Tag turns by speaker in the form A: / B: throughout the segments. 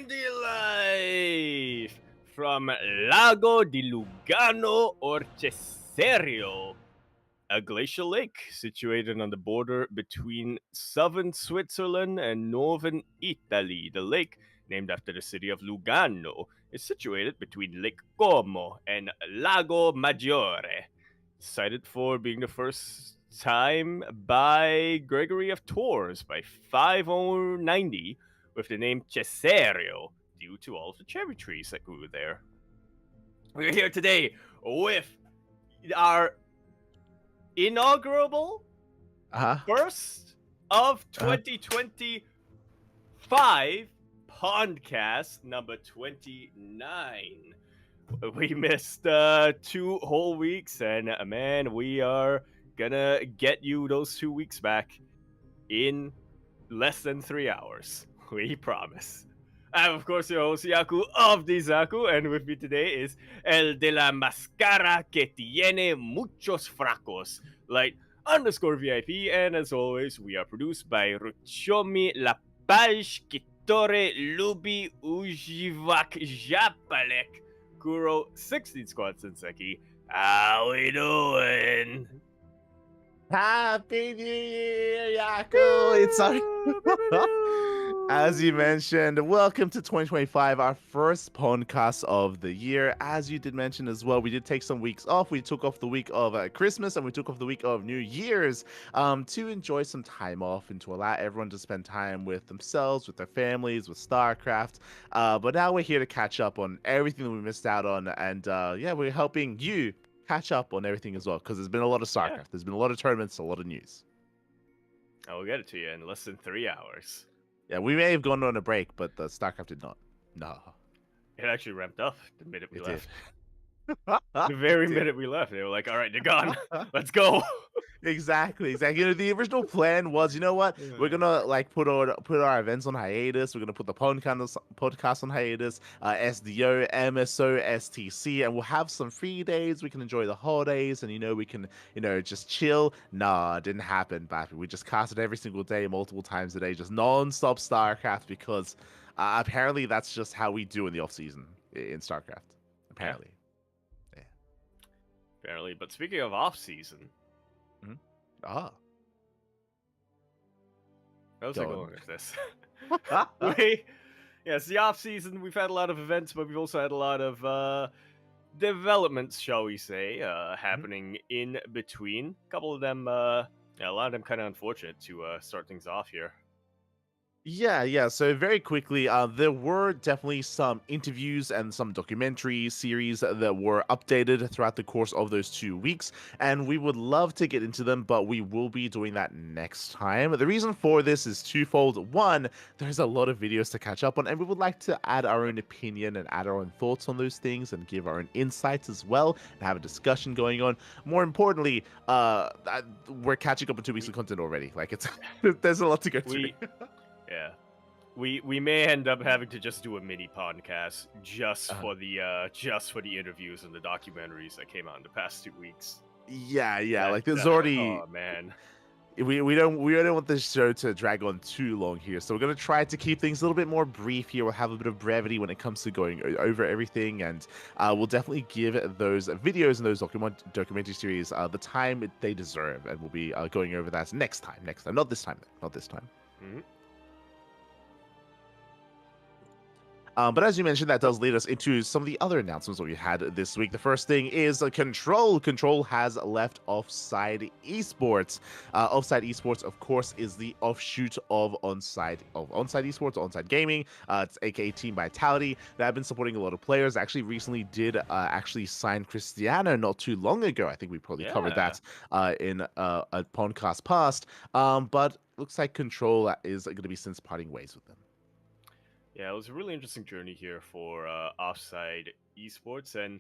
A: 90 live from Lago di Lugano or Cesario, a glacial lake situated on the border between southern Switzerland and northern Italy. The lake, named after the city of Lugano, is situated between Lake Como and Lago Maggiore, cited for being the first time by Gregory of Tours by 5090 with the name Cesario due to all of the cherry trees that grew there. We're here today with our inaugural first of 2025 PondCast number 29. We missed 2 whole weeks, and man, we are gonna get you those 2 weeks back in less than 3 hours. We promise. I'm, of course, your host, Yaku of the Zaku, and with me today is El de la Mascara que tiene muchos fracos, Light_VIP, and as always, we are produced by Ruchomi La Page Kitore Lubi Ujivak Japalek Kuro 16 Squad Senseki. How we doing?
B: Happy New Year, Yaku! It's as you mentioned, welcome to 2025, our first podcast of the year. As you did mention as well, we did take some weeks off. We took off the week of Christmas and we took off the week of New Year's to enjoy some time off and to allow everyone to spend time with themselves, with their families, with StarCraft. But now we're here to catch up on everything that we missed out on, and we're helping you catch up on everything as well, because there's been a lot of StarCraft. Yeah. There's been a lot of tournaments, a lot of news.
A: We'll get it to you in less than 3 hours.
B: Yeah, we may have gone on a break, but the StarCraft did not. No.
A: It actually ramped up the minute we left. The very minute we left, they were like, all right, they're gone. Let's go.
B: Exactly. You know, the original plan was, you know what? We're gonna put our events on hiatus. We're gonna put the podcast on hiatus, SDO, MSO, STC, and we'll have some free days. We can enjoy the holidays, and we can just chill. Nah, it didn't happen, Bappy. We just casted every single day, multiple times a day, just non-stop StarCraft, because apparently that's just how we do in the off season in StarCraft. Apparently.
A: Yeah. Apparently. But speaking of off season.
B: How's
A: it going with this? It's the off season. We've had a lot of events, but we've also had a lot of developments, shall we say, happening in between. A couple of them, a lot of them kind of unfortunate to start things off here.
B: Yeah. So very quickly, there were definitely some interviews and some documentary series that were updated throughout the course of those 2 weeks, and we would love to get into them, but we will be doing that next time. The reason for this is twofold. One, there's a lot of videos to catch up on, and we would like to add our own opinion and add our own thoughts on those things and give our own insights as well and have a discussion going on. More importantly, we're catching up on 2 weeks of content already. There's a lot to go through.
A: Yeah, we may end up having to just do a mini podcast just for the interviews and the documentaries that came out in the past 2 weeks.
B: Yeah. There's already.
A: Oh man,
B: we don't want this show to drag on too long here, so we're gonna try to keep things a little bit more brief here. We'll have a bit of brevity when it comes to going over everything, and we'll definitely give those videos and those documentary series the time they deserve, and we'll be going over that next time. Not this time.
A: Mm-hmm.
B: But as you mentioned, that does lead us into some of the other announcements that we had this week. The first thing is Control. Control has left Offside Esports. Offside Esports, of course, is the offshoot of Onside Esports, Onside Gaming. It's aka Team Vitality. That have been supporting a lot of players. Actually, recently did sign Cristiano not too long ago. I think we probably covered that in a podcast past. But looks like Control is going to be since parting ways with them.
A: Yeah, it was a really interesting journey here for Offside Esports and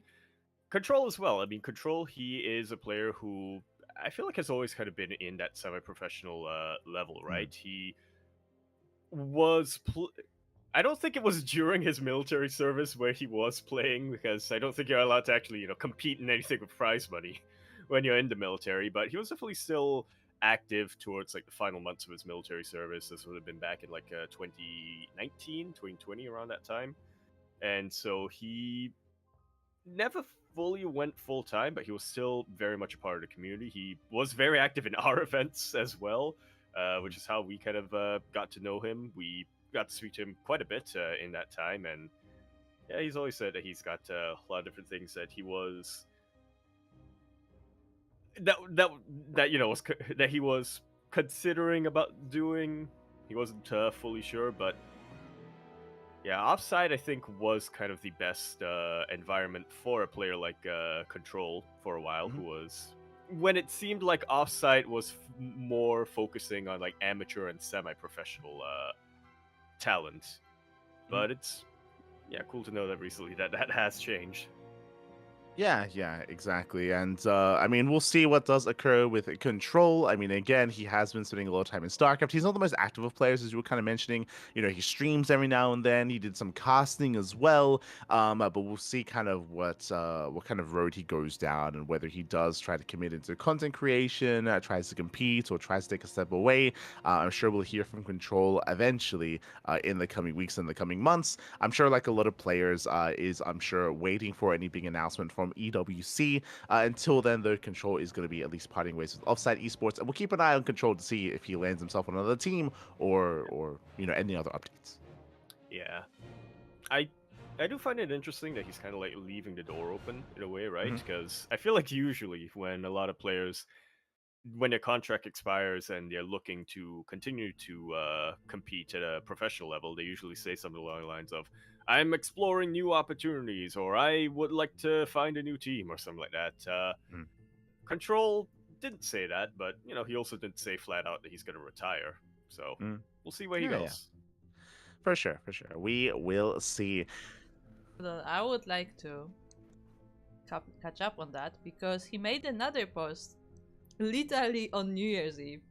A: Control as well. I mean, Control, he is a player who I feel like has always kind of been in that semi-professional level, right? He was... I don't think it was during his military service where he was playing, because I don't think you're allowed to actually, compete in anything with prize money when you're in the military, but he was definitely still active towards like the final months of his military service. This would have been back in like 2019, 2020, around that time. And so he never fully went full time, but he was still very much a part of the community. He was very active in our events as well, which is how we kind of got to know him. We got to speak to him quite a bit in that time, and yeah, he's always said that he's got a lot of different things that he was that was that he was considering about doing. He wasn't fully sure, but yeah, offside I think was kind of the best environment for a player like Control for a while, who was, when it seemed like offside was more focusing on like amateur and semi-professional talent. But it's cool to know that recently that has changed.
B: Yeah, exactly. And I mean, we'll see what does occur with Control. I mean, again, he has been spending a lot of time in StarCraft. He's not the most active of players, as you were kind of mentioning. You know, he streams every now and then. He did some casting as well. But we'll see kind of what kind of road he goes down, and whether he does try to commit into content creation, tries to compete, or tries to take a step away. I'm sure we'll hear from Control eventually in the coming weeks and the coming months. I'm sure, like a lot of players, I'm sure waiting for any big announcement from EWC. Until then, though, Control is going to be at least parting ways with Offside Esports, and we'll keep an eye on Control to see if he lands himself on another team or any other updates.
A: Yeah, I do find it interesting that he's kind of like leaving the door open in a way, right? Because I feel like usually when a lot of players, when their contract expires and they're looking to continue to compete at a professional level, they usually say something along the lines of, I'm exploring new opportunities, or I would like to find a new team, or something like that. Control didn't say that, but he also didn't say flat out that he's going to retire. So we'll see where he goes.
B: For sure. We will see.
C: I would like to catch up on that, because he made another post literally on New Year's Eve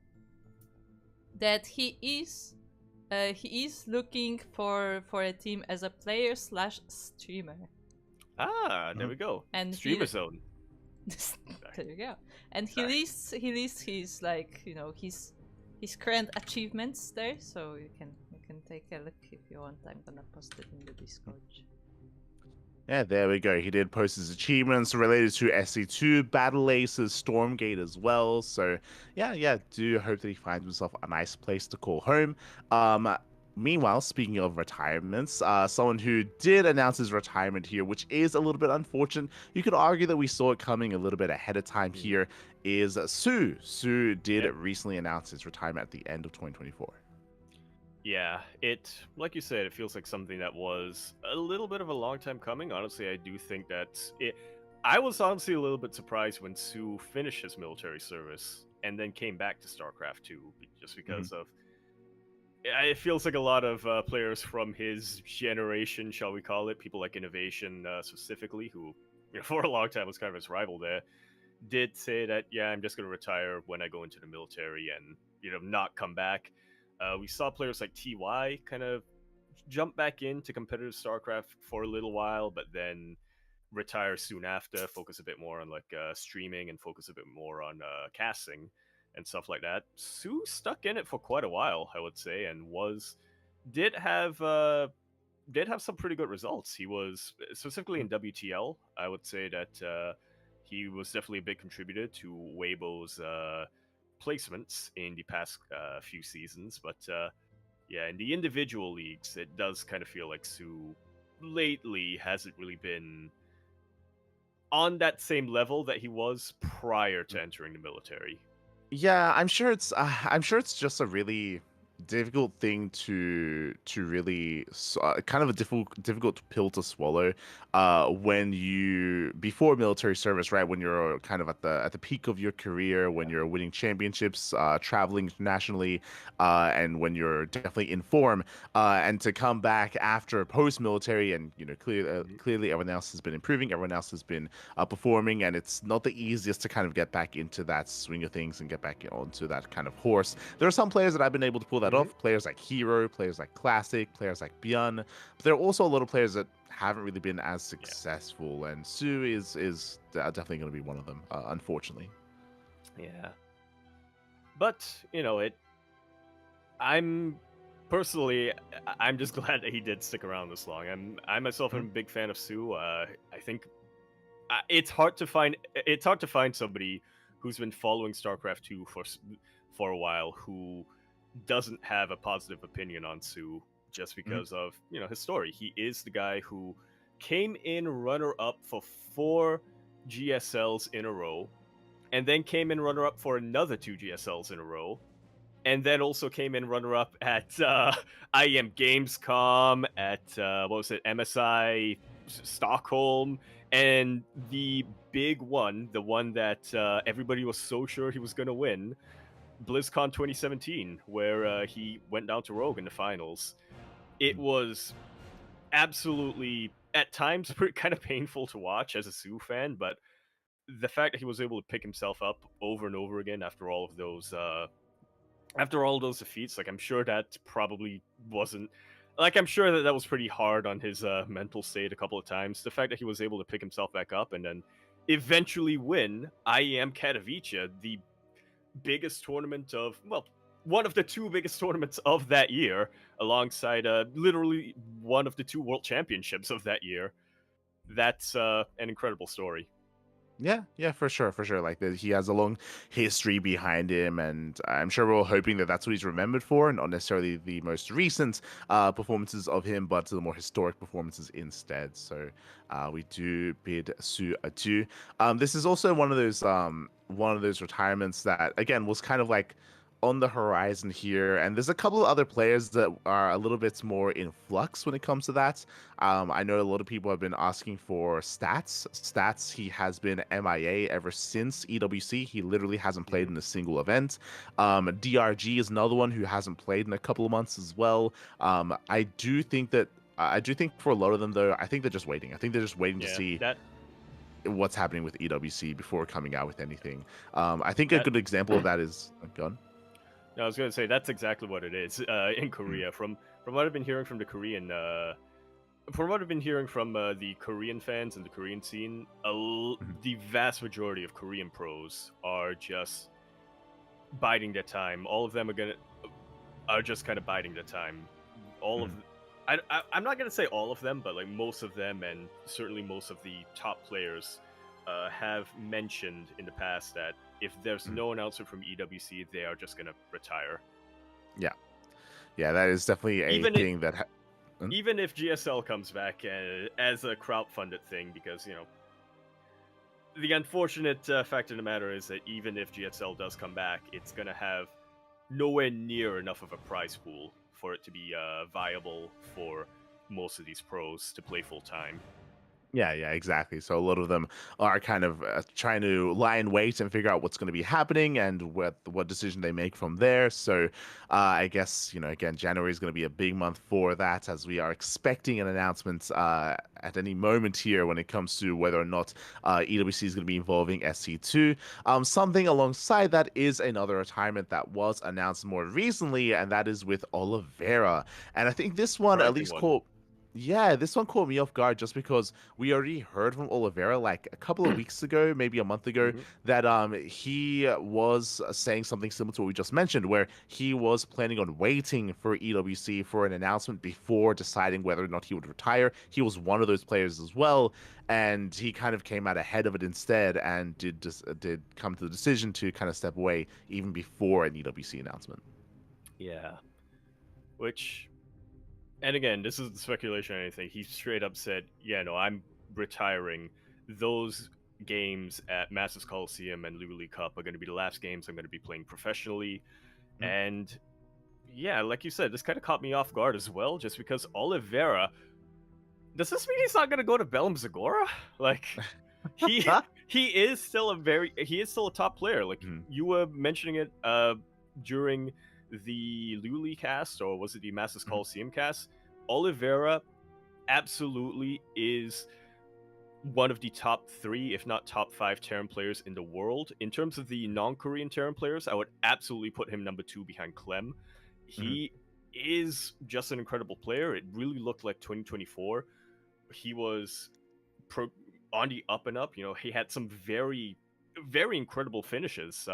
C: that he is looking for a team as a player / streamer.
A: There we go.
C: And
A: Streamer zone.
C: There you go. And he lists his like his current achievements there, so you can take a look if you want. I'm gonna post it in the Discord.
B: Yeah, there we go. He did post his achievements related to SC2, Battle Aces, Stormgate as well. So, yeah, do hope that he finds himself a nice place to call home. Meanwhile, speaking of retirements, someone who did announce his retirement here, which is a little bit unfortunate, you could argue that we saw it coming a little bit ahead of time here, is Su. Su did recently announce his retirement at the end of 2024.
A: Yeah, like you said, it feels like something that was a little bit of a long time coming. Honestly, I do think that I was honestly a little bit surprised when Su finished his military service and then came back to StarCraft 2, just because of, it feels like a lot of players from his generation, shall we call it, people like Innovation specifically, who for a long time was kind of his rival there, did say that, I'm just going to retire when I go into the military and, not come back. We saw players like TY kind of jump back into competitive StarCraft for a little while, but then retire soon after, focus a bit more on like streaming and focus a bit more on casting and stuff like that. Su stuck in it for quite a while, I would say, and did have some pretty good results. He was, specifically in WTL, I would say that he was definitely a big contributor to Weibo's placements in the past few seasons, but in the individual leagues, it does kind of feel like Su lately hasn't really been on that same level that he was prior to entering the military.
B: Yeah, I'm sure it's just a really difficult thing to really kind of a difficult pill to swallow when you, before military service, right, when you're kind of at the peak of your career, when you're winning championships, traveling internationally, and when you're definitely in form, and to come back after post military, and clearly everyone else has been improving, everyone else has been performing, and it's not the easiest to kind of get back into that swing of things and get back onto that kind of horse. There are some players that I've been able to pull that off, players like Hero, players like Classic, players like Bjorn, but there are also a lot of players that haven't really been as successful, and Su is definitely going to be one of them, unfortunately.
A: Yeah. But I'm personally, I'm just glad that he did stick around this long. I myself am a big fan of Sue. I think it's hard to find somebody who's been following StarCraft 2 for a while who doesn't have a positive opinion on Sue just because of his story. He is the guy who came in runner up for 4 GSLs in a row, and then came in runner up for another 2 GSLs in a row, and then also came in runner up at IEM Gamescom, at what was it, MSI Stockholm, and the big one, the one that everybody was so sure he was going to win, BlizzCon 2017, where he went down to Rogue in the finals. It was absolutely, at times, kind of painful to watch as a Sue fan, but the fact that he was able to pick himself up over and over again after all those defeats, like, I'm sure that probably wasn't, like, I'm sure that was pretty hard on his mental state a couple of times. The fact that he was able to pick himself back up and then eventually win IEM Katowice, the biggest tournament of, well, one of the 2 biggest tournaments of that year, alongside literally one of the 2 world championships of that year. That's an incredible story.
B: Yeah, for sure, for sure. Like he has a long history behind him, and I'm sure we're all hoping that that's what he's remembered for, not necessarily the most recent performances of him, but the more historic performances instead. So we do bid Sue adieu. This is also one of those retirements that again was kind of like on the horizon here, and there's a couple of other players that are a little bit more in flux when it comes to that. I know a lot of people have been asking for stats. He has been MIA ever since EWC. He literally hasn't played in a single event. DRG is another one who hasn't played in a couple of months as well. I do think for a lot of them though, I think they're just waiting. I think they're just waiting to see what's happening with EWC before coming out with anything. I think a good example of that is Gun.
A: No, I was going to say that's exactly what it is in Korea. From what I've been hearing from the Korean, the Korean fans and the Korean scene, the vast majority of Korean pros are just biding their time. All of them are just kind of biding their time. I'm not gonna say all of them, but like most of them, and certainly most of the top players, have mentioned in the past that if there's no announcement from EWC, they are just gonna retire.
B: Yeah, that is definitely thing that.
A: Even if GSL comes back as a crowdfunded thing, because the unfortunate fact of the matter is that even if GSL does come back, it's gonna have nowhere near enough of a prize pool for it to be viable for most of these pros to play full time.
B: Yeah, exactly. So a lot of them are kind of trying to lie in wait and figure out what's going to be happening and what decision they make from there. So I guess, again, January is going to be a big month for that, as we are expecting an announcement at any moment here when it comes to whether or not EWC is going to be involving SC2. Something alongside that is another retirement that was announced more recently, and that is with Oliveira. And I think this one at least caught... Yeah, this one caught me off guard just because we already heard from Oliveira like a couple of weeks ago, maybe a month ago, that he was saying something similar to what we just mentioned, where he was planning on waiting for EWC for an announcement before deciding whether or not he would retire. He was one of those players as well, and he kind of came out ahead of it instead and did come to the decision to kind of step away even before an EWC announcement.
A: Yeah, which... And again, this isn't speculation or anything. He straight up said, yeah, no, I'm retiring. Those games at Masters Coliseum and Lulu League Cup are going to be the last games I'm going to be playing professionally. And yeah, like you said, this kind of caught me off guard as well, just because Oliveira... Does this mean he's not going to go to Bellum Zagora? Like, he is still a top player. Like, you were mentioning it during the Lulu cast, or was it the Masters Coliseum cast? Oliveira absolutely is one of the top 3, if not top 5 Terran players in the world. In terms of the non-Korean Terran players, I would absolutely put him number 2 behind Clem. He is just an incredible player. It really looked like 2024. He was on the up and up. He had some very, very incredible finishes.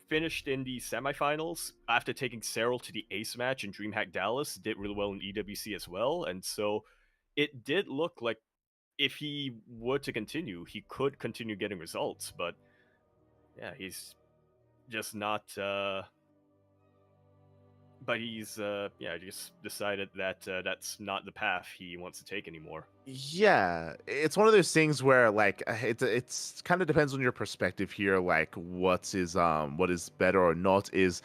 A: finished in the semifinals after taking Cyril to the ace match in DreamHack Dallas, did really well in EWC as well, and so it did look like if he were to continue, he could continue getting results, but yeah, he's just not but he's just decided that that's not the path he wants to take anymore.
B: Yeah, it's one of those things where like it's kind of depends on your perspective here. Like what is better or not is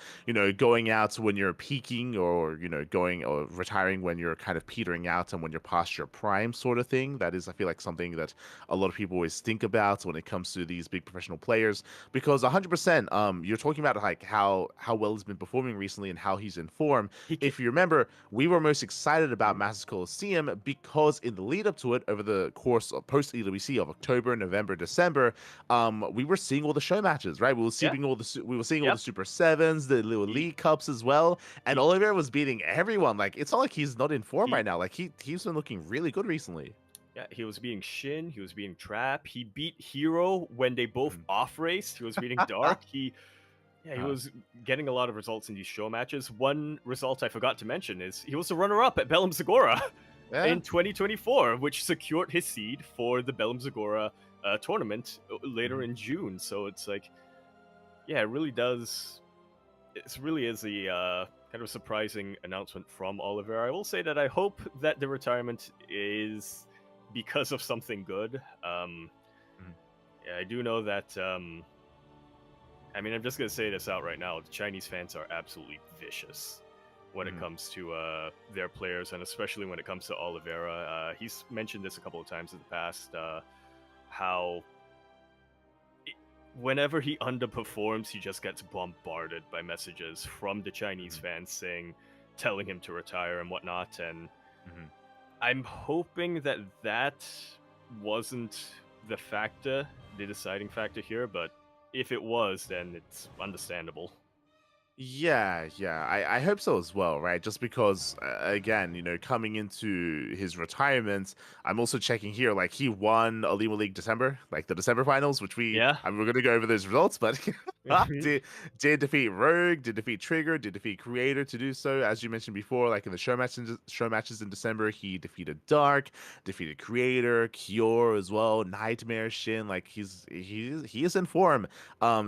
B: going out when you're peaking, or going or retiring when you're kind of petering out and when you're past your prime, sort of thing. That is, I feel like, something that a lot of people always think about when it comes to these big professional players, because 100%, you're talking about like how well he's been performing recently and how he's in form.
A: He
B: If you remember, we were most excited about
A: Mhm.
B: Masters Coliseum because in the lead up to it, over the course of post EWC of October, November, December, we were seeing all the show matches, right? We were
A: Yeah.
B: seeing we were seeing all the
A: Yep.
B: Super Sevens, the little
A: He
B: League Cups as well, and
A: he
B: Oliveira was beating everyone. Like, it's not like he's not in form
A: he
B: right now. Like, he's been looking really good recently.
A: yeah, he was beating Shin, he was beating Trap, he beat Hero when they both
B: Mhm.
A: off raced, he was beating Dark, he
B: Uh,
A: was getting a lot of results in these show matches. One result I forgot to mention is he was the runner-up at Bellum Zagora
B: yeah.
A: in 2024, which secured his seed for the Bellum Zagora tournament later in June. So it's like, yeah, it really does. It really is a kind of surprising announcement from Oliver. I will say that I hope that the retirement is because of something good. Yeah, I do know that. I mean, I'm just gonna say this out right now. The Chinese fans are absolutely vicious when it comes to their players, and especially when it comes to Oliveira. He's mentioned this a couple of times in the past, how whenever he underperforms, he just gets bombarded by messages from the Chinese fans telling him to retire and whatnot. And I'm hoping that that wasn't the deciding factor here, but if it was, then it's understandable.
B: Yeah, I hope so as well, right? Just because, again, coming into his retirement, I'm also checking here, like, he won Alima League December, like the December finals, which
A: Yeah.
B: we're going to go over those results, but
A: Mhm.
B: did defeat Rogue, did defeat Trigger, did defeat Creator to do so. As you mentioned before, like in the show matches in December, he defeated Dark, defeated Creator, Cure as well, Nightmare, Shin. Like, he is in form.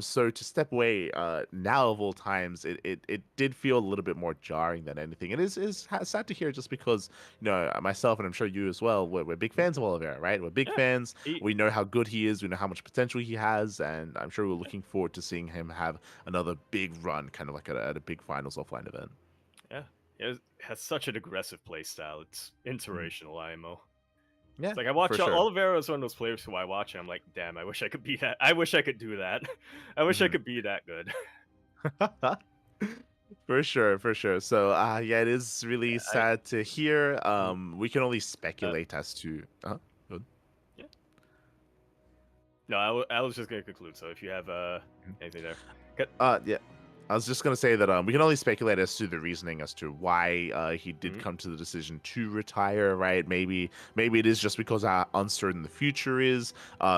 B: So to step away now of all times, it did feel a little bit more jarring than anything. It is sad to hear, just because myself, and I'm sure you as well, we're big fans of Oliveira, right? We're big
A: Yeah.
B: fans.
A: He,
B: We know how good he is. We know how much potential he has, and I'm sure we're looking forward to seeing him have another big run, kind of like at a big finals offline event.
A: yeah. He has such an aggressive play style. It's inspirational, IMO.
B: Yeah,
A: It's like I
B: for
A: watch
B: sure.
A: Oliveira is one of those players who I watch and I'm like, damn, I wish I could be that. I wish I could do that. I wish I
B: Mhm.
A: could be that good.
B: For sure, for sure. So, yeah, it is really
A: I
B: sad to hear.
A: mm,
B: We can only
A: uh,
B: speculate as to. Good.
A: yeah. No, I was just gonna conclude. So if you have anything there,
B: Yeah. I was just gonna say that we can only speculate as to the reasoning as to why he did
A: Mhm.
B: come to the decision to retire. Right? Maybe it is just because how uncertain the future is.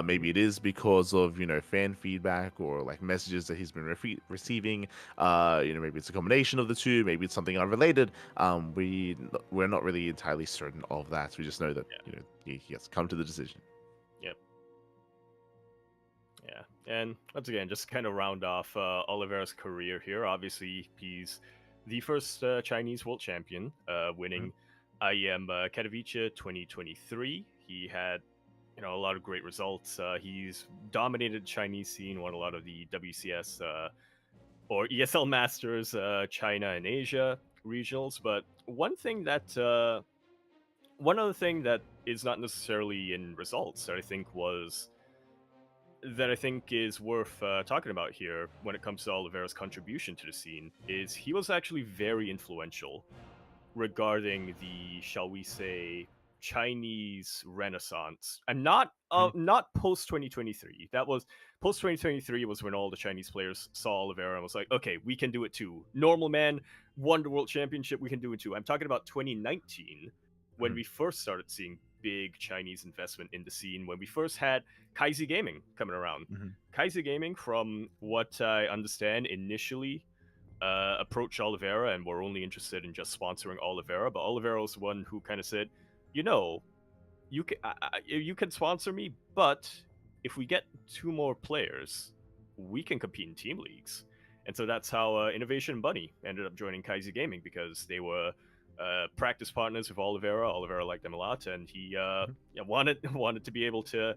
B: Maybe it is because of fan feedback or like messages that he's been receiving. Maybe it's a combination of the two. Maybe it's something unrelated. We're not really entirely certain of that. We just know that he has come to the decision.
A: Yep. Yeah, and once again, just kind of round off Oliveira's career here. Obviously, he's the first Chinese world champion, winning IEM Katowice 2023. He had, a lot of great results. He's dominated the Chinese scene, won a lot of the WCS or ESL Masters, China and Asia regionals. But one other thing that is not necessarily in results that I think is worth talking about here when it comes to Oliveira's contribution to the scene is he was actually very influential regarding the, shall we say, Chinese Renaissance, and not post 2023. That was post 2023 was when all the Chinese players saw Oliveira and was like, okay, we can do it too. Normal man won the world championship, we can do it too. I'm talking about 2019 when we first started seeing big Chinese investment in the scene when we first had CranKy Gaming coming around.
B: Mhm.
A: CranKy Gaming, from what I understand, initially approached Oliveira and were only interested in just sponsoring Oliveira, but Oliveira was the one who kind of said, you know, you can sponsor me, but if we get 2 more players, we can compete in team leagues. And so that's how Innovation Bunny ended up joining CranKy Gaming, because they were practice partners with Oliveira. Oliveira liked them a lot, and he wanted to be able to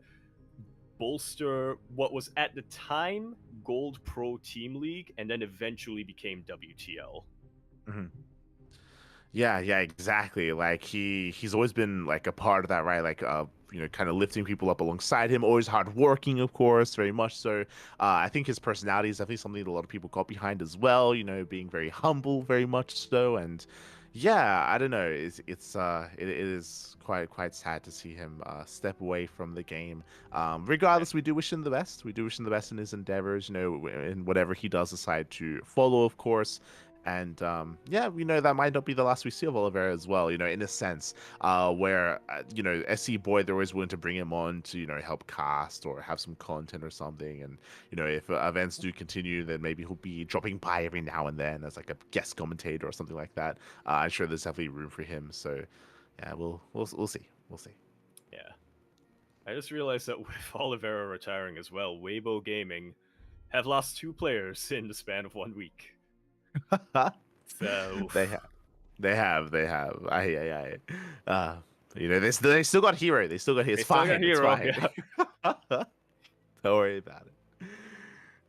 A: bolster what was at the time Gold Pro Team League, and then eventually became WTL.
B: Mhm. Yeah, exactly. Like he's always been like a part of that, right? Like kind of lifting people up alongside him. Always hardworking, of course, very much so. I think his personality is definitely something that a lot of people got behind as well. Being very humble, very much so. And yeah, I don't know. It is quite sad to see him step away from the game. Regardless, we do wish him the best. We do wish him the best in his endeavors. In whatever he does decide to follow, of course. And yeah, we know that might not be the last we see of Oliveira as well, in a sense, where, SC Boy, they're always willing to bring him on to, help cast or have some content or something. And, if events do continue, then maybe he'll be dropping by every now and then as like a guest commentator or something like that. I'm sure there's definitely room for him. So yeah, we'll see. We'll see.
A: Yeah. I just realized that with Oliveira retiring as well, Weibo Gaming have lost 2 players in the span of 1 week. So
B: they have. I. They still got Hero. They still got his. It's fine. It's fine. Don't worry about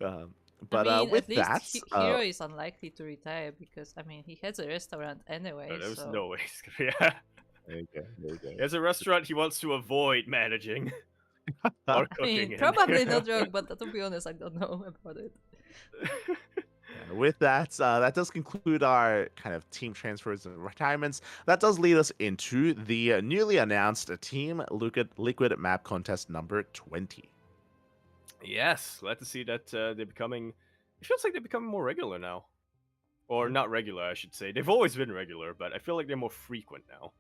B: it. But with
C: at least
B: that,
C: Hero is unlikely to retire because he has a restaurant anyway.
A: There's no way he's gonna. Yeah.
B: There you go.
A: He has a restaurant he wants to avoid managing or cooking.
C: Probably no joke, but to be honest, I don't know about it.
B: With that, that does conclude our kind of team transfers and retirements. That does lead us into the newly announced Team Liquid Map Contest number 20.
A: Yes, glad to see that they're becoming. It feels like they're becoming more regular now, or not regular, I should say. They've always been regular, but I feel like they're more frequent now.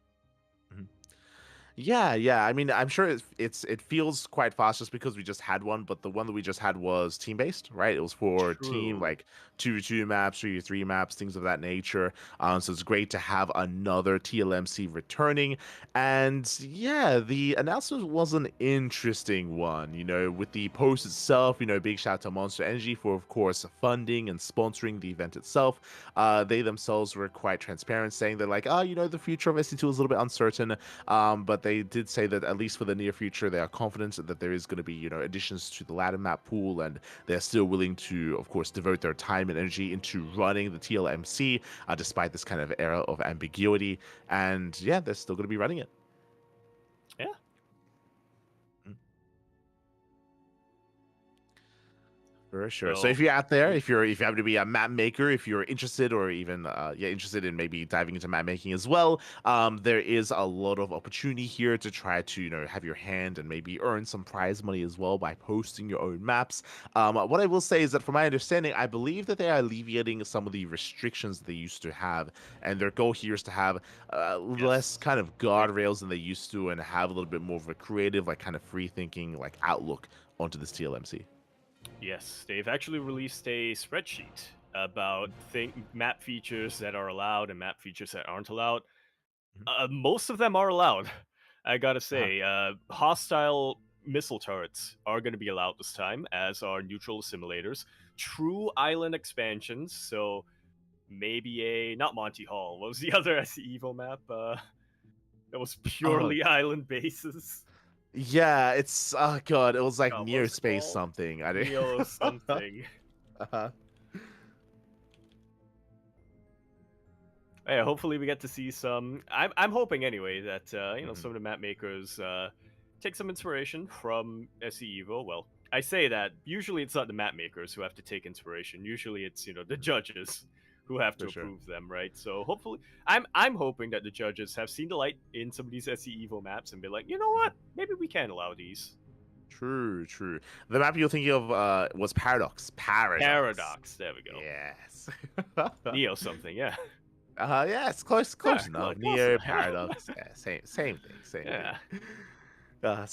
B: Yeah. I mean, I'm sure it feels quite fast just because we just had one, but the one that we just had was team based, right? It was for team like 2v2 maps, 3v3 maps, things of that nature. So it's great to have another TLMC returning. And yeah, the announcement was an interesting one, with the post itself. Big shout out to Monster Energy for, of course, funding and sponsoring the event itself. They themselves were quite transparent, saying that like, the future of SC2 is a little bit uncertain, but they did say that at least for the near future, they are confident that there is going to be, additions to the ladder map pool, and they're still willing to, of course, devote their time and energy into running the TLMC, despite this kind of era of ambiguity. And yeah, they're still going to be running it.
A: Yeah.
B: For sure. So if you're out there, if you happen to be a map maker, if you're interested or even interested in maybe diving into map making as well, there is a lot of opportunity here to try to have your hand and maybe earn some prize money as well by posting your own maps. What I will say is that from my understanding, I believe that they are alleviating some of the restrictions they used to have, and their goal here is to have less kind of guardrails than they used to, and have a little bit more of a creative, like kind of free thinking, like outlook onto this TLMC.
A: Yes, they've actually released a spreadsheet about map features that are allowed and map features that aren't allowed. Most of them are allowed, I gotta say. Hostile missile turrets are going to be allowed this time, as are neutral simulators. True island expansions, so maybe not Monty Hall. What was the other SE Evo map? That was purely island bases.
B: Yeah, it's god, it was like Near Space
A: called?
B: something. I
A: Neo something. Yeah, hopefully we get to see some. I'm hoping anyway that some of the map makers take some inspiration from SE Evo. Well, I say that usually it's not the map makers who have to take inspiration. Usually it's the judges who have to approve them, right? So hopefully, I'm hoping that the judges have seen the light in some of these SE Evo maps and be like, you know what, maybe we can allow these.
B: True. The map you're thinking of was Paradox.
A: Paradox. There we go.
B: Yes.
A: Neo something, yeah.
B: Yeah, it's close
A: Yeah,
B: enough.
A: close
B: Neo,
A: enough.
B: Paradox, yeah, same thing, same thing.
A: Yeah.
B: Yeah,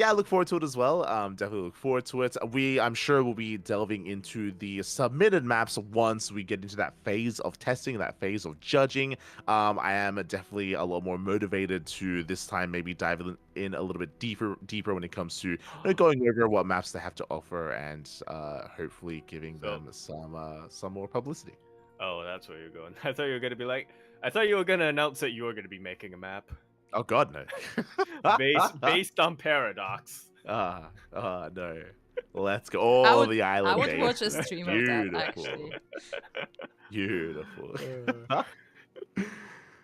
B: I look forward to it as well. Definitely look forward to it. I'm sure we'll be delving into the submitted maps once we get into that phase of testing, that phase of judging. I am definitely a lot more motivated to this time maybe dive in a little bit deeper when it comes to going over what maps they have to offer and hopefully giving
A: So-
B: them some more publicity.
A: Oh, that's where you're going. I thought you were gonna be like, I thought you were gonna announce that you were gonna be making a map
B: Oh God, no.
A: based on Paradox.
B: No. Let's go. Oh, the island.
C: I would
B: base.
C: watch a stream of that
B: Beautiful.
C: actually.
B: Beautiful.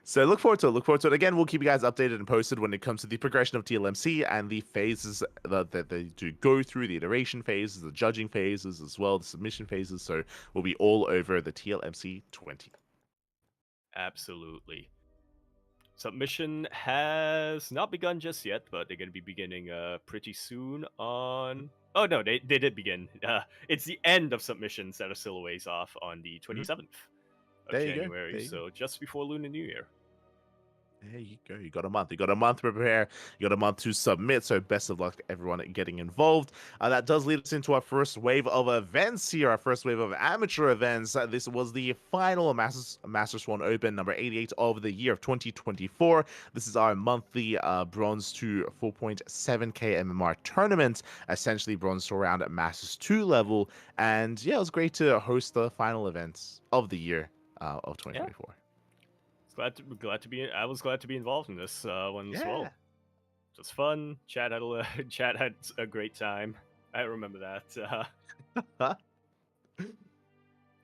B: So look forward to it. Look forward to it. Again, we'll keep you guys updated and posted when it comes to the progression of TLMC and the phases that they do go through, the iteration phases, the judging phases as well, the submission phases. So we'll be all over the TLMC 20.
A: Absolutely. Submission has not begun just yet, but they're going to be beginning pretty soon on... Oh, no, they did begin. It's the end of submissions that are still a ways off on the 27th of
B: There you go,
A: January,
B: there you go.
A: so just before Lunar New Year.
B: There you go. You got a month. You got a month to prepare. You got a month to submit. So best of luck to everyone getting involved. That does lead us into our first wave of events here. Our first wave of amateur events. This was the final Master Swan Open number 88 of the year of 2024. This is our monthly bronze to 4.7k MMR tournament. Essentially bronze to around Masters 2 level. And yeah, it was great to host the final events of the year of 2024.
A: Yeah. Glad to be. I was glad to be involved in this one as well. It was fun. Chat had a great time. I remember that.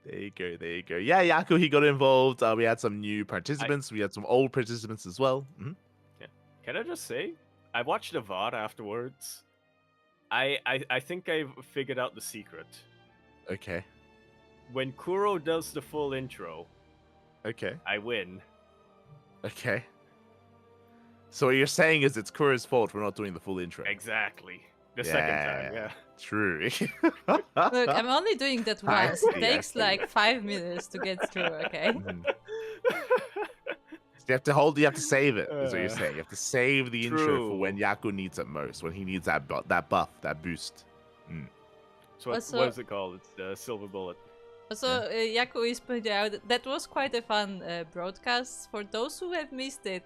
B: There you go. There you go. Yeah, Yaku, he got involved. We had some new participants. We had some old participants as well. Mm-hmm.
A: Yeah. Can I just say, I watched a VOD afterwards. I think I've figured out the secret.
B: Okay.
A: When Kuro does the full intro,
B: Okay.
A: I win.
B: Okay. So what you're saying is it's Kuro's fault for not doing the full intro.
A: Exactly. The second time, yeah.
B: True.
C: Look, I'm only doing that
B: I
C: once.
B: see,
C: It
B: I
C: takes
B: see.
C: like 5 minutes to get through, okay?
B: Mhm. You have to save it, is what you're saying. You have to save the intro for when
A: True.
B: Yaku needs it most, when he needs that buff, that boost.
A: So
C: Also-
A: what is it called? It's the silver bullet.
C: So, Yaku is pointing out that was quite a fun broadcast. For those who have missed it,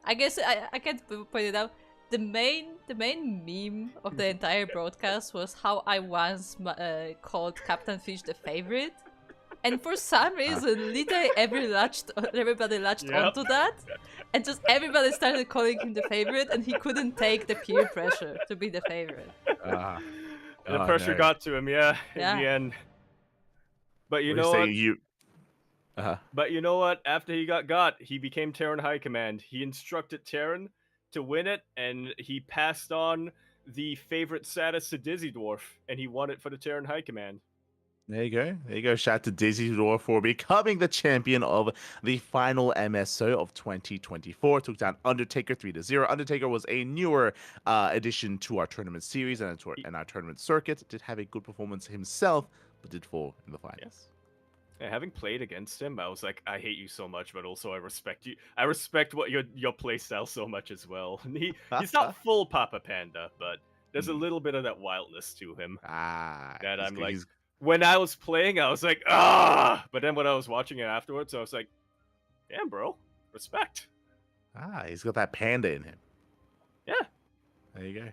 C: I guess I can't point it out. The main meme of the entire broadcast was how I once called Captain Fish the favorite, and for some reason, literally everybody latched
A: Yep.
C: onto that, and just everybody started calling him the favorite, and he couldn't take the peer pressure to be the favorite.
A: The
B: Oh,
A: pressure
B: no.
A: got to him, yeah,
C: Yeah.
A: in the end. But you
B: We're
A: know what?
B: saying you.
A: But you know what? After he got, he became Terran High Command. He instructed Terran to win it, and he passed on the favorite status to Dizzy Dwarf, and he won it for the Terran High Command.
B: There you go. There you go. Shout out to Dizzy Dwarf for becoming the champion of the final MSO of 2024. Took down Undertaker 3-0. Undertaker was a newer addition to our tournament series and our tournament circuit. Did have a good performance himself, but did fall in the finals.
A: And having played against him, I was like, I hate you so much, but also I respect you. I respect what your playstyle so much as well. And he's not full Papa Panda, but there's a little bit of that wildness to him.
B: That
A: I'm like, when I was playing, I was like, ah! But then when I was watching it afterwards, I was like, damn, bro, respect.
B: He's got that panda in him.
A: Yeah.
B: There you go.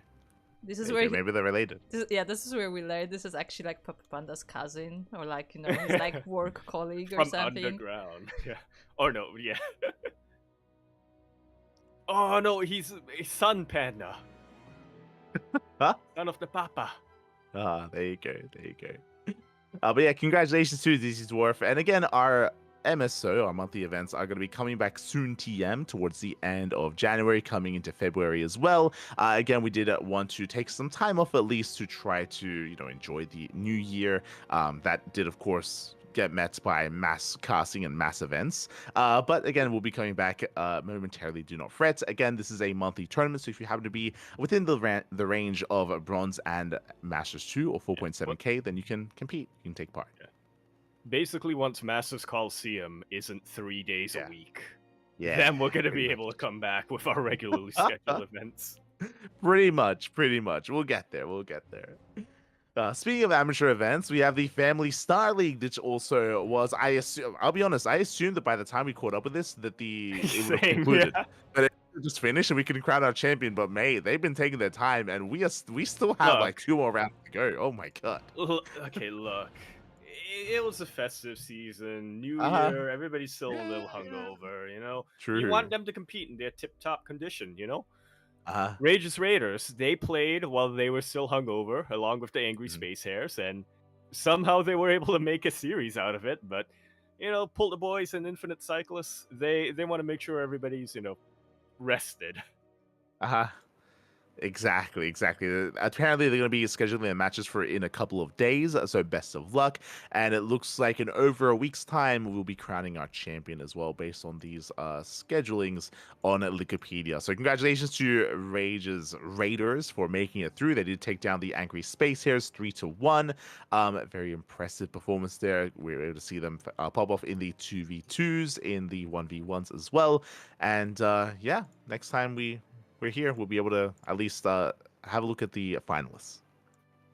C: This is
B: There
C: where
B: you go. Maybe they're related.
C: this is where we learned this is actually like Papa Panda's cousin, or like, you know, his like work colleague or
A: From
C: something.
A: underground. Yeah. Or no, yeah. Oh no, he's a son panda.
B: Huh?
A: Son of the papa.
B: There you go. There you go. But yeah, congratulations to Dizzy Dwarf. And again, our MSO, our monthly events, are going to be coming back soon TM towards the end of January, coming into February as well. Again, we did want to take some time off at least to try to, you know, enjoy the new year. That did, of course, get met by mass casting and mass events. But again, we'll be coming back momentarily. Do not fret. Again, this is a monthly tournament, so if you happen to be within the range of Bronze and Masters 2 or 4.7k, then you can compete. You can take part.
A: Yeah. basically once Masters Coliseum isn't 3 days a
B: Yeah.
A: week,
B: Yeah.
A: then we're gonna
B: Pretty
A: be
B: much.
A: able to come back with our regularly scheduled events.
B: Pretty much. Pretty much. We'll get there. We'll get there. Speaking of amateur events, we have the Family Star League, which also was, I assume, I'll be honest, I assumed that by the time we caught up with this, that it would have
A: Same,
B: concluded.
A: yeah.
B: But it just finished and we can crown our champion. But mate, they've been taking their time, and we still have like
A: Look.
B: 2 more rounds to go. Oh my god.
A: Okay, look. It was a festive season, New
B: Uh-huh.
A: Year. Everybody's still a little
B: Yeah.
A: hungover, you know. You
B: True.
A: want them to compete in their tip-top condition, you know.
B: Uh-huh.
A: Rage's Raiders, they played while they were still hungover, along with the Angry
B: Mhm.
A: Space Hares, and somehow they were able to make a series out of it. But you know, Pull the Boys and Infinite Cyclists, they want to make sure everybody's rested.
B: Uh-huh. Exactly. Apparently, they're going to be scheduling their matches for in a couple of days, so best of luck. And it looks like in over a week's time, we'll be crowning our champion as well, based on these schedulings on Wikipedia. So congratulations to Rage's Raiders for making it through. They did take down the Angry Space Hares 3-1. Very impressive performance there. We were able to see them pop off in the 2v2s, in the 1v1s as well. And yeah, next time we're here, we'll be able to at least have a look at the finalists.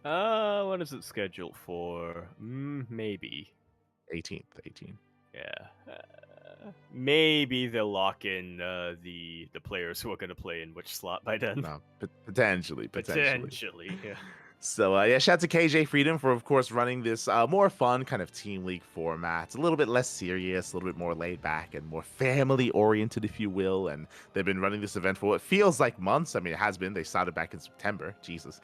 A: What is it scheduled for? Maybe.
B: 18th.
A: Yeah. Maybe they'll lock in the players who are going to play in which slot by then.
B: No, potentially.
A: Potentially, yeah.
B: So yeah, shout out to KJ Freedom for, of course, running this more fun kind of team league format. A little bit less serious, a little bit more laid back, and more family oriented, if you will. And they've been running this event for what feels like months. I mean, it has been. They started back in September. Jesus,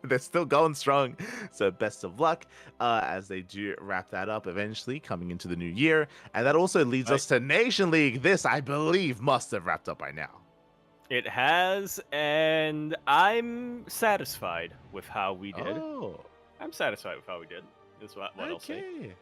B: they're still going strong. So best of luck as they do wrap that up eventually, coming into the new year. And that also leads us to Nation League. This, I believe, must have wrapped up by now.
A: It has, and I'm satisfied with how we did.
B: Oh.
A: I'm satisfied with how we did, is what I'll say.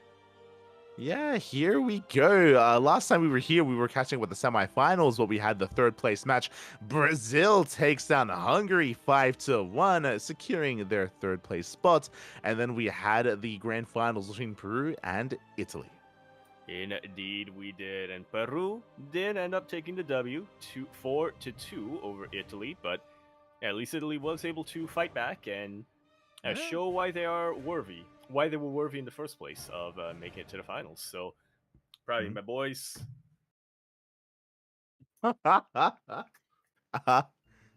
B: Yeah, here we go. Last time we were here, we were catching up with the semifinals, but we had the third place match. Brazil takes down Hungary 5-1, securing their third place spot. And then we had the grand finals between Peru and Italy.
A: Indeed, we did, and Peru did end up taking the W 4-2 over Italy, but at least Italy was able to fight back and show why they were worthy in the first place of making it to the finals. So, proud of you, my boys.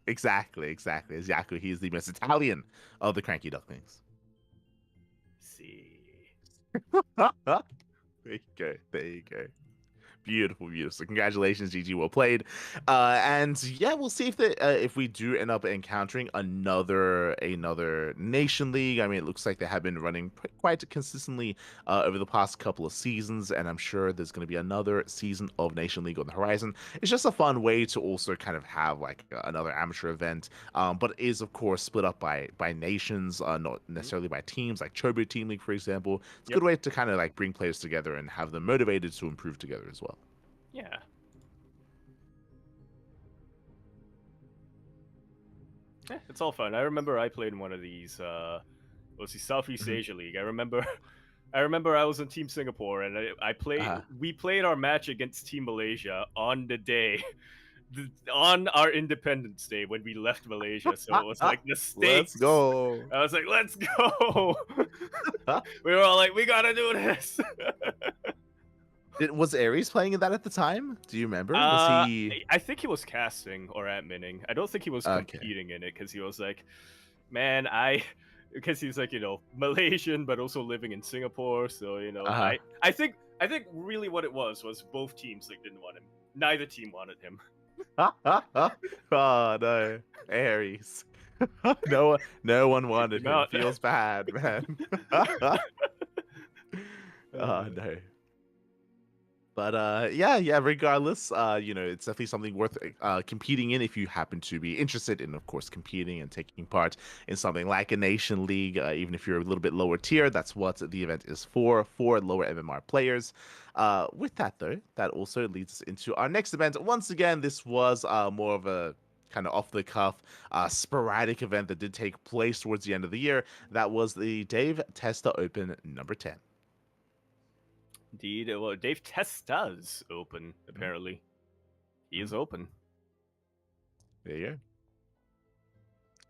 B: Exactly. As Yaku, he is the most Italian of the CranKy Ducklings.
A: See.
B: There you go. Beautiful. So congratulations, GG, well played. And yeah, we'll see if we do end up encountering another Nation League. I mean, it looks like they have been running quite consistently over the past couple of seasons, and I'm sure there's going to be another season of Nation League on the horizon. It's just a fun way to also kind of have like another amateur event, but it is of course split up by nations, not necessarily by teams, like Chobo Team League, for example. It's a good way to kind of like bring players together and have them motivated to improve together as well.
A: Yeah. It's all fun. I remember I played in one of these. Was the Southeast Asia League? I remember I was in Team Singapore, and I played. We played our match against Team Malaysia on the day, on our Independence Day when we left Malaysia. So it was like the stakes.
B: Let's go.
A: I was like, let's go. We were all like, we gotta do this.
B: Was Aries playing in that at the time? Do you remember? Was he?
A: I think he was casting or adminning. I don't think he was competing in it because he was like, man, because he's like, Malaysian but also living in Singapore. So I think really what it was both teams like didn't want him. Neither team wanted him.
B: Oh no, Aries. No one wanted him. Feels bad, man. Oh no. But yeah. Regardless, it's definitely something worth competing in if you happen to be interested in, of course, competing and taking part in something like a Nation League. Even if you're a little bit lower tier, that's what the event is for lower MMR players. With that though, that also leads us into our next event. Once again, this was more of a kind of off the cuff, sporadic event that did take place towards the end of the year. That was the Dave Testa Open number 10.
A: Indeed. Well, Dave Testa's open, apparently. He is open.
B: There you go.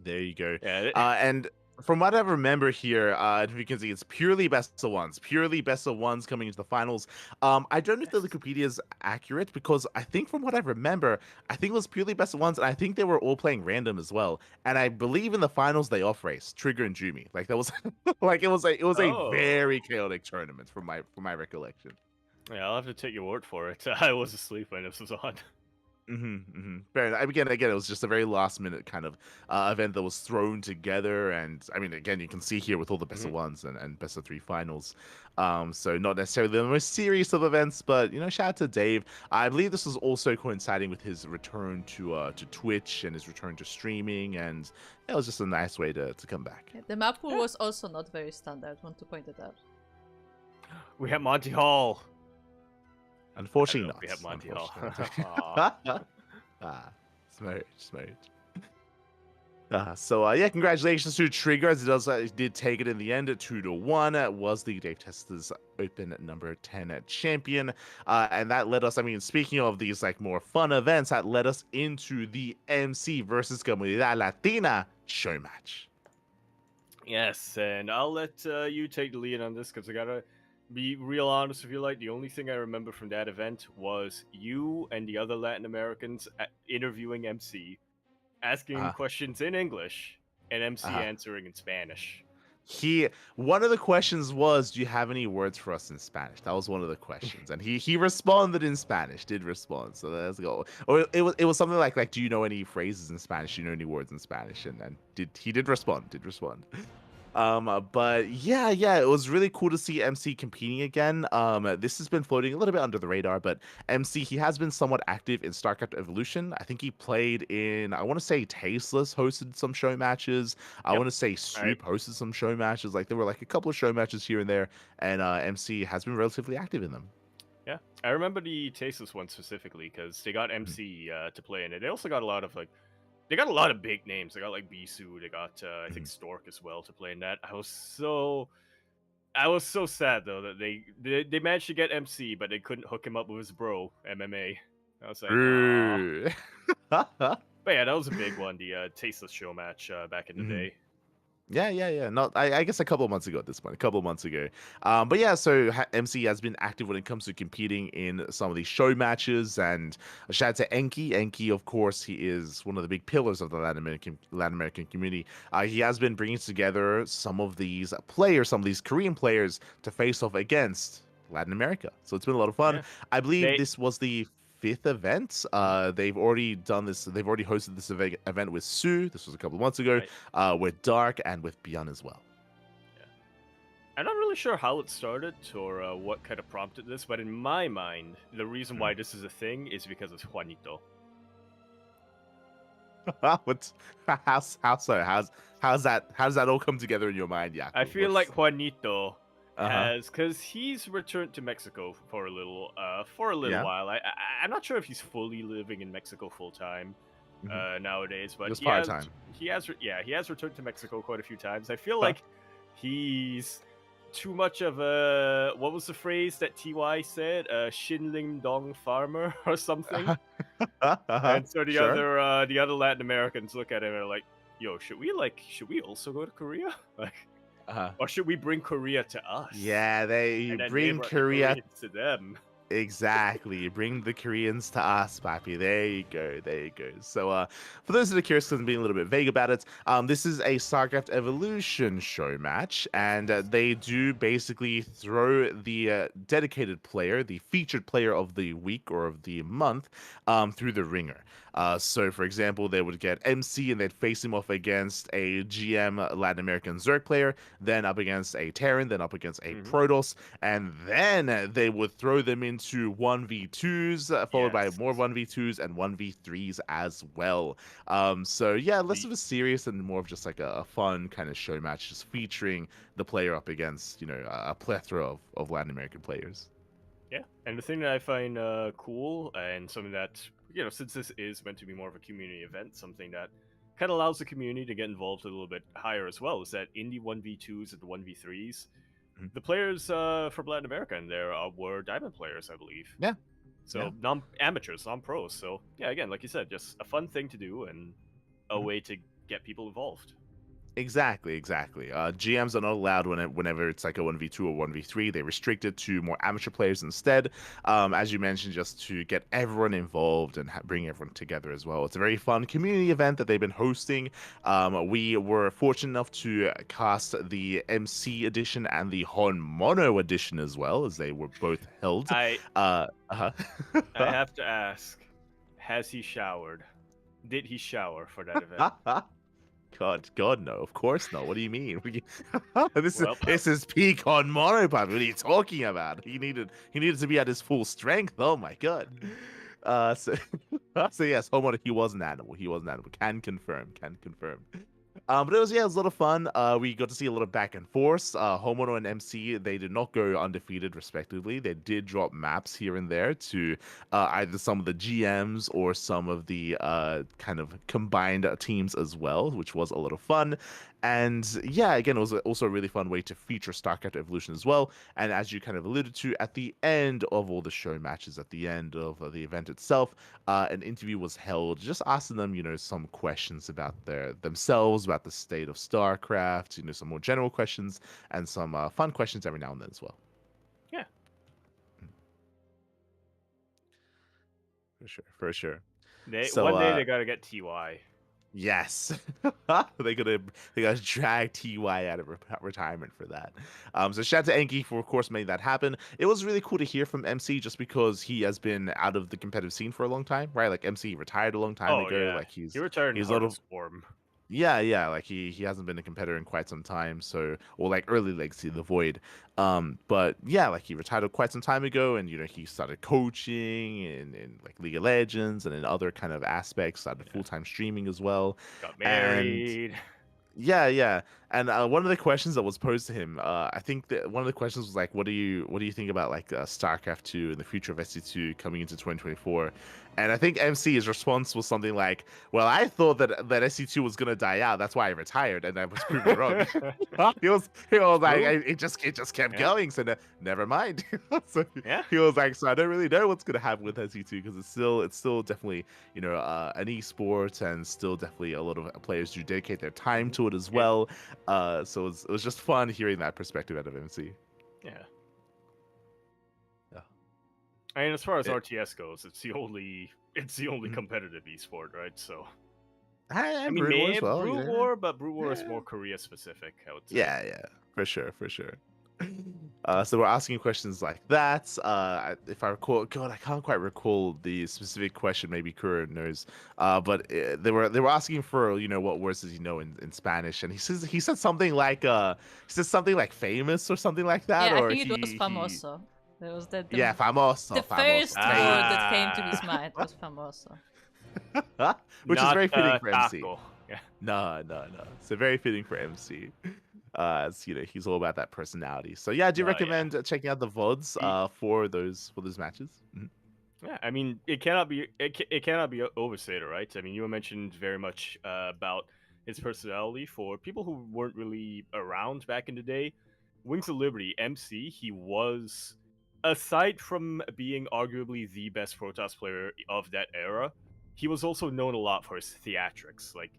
B: There you go.
A: Yeah.
B: And from what I remember here, if you can see, it's purely best of ones. Purely best of ones coming into the finals. I don't know if the Wikipedia is accurate because I think from what I remember, I think it was purely best of ones, and I think they were all playing random as well. And I believe in the finals they off raced Trigger and Jumi. Like that was like it was a
A: Oh.
B: very chaotic tournament from my recollection.
A: Yeah, I'll have to take your word for it. I was asleep when this was on.
B: Fair enough. Again, it was just a very last minute kind of event that was thrown together, and I mean, again, you can see here with all the best of ones and best of three finals. So not necessarily the most serious of events, but shout out to Dave. I believe this was also coinciding with his return to Twitch and his return to streaming, and it was just a nice way to come back.
C: Yeah, the map pool was also not very standard. Want to point it out.
A: We have Monty Hall.
B: Unfortunately not.
A: We have Monty Hall.
B: Smart. So yeah, congratulations to Trigger as it did take it in the end. 2-1 was the Dave Testa's Open number 10 champion, and that led us. I mean, speaking of these like more fun events, that led us into the MC versus Comunidad Latina show match.
A: Yes, and I'll let you take the lead on this because I gotta be real honest with you. Like, the only thing I remember from that event was you and the other Latin Americans interviewing MC, asking him questions in English, and MC answering in Spanish.
B: One of the questions was, do you have any words for us in Spanish? That was one of the questions, and he responded in Spanish. Did respond, so let's go. Or it was something like do you know any phrases in Spanish? Do you know any words in Spanish? And he did respond. But yeah, it was really cool to see MC competing again. This has been floating a little bit under the radar, but MC, he has been somewhat active in StarCraft Evolution. I think he played in, I want to say Tasteless hosted some show matches. I want to say Soup hosted some show matches. Like there were like a couple of show matches here and there, and MC has been relatively active in them.
A: Yeah, I remember the Tasteless one specifically because they got MC to play in it. They also got a lot of they got a lot of big names. They got like Bisu. They got I think Stork as well to play in that. I was so sad though that they managed to get MC, but they couldn't hook him up with his bro MMA. I was like, but yeah, that was a big one. The Tasteless show match back in the day.
B: Yeah. Not, I guess a couple of months ago at this point, But yeah, so MC has been active when it comes to competing in some of these show matches. And a shout out to Enki. Enki, of course, he is one of the big pillars of the Latin American community. He has been bringing together some of these Korean players to face off against Latin America. So it's been a lot of fun.
A: Yeah.
B: I believe this was the 5th event. They've already done this. They've already hosted this event with Sue. This was a couple of months ago. With Dark and with Beyond as well.
A: Yeah, I'm not really sure how it started or what kind of prompted this, but in my mind, the reason why this is a thing is because of Juanito.
B: How so? How does that all come together in your mind? Yeah,
A: I feel like Juanito has, because he's returned to Mexico for a little while. I'm not sure if he's fully living in Mexico full time nowadays, but
B: just part time.
A: He has returned to Mexico quite a few times. I feel like he's too much of a, what was the phrase that TY said? Shinling Dong farmer or something. And so the other Latin Americans look at him and are like, yo, should we also go to Korea? Or should we bring Korea to us?
B: Yeah, they bring Korea
A: to them.
B: Exactly. Bring the Koreans to us, papi. There you go. So, for those that are curious, because I'm being a little bit vague about it, this is a StarCraft Evolution show match, and they do basically throw the dedicated player, the featured player of the week or of the month, through the ringer. So, for example, they would get MC and they'd face him off against a GM Latin American Zerg player, then up against a Terran, then up against a Protoss, and then they would throw them into 1v2s, followed by more 1v2s and 1v3s as well. So, yeah, less of a serious and more of just like a fun kind of show match, just featuring the player up against, a plethora of Latin American players.
A: Yeah, and the thing that I find cool and something that, since this is meant to be more of a community event, something that kind of allows the community to get involved a little bit higher as well, is that in the 1v2s and the 1v3s, the players from Latin America in there were diamond players, I believe.
B: Yeah.
A: So non-amateurs, non-pros. So yeah, again, like you said, just a fun thing to do and a way to get people involved.
B: Exactly. GMs are not allowed whenever it's like a 1v2 or 1v3. They restrict it to more amateur players instead. As you mentioned, just to get everyone involved and bring everyone together as well. It's a very fun community event that they've been hosting. We were fortunate enough to cast the MC edition and the Honmono edition as well, as they were both held.
A: I
B: Uh-huh.
A: have to ask, has he showered? Did he shower for that event?
B: God, no! Of course not. What do you mean? This
A: Well,
B: is peak on monopod. What are you talking about? He needed to be at his full strength. Oh my god. So so yes, Homo, he was an animal. Can confirm. But it was a lot of fun. We got to see a lot of back and forth. Homono and MC, they did not go undefeated respectively. They did drop maps here and there to either some of the GMs or some of the kind of combined teams as well, which was a lot of fun. And yeah, again, it was also a really fun way to feature StarCraft Evolution as well. And as you kind of alluded to, at the end of all the show matches, at the end of the event itself, an interview was held, just asking them, some questions about themselves, about the state of StarCraft, some more general questions and some fun questions every now and then as well.
A: Yeah.
B: For sure.
A: One day they gotta get TY.
B: Yes, they gotta drag TY out of retirement for that. So shout out to Enki for, of course, making that happen. It was really cool to hear from MC just because he has been out of the competitive scene for a long time, right? Like MC retired a long time ago.
A: Yeah.
B: Like
A: he retired in hardest form.
B: Yeah, like he hasn't been a competitor in quite some time, or like early legacy, the Void. But yeah, like he retired quite some time ago, and he started coaching in like League of Legends and in other kind of aspects, started full-time streaming as well.
A: Got married.
B: Yeah. And one of the questions that was posed to him, I think that one of the questions was like, what do you think about like StarCraft 2 and the future of SC2 coming into 2024? And I think MC's response was something like, well, I thought that SC2 was gonna die out, that's why I retired, and I was proven wrong. he was like, it just kept going, so never mind. So he was like, so I don't really know what's gonna happen with SC2 because it's still definitely an esport, and still definitely a lot of players do dedicate their time to it as well. So it was just fun hearing that perspective out of MC.
A: Yeah. I mean, as far as RTS goes, it's the only competitive esport, right? So
B: I mean, Brood War as well,
A: Brood War, but Brood War is more Korea specific, I would say.
B: Yeah, for sure. So we're asking questions like that. If I recall, God, I can't quite recall the specific question. Maybe Kura knows. But they were asking for what words does he know in Spanish, and he said something like famous or something like that.
C: Yeah,
B: or
C: I think it was famoso. It was
B: famoso.
C: The first word that came to his mind was famoso.
B: Which is very fitting for MC.
A: Yeah.
B: No. So very fitting for MC. As he's all about that personality. So yeah, I do recommend checking out the VODs for those matches. Mm-hmm.
A: Yeah, I mean, it cannot be overstated, right? I mean, you mentioned very much about his personality. For people who weren't really around back in the day, Wings of Liberty, MC, he was, aside from being arguably the best Protoss player of that era, he was also known a lot for his theatrics. Like,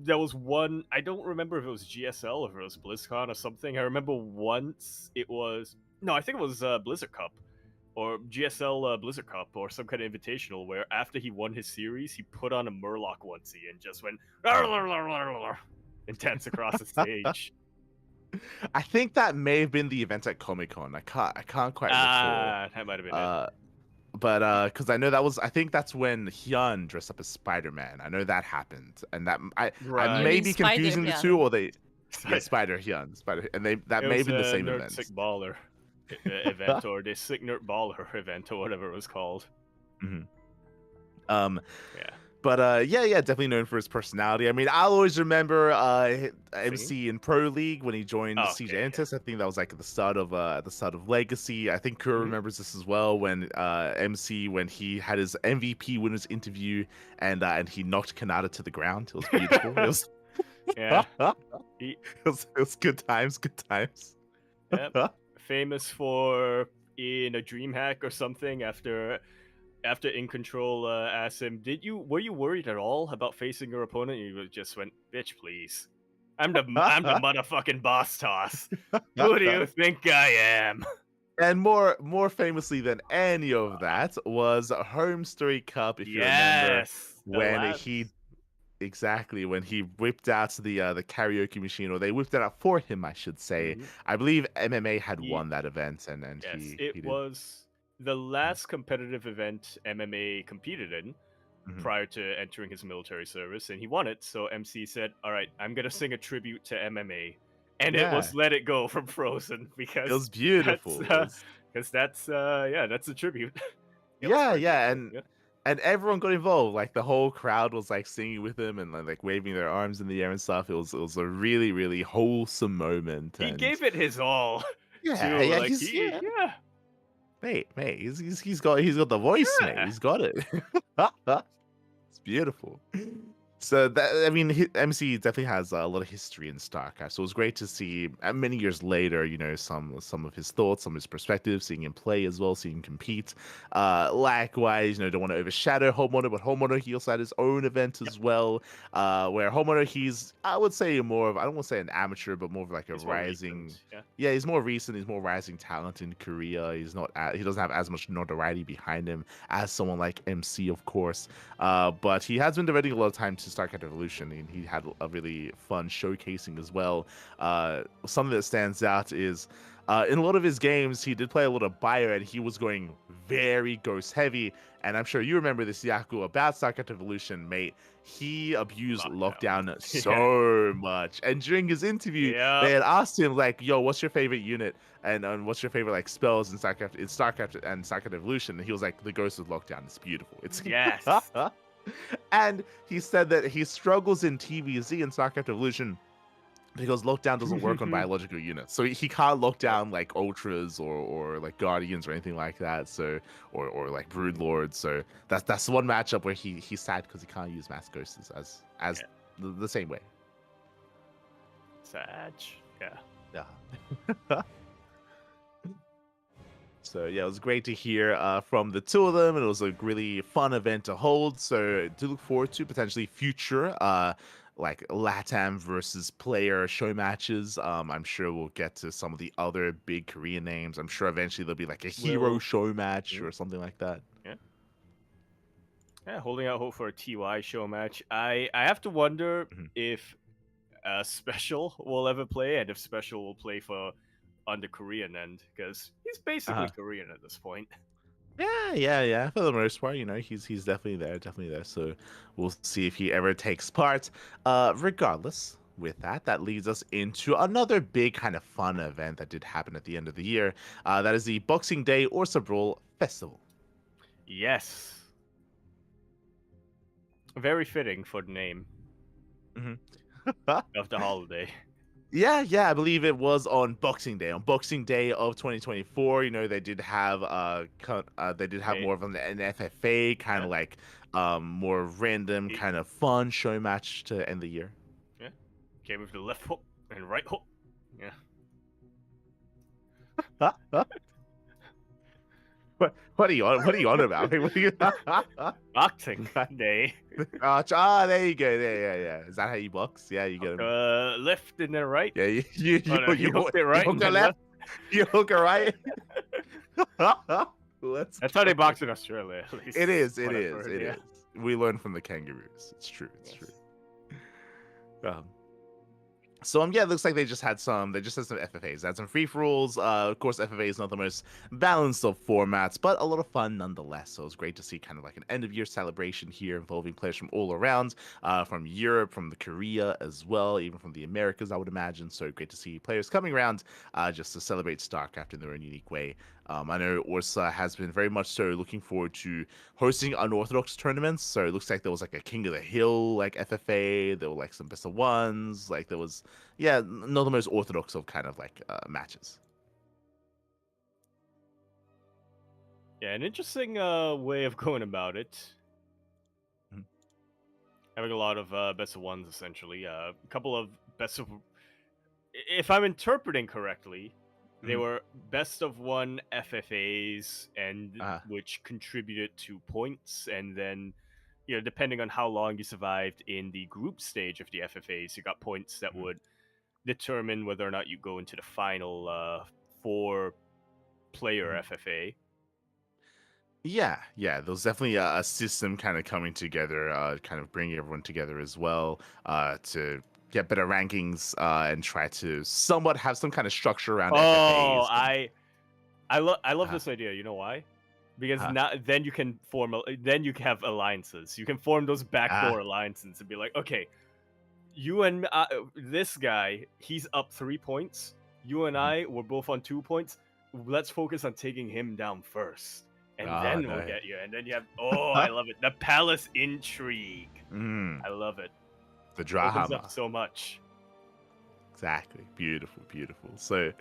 A: there was one, I don't remember if it was GSL or if it was BlizzCon or something. I remember once I think it was Blizzard Cup or GSL Blizzard Cup or some kind of invitational where after he won his series, he put on a Murloc onesie and just went intense across the stage.
B: I think that may have been the event at Comic-Con. I can't quite recall.
A: That might have been it.
B: But because I know I think that's when Hyun dressed up as Spider-Man. I know that happened, and that I may be confusing the two, or Spider Hyun, and that may have been the same event.
A: Sick Baller event, or the Sick Nerd Baller event, or whatever it was called.
B: Mm-hmm.
A: Yeah.
B: But definitely known for his personality. I mean, I'll always remember MC in Pro League when he joined CJ Entis. I think that was like at the start of Legacy. I think Kura remembers this as well when MC, when he had his MVP winners interview and he knocked Kanata to the ground. It was beautiful.
A: Yeah. He,
B: It was good times, good times.
A: yep. Famous for in a dream hack or something after In Control asked him, were you worried at all about facing your opponent? And he just went, bitch, please. I'm the motherfucking boss toss. Who do you think I am?
B: And more famously than any of that was Home Story Cup, if you remember,
A: Yes. The
B: when
A: last
B: when he whipped out the karaoke machine, or they whipped it out for him, I should say. I believe MMA had
A: He-
B: won that event, and
A: Yes,
B: he
A: it
B: did.
A: was the last competitive event MMA competed in prior to entering his military service, and he won it. So MC said, "All right, I'm gonna sing a tribute to MMA," and it was
B: Yeah,
A: "Let It Go" from Frozen
B: it
A: because
B: was beautiful.
A: that's that's a tribute. It was
B: Yeah,
A: quite
B: yeah,
A: beautiful. Yeah.
B: and everyone got involved. Like the whole crowd was like singing with him and like waving their arms in the air and stuff. It was a really really wholesome moment.
A: He
B: And
A: gave it his all
B: yeah,
A: too.
B: yeah,
A: Like he, yeah,
B: mate, he's got the voice, mate.
A: yeah.
B: He's got it. It's beautiful. So that, I mean, MC definitely has a lot of history in StarCraft. So it was great to see many years later, you know, some of his thoughts, some of his perspectives, seeing him play as well, seeing him compete. Likewise, you know, don't want to overshadow Homeowner, but Homeowner, he also had his own event as well, where Homeowner, he's, I would say more of, I don't want to say an amateur, but more of like a
A: He's more
B: rising.
A: recent. Yeah.
B: Yeah, he's more recent. He's more rising talent in Korea. He doesn't have as much notoriety behind him as someone like MC, of course. But he has been devoting a lot of time to StarCraft Evolution, and he had a really fun showcasing as well. Something that stands out is in a lot of his games, he did play a lot of Bio, and he was going very ghost heavy. And I'm sure you remember this, Yaku, about StarCraft Evolution, mate. He abused Lockdown so much. And during his interview, they had asked him, like, yo, what's your favorite unit? And what's your favorite like spells in StarCraft and StarCraft Evolution? And he was like, the Ghost of Lockdown. It's beautiful. It's
A: Yes.
B: And he said that he struggles in TVZ and StarCraft Evolution because lockdown doesn't work on biological units, so he can't lock down like ultras or like guardians or anything like that. So or like brood lords. So that's one matchup where he's sad because he can't use mass ghosts as the same way.
A: Sad. Yeah.
B: Yeah. So yeah, it was great to hear from the two of them, and it was a really fun event to hold. So to look forward to potentially future like LATAM versus player show matches. I'm sure we'll get to some of the other big Korean names. I'm sure eventually there'll be like a hero show match or something like that.
A: Yeah. Yeah, holding out hope for a TY show match. I have to wonder if Special will ever play, and if Special will play on the Korean end, because he's basically Korean at this point.
B: Yeah. For the most part, you know, he's definitely there. So we'll see if he ever takes part. Regardless, with that leads us into another big kind of fun event that did happen at the end of the year. That is the Boxing Day Orsa Brawl Festival.
A: Yes. Very fitting for the name of the holiday.
B: Yeah, I believe it was on Boxing Day. On Boxing Day of 2024, you know, they did have more of an FFA kind of like more random kind of fun show match to end the year.
A: Yeah. Came with the left hook and right hook. Yeah.
B: What are you on about?
A: Boxing Day.
B: There you go. Yeah. Is that how you box? Yeah, you get him.
A: Left and then right.
B: Yeah, you
A: hooked it right.
B: You hook it left. You hook it right.
A: That's how they box in Australia, at least.
B: It is. We learn from the kangaroos. It's true. So it looks like they just had some FFAs. They had some free for alls. Of course, FFA is not the most balanced of formats, but a lot of fun nonetheless. So it was great to see kind of like an end of year celebration here involving players from all around, from Europe, from the Korea as well, even from the Americas, I would imagine. So great to see players coming around just to celebrate StarCraft in their own unique way. I know Orsa has been very much so looking forward to hosting unorthodox tournaments. So it looks like there was like a King of the Hill like FFA. There were like some best of ones. Like there was, not the most orthodox of kind of like matches.
A: Yeah, an interesting way of going about it. having a lot of best of ones essentially. A couple of best of, if I'm interpreting correctly, they
B: Mhm.
A: were best of one FFAs, and
B: Uh,
A: which contributed to points, and then depending on how long you survived in the group stage of the FFAs, you got points that
B: mhm.
A: would determine whether or not you go into the final four player
B: Mhm.
A: FFA.
B: Yeah, yeah, there's definitely a system kind of coming together, kind of bringing everyone together as well, to get better rankings, and try to somewhat have some kind of structure around
A: Oh,
B: FFAs.
A: I love
B: Uh,
A: this idea. You know why? Because
B: uh,
A: now then you can then you can have alliances. You can form those
B: uh,
A: backdoor alliances and be like, okay, you and this guy, he's up 3 points. You and
B: mhm.
A: I, we're both on 2 points. Let's focus on taking him down first, and
B: Oh
A: then we'll
B: no.
A: get you. And then you have, oh, I love it, the palace intrigue.
B: Mm,
A: I love it.
B: the
A: Opens up
B: drama.
A: so much.
B: Exactly. Beautiful, beautiful. So,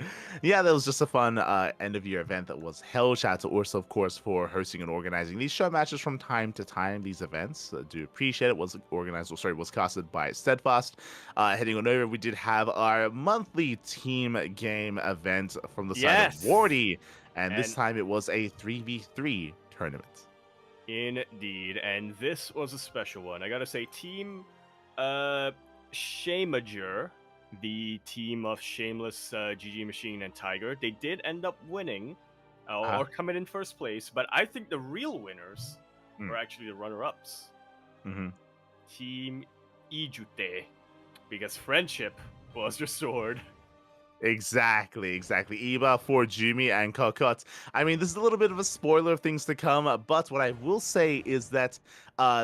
B: yeah, that was just a fun end of year event that was held. Shout out to Ursa, of course, for hosting and organizing these show matches from time to time. These events, do appreciate it. Was organized, or sorry, was casted by Steadfast. Heading on over, we did have our monthly team game event from the side of
A: Yes,
B: Wardy, and this
A: and
B: time it was a 3v3 tournament.
A: indeed, and this was a special one. I gotta say, Team uh Shamager, the team of Shameless, GG Machine, and Tiger, they did end up winning,
B: Uh,
A: or coming in first place. But I think the real winners
B: mm,
A: were actually the runner-ups,
B: mm-hmm.
A: Team Ijute, because friendship was restored.
B: Exactly, exactly. Iba for Jumi and Kokot. I mean, this is a little bit of a spoiler of things to come, but what I will say is that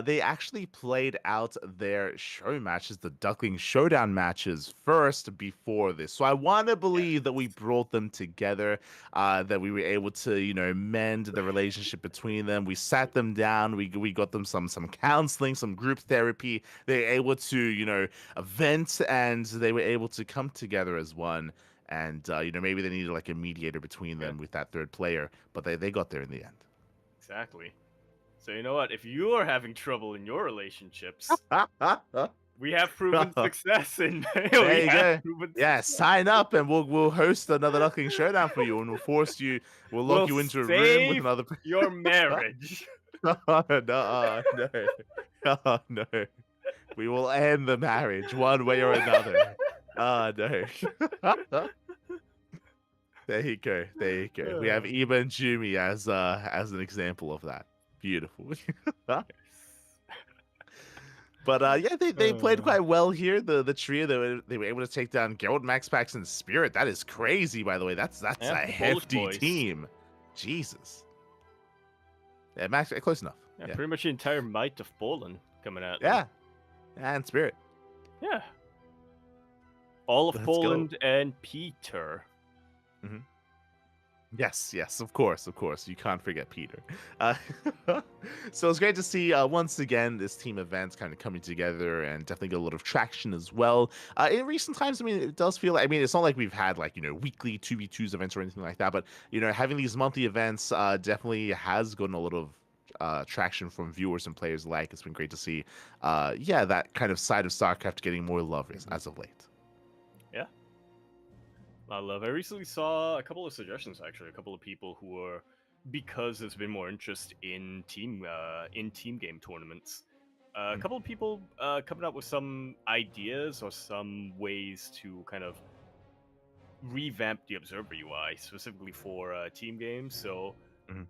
B: they actually played out their show matches, the Duckling Showdown matches, first before this. So I want to believe that we
A: Yes.
B: brought them together, that we were able to, mend the relationship between them. We sat them down, we got them some counseling, some group therapy. They were able to, vent, and they were able to come together as one. And maybe they needed like a mediator between
A: Yeah,
B: them with that third player, but they got there in the end.
A: exactly. So you know what? If you are having trouble in your relationships, we have proven success, and
B: There
A: we
B: you
A: have
B: go.
A: proven
B: Yeah,
A: success.
B: sign up and we'll host another Duckling Showdown for you, and we'll lock
A: We'll
B: you into a room with
A: save
B: another.
A: your marriage.
B: No, no, oh, no. We will end the marriage one way or another. Oh no. There you go. There you go. We have Iba and Jumi as an example of that. Beautiful. But yeah, they played
A: Uh,
B: quite well here. The trio, they were able to take down Geralt, Max Pax, and Spirit. That is crazy, by the way. That's a
A: yeah, the Polish
B: hefty
A: boys.
B: team. Jesus. Yeah, Max, close enough.
A: Yeah,
B: Yeah.
A: pretty much the entire might of Poland coming at them.
B: Yeah. And Spirit.
A: Yeah, all of
B: Let's go.
A: Poland and Peter.
B: Mhm. Yes, yes, of course, of course. You can't forget Peter. Uh, so it's great to see once again this team event kind of coming together and definitely get a lot of traction as well. In recent times, I mean, it does feel like, I mean, it's not like we've had like, weekly 2v2s events or anything like that, but, having these monthly events definitely has gotten a lot of traction from viewers and players alike. It's been great to see, yeah, that kind of side of StarCraft getting more love as of late.
A: Yeah, I love. I recently saw a couple of suggestions, actually, a couple of people who are, because there's been more interest in team game tournaments. A
B: Mm.
A: couple of people coming up with some ideas or some ways to kind of revamp the Observer UI specifically for team games. So
B: Mhm.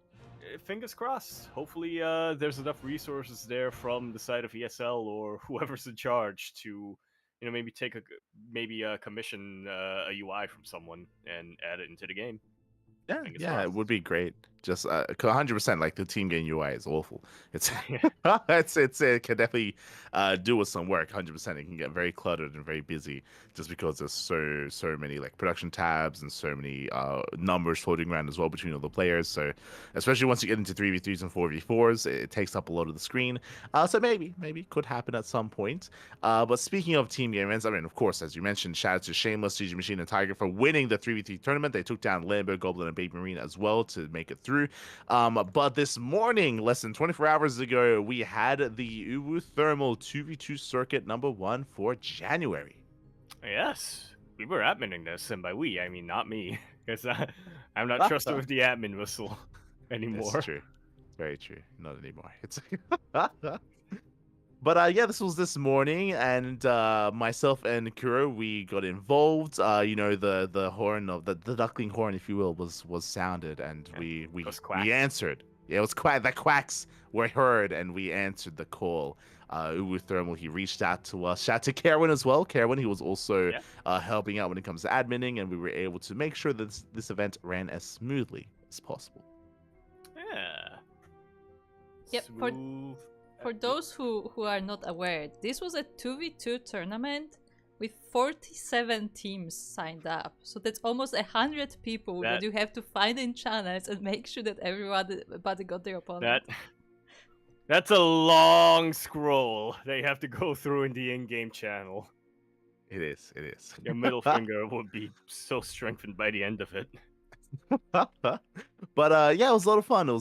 A: fingers crossed. Hopefully, there's enough resources there from the side of ESL or whoever's in charge to, maybe maybe commission a UI from someone and add it into the game.
B: Yeah,
A: Fingers
B: yeah, it would
A: crossed.
B: be great. Just 100%. Like the team game UI is awful. It's
A: Yeah.
B: it can definitely do with some work. 100%. It can get very cluttered and very busy just because there's so many like production tabs and so many numbers floating around as well between all the players. So especially once you get into 3v3s and 4v4s, it takes up a lot of the screen. So maybe could happen at some point. But speaking of team game events, I mean, of course, as you mentioned, shout out to Shameless, GG Machine, and Tiger for winning the 3v3 tournament. They took down Lambo, Goblin, and Baby Marine as well to make it through. through. But this morning, less than 24 hours ago, we had the Uwu Thermal 2v2 circuit number 1 for January.
A: Yes, we were adminning this, and by we, I mean not me, because I'm not trusted with the admin whistle anymore.
B: That's true. Very true. Not anymore. It's But yeah, this was this morning, and myself and Kuro, we got involved. The horn of the duckling horn, if you will, was sounded, and we answered. Yeah, it was quack. The quacks were heard, and we answered the call. Uwu Thermal, he reached out to us. Shout out to Kerwin as well. Kerwin, he was also helping out when it comes to adminning, and we were able to make sure that this event ran as smoothly as possible.
A: Yeah.
C: Yep. For those who are not aware, this was a 2v2 tournament with 47 teams signed up. So that's almost 100 people that you have to find in channels and make sure that everybody got their opponent.
A: That's a long scroll they have to go through in the in-game channel.
B: It is.
A: Your middle finger would be so strengthened by the end of it.
B: But yeah, it was a lot of fun. A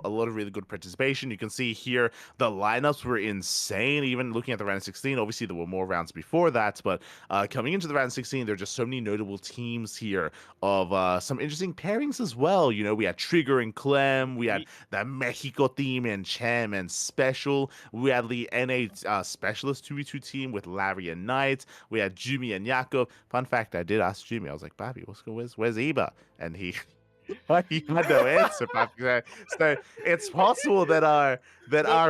B: lot of really good participation. You can see here the lineups were insane. Even looking at the round 16, obviously there were more rounds before that, but coming into the round 16, there are just so many notable teams here of some interesting pairings as well. You know, we had Trigger and Clem, we had the Mexico team and Chem and Special, we had the NA Specialist 2v2 team with Larry and Knight, we had Jimmy and Jakob. Fun fact, I did ask Jimmy, I was like, Bobby, where's Iba? And he had no answer. So it's possible that our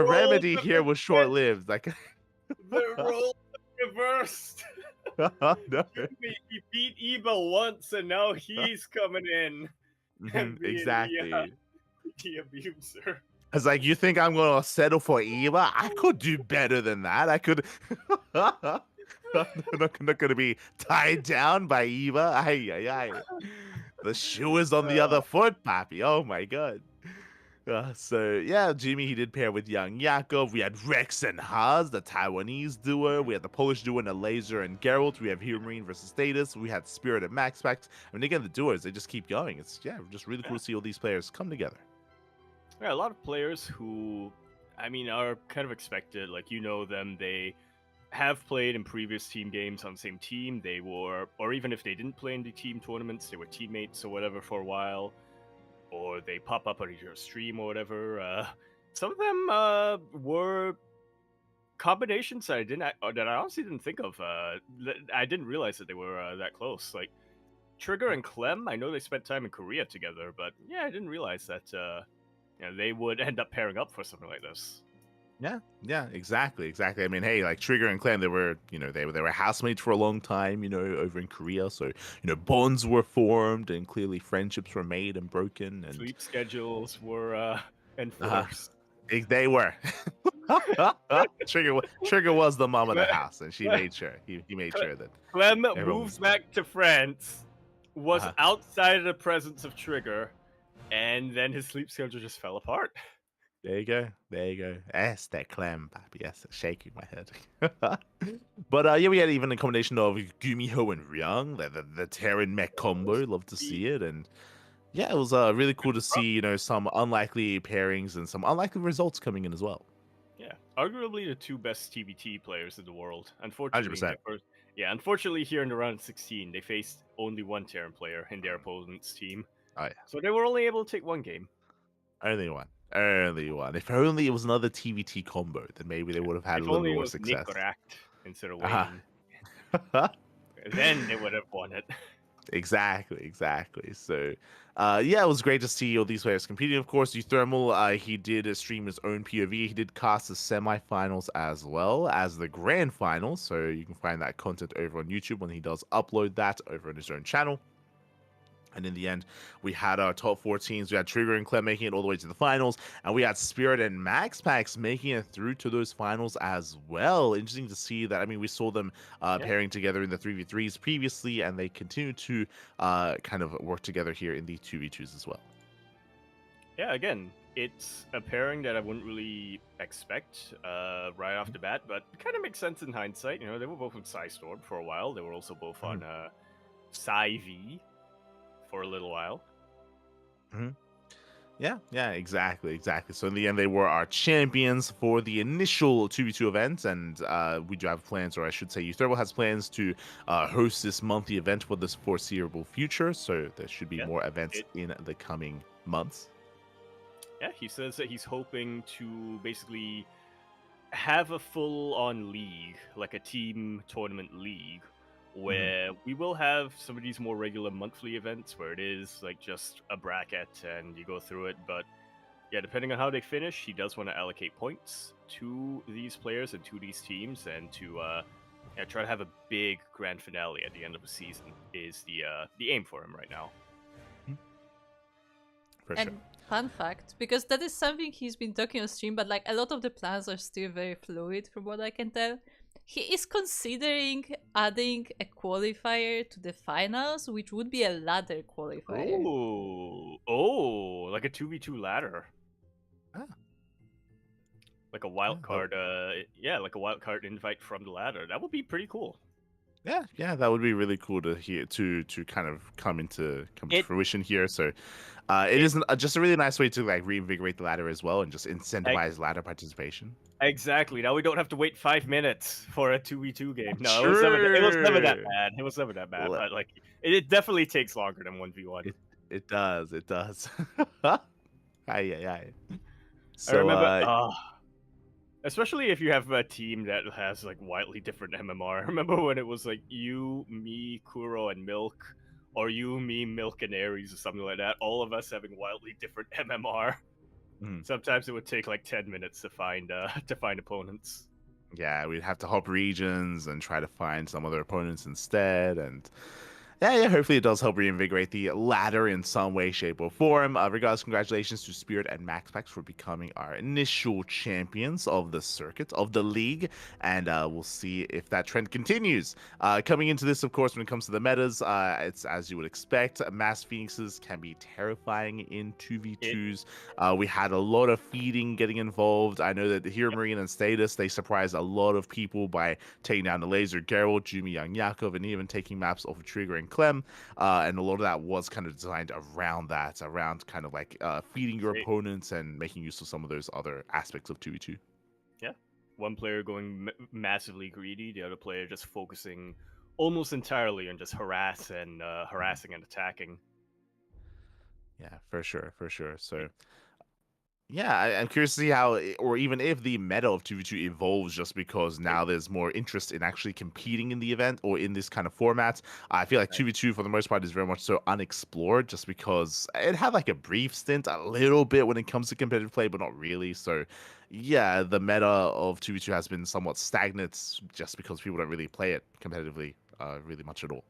B: remedy here was short lived. Like
A: the role reversed.
B: No.
A: He beat Iba once, and now he's coming in.
B: Exactly.
A: The abuser.
B: I was like, you think I'm gonna settle for Iba? I could do better than that. I could. I'm not gonna be tied down by Iba. Ay. The shoe is on the other foot, Papi. Oh my god. So yeah, Jimmy, he did pair with Young Yakov. We had Rex and Haz, the Taiwanese duo. We had the Polish duo and Laser and Geralt. We have Hero Marine versus Status. We had Spirit and Max Pax. I mean, again, the duos, they just keep going. It's just really cool to see all these players come together.
A: Yeah, a lot of players who, I mean, are kind of expected. Like, you know them, they have played in previous team games on the same team. They were, or even if they didn't play in the team tournaments, they were teammates or whatever for a while, or they pop up on your stream or whatever. Some of them were combinations that I honestly didn't think of. I didn't realize that they were that close. Like Trigger and Clem, I know they spent time in Korea together, but yeah, I didn't realize that they would end up pairing up for something like this.
B: Yeah, exactly. I mean, hey, like Trigger and Clem, they were housemates for a long time, over in Korea. So, bonds were formed and clearly friendships were made and broken. And
A: sleep schedules were enforced.
B: They were. Trigger was the mom of the house, and she made sure. He made sure that
A: Clem moves back to France, was outside of the presence of Trigger, and then his sleep schedule just fell apart.
B: There you go. Yes, that Clem, Papi. Yes, shaking my head. But yeah, we had even a combination of Gumiho and Ryung, the Terran mech combo. Love to see it, and yeah, it was really cool to see some unlikely pairings and some unlikely results coming in as well.
A: Yeah, arguably the two best TBT players in the world. Unfortunately,
B: 100%.
A: Unfortunately, here in the round 16, they faced only one Terran player in their opponent's team.
B: Oh yeah.
A: So they were only able to take one game.
B: Only one. If only it was another TVT combo, then maybe they would have had a little more success.
A: Instead of waiting. Then they would have won it.
B: Exactly. So, yeah, it was great to see all these players competing. Of course, Euthermal, he did stream his own POV. He did cast the semifinals as well as the grand finals. So you can find that content over on YouTube when he does upload that over on his own channel. And in the end, we had our top 4 teams. We had Trigger and Clem making it all the way to the finals. And we had Spirit and Max Pax making it through to those finals as well. Interesting to see that. I mean, we saw them pairing together in the 3v3s previously, and they continue to kind of work together here in the 2v2s as well.
A: Yeah, again, it's a pairing that I wouldn't really expect right off the bat, but it kind of makes sense in hindsight. They were both on Psystorm for a while. They were also both on Psy-V for a little while.
B: Mhm. Yeah, exactly. So in the end, they were our champions for the initial 2v2 event, and we do have plans, or I should say, Utherbo has plans to host this monthly event for this foreseeable future. So there should be
A: Yeah,
B: more events
A: it,
B: in the coming months.
A: yeah. He says that he's hoping to basically have a full-on league, like a team tournament league, where we will have some of these more regular monthly events where it is like just a bracket and you go through it. But yeah, depending on how they finish, he does want to allocate points to these players and to these teams, and to yeah, try to have a big grand finale at the end of the season is the aim for him right now.
B: For sure.
C: And fun fact, because that is something he's been talking on stream, but like a lot of the plans are still very fluid from what I can tell. He is considering adding a qualifier to the finals, which would be a ladder qualifier.
A: Like a 2v2 ladder.
B: Ah.
A: Like a wild card, yeah, like a wild card invite from the ladder. That would be pretty cool.
B: Yeah, that would be really cool to hear to kind of come to fruition here. So it is just a really nice way to like reinvigorate the ladder as well, and just incentivize ladder participation.
A: Exactly. Now we don't have to wait 5 minutes for a 2v2 game. No,
B: Sure.
A: it was never that bad. It was never that bad, but like it definitely takes longer than 1v1.
B: It does. Aye.
A: I remember, especially if you have a team that has like wildly different MMR. I remember when it was like you, me, Kuro, and Milk, or you, me, Milk, and Aries, or something like that. All of us having wildly different MMR. Sometimes it would take like 10 minutes to find opponents.
B: Yeah, we'd have to hop regions and try to find some other opponents instead, and yeah, hopefully it does help reinvigorate the ladder in some way, shape, or form. Regardless, congratulations to Spirit and MaxPax for becoming our initial champions of the circuit, of the league, and we'll see if that trend continues. Coming into this, of course, when it comes to the metas, it's as you would expect. Mass Phoenixes can be terrifying in 2v2s. We had a lot of feeding getting involved. I know that here, Marine and Status, they surprised a lot of people by taking down the Laser Geralt, Jumi Young Yakov, and even taking maps off of Trigger and Clem, and a lot of that was kind of designed around that, around kind of like feeding your opponents and making use of some of those other aspects of 2v2.
A: Yeah, one player going massively greedy, the other player just focusing almost entirely on just harassing and attacking.
B: Yeah, for sure. So yeah, I'm curious to see how, or even if the meta of 2v2 evolves just because now there's more interest in actually competing in the event or in this kind of format. I feel like 2v2 for the most part is very much so unexplored just because it had like a brief stint a little bit when it comes to competitive play, but not really. So yeah, the meta of 2v2 has been somewhat stagnant just because people don't really play it competitively really much at all.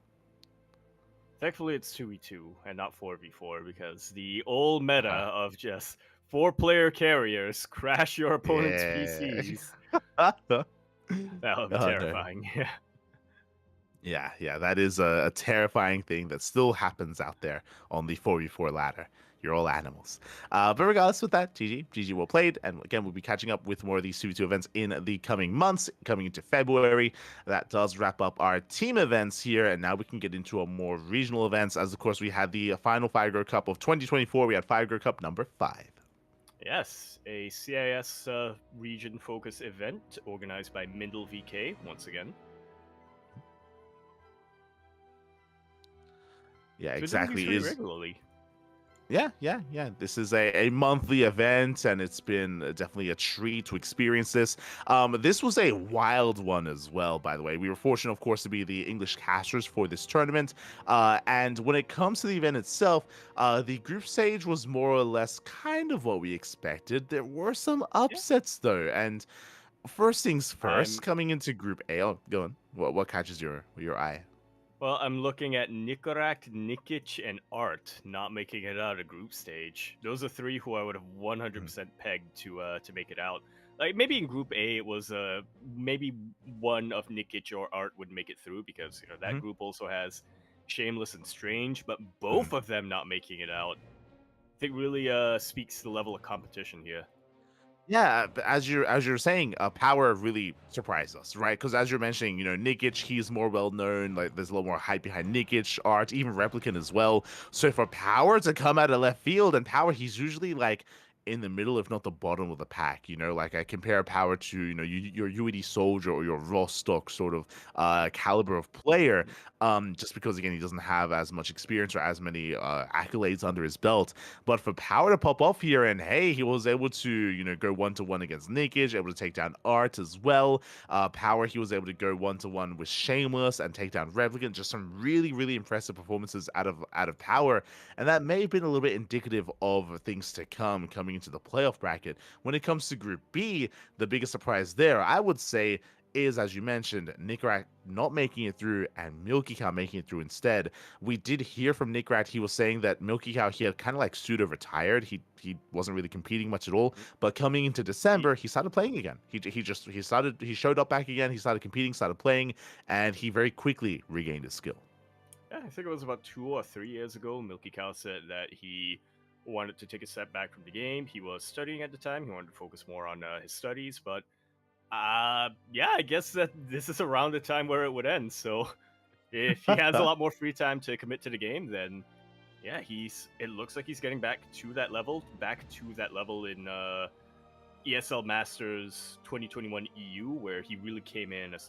A: Thankfully, it's 2v2 and not 4v4 because the old meta of just 4-player carriers crash your opponent's PCs. That would be terrifying.
B: No. Yeah, that is a terrifying thing that still happens out there on the 4v4 ladder. You're all animals. But regardless with that, GG well played. And again, we'll be catching up with more of these 2v2 events in the coming months, coming into February. That does wrap up our team events here. And now we can get into a more regional events. As of course, we had the final Fire Cup of 2024. We had Fire Cup number 5.
A: Yes, a CIS region-focused event organized by Mindle VK once again.
B: Yeah,
A: so
B: exactly.
A: Regularly.
B: Yeah. This is a monthly event, and it's been definitely a treat to experience this. This was a wild one as well, by the way. We were fortunate, of course, to be the English casters for this tournament. And when it comes to the event itself, the group stage was more or less kind of what we expected. There were some upsets, though. And first things first, coming into Group A, go on. What catches your eye?
A: Well, I'm looking at Nikorak, Nikic, and Art not making it out of group stage. Those are 3 who I would have 100% pegged to make it out. Like maybe in Group A it was maybe one of Nikic or Art would make it through because that group also has Shameless and Strange, but both of them not making it out, I think really speaks to the level of competition here.
B: Yeah, but as you're saying, Power really surprised us, right? Because as you're mentioning, Nikic, he's more well known. Like, there's a little more hype behind Nikic, Art, even Replicant as well. So for Power to come out of left field, and Power, he's usually like in the middle, if not the bottom of the pack. Like I compare Power to your UED Soldier or your Rostock sort of caliber of player. Just because again he doesn't have as much experience or as many accolades under his belt. But for Power to pop off here, and hey, he was able to, go 1-1 against Nikic, able to take down Art as well. Power, he was able to go 1-1 with Shameless and take down Replicant. Just some really, really impressive performances out of Power. And that may have been a little bit indicative of things to come coming into the playoff bracket. When it comes to Group B, the biggest surprise there, I would say, is, as you mentioned, Nickrat not making it through and Milky Cow making it through instead. We did hear from Nickrat, he was saying that Milky Cow, he had kind of like pseudo retired. He wasn't really competing much at all. But coming into December, he started playing again. He showed up back again. He started competing, started playing, and he very quickly regained his skill.
A: Yeah, I think it was about 2 or 3 years ago. Milky Cow said that he wanted to take a step back from the game. He was studying at the time. He wanted to focus more on his studies, but yeah, I guess that this is around the time where it would end. So if he has a lot more free time to commit to the game, then yeah, it looks like he's getting back to that level in ESL Masters 2021 EU, where he really came in as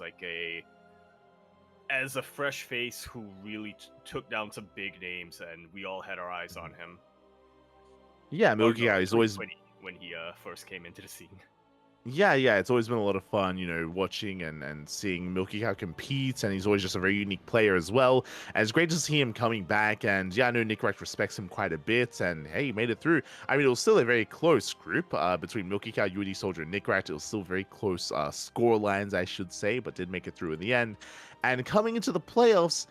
A: as a fresh face who really took down some big names, and we all had our eyes on him.
B: Yeah,
A: Or
B: Milky
A: no,
B: Cow, he's always
A: 2020, when he first came into the scene.
B: Yeah, it's always been a lot of fun, watching and seeing Milky Cow compete, and he's always just a very unique player as well. And it's great to see him coming back, and yeah, I know Nick Recht respects him quite a bit, and hey, he made it through. I mean, it was still a very close group between Milky Cow, UED Soldier, and Nick Recht. It was still very close score lines, I should say, but did make it through in the end. And coming into the playoffs,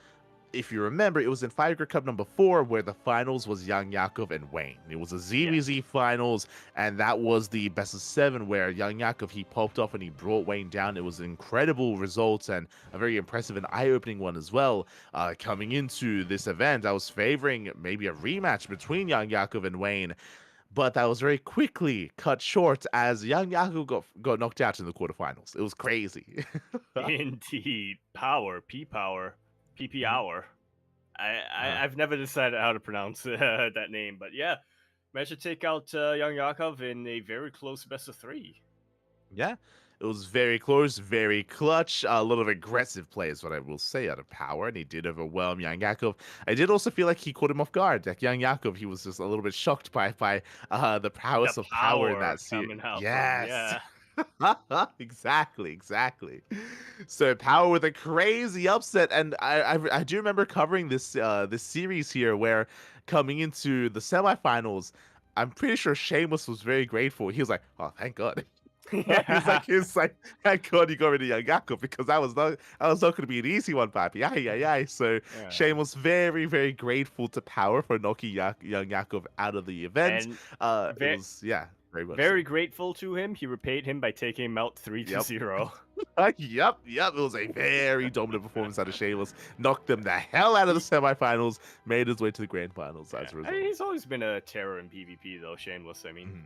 B: if you remember, it was in Fighter Cup number 4 where the finals was Young Yakov and Wayne. It was a ZVZ finals, and that was the best of 7 where Young Yakov, he popped off and he brought Wayne down. It was incredible results and a very impressive and eye-opening one as well. Coming into this event, I was favoring maybe a rematch between Young Yakov and Wayne, but that was very quickly cut short as Young Yakov got knocked out in the quarterfinals. It was crazy.
A: Indeed. Power, PP Hour. I've never decided how to pronounce that name, but yeah, managed to take out Young Yakov in a very close best of 3.
B: Yeah, it was very close, very clutch. A lot of aggressive play is what I will say out of Power, and he did overwhelm Young Yakov. I did also feel like he caught him off guard. Like Young Yakov, he was just a little bit shocked by the prowess of Power in that series.
A: coming out
B: Yes.
A: yeah.
B: Exactly. So Power with a crazy upset, and I do remember covering this series here where coming into the semifinals, I'm pretty sure Sheamus was very grateful. He was like, "Oh, thank God." He's like, thank God you got rid of Young Yakov because that was not going to be an easy one, Papi. Aye. So
A: Yeah.
B: Sheamus very, very grateful to Power for knocking Young Yakov out of the event.
A: And
B: it was very much
A: very grateful to him. He repaid him by taking him out 3-0.
B: Yep. It was a very dominant performance out of Sheamus. Knocked them the hell out of the semifinals. Made his way to the grand finals as a result.
A: He's always been a terror in PvP, though. Shameless. I mean.
B: Mm-hmm.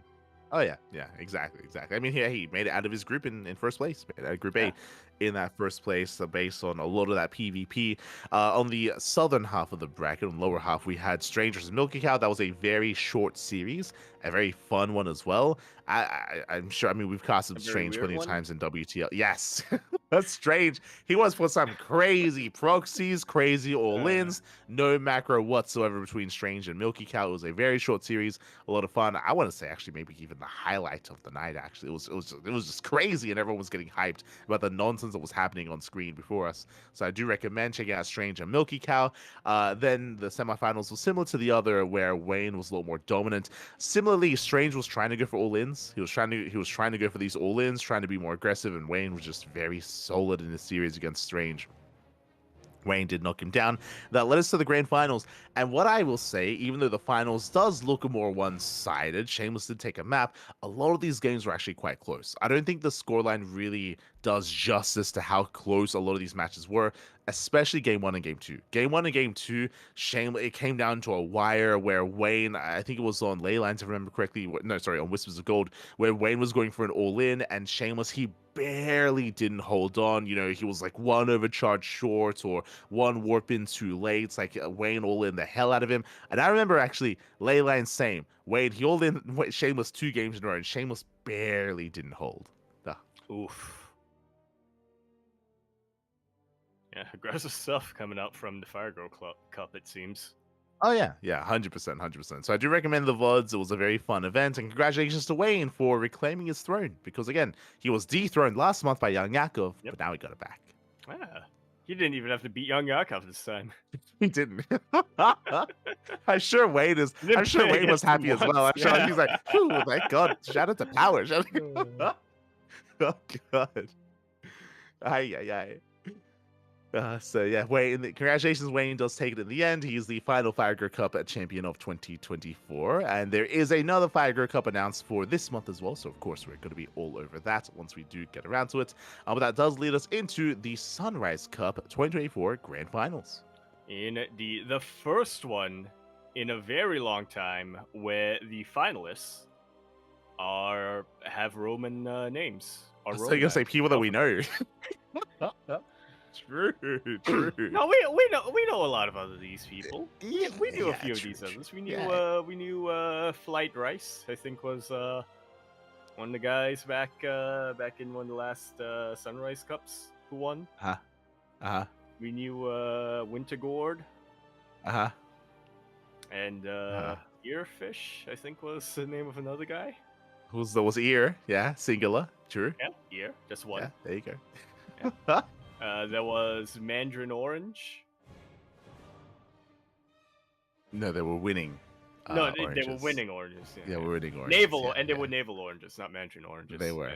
B: Oh yeah, exactly. I mean, he made it out of his group in first place, made it out of Group A in that first place, based on a lot of that PvP. On the southern half of the bracket, on the lower half, we had Strangers and Milky Cow. That was a very short series, a very fun one as well. I'm sure. I mean, we've casted Strange plenty of times in WTL. Yes, that's Strange. He was for some crazy proxies, crazy all-ins, no macro whatsoever between Strange and Milky Cow. It was a very short series, a lot of fun. I want to say actually maybe even the highlight of the night. Actually, it was just crazy, and everyone was getting hyped about the nonsense that was happening on screen before us. So I do recommend checking out Strange and Milky Cow. Then the semifinals was similar to the other, where Wayne was a little more dominant. Similarly, Strange was trying to go for all-ins. He was trying to go for these all-ins, trying to be more aggressive, and Wayne was just very solid in the series against Strange. Wayne did knock him down. That led us to the grand finals. And what I will say, even though the finals does look more one-sided, Shameless did take a map, a lot of these games were actually quite close. I don't think the scoreline really does justice to how close a lot of these matches were. especially game one and game two. Game one and game two, it came down to a wire where Wayne, I think it was on Leylines, if I remember correctly. No, sorry, on Whispers of Gold, where Wayne was going for an all-in, and Shameless, he barely didn't hold on. You know, he was like one overcharge short or one warp in too late. It's like Wayne all in the hell out of him. And I remember actually Leyline same. Wayne, he all in Shameless 2 games in a row, and Shameless barely didn't hold.
A: Oof. Yeah, aggressive stuff coming out from the Fire Girl Cup, it seems.
B: Oh yeah, 100%. So I do recommend the VODs. It was a very fun event, and congratulations to Wayne for reclaiming his throne. Because again, he was dethroned last month by Young Yakov, but now he got it back.
A: Ah, he didn't even have to beat Young Yakov this time.
B: He didn't. I'm sure Wayne was happy as well. I'm sure he's like, "Whew, thank God! Shout out to Power!" Oh God! Ay. So yeah, Wayne. Congratulations, Wayne does take it in the end. He's the final Fire Girl Cup champion of 2024, and there is another Fire Girl Cup announced for this month as well. So of course we're going to be all over that once we do get around to it. But that does lead us into the Sunrise Cup 2024 Grand Finals.
A: In the first one in a very long time, where the finalists have Roman names.
B: I was going to say people that we know. True.
A: No, we know a lot of these people.
B: Yeah,
A: we knew a few of these others. We knew Flight Rice, I think, was one of the guys back in one of the last Sunrise Cups who won. We knew Wintergord. And Earfish, I think, was the name of another guy.
B: Was Ear? Yeah, singular. True.
A: Yeah, Ear, just one.
B: Yeah, there you go.
A: Yeah. There was Mandarin Orange.
B: No, they were winning.
A: No, they were winning oranges.
B: Yeah, we're winning oranges.
A: They were navel oranges, not Mandarin oranges.
B: They were.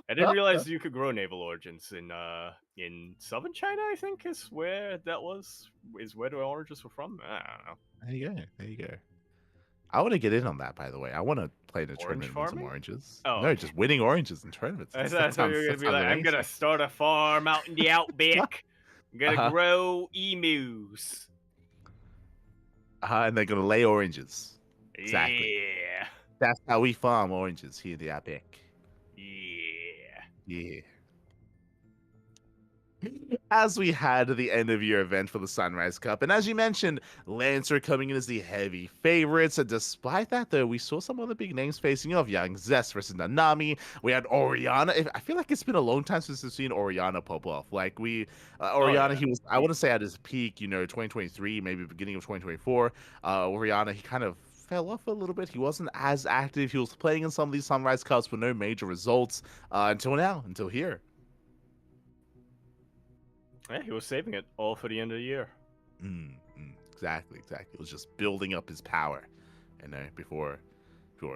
A: I didn't realize you could grow navel oranges in southern China. I think is where the oranges were from. I don't know.
B: There you go. I want to get in on that, by the way. I want to play in a
A: Orange
B: tournament with some
A: farming?
B: orange.
A: Oh.
B: No, just winning oranges in tournaments.
A: I thought you were gonna be like, I'm gonna start a farm out in the outback. I'm gonna grow emus.
B: And they're gonna lay oranges. Exactly.
A: Yeah.
B: That's how we farm oranges here in the outback. Yeah. As we had the end of year event for the Sunrise Cup, and as you mentioned, Lancer coming in as the heavy favorites. And despite that, though, we saw some other big names facing off. Young Zest versus Nanami. We had Oriana. I feel like it's been a long time since we've seen Oriana pop off. Like Oriana, he was, I want to say, at his peak, 2023, maybe beginning of 2024. Oriana, he kind of fell off a little bit. He wasn't as active. He was playing in some of these Sunrise Cups with no major results until here.
A: Yeah, he was saving it all for the end of the year.
B: Exactly. It was just building up his power, before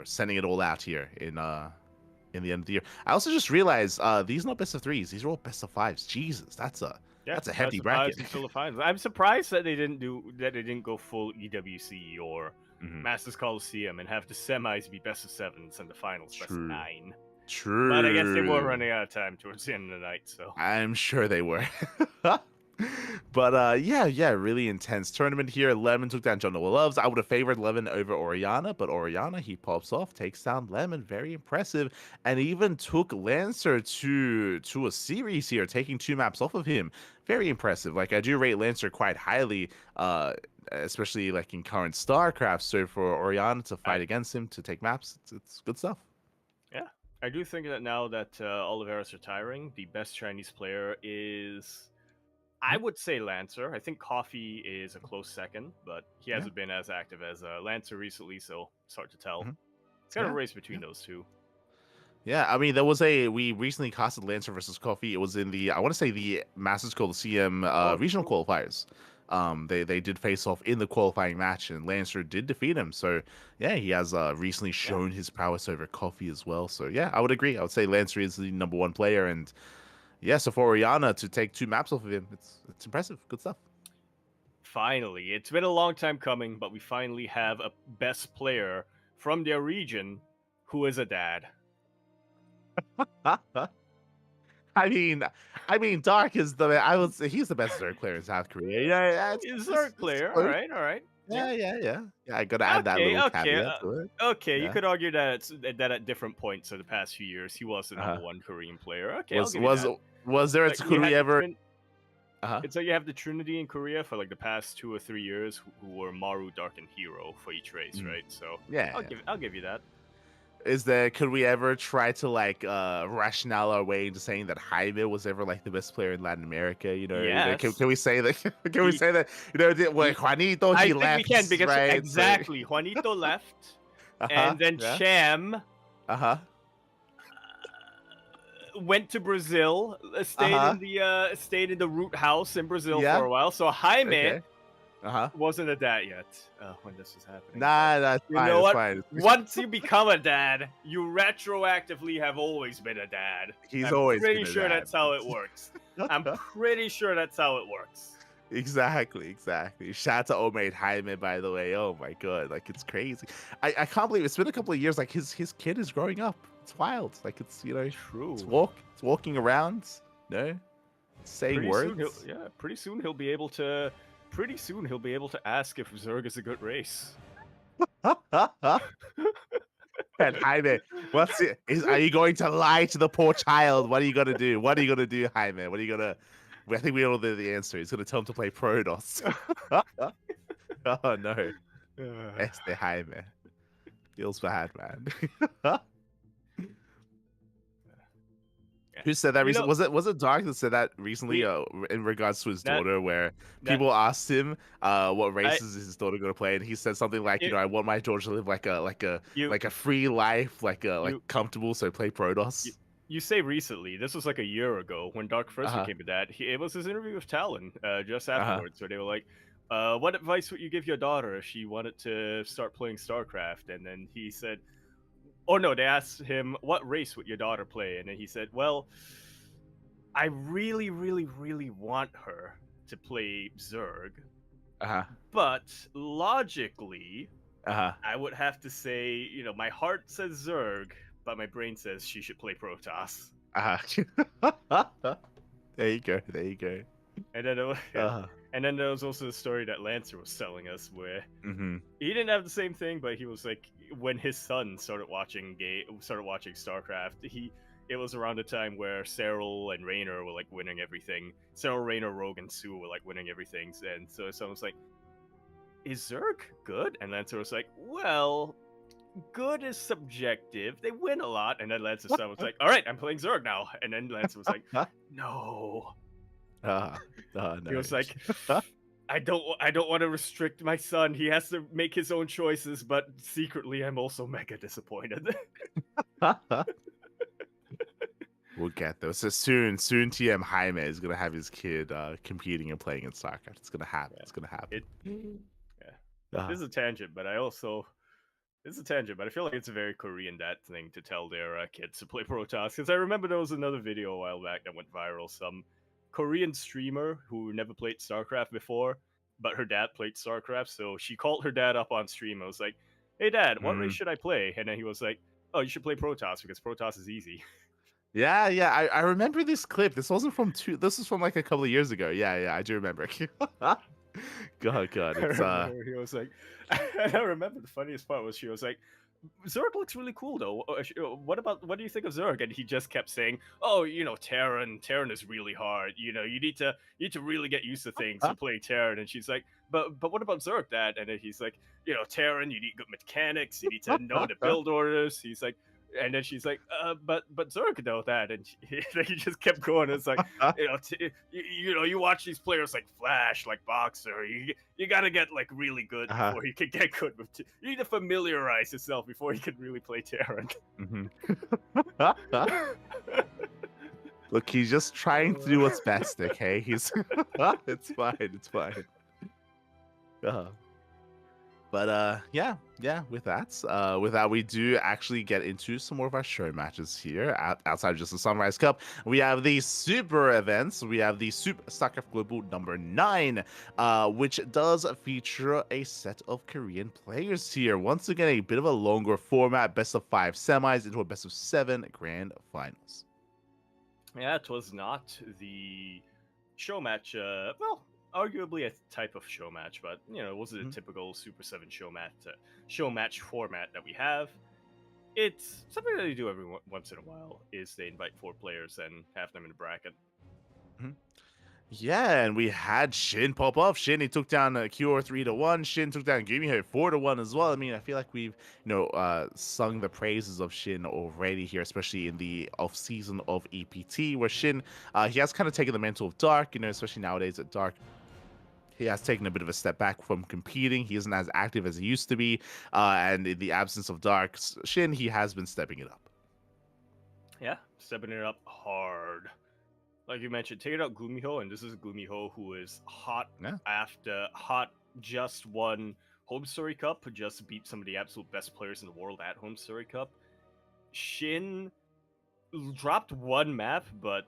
B: sending it all out here in the end of the year. I also just realized these are not best of threes; these are all best of fives. Jesus, that's a hefty bracket.
A: I'm surprised that they didn't go full EWC or Masters Coliseum and have the semis be best of sevens and the finals best of 9.
B: True.
A: But I guess they were running out of time towards the end of the night, so
B: I'm sure they were. But really intense tournament here. Lemon took down John Noah Loves. I would have favored Lemon over Oriana, but Oriana, he pops off, takes down Lemon. Very impressive. And even took Lancer to a series here, taking 2 maps off of him. Very impressive. Like, I do rate Lancer quite highly, especially like in current StarCraft. So for Oriana to fight against him, to take maps, it's good stuff.
A: Yeah. I do think that now that Oliveira's retiring, the best Chinese player is, I would say, Lancer. I think Coffee is a close second, but he hasn't been as active as Lancer recently, so it's hard to tell. It's kind of a race between those two.
B: Yeah, I mean, we recently casted Lancer versus Coffee. It was in the Masters Coliseum regional qualifiers. They did face off in the qualifying match, and Lancer did defeat him. So yeah, he has recently shown his prowess over Coffee as well. So yeah, I would agree. I would say Lancer is the number 1 player, and yeah, so for Oriana to take 2 maps off of him, it's impressive. Good stuff.
A: Finally, it's been a long time coming, but we finally have a best player from their region who is a dad.
B: I mean, Dark is I would say he's the best Zerg player in South Korea. Yeah,
A: He's a Zerg
B: it's
A: player. All
B: close.
A: right, all right. Yeah.
B: Yeah. I gotta add that
A: Okay,
B: little
A: okay,
B: caveat to it.
A: okay. You
B: Yeah.
A: could argue that at different points of the past few years, he was the number
B: Uh-huh.
A: one Korean player. Okay, I'll
B: Was
A: give you
B: was
A: that.
B: was there a
A: Like
B: could we ever? Uh-huh.
A: it's like you have the Trinity in Korea for like the past 2 or 3 years, who were Maru, Dark, and Hero for each race,
B: Mhm.
A: right? So
B: Yeah.
A: I'll give you that.
B: Could we ever try to like rationale our way into saying that Jaime was ever like the best player in Latin America?
A: Yes.
B: Can we say that? Can we
A: He-
B: say that? Juanito
A: I
B: he
A: think
B: left,
A: we can because
B: right? So-
A: exactly Juanito left,
B: Uh-huh,
A: and then
B: yeah.
A: Cham
B: Uh-huh.
A: went to Brazil, stayed in the root house in Brazil
B: Yeah.
A: for a while. So Jaime
B: Okay. Uh-huh.
A: wasn't a dad yet when this was happening.
B: Nah, that's
A: You
B: fine.
A: know
B: It's
A: what?
B: fine.
A: Once you become a dad, you retroactively have always been a dad.
B: He's
A: I'm
B: always
A: pretty
B: been a
A: sure
B: dad.
A: that's how it works. I'm pretty sure that's how it works.
B: Exactly. Shout out to Omade Jaime, by the way. Oh my god, like it's crazy. I can't believe it's been a couple of years. Like his kid is growing up. It's wild. Like it's
A: True.
B: it's walking around. Saying words.
A: Pretty soon he'll be able to. Pretty soon he'll be able to ask if Zerg is a good race.
B: And Jaime, are you going to lie to the poor child? What are you gonna do? Jaime? What are you gonna? I think we all know the answer. He's gonna tell him to play Protoss. Oh no, Jaime. Feels bad, man. Who said that recently? Was it Dark that said that recently in regards to his daughter, where people asked him what races is his daughter going to play, and he said something like, I want my daughter to live like a free life, like comfortable, so play Protoss.
A: You say recently. This was like a year ago when Dark first became a dad. It was his interview with Talon just afterwards, where they were like, what advice would you give your daughter if she wanted to start playing StarCraft? And then he said, oh no, they asked him, what race would your daughter play? And then he said, well, I really, really, really want her to play Zerg. But logically, I would have to say, my heart says Zerg, but my brain says she should play Protoss.
B: There you go.
A: And then, and then there was also the story that Lancer was telling us, where he didn't have the same thing, but he was like, when his son started watching StarCraft, it was around the time where Cyril and Raynor were like winning everything. Cyril, Raynor, Rogue, and Sue were like winning everything, and so someone was like, "Is Zerg good?" And Lancer was like, "Well, good is subjective. They win a lot." And then Lancer's son was like, "All right, I'm playing Zerg now." And then Lancer was like, "No."
B: No.
A: He was like, I don't want to restrict my son. He has to make his own choices, but secretly I'm also mega disappointed.
B: We'll get those. So soon TM Jaime is gonna have his kid competing and playing in StarCraft. It's gonna happen. It's gonna happen.
A: This is a tangent, but I feel like it's a very Korean dad thing to tell their kids to play Protoss. Because I remember there was another video a while back that went viral. Some Korean streamer who never played StarCraft before, but her dad played StarCraft, so she called her dad up on stream and was like, "Hey dad, what race should I play?" And then he was like, "Oh, you should play Protoss because Protoss is easy."
B: Yeah, I remember this clip. This wasn't from this was from like a couple of years ago. Yeah, I do remember. God, it's
A: He was like, and I remember the funniest part was she was like, "Zerg looks really cool though. What do you think of Zerg?" And he just kept saying, "Oh, Terran is really hard. You need to really get used to things to play Terran." And she's like, "But what about Zerg, Dad?" And then he's like, Terran, you need good mechanics. You need to know the build orders." He's like, and then she's like, but Zerg though, Dad." And he just kept going. It's like, you watch these players like Flash, like Boxer. You gotta get like really good before you can get good with. You need to familiarize yourself before you can really play Terran.
B: Look, he's just trying to do what's best. Okay, it's fine. But yeah. With that, we do actually get into some more of our show matches here outside of just the Sunrise Cup. We have the super events. We have the Super StarCraft Global number 9, which does feature a set of Korean players here. Once again, a bit of a longer format, best of 5 semis into a best of 7 grand finals.
A: Yeah, it was not the show match. Well, arguably a type of show match, but it wasn't a
B: Mhm.
A: typical Super 7 show match format that we have. It's something that they do every once in a while. Is they invite 4 players and have them in a bracket.
B: Mhm. Yeah, and we had Shin pop off. Shin, he took down Cure 3-1. Shin took down Gumiho 4-1 as well. I mean, I feel like we've, sung the praises of Shin already here, especially in the off season of EPT, where Shin, he has kind of taken the mantle of Dark, especially nowadays at Dark. He has taken a bit of a step back from competing. He isn't as active as he used to be. And in the absence of Dark Shin, he has been stepping it up.
A: Yeah, stepping it up hard. Like you mentioned, taking out Gumiho, and this is Gumiho who is hot
B: Yeah.
A: just won Home Story Cup, just beat some of the absolute best players in the world at Home Story Cup. Shin dropped one map, but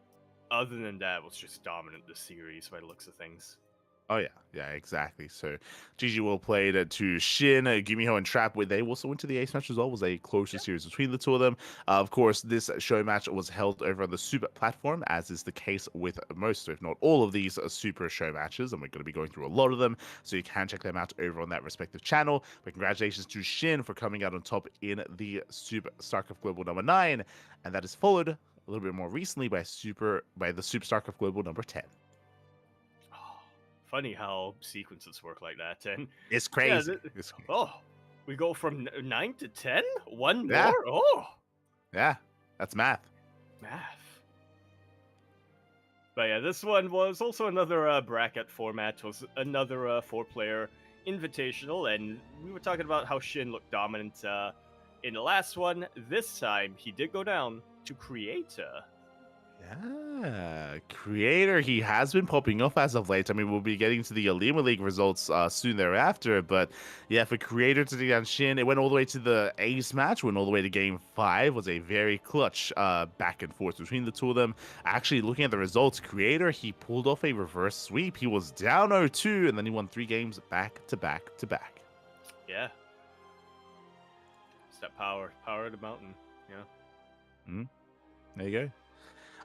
A: other than that, was just dominant this series by the looks of things.
B: Oh yeah, exactly. So GG will played to Shin, Gumiho, and Trap, where they also went to the ace match as well. It was a closer series between the two of them. Of course, this show match was held over on the Super platform, as is the case with most, if not all, of these Super show matches, and we're going to be going through a lot of them, so you can check them out over on that respective channel. But congratulations to Shin for coming out on top in the Super StarCraft Global number 9, and that is followed a little bit more recently by the Super StarCraft Global number 10.
A: Funny how sequences work like that, and
B: It's crazy.
A: We go from 9 to 10. One
B: Yeah.
A: more. Oh,
B: Yeah, that's math.
A: math. But yeah, this one was also another bracket format. It was another 4-player invitational, and we were talking about how Shin looked dominant in the last one. This time, he did go down to Creator.
B: Yeah, Creator, he has been popping off as of late. I mean, we'll be getting to the Alima League results soon thereafter, but yeah, for Creator to take down Shin, it went all the way to the ace match, went all the way to game 5, was a very clutch back and forth between the two of them. Actually, looking at the results, Creator, he pulled off a reverse sweep. He was down 0-2, and then he won 3 games back to back to back.
A: Yeah. It's that power of the mountain, yeah.
B: There you go.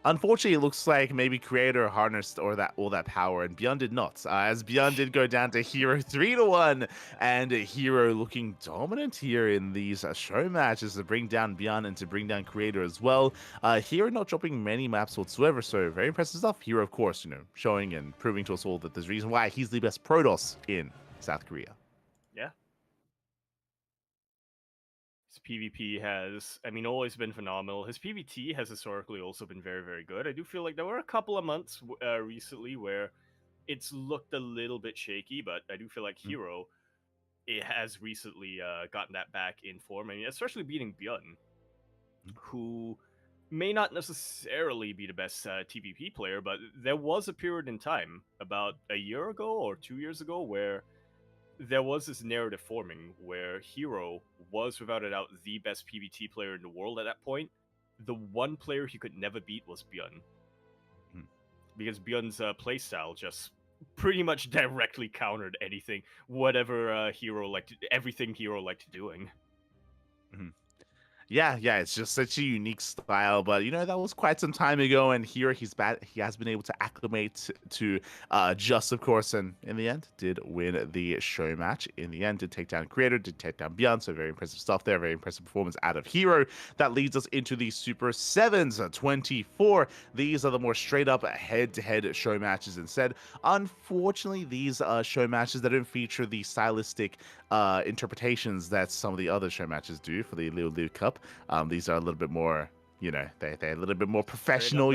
B: Unfortunately, it looks like maybe Creator harnessed all that power, and Beyond did not. As Beyond did go down to Hero 3-1, and Hero looking dominant here in these show matches to bring down Beyond and to bring down Creator as well. Hero not dropping many maps whatsoever, so very impressive stuff. Hero, of course, showing and proving to us all that there's a reason why he's the best Protoss in South Korea.
A: Yeah. His PvP has, always been phenomenal. His PvT has historically also been very, very good. I do feel like there were a couple of months recently where it's looked a little bit shaky, but I do feel like Hero, it has recently gotten that back in form. Especially beating Byun, who may not necessarily be the best TVP player, but there was a period in time, about a year ago or 2 years ago, where there was this narrative forming where Hero was, without a doubt, the best PvT player in the world at that point. The one player he could never beat was Byun. Because Byun's playstyle just pretty much directly countered anything, everything Hero liked doing.
B: Yeah, it's just such a unique style, but that was quite some time ago, and here he has been able to acclimate to Just, of course, and in the end did win the show match. In the end, did take down Creator, did take down Beyond, so very impressive stuff there, very impressive performance out of Hero. That leads us into the Super 7s 24. These are the more straight up head-to-head show matches instead. Unfortunately, these show matches, they don't feature the stylistic interpretations that some of the other show matches do for the Liu Cup. These are a little bit more, they're a little bit more professional.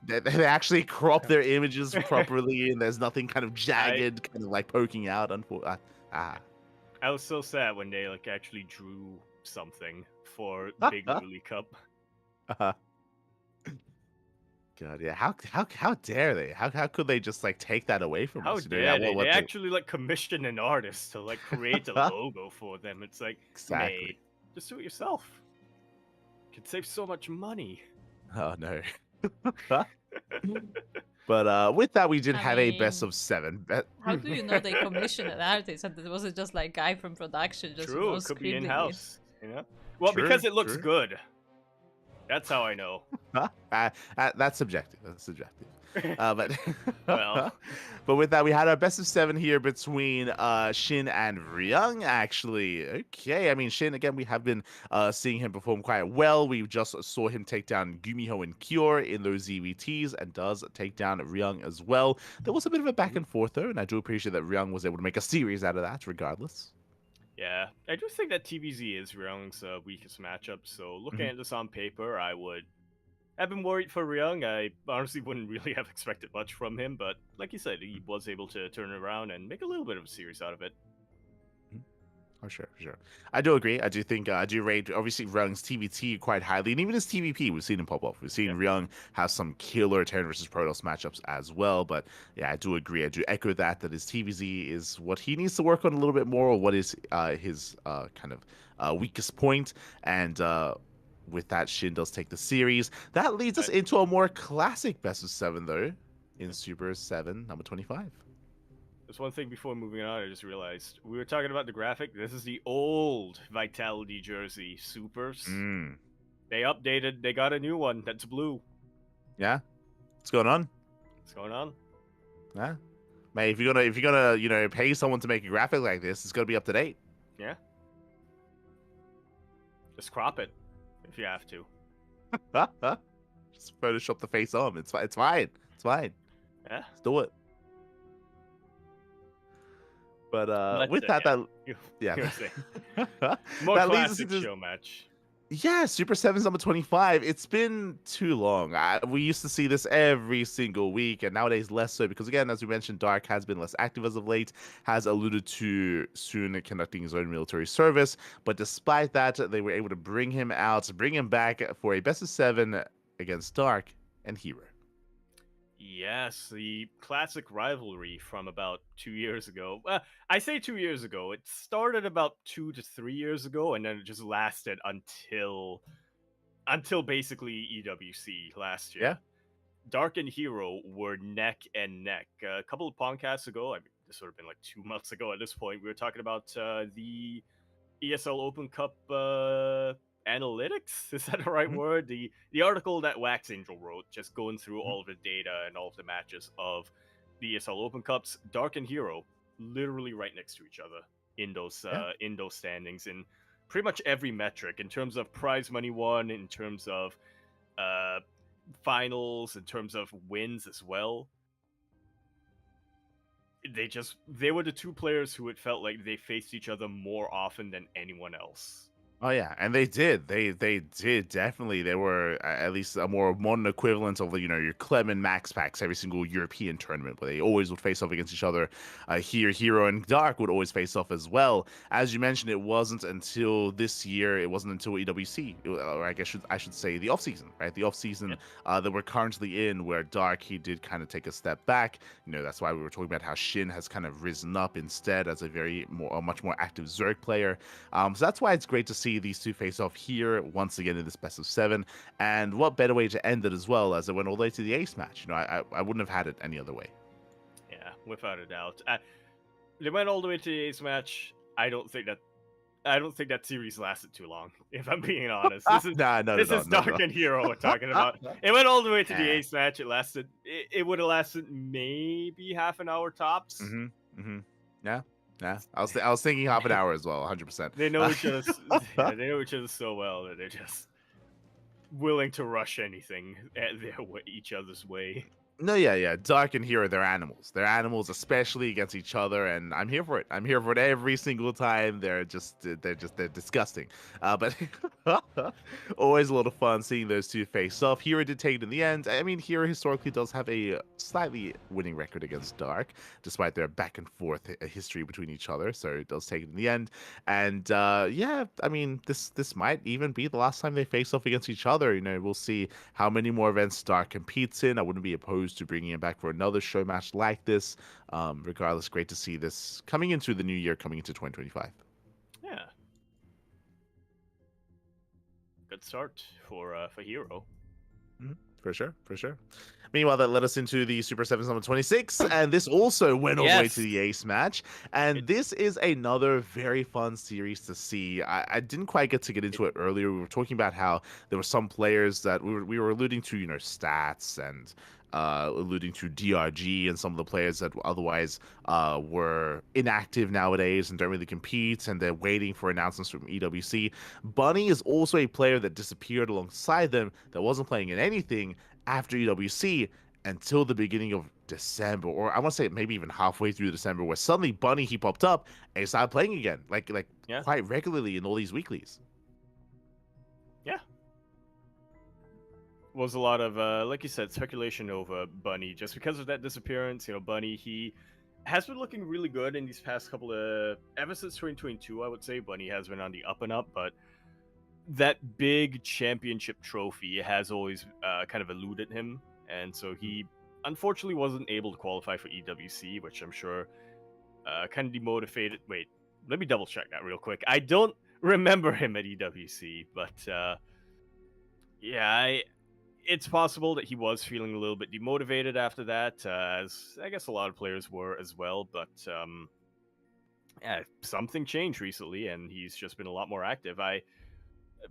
B: They actually crop their images properly, and there's nothing kind of jagged, kind of like poking out.
A: I was so sad when they actually drew something for Big Luli Cup.
B: God, yeah. How dare they? How could they just take that away from us?
A: How dare they? They actually commissioned an artist to create a logo for them. It's
B: exactly.
A: Nay, just do it yourself. You can save so much money.
B: Oh no. But with that, we did have a best of 7.
C: How do you know they commissioned an artist and it wasn't just guy from production just
A: True, it could be in-house, Well, because it looks good. That's how I know.
B: That's subjective. That's subjective. But
A: Well,
B: but with that, we had our best of 7 here between Shin and Ryung. Actually, okay. I mean, Shin again. We have been seeing him perform quite well. We just saw him take down Gumiho and Kyor in those ZVTs, and does take down Ryung as well. There was a bit of a back and forth though, and I do appreciate that Ryung was able to make a series out of that, regardless.
A: yeah, I do think that TBZ is Ryung's weakest matchup. So looking
B: Mhm.
A: at this on paper, I've been worried for Ryung. I honestly wouldn't really have expected much from him, but like you said, he was able to turn it around and make a little bit of a series out of it.
B: For sure, for sure. I do agree. I do think I do rate obviously Ryung's TBT quite highly, and even his TBP, we've seen him pop off. We've seen
A: Yeah.
B: Ryung have some killer Terran versus Protoss matchups as well. But yeah, I do agree. I do echo that his TBZ is what he needs to work on a little bit more, or what is his kind of weakest point. And with that, Shin does take the series. That leads us
A: Right.
B: into a more classic best of 7 though, in Super 7 number 25.
A: There's one thing before moving on, I just realized we were talking about the graphic. This is the old Vitality jersey Supers.
B: Mm.
A: They updated. They got a new one that's blue.
B: Yeah, what's going on?
A: What's going on?
B: Yeah. Mate, if you're gonna pay someone to make a graphic like this, it's gotta be up to date.
A: Yeah. Just crop it if you have to.
B: Just Photoshop the face on. It's fine. It's fine. It's fine.
A: Yeah.
B: Let's do it. But
A: Let's
B: with
A: say,
B: that,
A: You
B: yeah.
A: were saying. More
B: That leads us
A: classic
B: into
A: show match.
B: yeah, Super 7's number 25. It's been too long. We used to see this every single week, and nowadays less so because, again, as we mentioned, Dark has been less active as of late, has alluded to soon conducting his own military service. But despite that, they were able to bring him back for a best of 7 against Dark and Hero.
A: Yes, the classic rivalry from about 2 years ago. I say 2 years ago. It started about 2 to 3 years ago, and then it just lasted until basically EWC last year.
B: Yeah.
A: Dark and Hero were neck and neck. A couple of podcasts ago, I mean, this would have been like 2 months ago at this point, we were talking about the ESL Open Cup analytics. Is that the right
B: Mhm.
A: word? The article that Wax Angel wrote, just going through
B: Mhm.
A: all of the data and all of the matches of the ESL Open Cups. Dark and Hero, literally right next to each other in those standings in pretty much every metric, in terms of prize money won, in terms of finals, in terms of wins as well. They were the two players who it felt like they faced each other more often than anyone else.
B: Oh yeah, and they did. They did definitely. They were at least a more modern equivalent of your Clem and Max packs every single European tournament, where they always would face off against each other. Here, Hero and Dark would always face off as well. As you mentioned, it wasn't until this year. It wasn't until EWC, or I guess I should say the off season, right? The off season that we're currently in, where Dark he did kind of take a step back. That's why we were talking about how Shin has kind of risen up instead as a much more active Zerg player. So that's why it's great to see these two face off here once again in this best of 7, and what better way to end it as well, as it went all the way to the ace match. I wouldn't have had it any other way.
A: Yeah, without a doubt. They went all the way to the ace match. I don't think that series lasted too long, if I'm being honest. This is Dark and Hero we're talking about. It went all the way to the ace match. It would have lasted maybe half an hour tops.
B: Yeah, I was thinking half an hour as well, 100%.
A: They know each other. They know each other so well that they're just willing to rush anything at each other's way.
B: No, yeah. Dark and Hero, they're animals. They're animals, especially against each other, and I'm here for it. I'm here for it every single time. They're disgusting. But always a lot of fun seeing those two face off. Hero did take it in the end. I mean, Hero historically does have a slightly winning record against Dark, despite their back and forth history between each other. So it does take it in the end. And yeah, I mean, this might even be the last time they face off against each other. We'll see how many more events Dark competes in. I wouldn't be opposed to bringing him back for another show match like this. Regardless, great to see this coming into the new year, coming into 2025.
A: Yeah, good start for Hero.
B: Mm-hmm. For sure, for sure. Meanwhile, that led us into the Super 7 number 26, and this also went all the way to
A: Yes.
B: the ace match. And
A: It-
B: this is another very fun series to see. I didn't quite get into it earlier. We were talking about how there were some players that we were alluding to, stats and alluding to DRG and some of the players that otherwise were inactive nowadays and don't really compete, and they're waiting for announcements from EWC. Bunny is also a player that disappeared alongside them, that wasn't playing in anything after EWC until the beginning of December, or I want to say maybe even halfway through December, where suddenly Bunny he popped up and he started playing again, like
A: Yeah.
B: quite regularly in all these weeklies.
A: Yeah. Was a lot of like you said, speculation over Bunny just because of that disappearance. Bunny, he has been looking really good in these past couple of ever since 2022. I would say Bunny has been on the up and up, but that big championship trophy has always kind of eluded him, and so he unfortunately wasn't able to qualify for EWC, which I'm sure kind of demotivated. Wait, let me double check that real quick. I don't remember him at EWC, but yeah, it's possible that he was feeling a little bit demotivated after that, as I guess a lot of players were as well. But yeah, something changed recently, and he's just been a lot more active.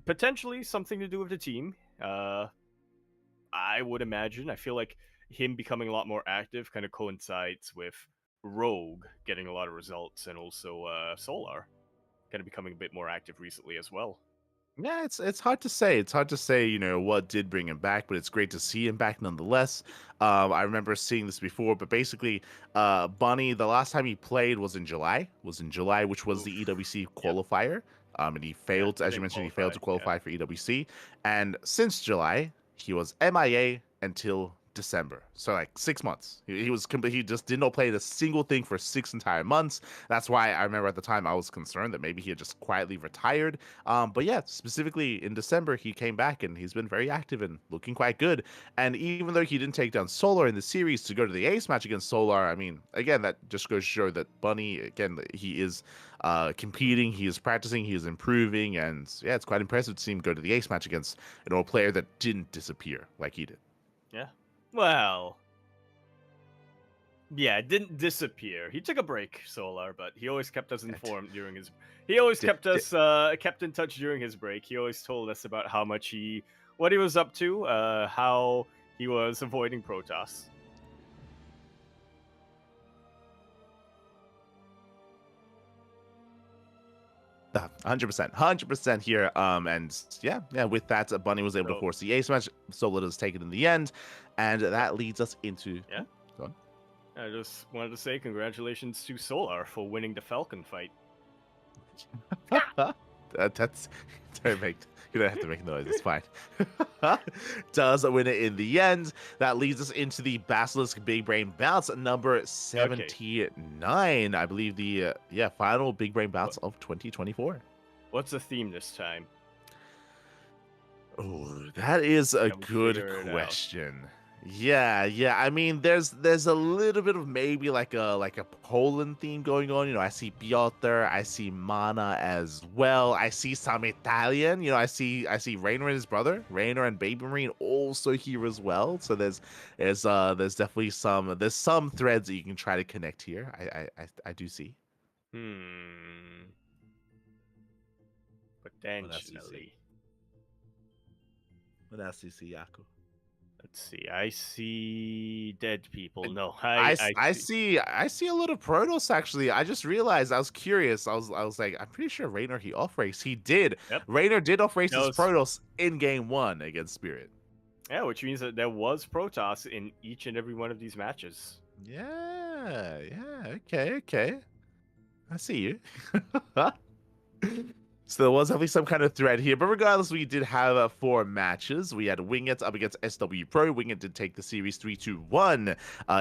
A: Potentially something to do with the team. I would imagine. I feel like him becoming a lot more active kind of coincides with Rogue getting a lot of results, and also Solar kind of becoming a bit more active recently as well.
B: Yeah, it's hard to say. It's hard to say, what did bring him back, but it's great to see him back nonetheless. I remember seeing this before, but basically, Bunny, the last time he played was in July. Which was the
A: Oof.
B: EWC qualifier. And he failed, as you
A: Didn't
B: mentioned, he failed to
A: qualify.
B: qualify for EWC. And since July, he was MIA until December. So like 6 months. He just did not play a single thing for 6 entire months. That's why I remember at the time I was concerned that maybe he had just quietly retired. But yeah, specifically in December, he came back and he's been very active and looking quite good. And even though he didn't take down Solar in the series to go to the ace match against Solar, I mean, again, that just goes to show that Bunny, again, he is competing, he is practicing, he is improving, and yeah, it's quite impressive to see him go to the ace match against a player that didn't disappear like he did.
A: Yeah. Well, yeah, it didn't disappear. He took a break, Solar, but he always kept us informed during his. He always
B: Di-
A: kept
B: di-
A: us kept in touch during his break. He always told us about how much what he was up to, how he was avoiding Protoss.
B: Uh, 100% here. And yeah. With that, Bunny was able to
A: So-
B: force the ace match. Solar does take it in the end, and that leads us into.
A: Yeah.
B: Go on.
A: I just wanted to say congratulations to Solar for winning the Falcon fight.
B: That's don't make you don't have to make noise. It's fine. Does win it in the end. That leads us into the Basilisk Big Brain Bounce number 79. I believe the final Big Brain Bounce of 2024.
A: What's the theme this time?
B: Oh, that is a
A: Yeah, we
B: good
A: figure it out.
B: question. Yeah. I mean, there's a little bit of maybe like a Poland theme going on. I see Piotr, I see Mana as well. I see some Italian. I see Raynor and his brother, Raynor and Baby Marine also here as well. So there's definitely some threads that you can try to connect here. I do see.
A: Potentially.
B: What else do you see, Yaku?
A: Let's see. I see dead people. No,
B: I
A: see.
B: see a lot of Protoss actually. I just realized, I was curious. I was like, I'm pretty sure Raynor he off race. He did.
A: Yep.
B: Raynor did off race
A: That
B: his
A: was-
B: Protoss in game 1 against Spirit.
A: Yeah, which means that there was Protoss in each and every one of these matches.
B: Yeah. Okay. I see you. So there was definitely some kind of thread here, but regardless, we did have 4 matches. We had Winged up against SW Pro. Winged did take the series 3-1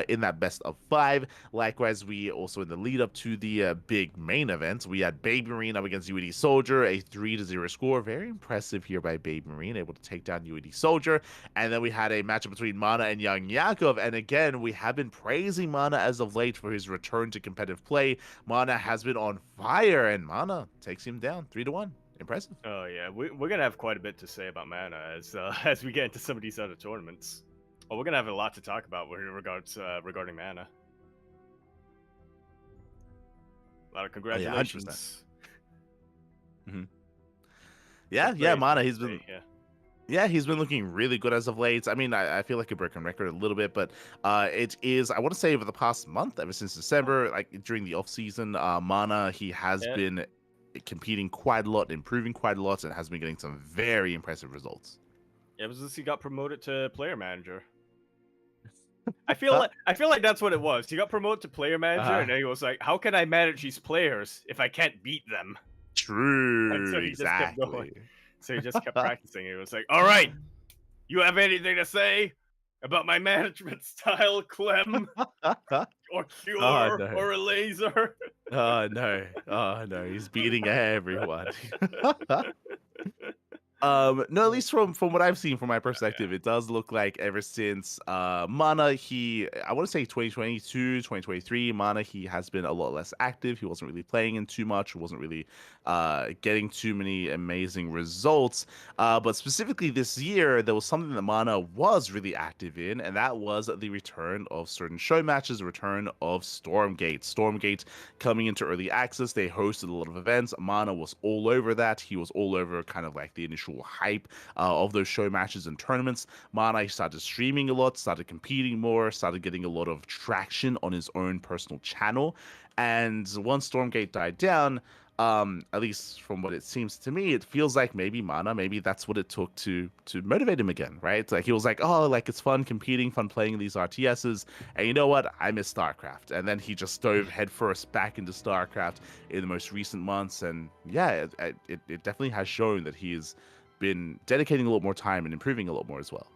B: in that best of 5. Likewise, we also in the lead up to the big main event, we had Baby Marine up against UED Soldier, a 3-0 score. Very impressive here by Baby Marine, able to take down UED Soldier. And then we had a matchup between Mana and Young Yakov. And again, we have been praising Mana as of late for his return to competitive play. Mana has been on fire, and Mana takes him down 3-1. impressive.
A: Oh yeah, we're gonna have quite a bit to say about mana as as we get into some of these other tournaments. Oh, we're gonna have a lot to talk about with regards regarding mana. A lot of
B: Oh yeah, 100%.
A: congratulations.
B: Yeah,
A: To
B: yeah,
A: players,
B: Mana.
A: I
B: He's
A: should say,
B: been
A: yeah.
B: Yeah, he's been looking really good as of late. I mean, I feel like a broken record a little bit, but it is, I want to say, over the past month, ever since December, like during the off season, Mana, he has
A: Yeah.
B: been competing quite a lot, improving quite a lot, and has been getting some very impressive results.
A: Ever since he got promoted to player manager. I feel like that's what it was. He got promoted to player manager,
B: Uh-huh.
A: and then he was like, "How can I manage these players if I can't beat them?" And so
B: True,
A: he just kept going.
B: exactly.
A: So he just kept practicing. He was like, "All right, you have anything to say about my management style, Clem, or
B: Oh
A: Cure,
B: no.
A: or a laser?"
B: Oh no. Oh no. He's beating everyone. No, at least from what I've seen from my perspective, it does look like ever since Mana, I want to say 2022, 2023, Mana, he has been a lot less active. He wasn't really playing in too much, wasn't really getting too many amazing results. But specifically this year, there was something that Mana was really active in, and that was the return of certain show matches, the return of Stormgate. Stormgate coming into early access, they hosted a lot of events. Mana was all over that. He was all over kind of like the initial hype of those show matches and tournaments. Mana started streaming a lot, started competing more, started getting a lot of traction on his own personal channel. And once Stormgate died down, at least from what it seems to me, it feels like maybe Mana, maybe that's what it took to motivate him again, right? Like he was like, oh, like it's fun competing, fun playing these RTSs, and you know what? I miss StarCraft. And then he just dove headfirst back into StarCraft in the most recent months, and yeah, it definitely has shown that he's been dedicating a lot more time and improving a lot more as well.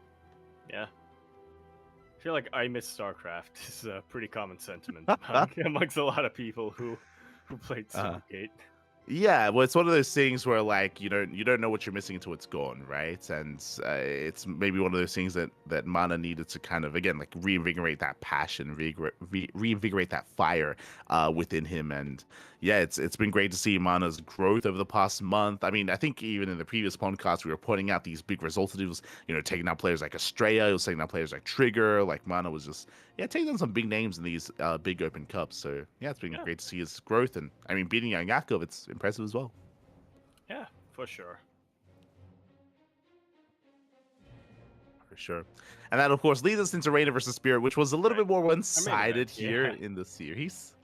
A: Yeah. I feel like I miss StarCraft is a pretty common sentiment amongst a lot of people who played Stormgate.
B: Yeah, well, it's one of those things where like you don't know what you're missing until it's gone, right? And it's maybe one of those things that Mana needed to kind of again like reinvigorate that passion, reinvigorate that fire within him. And yeah, it's been great to see Mana's growth over the past month. I mean, I think even in the previous podcast we were pointing out these big results that he was taking out players like Estrella, he was taking out players like Trigger, like Mana was just taking on some big names in these big open cups. So yeah, it's been great to see his growth, and I mean beating Yakuzaku, it's impressive as well.
A: Yeah, for sure.
B: For sure. And that of course leads us into Reigner versus Spirit, which was a little bit more one-sided here
A: yeah.
B: in the series.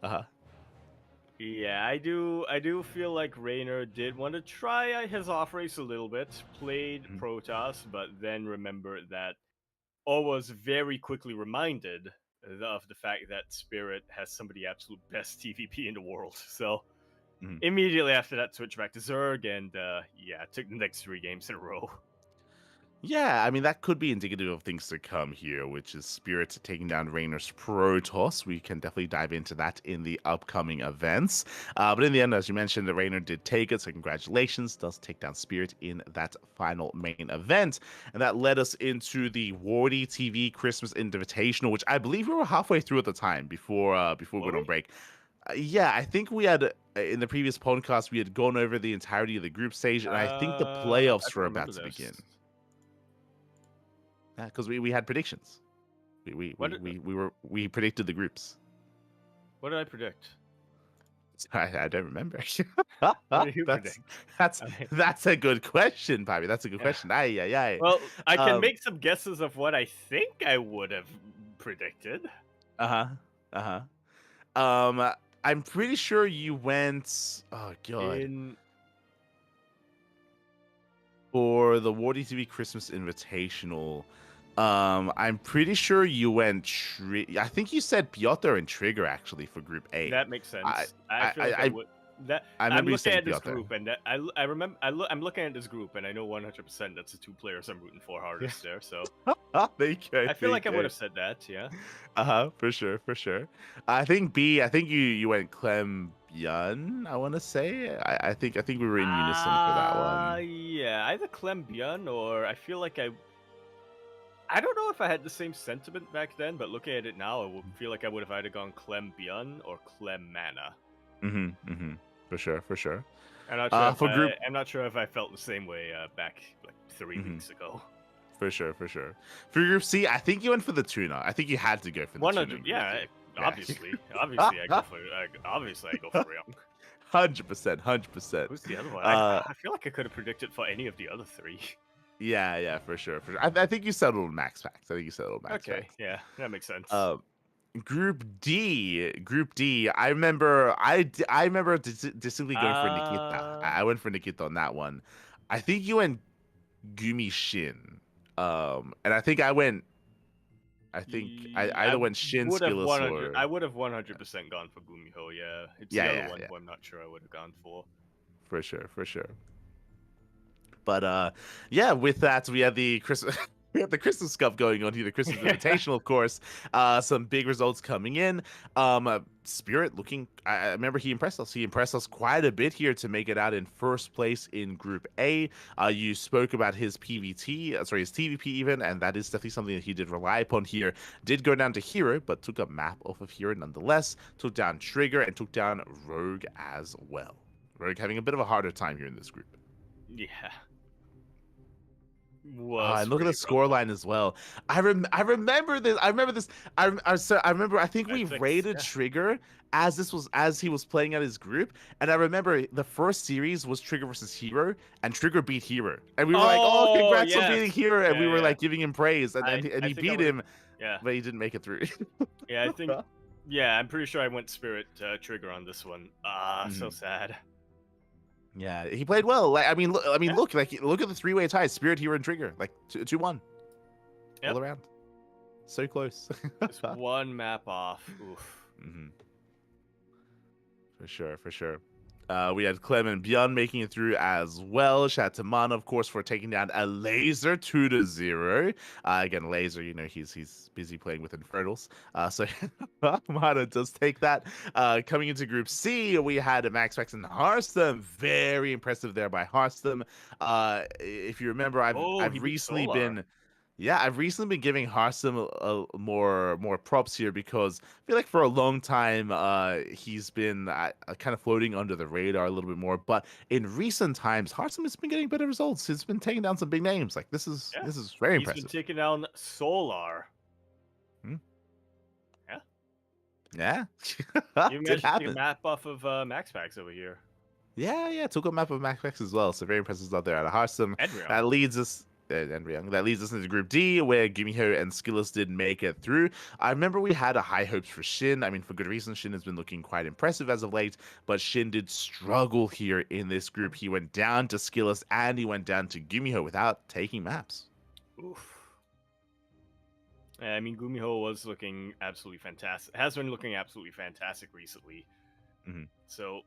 A: Yeah, I do feel like Reigner did want to try his off race a little bit, played Protoss, but then remembered that, or was very quickly reminded of the fact that Spirit has some of the absolute best TVP in the world. So immediately after that, switched back to Zerg, and took the next 3 games in a row.
B: Yeah, I mean, that could be indicative of things to come here, which is Spirit taking down Reigner's Protoss. We can definitely dive into that in the upcoming events. But in the end, as you mentioned, the Reigner did take it, so congratulations. Does take down Spirit in that final main event. And that led us into the Wardy TV Christmas Invitational, which I believe we were halfway through at the time before we went on break. Yeah, I think we had, in the previous podcast, we had gone over the entirety of the group stage, and I think the playoffs were about to begin. Yeah, because we had predictions. We predicted the groups.
A: What did I predict?
B: I don't remember.
A: What did you predict?
B: That's a good question, Bobby. That's a good question.
A: Well, I can make some guesses of what I think I would have predicted.
B: I'm pretty sure you went. Oh god. For the Wardy TV Christmas Invitational. I'm pretty sure you went. I think you said Piotr and Trigger actually for Group A.
A: That makes sense. I feel like I would. I'm looking at this group, and I remember. I'm looking at this group, and I know 100% that's the 2 players I'm rooting for hardest there. So I feel like I would have said that. Yeah.
B: For sure. I think B. I think you went Clem Byun, I want to say. I think we were in unison for that one.
A: Yeah, either Clem Byun or I feel like I don't know if I had the same sentiment back then, but looking at it now, I would feel like I would have either gone Clem Byun or Clem Mana.
B: For sure. For group,
A: I'm not sure if I felt the same way back like 3
B: Mhm.
A: weeks ago.
B: for sure. For group C, I think you went for the tuna. I think you had to go for the
A: 100,
B: tuna. in
A: yeah,
B: Group C.
A: obviously, I go for obviously I go for Young.
B: 100%.
A: Who's the other one?
B: Uh,
A: I feel like I could have predicted for any of the other three.
B: yeah, for sure. I think you settled Max Packs.
A: Okay, yeah, that makes sense.
B: Group D. I remember, I remember distinctly going for Nikita. I went for Nikita on that one. I think you went Gumi Shin. And I think I either went Shin Skillus or
A: I would have 100% gone for Gumiho. Yeah, it's
B: Yeah,
A: the other
B: yeah,
A: one
B: yeah.
A: who I'm not sure I would have gone for.
B: for sure. But yeah, with that we had the Christmas. We had the Christmas Cup going on here, the Christmas Invitational, of course. Some big results coming in. Spirit looking. I remember he impressed us. He impressed us quite a bit here to make it out in first place in Group A. You spoke about his PvT, his TvP even, and that is definitely something that he did rely upon here. Did go down to Hero, but took a map off of Hero nonetheless. Took down Trigger and took down Rogue as well. Rogue having a bit of a harder time here in this group.
A: Yeah.
B: And look at the scoreline as well. I remember this. I remember. I think we rated Trigger as he was playing out his group, and I remember the first series was Trigger versus Hero, and Trigger beat Hero, and we were like, "Oh, congrats on beating Hero!" And we were like giving him praise, and he beat him.
A: Yeah,
B: but he didn't make it through.
A: Yeah, I think. Yeah, I'm pretty sure I went Spirit Trigger on this one. So sad.
B: Yeah, he played well. Like, look at the three-way tie: Spirit, Hero, and Trigger. Like 2-1 all around. So close.
A: Just one map off. Oof.
B: For sure. We had Clem and Bjorn making it through as well. Shout out to Mana, of course, for taking down a Laser 2-0. Again, Laser, he's busy playing with Infernals. So Mana does take that. Coming into Group C, we had Max Max and Hearthstone. Very impressive there by Hearthstone. If you remember, I've recently been giving Hearthstone more props here because I feel like for a long time he's been kind of floating under the radar a little bit more. But in recent times, Hearthstone has been getting better results. He's been taking down some big names. Like this is very impressive.
A: He's been taking down Solar.
B: Yeah.
A: You mentioned your map off of Max Packs over here.
B: Yeah. Took a map of Max Packs as well. So very impressive out there at Hearthstone. That leads us. That leads us into Group D, where Gumiho and Skillus did make it through. I remember we had high hopes for Shin. For good reason. Shin has been looking quite impressive as of late, but Shin did struggle here in this group. He went down to Skillus and he went down to Gumiho without taking maps.
A: Oof. Gumiho was looking absolutely fantastic. Has been looking absolutely fantastic recently. So,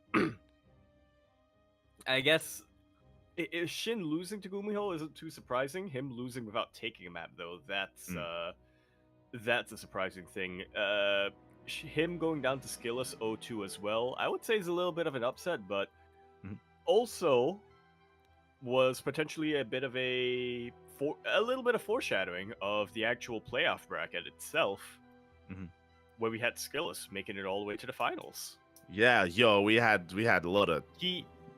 A: I guess. Is Shin losing to Gumiho isn't too surprising. Him losing without taking a map, though, that's a surprising thing. Him going down to Skillus 0-2 as well, I would say is a little bit of an upset, but also was potentially a bit of a little bit of foreshadowing of the actual playoff bracket itself, where we had Skillus making it all the way to the finals.
B: Yeah, we had a lot of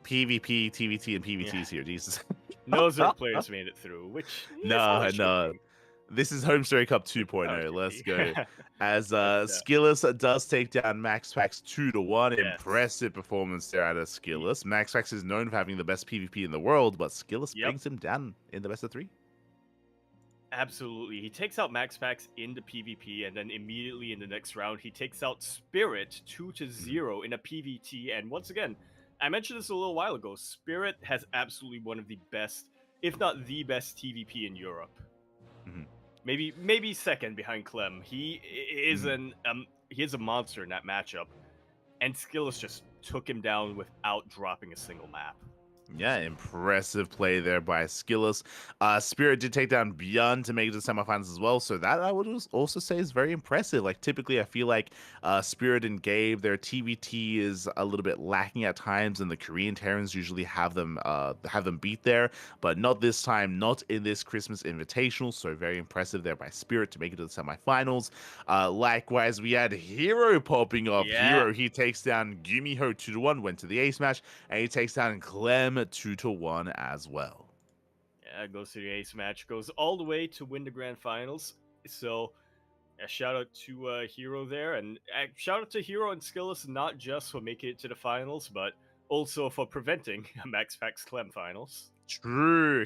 B: PvP, TvT, and PvTs here. Jesus.
A: No Zerg players made it through, which
B: no. This is Home Story Cup 2.0. Let's go. As Skillus does take down Max Pax 2-1. Yes. Impressive performance there out of Skillus. Max Pax is known for having the best PvP in the world, but Skillus brings him down in the best of 3.
A: Absolutely. He takes out Max Pax in the PvP, and then immediately in the next round, he takes out Spirit 2-0 in a PvT. And once again, I mentioned this a little while ago. Spirit has absolutely one of the best, if not the best, TvP in Europe. Maybe second behind Clem. He is he is a monster in that matchup, and Skillus just took him down without dropping a single map.
B: Yeah, impressive play there by Skillus. Spirit did take down Beyond to make it to the semifinals as well, so that I would also say is very impressive. Like typically, I feel like Spirit and Gabe, their TVT is a little bit lacking at times, and the Korean Terrans usually have them beat there, but not this time, not in this Christmas Invitational. So very impressive there by Spirit to make it to the semifinals. Likewise, we had Hero popping up.
A: Yeah.
B: Hero, he takes down Gumiho 2-1, went to the ace match, and he takes down Clem 2-1 as well.
A: Yeah, goes to the ace match, goes all the way to win the grand finals. So, a shout out to Hero there, and shout out to Hero and Skillus not just for making it to the finals, but also for preventing a Max Pax Clem finals.
B: True.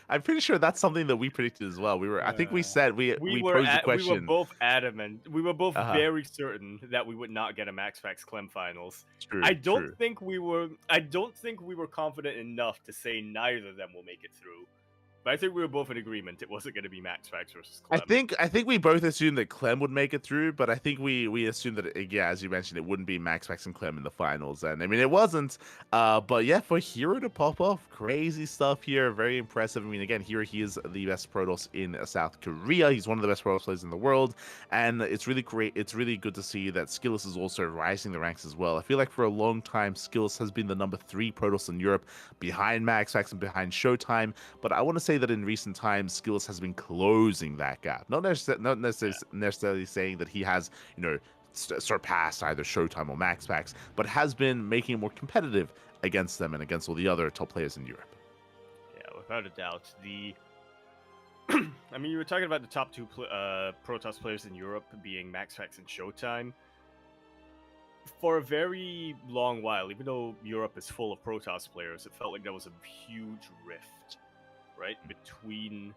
B: I'm pretty sure that's something that we predicted as well. I think we said we posed the
A: we were
B: question.
A: both adamant. We were both
B: Uh-huh.
A: very certain that we would not get a Max Pax Clem finals.
B: True.
A: I don't
B: true.
A: think we were confident enough to say neither of them will make it through. But I think we were both in agreement it wasn't going to be Max Pax versus Clem.
B: I think we both assumed that Clem would make it through, but I think we assumed that yeah, as you mentioned, it wouldn't be Max Pax and Clem in the finals, and I mean it wasn't. But yeah, for Hero to pop off, crazy stuff here, very impressive. I mean, again, Hero, he is the best Protoss in South Korea. He's one of the best Protoss players in the world, and it's really great. It's really good to see that Skillus is also rising the ranks as well. I feel like for a long time, Skillus has been the number 3 Protoss in Europe, behind Max Pax and behind Showtime. But I want to say that in recent times, Skillus has been closing that gap. Not necessarily saying that he has, surpassed either Showtime or Max Pax, but has been making it more competitive against them and against all the other top players in Europe.
A: Yeah, without a doubt. I mean, you were talking about the top 2 Protoss players in Europe being Max Pax and Showtime. For a very long while, even though Europe is full of Protoss players, it felt like there was a huge rift, right, between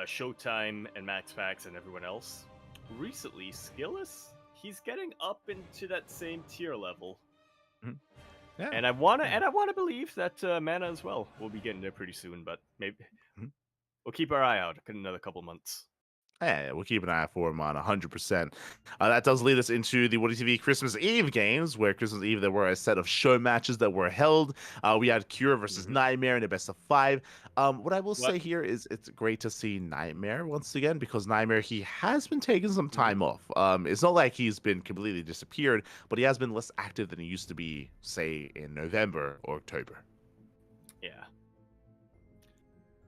A: Showtime and Max Pax and everyone else. Recently, Skillus, he's getting up into that same tier level.
B: Mm-hmm. Yeah.
A: And I wanna believe that Mana as well will be getting there pretty soon, but maybe we'll keep our eye out in another couple months.
B: Yeah, we'll keep an eye out for him on 100%. That does lead us into the Woody TV Christmas Eve games, where Christmas Eve there were a set of show matches that were held. We had Cure versus Nightmare in a best of 5. What I will say here is it's great to see Nightmare once again, because Nightmare, he has been taking some time off. It's not like he's been completely disappeared, but he has been less active than he used to be, say, in November or October.
A: Yeah.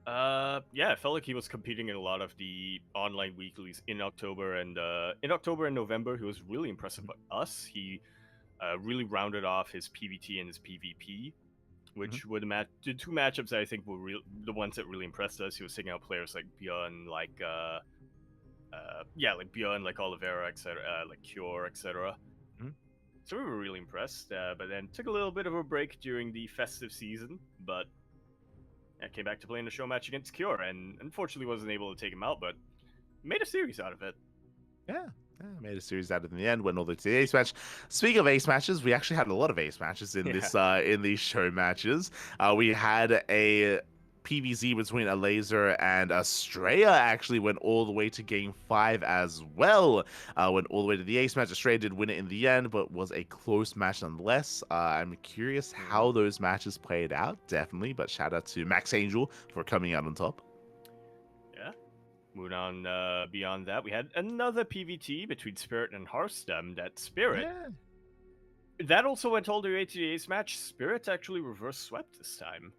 A: Yeah, I felt like he was competing in a lot of the online weeklies in October and November. He was really impressive by us. He really rounded off his PvT and his PvP, which were the 2 matchups that I think were the ones that really impressed us. He was taking out players like Bjorn, like Bjorn, like Oliveira, etc., like Cure, etc. So we were really impressed. But then took a little bit of a break during the festive season, but I came back to playing the show match against Cure, and unfortunately wasn't able to take him out, but made a series out of it.
B: Yeah, made a series out of it in the end, went all the way to the ace match. Speaking of ace matches, we actually had a lot of ace matches in in these show matches. We had a PVZ between a laser and Estrella actually went all the way to game 5 as well. Went all the way to the ace match. Estrella did win it in the end, but was a close match nonetheless. I'm curious how those matches played out, definitely, but shout out to Max Angel for coming out on top.
A: Yeah. Moving on beyond that, we had another PvT between Spirit and Hearthstone. That Spirit, that also went all the way to the ace match. Spirit actually reverse swept this time.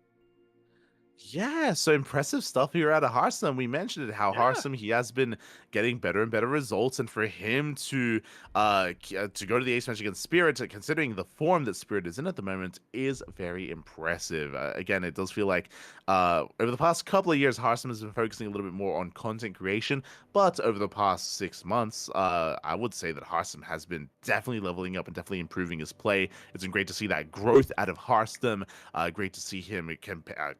B: Yeah, so impressive stuff here out of Hearthstone. We mentioned it, how Hearthstone, he has been getting better and better results, and for him to go to the ace match against Spirit, considering the form that Spirit is in at the moment, is very impressive. Again, it does feel like over the past couple of years, Hearthstone has been focusing a little bit more on content creation, but over the past 6 months, I would say that Hearthstone has been definitely leveling up and definitely improving his play. It's been great to see that growth out of Hearthstone. Great to see him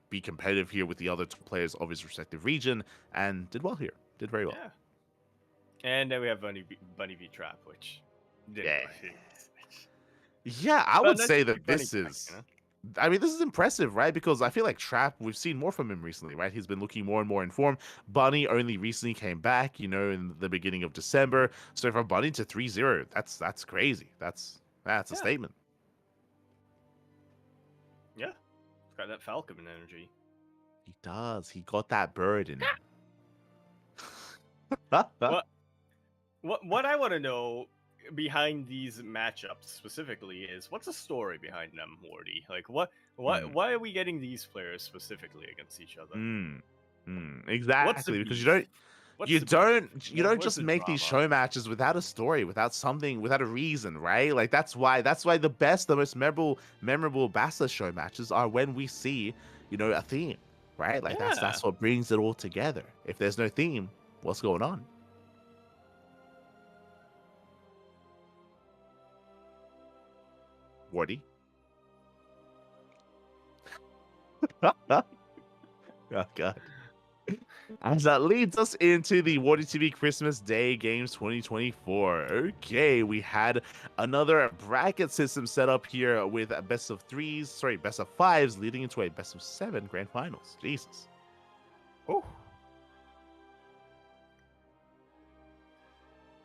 B: be competitive here with the other 2 players of his respective region, and did well here. Did very well.
A: Yeah. And then we have Bunny V Trap, which
B: I would say that this is... I mean, this is impressive, right? Because I feel like Trap, we've seen more from him recently, right? He's been looking more and more in form. Bunny only recently came back, in the beginning of December. So from Bunny to 3-0, that's crazy. That's a statement.
A: Got that Falcon energy.
B: He does. He got that bird in him.
A: What I want to know behind these matchups specifically is what's the story behind them, Morty? Like why are we getting these players specifically against each other?
B: Exactly, because
A: beef?
B: you don't
A: Where's
B: just
A: the
B: make these
A: drama?
B: show matches without a story, without a reason, right? Like that's why the most memorable Bassa show matches are when we see, a theme, right? Like
A: Yeah.
B: that's what brings it all together. If there's no theme, what's going on? Wardy? Oh god. As that leads us into the Wardy TV Christmas Day Games 2024. Okay, we had another bracket system set up here with a best of fives leading into a best of 7 grand finals. Jesus.
A: Oh.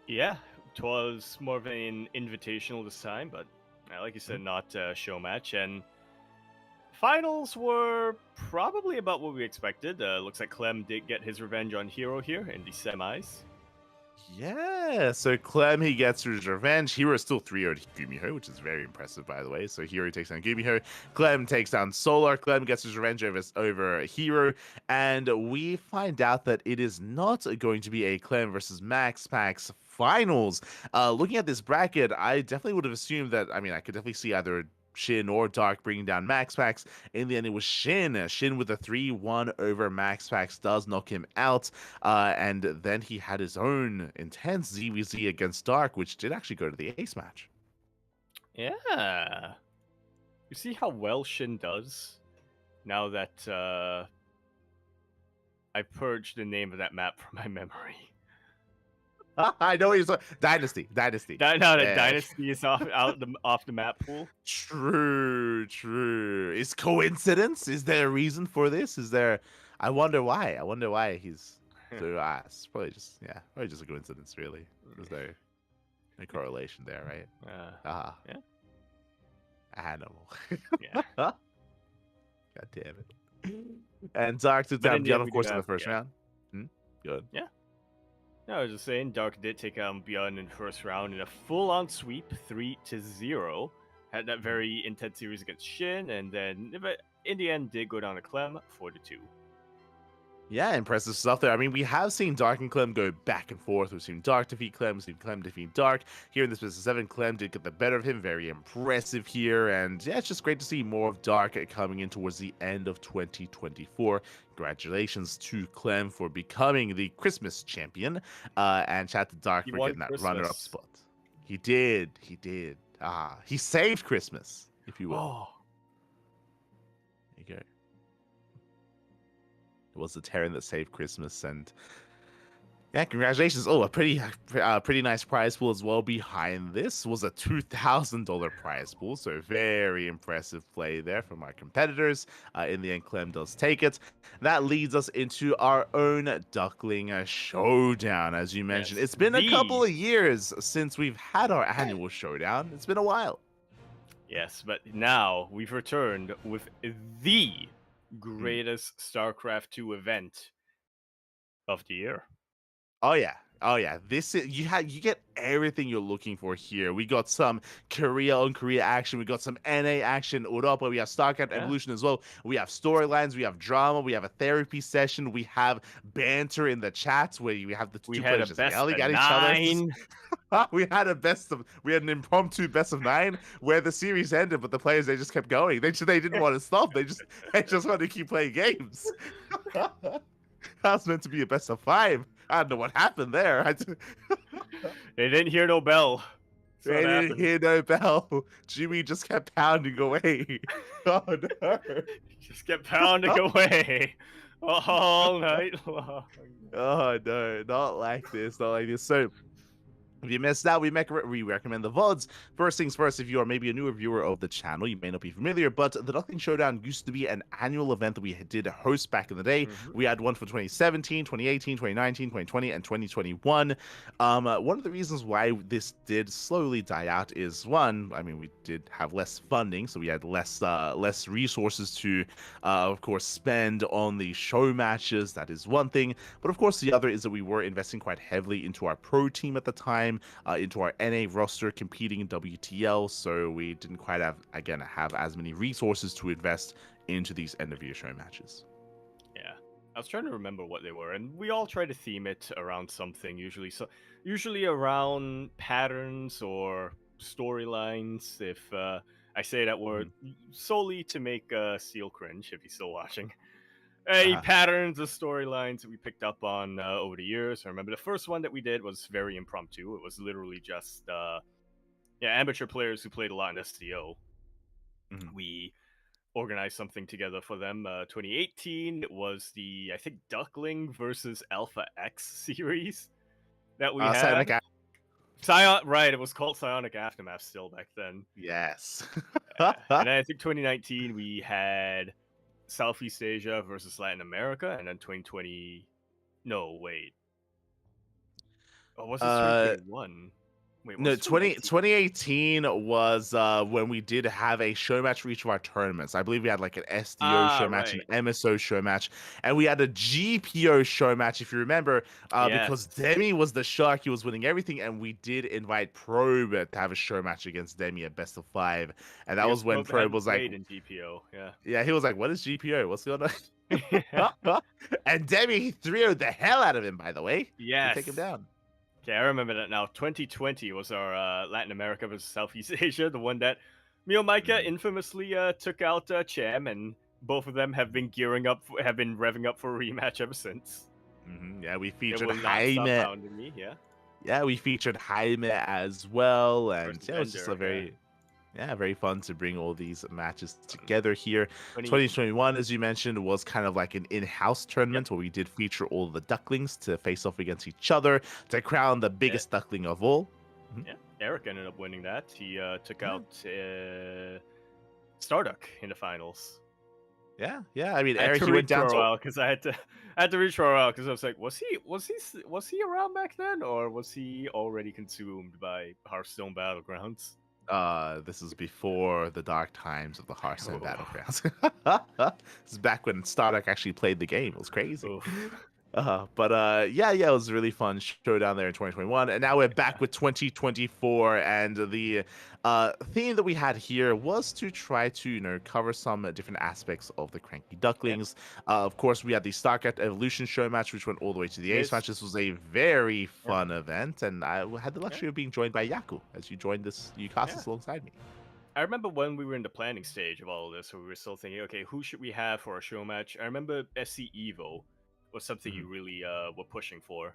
A: Yeah, it was more of an invitational this time, but like you said, not a show match. And finals were probably about what we expected. Looks like Clem did get his revenge on Hero here in the semis.
B: Yeah, so Clem, he gets his revenge. Hero is still 3-0'd Gumiho, which is very impressive, by the way. So Hero takes down Gumiho. Clem takes down Solar. Clem gets his revenge over Hero. And we find out that it is not going to be a Clem versus Max Packs finals. Looking at this bracket, I definitely would have assumed that, I could definitely see either Shin or Dark bringing down Max Pax. In the end, it was Shin. Shin with a 3-1 over Max Pax does knock him out. And then he had his own intense ZVZ against Dark, which did actually go to the ace match.
A: Yeah. You see how well Shin does now that I purged the name of that map from my memory.
B: I know what you're saying. Dynasty.
A: Now that Dynasty is off the map pool.
B: True. Is coincidence? Is there a reason for this? I wonder why. He's so it's probably just a coincidence, really. There's no correlation there, right?
A: Yeah.
B: Animal.
A: Yeah.
B: God damn it. And Dark took down Beyond, of course, in the first round. Good.
A: Yeah. No, I was just saying, Dark did take Beyond in the first round in a full-on sweep, 3-0. Had that very intense series against Shin, and then in the end did go down to Clem, 4-2.
B: Yeah, impressive stuff there. We have seen Dark and Clem go back and forth. We've seen Dark defeat Clem, we've seen Clem defeat Dark. Here in this best of 7, Clem did get the better of him. Very impressive here. And yeah, it's just great to see more of Dark coming in towards the end of 2024. Congratulations to Clem for becoming the Christmas champion. And shout out to Dark for getting that runner-up spot. He did. He saved Christmas, if you will.
A: Oh.
B: There you go. It was the Terran that saved Christmas, and yeah, congratulations. Oh, a pretty nice prize pool as well behind this. Was a $2,000 prize pool, so very impressive play there from our competitors. In the end, Clem does take it. That leads us into our own Duckling showdown, as you mentioned.
A: Yes,
B: it's been a couple of years since we've had our annual showdown. It's been a while.
A: Yes, but now we've returned with the greatest StarCraft 2 event of the year.
B: Oh yeah. This is you get everything you're looking for here. We got some Korea on Korea action. We got some NA action. Europa. We have StarCraft Evolution as well. We have storylines. We have drama. We have a therapy session. We have banter in the chats where we have the two players just yelling at each other. We had an impromptu best of 9 where the series ended, but the players they just kept going. They didn't want to stop. They just wanted to keep playing games. That was meant to be a best of 5. I don't know what happened there.
A: They didn't hear no bell.
B: They didn't hear no bell. Jimmy just kept pounding away. Oh no.
A: Just kept pounding away all night long.
B: Oh no, not like this. So If you missed out, we recommend the VODs. First things first, if you are maybe a newer viewer of the channel, you may not be familiar, but the Duckling Showdown used to be an annual event that we did host back in the day.
A: Mhm.
B: We had one for 2017, 2018, 2019, 2020, and 2021. One of the reasons why this did slowly die out is one, I mean, we did have less funding, so we had less resources to, of course, spend on the show matches. That is one thing. But of course, the other is that we were investing quite heavily into our pro team at the time, into our NA roster competing in WTL, so we didn't quite have as many resources to invest into these end of year show matches.
A: Yeah, I was trying to remember what they were, and we all try to theme it around something. Usually around patterns or storylines. If I say that word solely to make Seal cringe, if he's still watching. Any patterns or storylines that we picked up on over the years. I remember the first one that we did was very impromptu. It was literally just amateur players who played a lot in STO. We organized something together for them. 2018, it was the, I think, Duckling versus Alpha X series that we had. Right, it was called Psionic Aftermath still back then.
B: Yes.
A: And then I think 2019 we had Southeast Asia versus Latin America, and then 2020. No, wait. Oh, was it 2021? Wait,
B: no,
A: was
B: 2018 was when we did have a show match for each of our tournaments. I believe we had like an SDO show match, an MSO show match, and we had a GPO show match, if you remember, because Demi was the shark. He was winning everything, and we did invite Probe to have a show match against Demi at best of 5. And that was when Probe was like,
A: in GPO,
B: yeah, he was like, what is GPO? What's going on? And Demi 3-0'd the hell out of him, by the way.
A: Yes.
B: Take him down.
A: Okay, I remember that now. 2020 was our Latin America versus Southeast Asia, the one that Mio Micah infamously took out Cham, and both of them have been revving up for a rematch ever since.
B: Yeah, we featured
A: Jaime.
B: Yeah, we featured Jaime as well, and it was just a very fun to bring all these matches together here. 2021, as you mentioned, was kind of like an in-house tournament where we did feature all the Ducklings to face off against each other to crown the biggest Duckling of all.
A: Yeah, Eric ended up winning that. He took out Starduck in the finals.
B: Yeah. I mean, Eric, he went down
A: for a while because I had to reach for a while because I was like, was he around back then, or was he already consumed by Hearthstone Battlegrounds?
B: This is before the dark times of the Hearthstone Battlegrounds. This is back when Starduck actually played the game. It was crazy. But it was a really fun showdown there in 2021, and now we're back with 2024, and the theme that we had here was to try to cover some different aspects of the CranKy Ducklings. Of course, we had the StarCraft Evolution show match, which went all the way to the Ace match. This was a very fun event, and I had the luxury of being joined by Yaku as you cast this alongside me.
A: I remember when we were in the planning stage of all of this, where we were still thinking, okay, who should we have for our show match? I remember SC Evo was something you really were pushing for.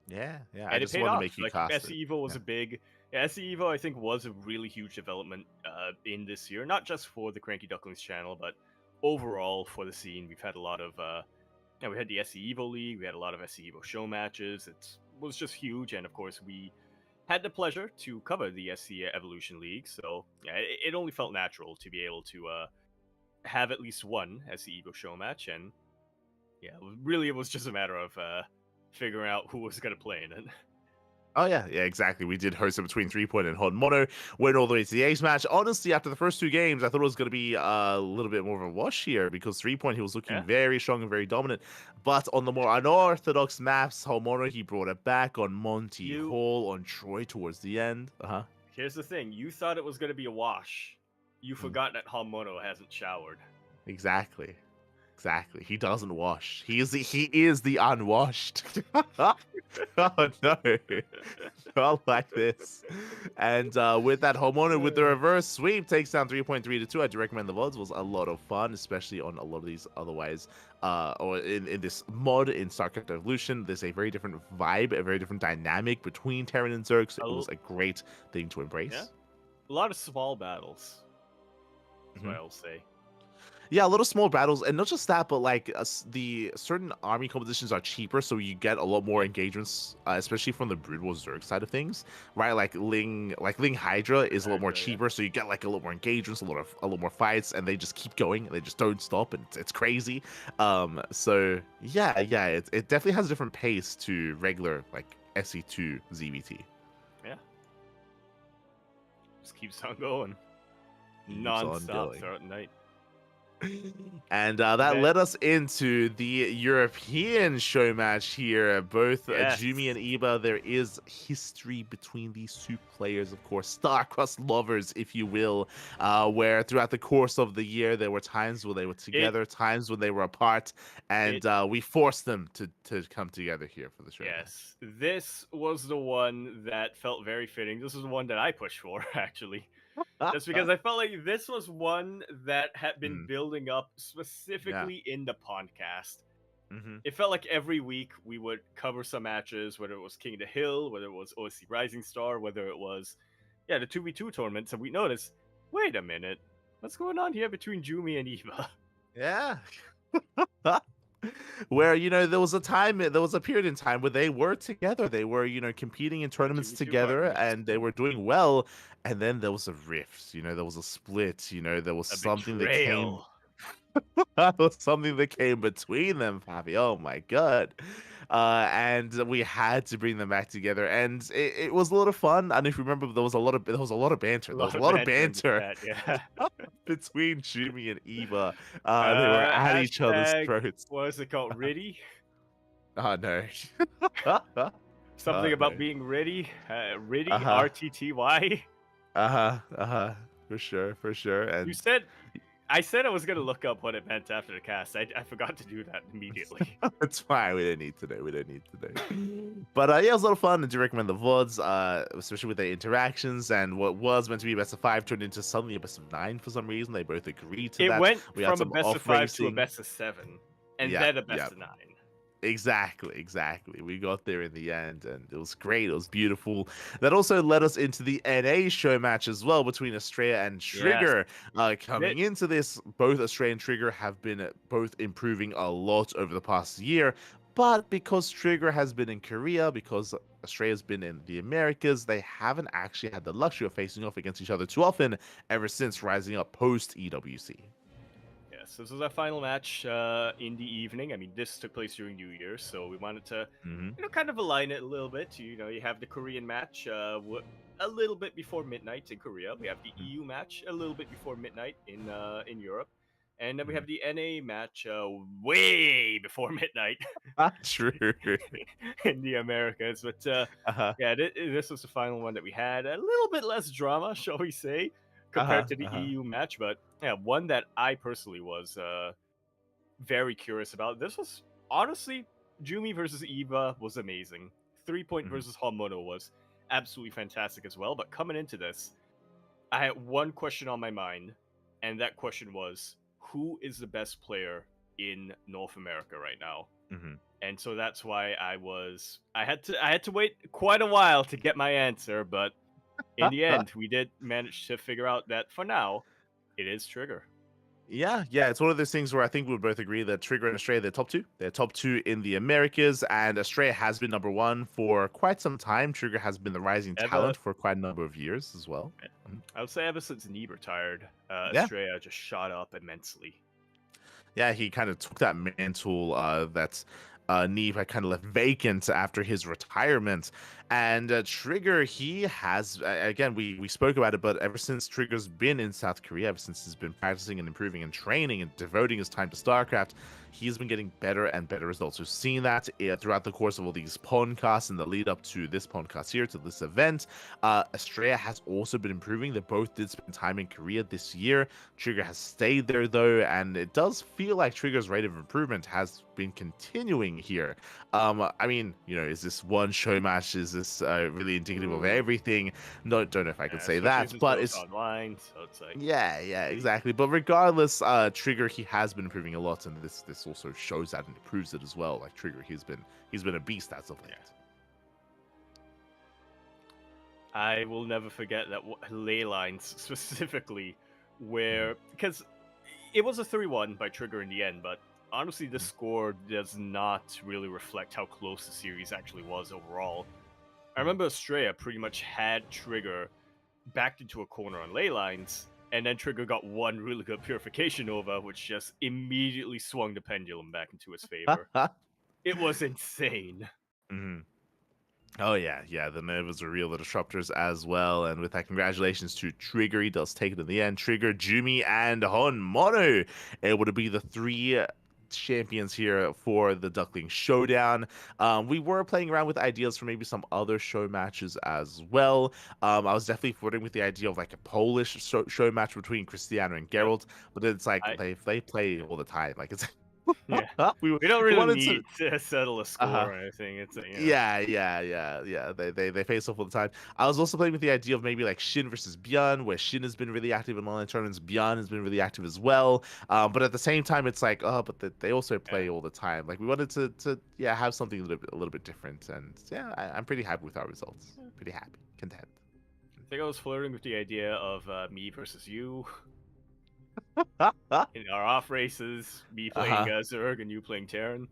B: Yeah.
A: And
B: I just want to make you cast
A: SC Evo was a big... Yeah, SC Evo, I think, was a really huge development in this year. Not just for the CranKy Ducklings channel, but overall for the scene. We've had a lot of... we had the SC Evo League, we had a lot of SC Evo show matches. It was just huge, and of course, we had the pleasure to cover the SC Evolution League, so it only felt natural to be able to have at least one SC Evo show match, and it was just a matter of figuring out who was going to play in it.
B: Oh, yeah, exactly. We did host it between 3-Point and Hon Mono, went all the way to the Ace match. Honestly, after the first 2 games, I thought it was going to be a little bit more of a wash here because 3-Point, he was looking very strong and very dominant. But on the more unorthodox maps, Hon Mono, he brought it back on Monty Hall, on Troy towards the end.
A: Here's the thing. You thought it was going to be a wash. You forgot that Hon Mono hasn't showered.
B: Exactly. He doesn't wash. He is the unwashed. Oh no. Not like this. And with that, Hon Mono with the reverse sweep takes down 3.3-2. I do recommend the VODs. Was a lot of fun, especially on a lot of these otherwise or in this mod in StarCraft Evolution. There's a very different vibe, a very different dynamic between Terran and Zerg. It was a great thing to embrace.
A: A lot of small battles. That's what I'll say.
B: Yeah, a lot of small battles, and not just that, but like the certain army compositions are cheaper, so you get a lot more engagements, especially from the Brood War Zerg side of things, right? Like Ling Hydra is a lot more
A: Hydra, yeah.
B: cheaper, so you get like a lot more engagements, a lot more fights, and they just keep going, they just don't stop, and it's crazy. So yeah, it definitely has a different pace to regular like SE2 ZVT.
A: Yeah, just keeps on going
B: Keeps on
A: non-stop
B: going.
A: throughout the night.
B: And
A: And
B: that
A: then,
B: led us into the European show match here. Both
A: yes,
B: Jumi and Iba, there is history between these two players, of course, star-crossed lovers, if you will, where throughout the course of the year, there were times where they were
A: it
B: together, times when they were apart, and
A: it
B: we forced them to come together here for the show match.
A: yes, this was the one that felt very fitting. This is the one that I pushed for, actually. Just because I felt like this was one that had been
B: Mm,
A: building up
B: yeah.
A: specifically in the podcast.
B: Hmm.
A: It felt like every week we would cover some matches, whether it was King of the Hill, whether it was OSC Rising Star, whether it was, yeah, the 2v2 tournaments, and we noticed, wait a minute, what's going on here between Jumi and Eva?
B: Yeah. Where there was a period in time where they were together, they were competing in
A: Yeah,
B: tournaments
A: 2v2
B: together,
A: partners.
B: and they were doing well, and then there was a rift, there was a split, there was
A: A
B: something that came
A: betrayal.
B: there was something that came between them, Fabi. Oh my god. And we had to bring them back together, and it was a lot of fun. And if you remember, there was a lot of banter.
A: A
B: There was
A: lot
B: a
A: of
B: lot of
A: banter in the
B: banter
A: chat, yeah.
B: between Jumi and Eva. They were at each other's
A: Hashtag,
B: throats.
A: what is it called? Riddy?
B: Oh no.
A: Something
B: Oh
A: about
B: no.
A: being ready. Riddy,
B: Uh-huh.
A: RTTY.
B: For sure.
A: You
B: And
A: said, I said I was going to look up what it meant after the cast. I forgot to do that immediately.
B: it's fine. We don't need to know. But yeah, it was a lot of fun. I do recommend the VODs, especially with their interactions and what was meant to be a best of 5 turned into suddenly a best of 9 for some reason. They both agreed to
A: It
B: that.
A: went
B: We had
A: from a
B: some
A: best of
B: off
A: 5 to a
B: racing.
A: best of 7, and
B: Yeah,
A: then a
B: yeah.
A: best of 9.
B: Exactly. We got there in the end, and it was great. It was beautiful. That also led us into the NA show match as well between Australia and
A: Yes.
B: Trigger. Coming into this, both Australia and Trigger have been both improving a lot over the past year. But because Trigger has been in Korea, because Australia's been in the Americas, they haven't actually had the luxury of facing off against each other too often ever since rising up post EWC.
A: Yes, this was our final match in the evening. I mean, this took place during New Year's, so we wanted to, kind of align it a little bit. You have the Korean match a little bit before midnight in Korea. We have the EU match a little bit before midnight in Europe, and then we have the NA match way before midnight
B: True.
A: in the Americas. But yeah, this was the final one that we had. A little bit less drama, shall we say, compared to the EU match, but yeah, one that I personally was very curious about. This was honestly, Jumi versus Eva was amazing. 3-point versus Homono was absolutely fantastic as well. But coming into this, I had one question on my mind, and that question was, who is the best player in North America right now? And so that's why I had to wait quite a while to get my answer, but in the end, we did manage to figure out that for now, it is Trigger.
B: Yeah, it's one of those things where I think we would both agree that Trigger and Australia, they're top two. They're top two in the Americas, and Australia has been number one for quite some time. Trigger has been the rising talent for quite a number of years as well.
A: I would say ever since Nee retired,
B: Yeah.
A: Australia just shot up immensely.
B: Yeah, he kind of took that mantle that Neve had kind of left vacant after his retirement. And Trigger, he has, again, we spoke about it, but ever since Trigger's been in South Korea, ever since he's been practicing and improving and training and devoting his time to StarCraft, he's been getting better and better results. We've seen that throughout the course of all these podcasts and the lead up to this podcast here, to this event. Australia has also been improving. They both did spend time in Korea this year. Trigger has stayed there though, and it does feel like Trigger's rate of improvement has been continuing here. I mean, is this one show match? Is this really indicative of everything? No, don't know if I can say that, but it's
A: online, so it's like
B: yeah, exactly. But regardless, Trigger, he has been improving a lot, and this also shows that and proves it as well. Like Trigger, he's been a beast as of late.
A: I will never forget that ley lines specifically, where because it was a 3-1 by Trigger in the end, but honestly, the score does not really reflect how close the series actually was overall. I remember Estrella pretty much had Trigger backed into a corner on ley lines, and then Trigger got one really good purification over, which just immediately swung the pendulum back into his favor. It was insane.
B: Mhm. Oh yeah, the nerves were real, the disruptors as well. And with that, congratulations to Trigger. He does take it in the end. Trigger, Jumi, and Honmono able to be the 3 champions here for the Duckling Showdown. We were playing around with ideas for maybe some other show matches as well. I was definitely flirting with the idea of like a Polish show match between Cristiano and Geralt, but it's like they play all the time. Like it's
A: Yeah.
B: we
A: We don't really
B: wanted
A: need to settle a score or anything. It's
B: Yeah. They face off all the time. I was also playing with the idea of maybe like Shin versus Björn, where Shin has been really active in online tournaments, Björn has been really active as well. But at the same time, it's like, but they also play all the time. Like we wanted to have something a little bit different, and I'm pretty happy with our results. Pretty happy, content.
A: I think I was flirting with the idea of me versus you in our off races, me playing Zerg and you playing Terran.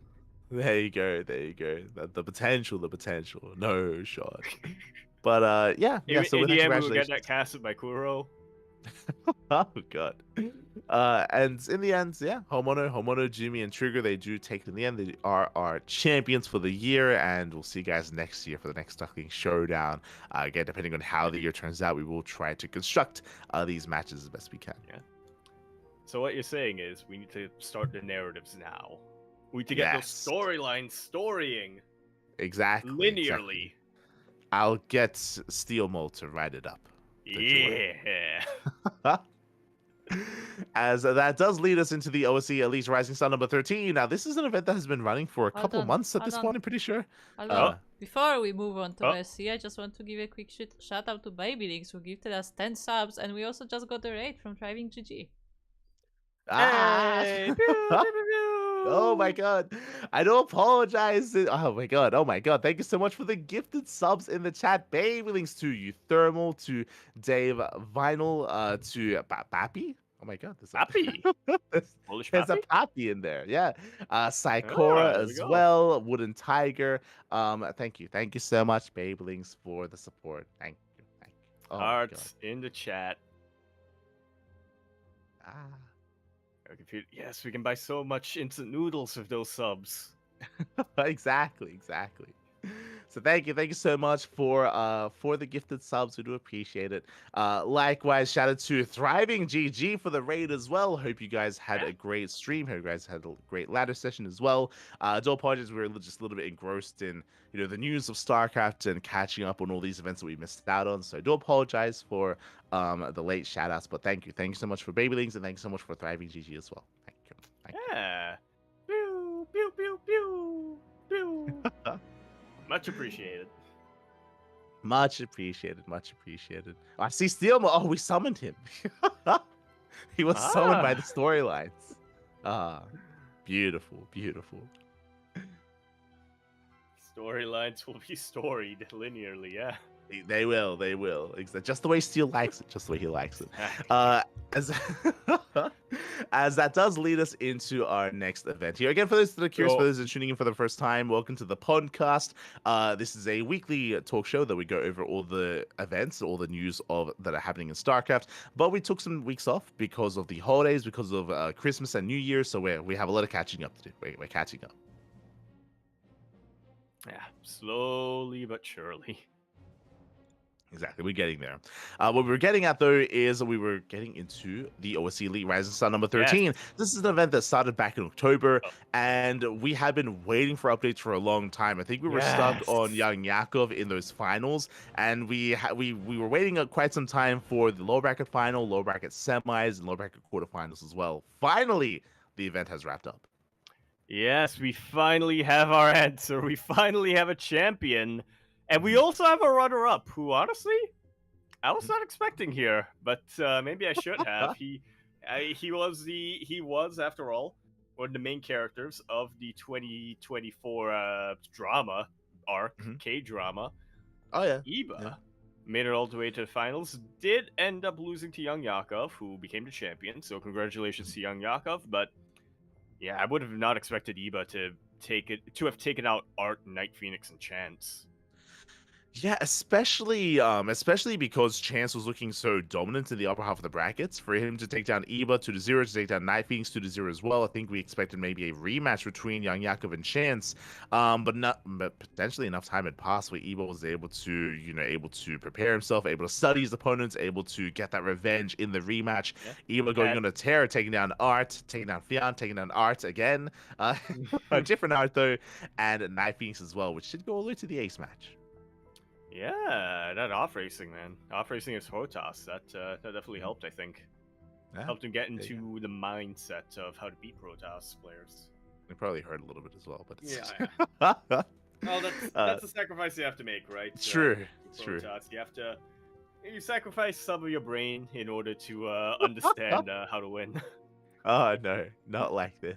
B: There you go. The potential. No shot. But So
A: in
B: with
A: the
B: that,
A: end, we will get
B: congratulations.
A: that casted by Kuro.
B: Oh god. And in the end, Homono, Jimmy, and Trigger, they do take it in the end. They are our champions for the year, and we'll see you guys next year for the next Duckling Showdown. Again, depending on how the year turns out, we will try to construct these matches as best we can.
A: Yeah. So what you're saying is we need to start the narratives now. We need to get those storylines storying.
B: Exactly.
A: Linearly.
B: Exactly. I'll get Steel Mold to write it up.
A: Yeah.
B: As that does lead us into the OSC Elite Rising Star number 13. Now, this is an event that has been running for a couple of months at this point, I'm pretty sure.
C: Before we move on to OSC, I just want to give a quick shout out to Babylinks, who gifted us 10 subs, and we also just got a raid from Thriving GG.
A: Hey.
B: Oh my god. I do apologize. Oh my god. Thank you so much for the gifted subs in the chat. Baby links to you, Thermal, to Dave Vinyl, to Bappy. Oh my god, there's a Pappy in there. Yeah. Psychora as well. Wooden Tiger. Thank you so much, Babelings, for the support. Thank you.
A: Oh Hearts in the chat. Yes, we can buy so much instant noodles with those subs.
B: Exactly. So thank you so much for the gifted subs. We do appreciate it. Likewise, shout out to Thriving GG for the raid as well. Hope you guys had a great stream. Hope you guys had a great ladder session as well. Do apologize, we were just a little bit engrossed in the news of StarCraft and catching up on all these events that we missed out on. So I do apologize for the late shout outs, but thank you so much for Babylings, and thank you so much for Thriving GG as well. Thank you.
A: Yeah. Pew, pew, pew, pew, pew. Much appreciated.
B: Much appreciated. I see Steelmo. Oh, we summoned him. He was summoned by the storylines. Beautiful.
A: Storylines will be storied linearly, yeah.
B: They will. Just the way Steel likes it. Just the way he likes it. As that does lead us into our next event here. Again, for those that are curious, for those that are tuning in for the first time, welcome to the PondCast. This is a weekly talk show that we go over all the events, all the news that are happening in StarCraft. But we took some weeks off because of the holidays, because of Christmas and New Year. So we have a lot of catching up to do. We're catching up.
A: Yeah, slowly but surely.
B: Exactly, we're getting there. What we're getting at, though, is we were getting into the OSC Elite Rising Star number 13. Yes. This is an event that started back in October, and we have been waiting for updates for a long time. I think we were stuck on Young Yakov in those finals, and we were waiting quite some time for the low bracket final, low bracket semis, and low bracket quarterfinals as well. Finally, the event has wrapped up.
A: Yes, we finally have our answer. We finally have a champion. And we also have a runner-up who, honestly, I was not expecting here, but maybe I should have. He was, after all, one of the main characters of the 2024 drama arc, K-drama.
B: Oh yeah,
A: Iba. made it all the way to the finals. Did end up losing to Young Yakov, who became the champion. So congratulations to Young Yakov. But yeah, I would have not expected Iba to have taken out Art, Night Phoenix, and Chance.
B: Yeah, especially because Chance was looking so dominant in the upper half of the brackets. For him to take down Iba 2-0, to take down Night Phoenix 2-0 as well. I think we expected maybe a rematch between Young Yakov and Chance. But potentially enough time had passed where Iba was able to prepare himself, able to study his opponents, able to get that revenge in the rematch.
A: Yeah.
B: Iba going on a tear, taking down Art, taking down Fian, taking down Art again. A different Art though, and Night Phoenix as well, which did go all the way to the ace match.
A: Yeah, that off racing, man. Off racing is Protoss. That definitely helped, I think.
B: Yeah,
A: Helped him get
B: there you
A: into the mindset of how to beat Protoss players.
B: It probably hurt a little bit as well, but it's...
A: Yeah. Well, that's a sacrifice you have to make, right?
B: True,
A: True.
B: true.
A: You sacrifice some of your brain in order to understand how to win.
B: Oh no, not like this.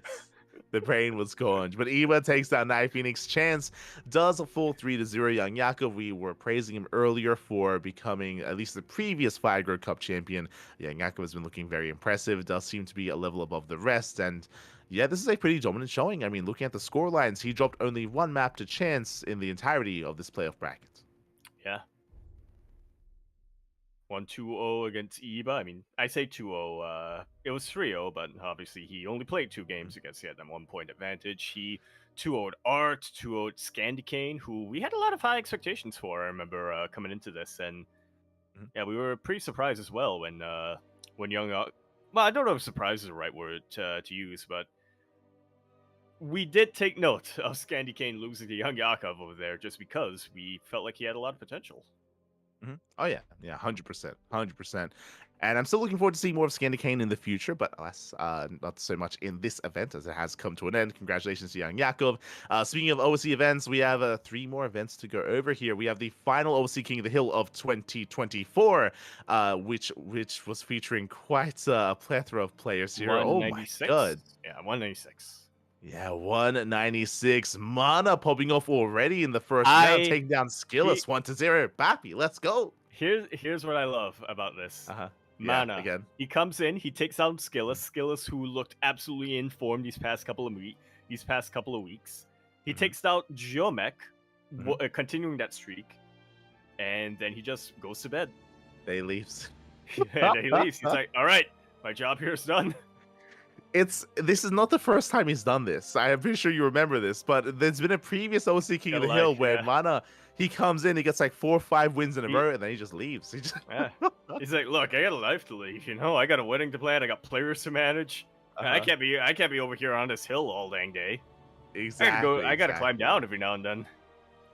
B: The brain was gone. But Iba takes down Night Phoenix. Chance does a full 3-0 Young Yakov. We were praising him earlier for becoming at least the previous Fire Cup champion. Young Yakov has been looking very impressive. Does seem to be a level above the rest. And yeah, this is a pretty dominant showing. I mean, looking at the score lines, he dropped only one map to Chance in the entirety of this playoff bracket.
A: Yeah. 1-2-0 against Iba. I mean, I say 2-0. It was 3-0, but obviously he only played 2 games against he had that 1 point advantage. He 2-0'd Art, 2-0'd Scandicane, who we had a lot of high expectations for. I remember coming into this, and yeah, we were pretty surprised as well when Young. Well, I don't know if surprise is the right word to use, but we did take note of Scandicane losing to Young Yakov over there just because we felt like he had a lot of potential.
B: Oh yeah, 100%. And I'm still looking forward to seeing more of Scandicane in the future, but alas, not so much in this event as it has come to an end. Congratulations to Young Yakov. Speaking of OC events, we have 3 more events to go over here. We have the final OC King of the Hill of 2024, which was featuring quite a plethora of players here. Oh my god.
A: Yeah, 196.
B: Yeah, 196. Mana popping off already in the first round, taking down Skillus 1-0. Bappy, let's go.
A: Here's what I love about this. Mana.
B: Yeah, again.
A: He comes in, he takes out Skillus, who looked absolutely informed these past couple of weeks. He takes out Geomech, continuing that streak, and then he just goes to bed.
B: He leaves.
A: Yeah, he leaves. He's like, all right, my job here is done.
B: This is not the first time he's done this. I am pretty sure you remember this, but there's been a previous OC King of the Hill where Mana, he comes in, he gets like 4 or 5 wins in a row, and then he just leaves.
A: He's like, look, I got a life to lead, I got a wedding to plan, I got players to manage. I can't be over here on this hill all dang day.
B: Exactly.
A: I gotta climb down every now and then.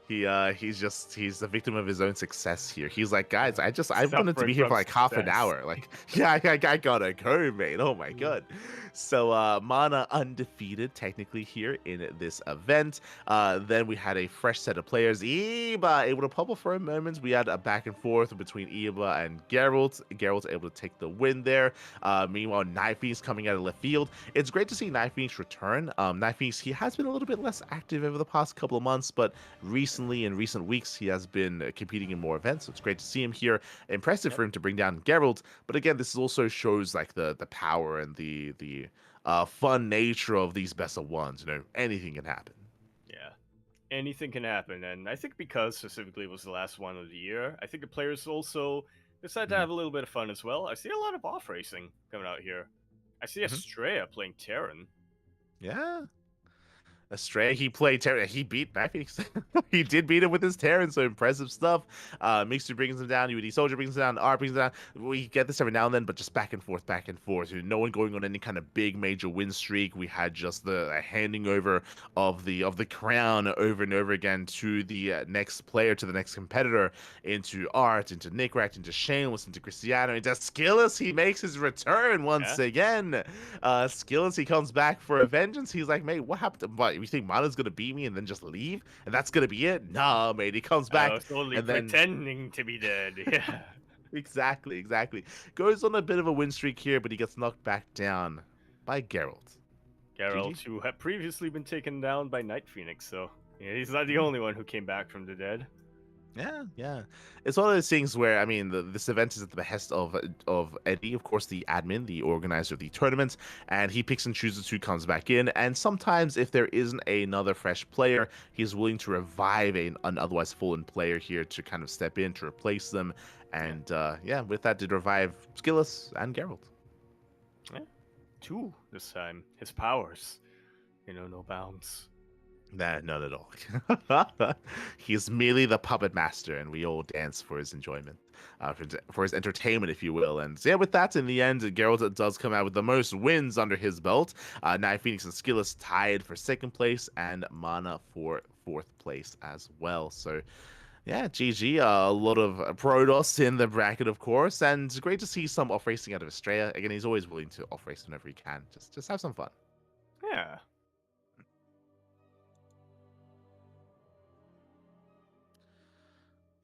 B: He's a victim of his own success here. He's like, guys, I wanted to be here for like half an hour. Like, yeah, I gotta go, mate. Oh my god. So Mana undefeated technically here in this event. Then we had a fresh set of players. Iba able to pop up for a moment. We had a back and forth between Iba and Geralt. Geralt able to take the win there. Meanwhile, Night Phoenix coming out of left field. It's great to see Night Phoenix return. Night Phoenix, he has been a little bit less active over the past couple of months, but recently, in recent weeks, he has been competing in more events. So it's great to see him here. Impressive for him to bring down Geralt. But again, this also shows like the power and the fun nature of these best of ones. Anything can happen.
A: Yeah, anything can happen. And I think because specifically it was the last one of the year, I think the players also decided to have a little bit of fun as well. I see a lot of off racing coming out here. I see Estrella playing Terran.
B: Yeah. Astray, he played Terran. He beat Night Phoenix. He did beat him with his Terran, so impressive stuff. Mixer brings him down. UD Soldier brings him down. R brings him down. We get this every now and then, but just back and forth. No one going on any kind of big major win streak. We had just the handing over of the crown over and over again to the next player, to the next competitor, into Art, into Nickrat, into Shameless, into Cristiano, into Skillus. He makes his return once again. Skillus, he comes back for a vengeance. He's like, mate, what happened? What, you think Mana's gonna beat me and then just leave, and that's gonna be it? Nah, mate. He comes back.
A: I was only pretending to be dead. Yeah.
B: Exactly. Goes on a bit of a win streak here, but he gets knocked back down by Geralt.
A: Who had previously been taken down by Night Phoenix, so yeah, he's not the only one who came back from the dead.
B: Yeah, yeah. It's one of those things where I mean, this event is at the behest of Eddie, of course, the admin, the organizer of the tournament, and he picks and chooses who comes back in. And sometimes, if there isn't another fresh player, he's willing to revive an otherwise fallen player here to kind of step in to replace them. And yeah, with that, did revive Skillus and Geralt.
A: Yeah. 2 this time. His powers, no bounds.
B: Nah, not at all. He's merely the puppet master, and we all dance for his enjoyment, for his entertainment, if you will. And yeah, with that, in the end, Geralt does come out with the most wins under his belt. Night Phoenix and Skillus tied for second place, and Mana for fourth place as well. So yeah, GG. A lot of Protoss in the bracket, of course, and great to see some off racing out of Australia. Again, he's always willing to off race whenever he can. Just have some fun.
A: Yeah.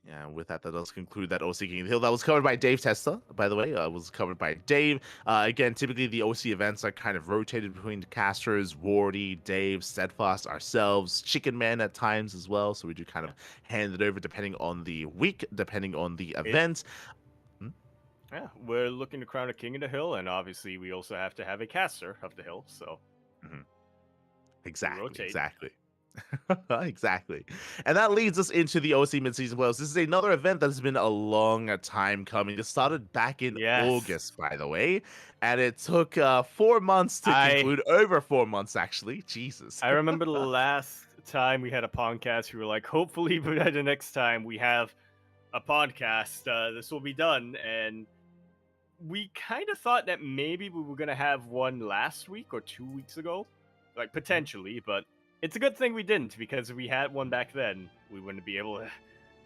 B: Yeah, with that, that does conclude that OC King of the Hill. That was covered by Dave Testa, by the way. Was covered by Dave. Again, typically the OC events are kind of rotated between the casters, Wardy, Dave, Steadfast, ourselves, Chicken Man at times as well. So we do kind of hand it over depending on the week, depending on the event.
A: Yeah, we're looking to crown a king of the hill, and obviously we also have to have a caster of the hill, so...
B: Exactly,
A: rotate.
B: exactly. Exactly. And that leads us into the OC Midseason Playoffs. This is another event that's been a long time coming. It started back in August, by the way, and it took 4 months to conclude. Over 4 months, actually. Jesus.
A: I remember the last time we had a podcast, we were like, hopefully by the next time we have a podcast, this will be done. And we kind of thought that maybe we were going to have one last week or 2 weeks ago, like potentially, but it's a good thing we didn't, because if we had one back then, we wouldn't be able to...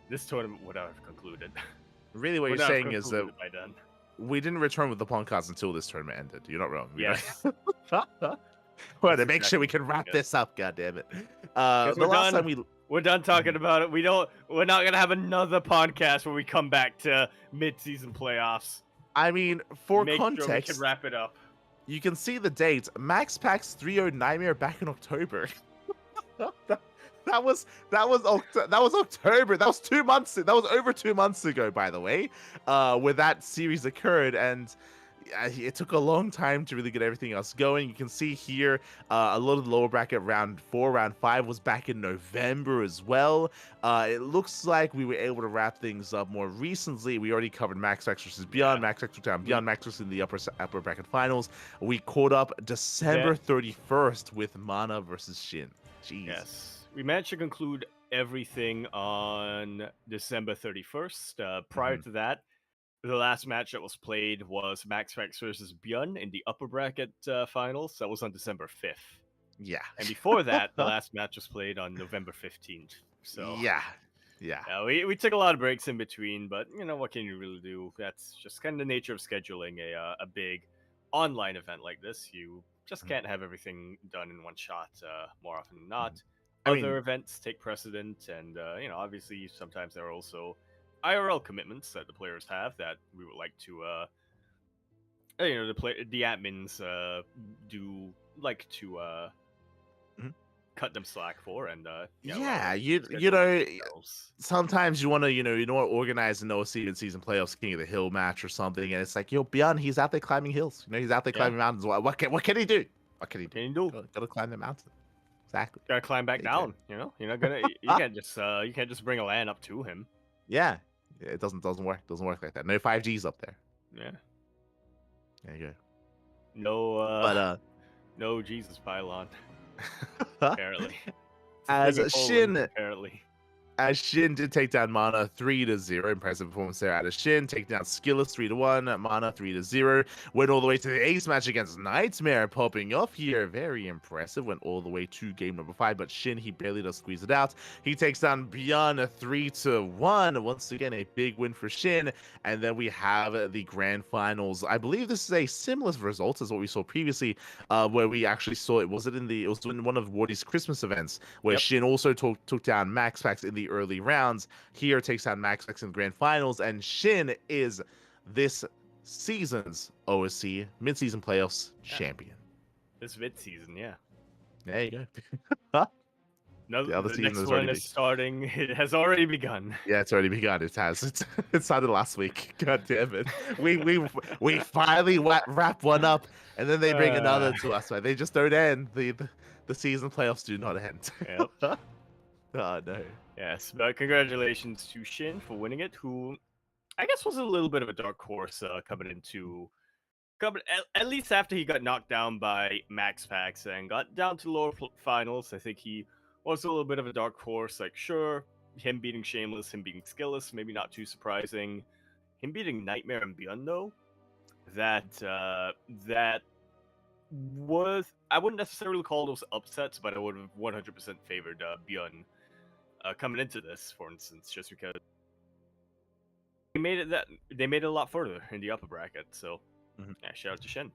A: This tournament would have concluded.
B: Really, what you're saying is that we didn't return with the podcast until this tournament ended. You're not wrong.
A: Yes.
B: Well, to make sure we can wrap this up, goddammit. The last time
A: we're done talking about it. We're not gonna have another podcast where we come back to mid-season playoffs.
B: I mean, for context,
A: sure we can wrap it up.
B: You can see the date. Max Pax 3.0 Nightmare back in October. that was October. That was 2 months. That was over 2 months ago, by the way, where that series occurred, and it took a long time to really get everything else going. You can see here a lot of the lower bracket round 4, round 5 was back in November as well. It looks like we were able to wrap things up more recently. We already covered Max X versus Beyond. Max X took down Beyond. Max was in the upper bracket finals. We caught up December 31st with Mana versus Shin. Jeez.
A: Yes, we managed to conclude everything on December 31st. Prior to that, the last match that was played was Max Pax versus Björn in the upper bracket finals. That was on December 5th.
B: Yeah.
A: And before that, the last match was played on November 15th. So
B: yeah.
A: We took a lot of breaks in between, but what can you really do? That's just kind of the nature of scheduling a big online event like this. You just can't have everything done in one shot more often than not. Other events take precedent, and obviously sometimes there are also IRL commitments that the players have that we would like to the admins do like to cut them slack for, and
B: sometimes you want to organize an OC season playoffs King of the Hill match or something, and it's like, Beyond, he's out there climbing hills, he's out there climbing mountains. What can he do? Gotta climb the mountain. Exactly.
A: Gotta climb back down. You're not gonna you can't just bring a LAN up to him.
B: Yeah, it doesn't work. Doesn't work like that. No 5Gs up there.
A: Yeah.
B: There you go.
A: No no Jesus pylon. Apparently.
B: As Shin
A: apparently.
B: As Shin did take down Mana 3-0. Impressive performance there out of Shin. Take down Skillus 3-1. Mana 3-0. Went all the way to the ace match against Nightmare, popping off here. Very impressive. Went all the way to game number 5, but Shin, he barely does squeeze it out. He takes down Beyond 3-1. Once again, a big win for Shin. And then we have the grand finals. I believe this is a similar result as what we saw previously, where we actually saw it. Was it in one of Wardy's Christmas events, where Shin also took down Max Pax in the early rounds. Here takes down Max Pax in the grand finals, and Shin is this season's OSC mid-season playoffs champion.
A: This mid-season, yeah.
B: There you go.
A: No,
B: The other
A: the
B: season
A: next
B: has
A: one
B: already
A: is starting. It has already begun.
B: Yeah, it's already begun. It has. It started last week. God damn it. We finally wrap one up, and then they bring
A: Uh,
B: another to us. Right? They just don't end. The season playoffs do not end.
A: yep.
B: Oh no.
A: Yes, but congratulations to Shin for winning it, who I guess was a little bit of a dark horse at least after he got knocked down by Max Pax and got down to lower finals. I think he was a little bit of a dark horse. Like, sure, him beating Shameless, him beating Skillless, maybe not too surprising. Him beating Nightmare and Beyond, though, that was, I wouldn't necessarily call those upsets, but I would have 100% favored Beyond coming into this, for instance, just because they made it a lot further in the upper bracket. So, yeah, shout out to Shin.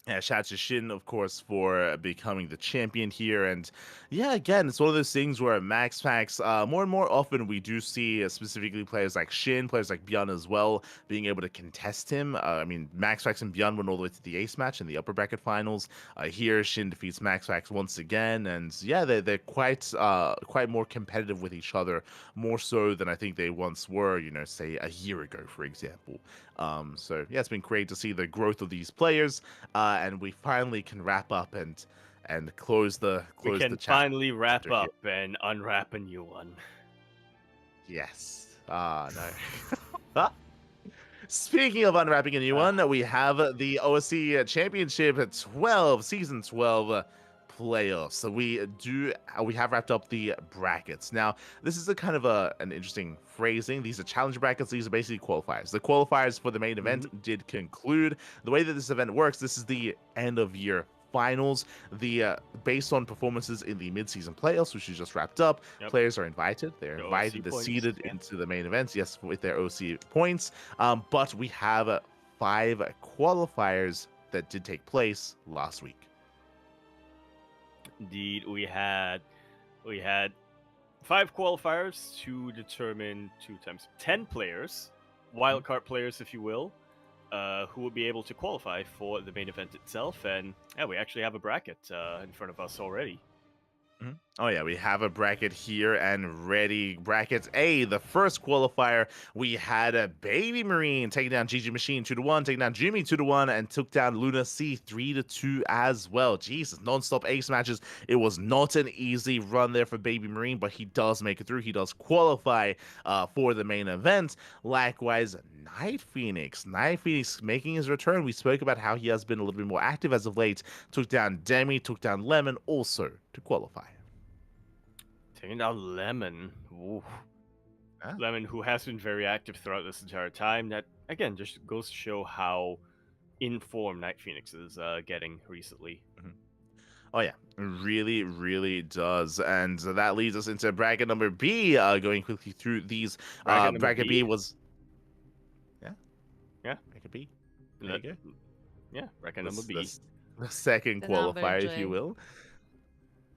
B: Yeah, shout out to Shin, of course, for becoming the champion here. And yeah, again, it's one of those things where Max Packs, more and more often we do see specifically players like Shin, players like Beyond as well, being able to contest him. I mean, Max Packs and Beyond went all the way to the ace match in the upper bracket finals. Here, Shin defeats Max Packs once again. And yeah, they're quite more competitive with each other, more so than I think they once were, say a year ago, for example. So yeah, it's been great to see the growth of these players, and we finally can wrap up and close the
A: We can
B: chapter
A: finally wrap
B: here.
A: up and unwrap a new one.
B: Yes. No. Speaking of unwrapping a new one, we have the OSC Championship 12, Season 12 playoffs. So we have wrapped up the brackets. Now, this is a kind of an interesting phrasing. These are challenge brackets. These are basically qualifiers. The qualifiers for the main event did conclude. The way that this event works, this is the end of year finals. The based on performances in the mid-season playoffs, which is just wrapped up, players are invited. They're invited, they're seeded into the main events, yes, with their OC points. But we have 5 qualifiers that did take place last week.
A: Indeed, we had 5 qualifiers to determine 2 times 10 players, wildcard players, if you will, who will be able to qualify for the main event itself. And yeah, we actually have a bracket in front of us already.
B: Oh yeah, we have a bracket here and ready. Bracket A, the first qualifier, we had a Baby Marine taking down GG Machine 2-1, taking down Jimmy 2-1, and took down Luna C 3-2 as well. Jesus, non-stop ace matches. It was not an easy run there for Baby Marine, but he does make it through. He does qualify for the main event. Likewise, Night Phoenix making his return. We spoke about how he has been a little bit more active as of late. Took down Demi, took down Lemon, also to qualify.
A: Taking down Lemon. Ooh. Lemon, who has been very active throughout this entire time. That, again, just goes to show how in form Night Phoenix is getting recently.
B: Oh yeah, really, really does. And that leads us into bracket number B, going quickly through these. Bracket B was... Yeah, bracket B. There you go.
A: Yeah, bracket number B.
B: The second qualifier, if you will.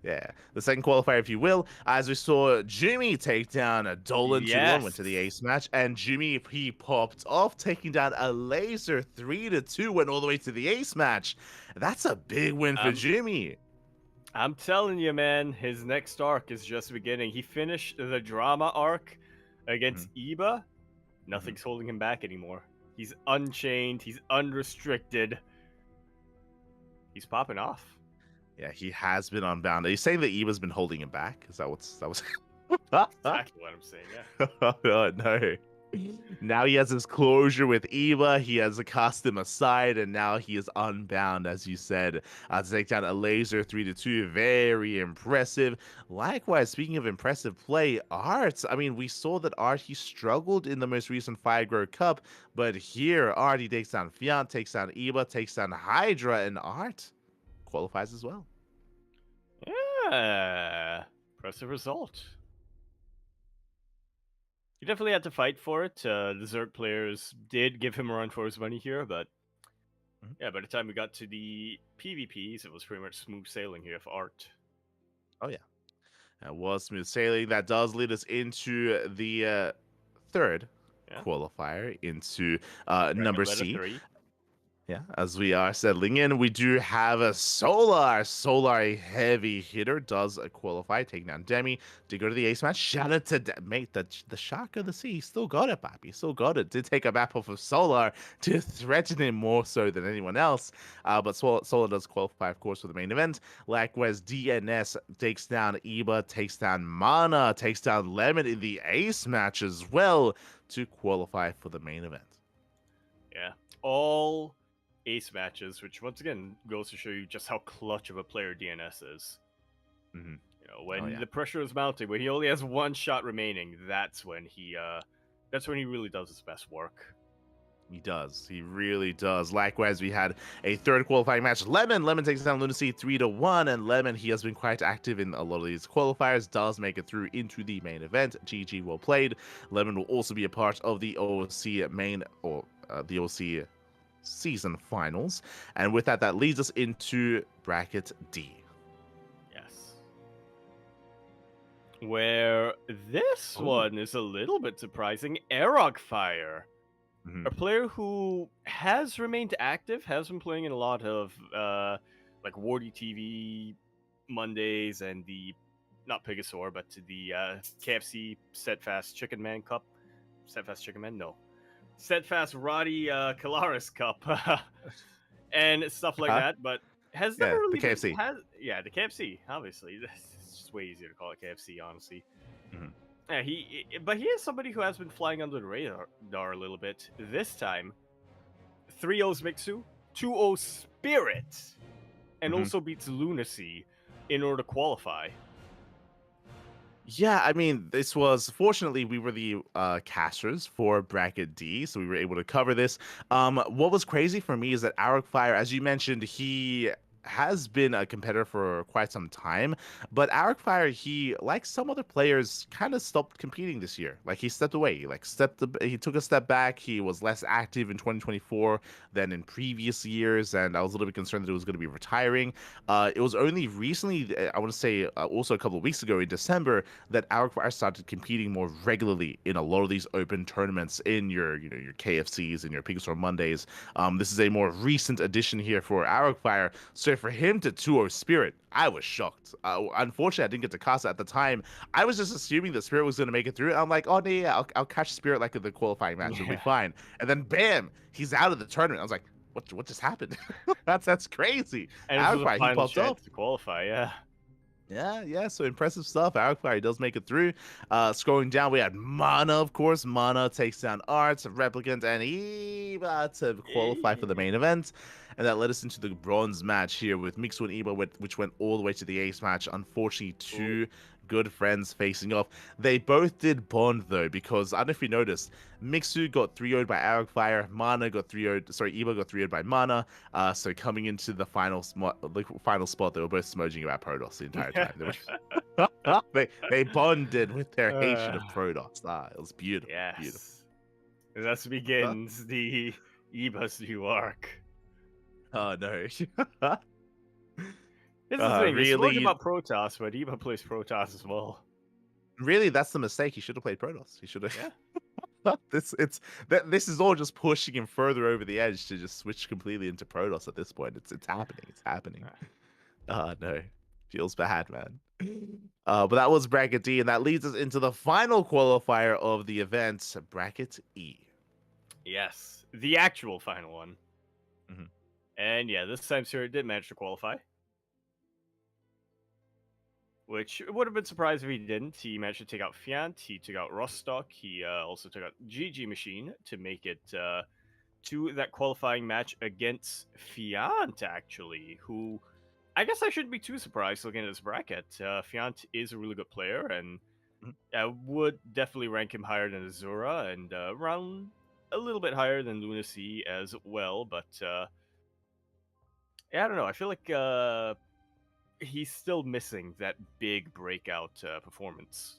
B: Yeah, the second qualifier, if you will, as we saw Jimmy take down a Dolan 2-1, went to the ace match, and Jimmy, he popped off, taking down a Laser 3-2, went all the way to the ace match. That's a big win for Jimmy.
A: I'm telling you, man, his next arc is just beginning. He finished the drama arc against Iba. Nothing's holding him back anymore. He's unchained. He's unrestricted. He's popping off.
B: Yeah, he has been unbound. Are you saying that Eva's been holding him back? That was
A: exactly what I'm saying, yeah.
B: Oh, no. Now he has his closure with Eva. He has cast him aside, and now he is unbound, as you said, to take down a Laser 3-2. Very impressive. Likewise, speaking of impressive play, Art. I mean, we saw that Art, he struggled in the most recent Fire Grow Cup, but here, Art, he takes down Fiant, takes down Eva, takes down Hydra, and Art qualifies as well.
A: Yeah, impressive result. He definitely had to fight for it. The Zerg players did give him a run for his money here, but yeah, by the time we got to the PvPs, it was pretty much smooth sailing here for Art.
B: Oh yeah, that was smooth sailing. That does lead us into the third qualifier, into number C. Yeah, as we are settling in, we do have a Solar. Solar, a heavy hitter, does qualify, taking down Demi to go to the ace match. Shout out to mate, the Shark of the Sea. Still got it, Papi. Still got it. Did take a map off of Solar to threaten him more so than anyone else. But Solar does qualify, of course, for the main event. Likewise, DNS takes down Iba, takes down Mana, takes down Lemon in the ace match as well to qualify for the main event.
A: Yeah, all ace matches, which once again goes to show you just how clutch of a player DNS is.
B: Mm-hmm.
A: You know, when the pressure is mounting, when he only has one shot remaining, that's when he really does his best work.
B: He does. He really does. Likewise, we had a third qualifying match. Lemon takes down Lunacy 3-1, and Lemon, he has been quite active in a lot of these qualifiers, does make it through into the main event. GG, well played. Lemon will also be a part of the OC main, or the OC season finals. And with that, that leads us into bracket D.
A: Yes. Where this one is a little bit surprising. Arog Fire. A player who has remained active, has been playing in a lot of like Wardy TV Mondays and the not Pegasaur, but the KFC Steadfast Chicken Man Cup. Steadfast Chicken Man? No. Steadfast Roddy Kalaris Cup. And stuff like that, but has never really
B: the KFC.
A: The KFC, obviously. It's just way easier to call it KFC, honestly.
B: Mm-hmm.
A: Yeah, he is somebody who has been flying under the radar a little bit. This time, 3-0's Mixu, 2-0 Spirit, and also beats Lunacy in order to qualify.
B: Yeah, I mean, this was fortunately we were the casters for bracket D, so we were able to cover this. What was crazy for me is that Arog Fire, as you mentioned, he has been a competitor for quite some time, but Arog Fire, he, like some other players, kind of stopped competing this year. Like he stepped away, he took a step back. He was less active in 2024 than in previous years, and I was a little bit concerned that he was going to be retiring. It was only recently, I want to say, also a couple of weeks ago in December, that Arog Fire started competing more regularly in a lot of these open tournaments in your KFCs and your Pegasaur Mondays. This is a more recent addition here for Arog Fire. So for him to 2-0 Spirit, I was shocked. Unfortunately, I didn't get to cast it at the time. I was just assuming that Spirit was going to make it through. I'm like, oh, yeah, I'll catch Spirit like in the qualifying match. It'll be fine. And then, bam, he's out of the tournament. I was like, what just happened? that's crazy.
A: And this was a
B: he
A: final
B: popped
A: chance
B: up
A: to qualify, yeah.
B: Yeah, so impressive stuff. Arog Fire does make it through. Scrolling down, we had Mana, of course. Mana takes down Arts, Replicant, and Eva to qualify for the main event. And that led us into the bronze match here with Mixu and Eva, which went all the way to the ace match. Unfortunately, two good friends facing off. They both did bond, though, because I don't know if you noticed, Mixu got 3-0'd by Arog Fire, Mana got 3-0'd, Eva got 3-0'd by Mana. So coming into the final spot, they were both smudging about Protoss the entire time. They bonded with their hatred of Protoss. It was beautiful.
A: Yes.
B: Beautiful.
A: Thus begins the Eva's new arc.
B: Oh, no.
A: This is the thing,
B: really,
A: it's talking about Protoss, but Eva plays Protoss as well.
B: Really, that's the mistake. He should have played Protoss. He should have.
A: Yeah.
B: This is all just pushing him further over the edge to just switch completely into Protoss at this point. It's happening. It's happening. No. Feels bad, man. But that was bracket D, and that leads us into the final qualifier of the event, bracket E.
A: Yes, the actual final one.
B: Mm-hmm.
A: And yeah, this time Spirit did manage to qualify. Which would have been surprised if he didn't. He managed to take out Fiant, he took out Rostock, he also took out GG Machine to make it to that qualifying match against Fiant, actually, who I guess I shouldn't be too surprised looking at this bracket. Fiant is a really good player, and I would definitely rank him higher than Azura, and around a little bit higher than Lunacy as well, but yeah, I don't know. I feel like he's still missing that big breakout performance.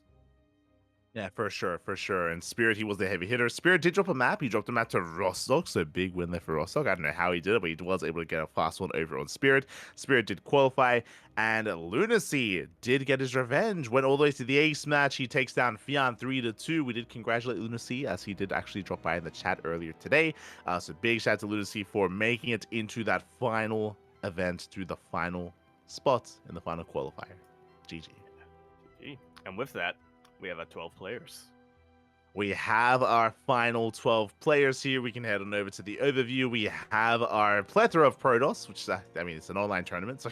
B: Yeah, for sure, for sure. And Spirit, he was the heavy hitter. Spirit did drop a map. He dropped a map to Rostock, so big win there for Rostock. I don't know how he did it, but he was able to get a fast one over on Spirit. Spirit did qualify, and Lunacy did get his revenge. Went all the way to the ace match. He takes down Fian 3-2. We did congratulate Lunacy, as he did actually drop by in the chat earlier today. So big shout out to Lunacy for making it into that final event, to the final spot in the final qualifier. GG.
A: And with that, we have our 12 players.
B: We have our final 12 players here. We can head on over to the overview. We have our plethora of Protoss, which, I mean, it's an online tournament. So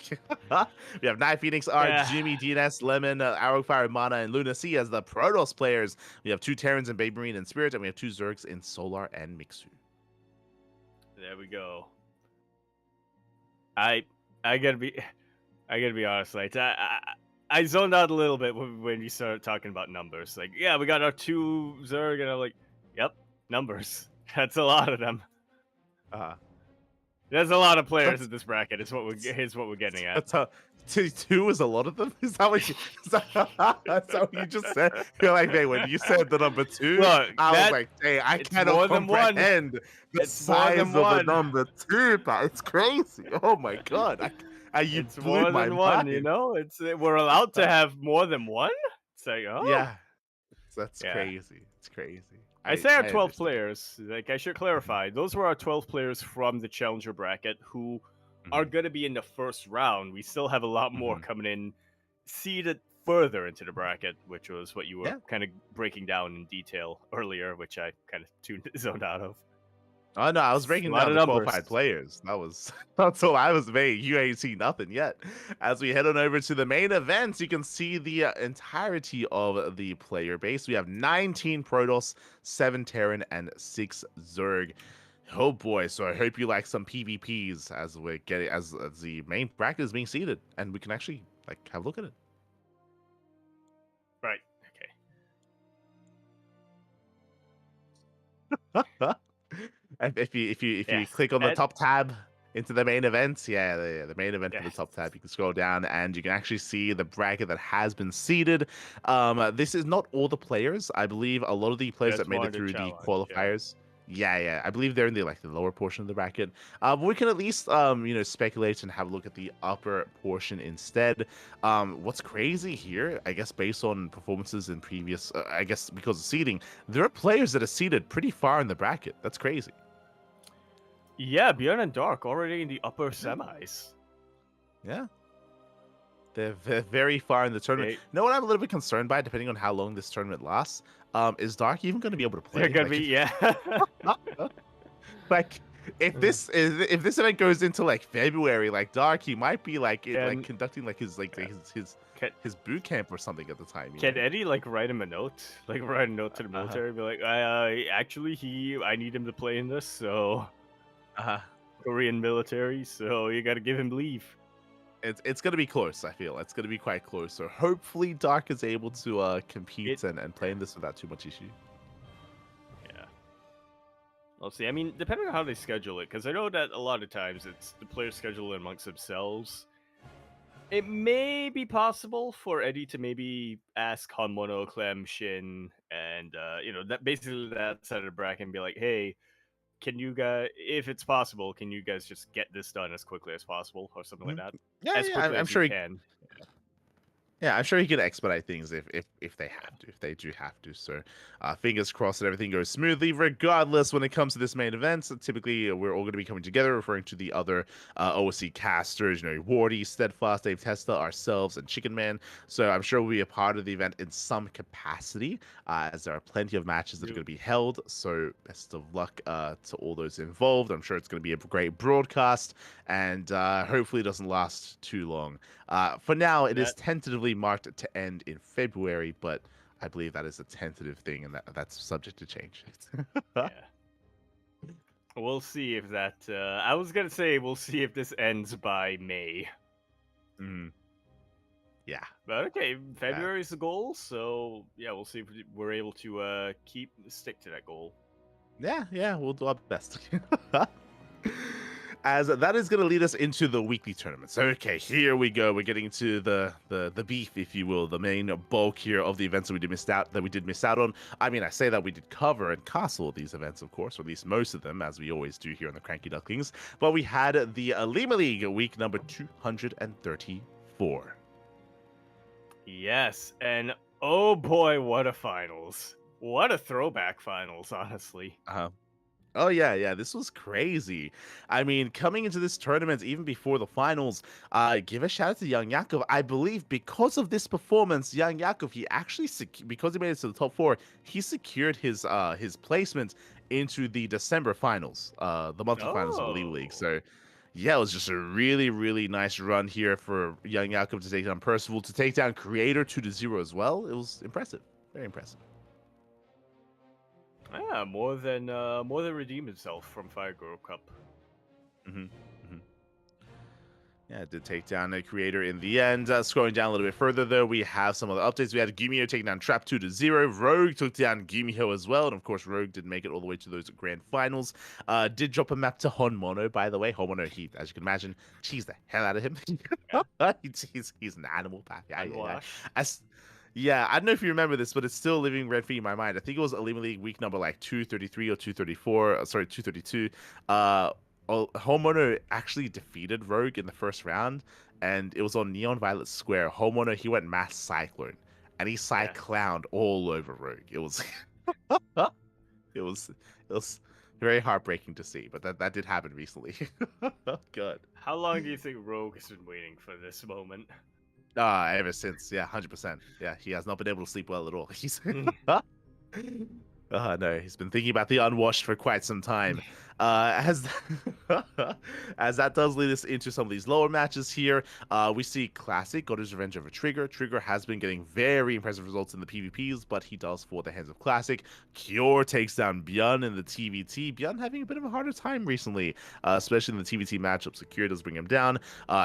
B: we have Night Phoenix, Art,
A: Yeah.
B: Jimmy, DNS, Lemon, Arrowfire, Mana, and Luna C as the Protoss players. We have 2 Terrans and Baby Marine and Spirit, and we have 2 Zergs in Solar and Mixu.
A: There we go. I gotta be honest, like I zoned out a little bit when you started talking about numbers. Like, yeah, we got our 2 Zerg, and I'm like, yep, numbers. That's a lot of them. There's a lot of players in this bracket. Is what we're getting at.
B: That's how 2 is a lot of them. Is that what you? That's what you just said. You're like, hey, when you said the number 2,
A: Look,
B: I was like, hey, I
A: it's
B: cannot
A: more than one.
B: comprehend the
A: It's more
B: size
A: than
B: of the
A: one.
B: number 2. But it's crazy. Oh my god, you
A: It's
B: blew
A: more
B: my
A: than one.
B: mind.
A: You know, we're allowed to have more than one. It's like, oh
B: Yeah, that's
A: Yeah.
B: crazy. It's crazy.
A: I say our 12
B: understand.
A: players. Like, I should clarify. Those were our 12 players from the Challenger bracket who are going to be in the first round. We still have a lot more coming in, seeded further into the bracket, which was what you were kind of breaking down in detail earlier, which I kind of zoned out of.
B: Oh no, I was breaking
A: A lot
B: down
A: of
B: the
A: numbers.
B: qualified players. That's all I was making. You ain't seen nothing yet. As we head on over to the main event, you can see the entirety of the player base. We have 19 Protoss, 7 Terran, and 6 Zerg. Oh boy! So I hope you like some PvPs as we're getting as the main bracket is being seeded, and we can actually like have a look at it.
A: Right. Okay.
B: And if you
A: Yes,
B: click on the
A: and-
B: top tab into the main events, the main event for the
A: Yes.
B: top tab, you can scroll down and you can actually see the bracket that has been seeded. This is not all the players. I believe a lot of the players
A: That's
B: that made
A: more
B: it
A: the
B: through the
A: challenge,
B: qualifiers. Yeah, I believe they're in the lower portion of the bracket. But we can at least speculate and have a look at the upper portion instead. What's crazy here, I guess, based on performances in previous, I guess because of seeding, there are players that are seeded pretty far in the bracket. That's crazy.
A: Yeah, Beyond and Dark already in the upper semis.
B: Yeah. They're very far in the tournament. You know what I'm a little bit concerned by, depending on how long this tournament lasts? Is Dark even going to be able to play?
A: They're gonna be, yeah.
B: Like, if this event goes into like February, like Dark, he might be like conducting like his boot camp or something at the time.
A: Can Eddie like write him a note? Like write a note to the military, be like, actually I need him to play in this, so Korean military, so you gotta give him leave.
B: It's gonna be close. I feel it's gonna be quite close. So hopefully Dark is able to compete and play in this without too much issue.
A: Yeah. We'll see. I mean, depending on how they schedule it, because I know that a lot of times it's the players schedule it amongst themselves. It may be possible for Eddie to maybe ask Hanmono, Clem, Shin, and that basically that side of the bracket and be like, hey, can you guys, if it's possible, can you guys just get this done as quickly as possible or something like that? As quickly
B: I'm
A: as
B: sure
A: you
B: he
A: can.
B: Yeah, I'm sure he can expedite things if they have to, if they do have to. So, fingers crossed that everything goes smoothly. Regardless, when it comes to this main event, typically we're all going to be coming together, referring to the other OSC casters, Wardy, Steadfast, Dave Testa, ourselves, and Chicken Man. So I'm sure we'll be a part of the event in some capacity, as there are plenty of matches that are going to be held. So best of luck to all those involved. I'm sure it's going to be a great broadcast, and hopefully it doesn't last too long. For now, it is tentatively marked to end in February, but I believe that is a tentative thing, and that's subject to change.
A: Yeah. We'll see if that. I was gonna say we'll see if this ends by May.
B: Yeah.
A: But okay, February is the goal, so yeah, we'll see if we're able to stick to that goal.
B: Yeah, we'll do our best. as that is going to lead us into the weekly tournaments. Okay, here we go. We're getting into the beef, if you will, the main bulk here of the events that we did miss out on. I mean, I say that we did cover and castle these events, of course, or at least most of them, as we always do here on the CranKy Ducklings. But we had the Lima League week number 234.
A: Yes, and oh boy, what a finals! What a throwback finals, honestly.
B: Oh yeah, this was crazy. I mean, coming into this tournament, even before the finals, give a shout out to Young Yakov. I believe because of this performance, Young Yakov, he actually because he made it to the top 4, he secured his placement into the December finals, the monthly finals of the League.
A: Oh.
B: So yeah, it was just a really, really nice run here for Young Yakov to take down Percival, to take down Creator 2-0 as well. It was impressive, very impressive.
A: Yeah, more than redeemed himself from Fire Girl Cup.
B: Yeah, it did take down a Creator in the end. Scrolling down a little bit further, though, we have some other updates. We had Gumiho taking down Trap 2-0. Rogue took down Gumiho as well. And, of course, Rogue did make it all the way to those grand finals. Did drop a map to Honmono, by the way. Honmono, he, as you can imagine, cheesed the hell out of him. He's an animal. Yeah, I don't know if you remember this, but it's still living rent-free in my mind. I think it was Elima League week number like 233 or 234. Sorry, 232. Homeowner actually defeated Rogue in the first round, and it was on Neon Violet Square. Homeowner, he went Mass Cyclone, and he cycloned all over Rogue. It was, it was very heartbreaking to see, but that did happen recently. God.
A: How long do you think Rogue has been waiting for this moment?
B: Ever since, yeah, 100%. Yeah, he has not been able to sleep well at all. He's no, he's been thinking about the unwashed for quite some time. As as that does lead us into some of these lower matches here, we see Classic got his revenge over Trigger. Trigger has been getting very impressive results in the PvPs, but he does fall at the hands of Classic. Cure takes down Björn in the TVT. Björn having a bit of a harder time recently, especially in the TVT matchups. So Cure does bring him down.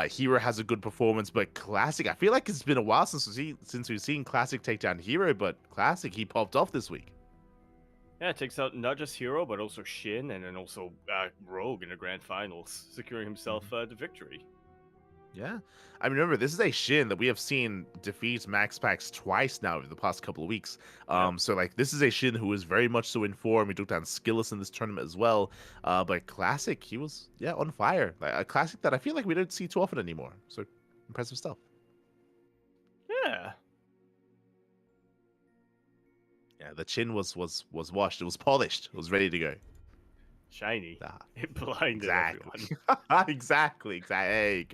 B: Hero has a good performance, but Classic, I feel like it's been a while since we've seen Classic take down Hero, but Classic, he popped off this week.
A: Yeah, it takes out not just Hero, but also Shin, and then also Rogue in the grand finals, securing himself the victory.
B: Yeah. I mean, remember, this is a Shin that we have seen defeat Max Pax twice now over the past couple of weeks. So, like, this is a Shin who is very much so in form. He took down Skilless in this tournament as well. But Classic, he was, on fire. Like, a Classic that I feel like we don't see too often anymore. So, impressive stuff.
A: Yeah.
B: Yeah, the chin was washed. It was polished. It was ready to go.
A: Shiny. It blinded everyone.
B: Exactly. There you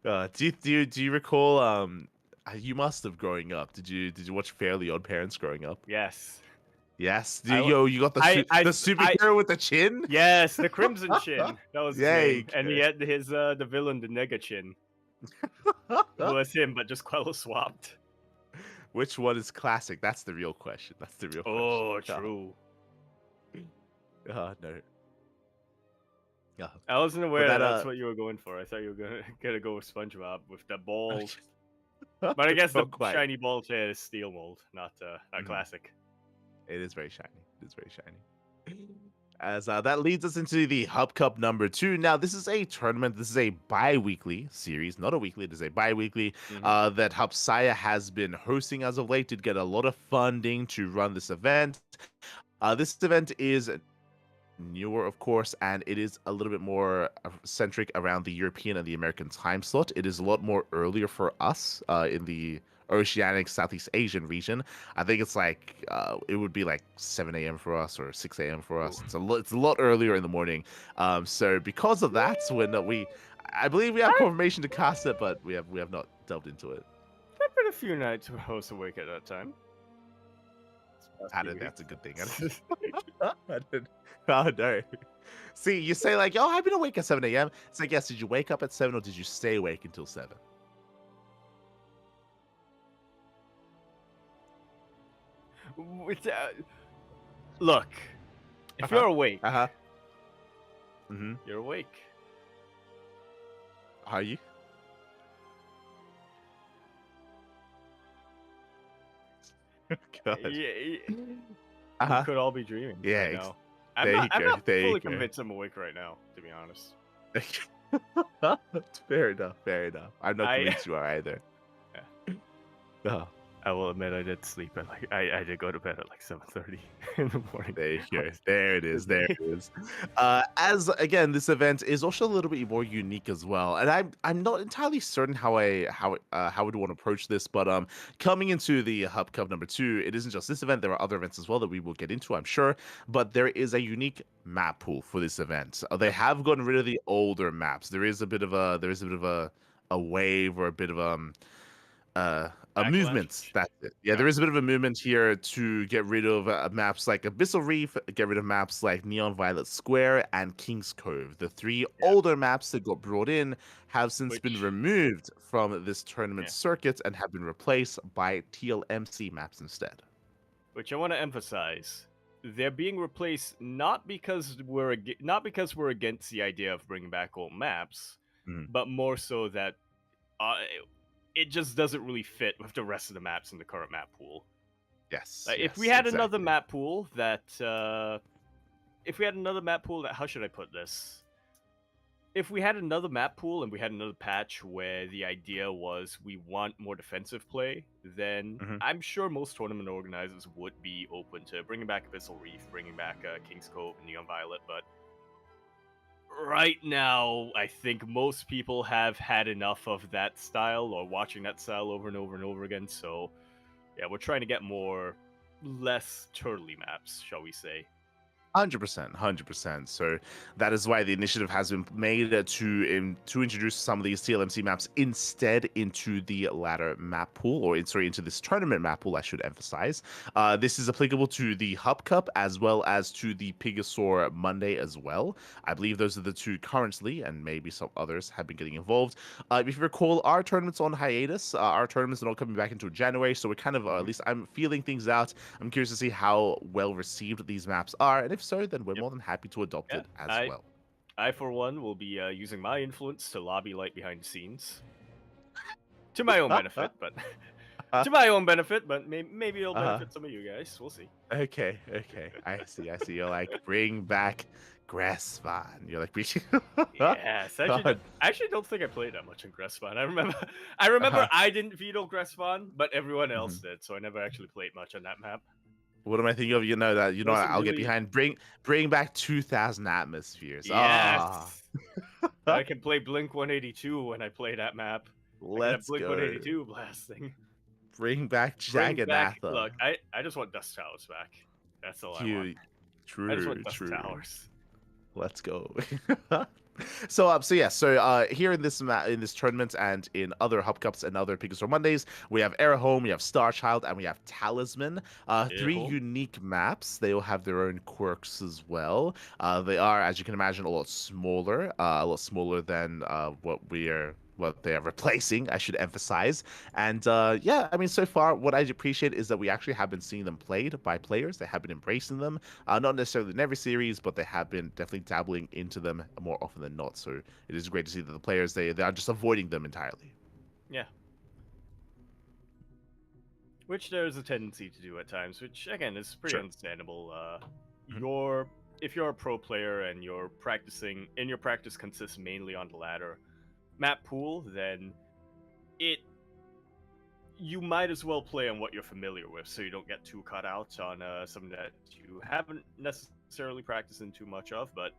B: go. Do you recall? You must have growing up. Did you watch Fairly Odd Parents growing up?
A: Yes.
B: Yes. You got the superhero with the chin?
A: Yes, the Crimson Chin. That was his name.
B: Okay.
A: And he had his the villain, the Nega Chin. It was him, but just color swapped.
B: Which one is Classic? That's the real question.
A: Oh, true.
B: No. Yeah.
A: I wasn't aware that's what you were going for. I thought you were gonna go with SpongeBob with the balls. But I guess the shiny ball chair is steel mold, not Classic.
B: It is very shiny. As that leads us into the Hub Cup number 2. Now, this is a tournament. This is a bi-weekly series, not a weekly. It is a bi-weekly that Hubsaya has been hosting as of late. Did get a lot of funding to run this event. This event is newer, of course, and it is a little bit more centric around the European and the American time slot. It is a lot more earlier for us in the Oceanic Southeast Asian region. I think it's like it would be like 7 a.m. for us or 6 a.m. for us. It's a lot earlier in the morning. So because of that, when I believe we have confirmation to cast it, but we have not delved into it.
A: There've been a few nights where I was awake at that time.
B: I don't think that's a good thing. Oh no. See, you say like, oh, I've been awake at 7 a.m. It's like, yes, did you wake up at 7 or did you stay awake until 7?
A: Look, if you're awake,
B: you're
A: awake.
B: Are you? God.
A: We could all be dreaming.
B: Yeah,
A: right now. I'm
B: There
A: not.
B: you
A: I'm
B: go.
A: not
B: There you
A: fully
B: go.
A: convinced I'm awake right now, to be honest.
B: Fair enough. Fair enough. I'm not
A: I
B: convinced you are either. Oh,
A: I will admit I did sleep at like I did go to bed at like 7:30 in the morning.
B: there you go. There it is. There
A: Busy.
B: it is. As again, this event is also a little bit more unique as well, and I'm not entirely certain how I would want to approach this, but coming into the Hub Cup number 2, it isn't just this event. There are other events as well that we will get into, I'm sure. But there is a unique map pool for this event. They
A: Yep.
B: have gotten rid of the older maps. There is a bit of a wave or a bit of a movement.
A: Backlash.
B: That's it. Yeah,
A: Yeah.
B: there is a bit of a movement here to get rid of maps like Abyssal Reef, get rid of maps like Neon Violet Square and King's Cove. The 3
A: Yeah.
B: older maps that got brought in have since been
A: Which
B: removed from this tournament
A: yeah.
B: circuit and have been replaced by TLMC maps instead.
A: Which I want to emphasize. They're being replaced not because we're against the idea of bringing back old maps,
B: Mhm.
A: but more so that it just doesn't really fit with the rest of the maps in the current map pool.
B: Yes.
A: Like,
B: yes,
A: if we had another
B: exactly.
A: map pool that, how should I put this? If we had another map pool and we had another patch where the idea was we want more defensive play, then
B: Mhm.
A: I'm sure most tournament organizers would be open to bringing back Abyssal Reef, bringing back King's Cove and Neon Violet, but right now, I think most people have had enough of that style or watching that style over and over and over again, so yeah, we're trying to get less turtly maps, shall we say.
B: 100%, 100%. So that is why the initiative has been made to introduce some of these TLMC maps instead into the latter map pool, or into this tournament map pool, I should emphasize. This is applicable to the Hub Cup as well as to the Pigasaur Monday as well. I believe those are the 2 currently, and maybe some others have been getting involved. If you recall, our tournament's on hiatus. Our tournaments are not coming back until January, so we're kind of, at least I'm feeling things out. I'm curious to see how well received these maps are, and if so, then we're
A: Yep.
B: more than happy to adopt
A: Yeah,
B: it as well.
A: I, for one, will be using my influence to lobby light behind the scenes. To my own benefit, but maybe it'll benefit some of you guys. We'll see.
B: Okay. I see. You're like, bring back Grassvan. You're like,
A: Yes, I actually don't think I played that much in Gressfon. I remember I didn't veto Gressfon, but everyone else did, so I never actually played much on that map.
B: What am I thinking of? I'll get behind. Bring back 2,000 atmospheres.
A: Yes. I can play Blink 182 when I play that map.
B: Let's
A: Blink
B: go.
A: 182 blasting.
B: Bring back Jagannatha.
A: Look, I just want Dust Towers back. That's all I want.
B: True.
A: I just want Dust Towers.
B: Let's go. So here in this tournament and in other Hub Cups and other Pigasaur Mondays, we have Era Home, we have Star Child, and we have Talisman. 3 unique maps. They all have their own quirks as well. They are, as you can imagine, a lot smaller than what they are replacing, I should emphasize. And so far, what I appreciate is that we actually have been seeing them played by players. They have been embracing them, not necessarily in every series, but they have been definitely dabbling into them more often than not. So it is great to see that the players, they are just avoiding them entirely.
A: Yeah. Which there's a tendency to do at times, which again is pretty understandable. If you're a pro player and your practice consists mainly on the ladder map pool, then you might as well play on what you're familiar with, so you don't get too cut out on something that you haven't necessarily practiced in too much of. But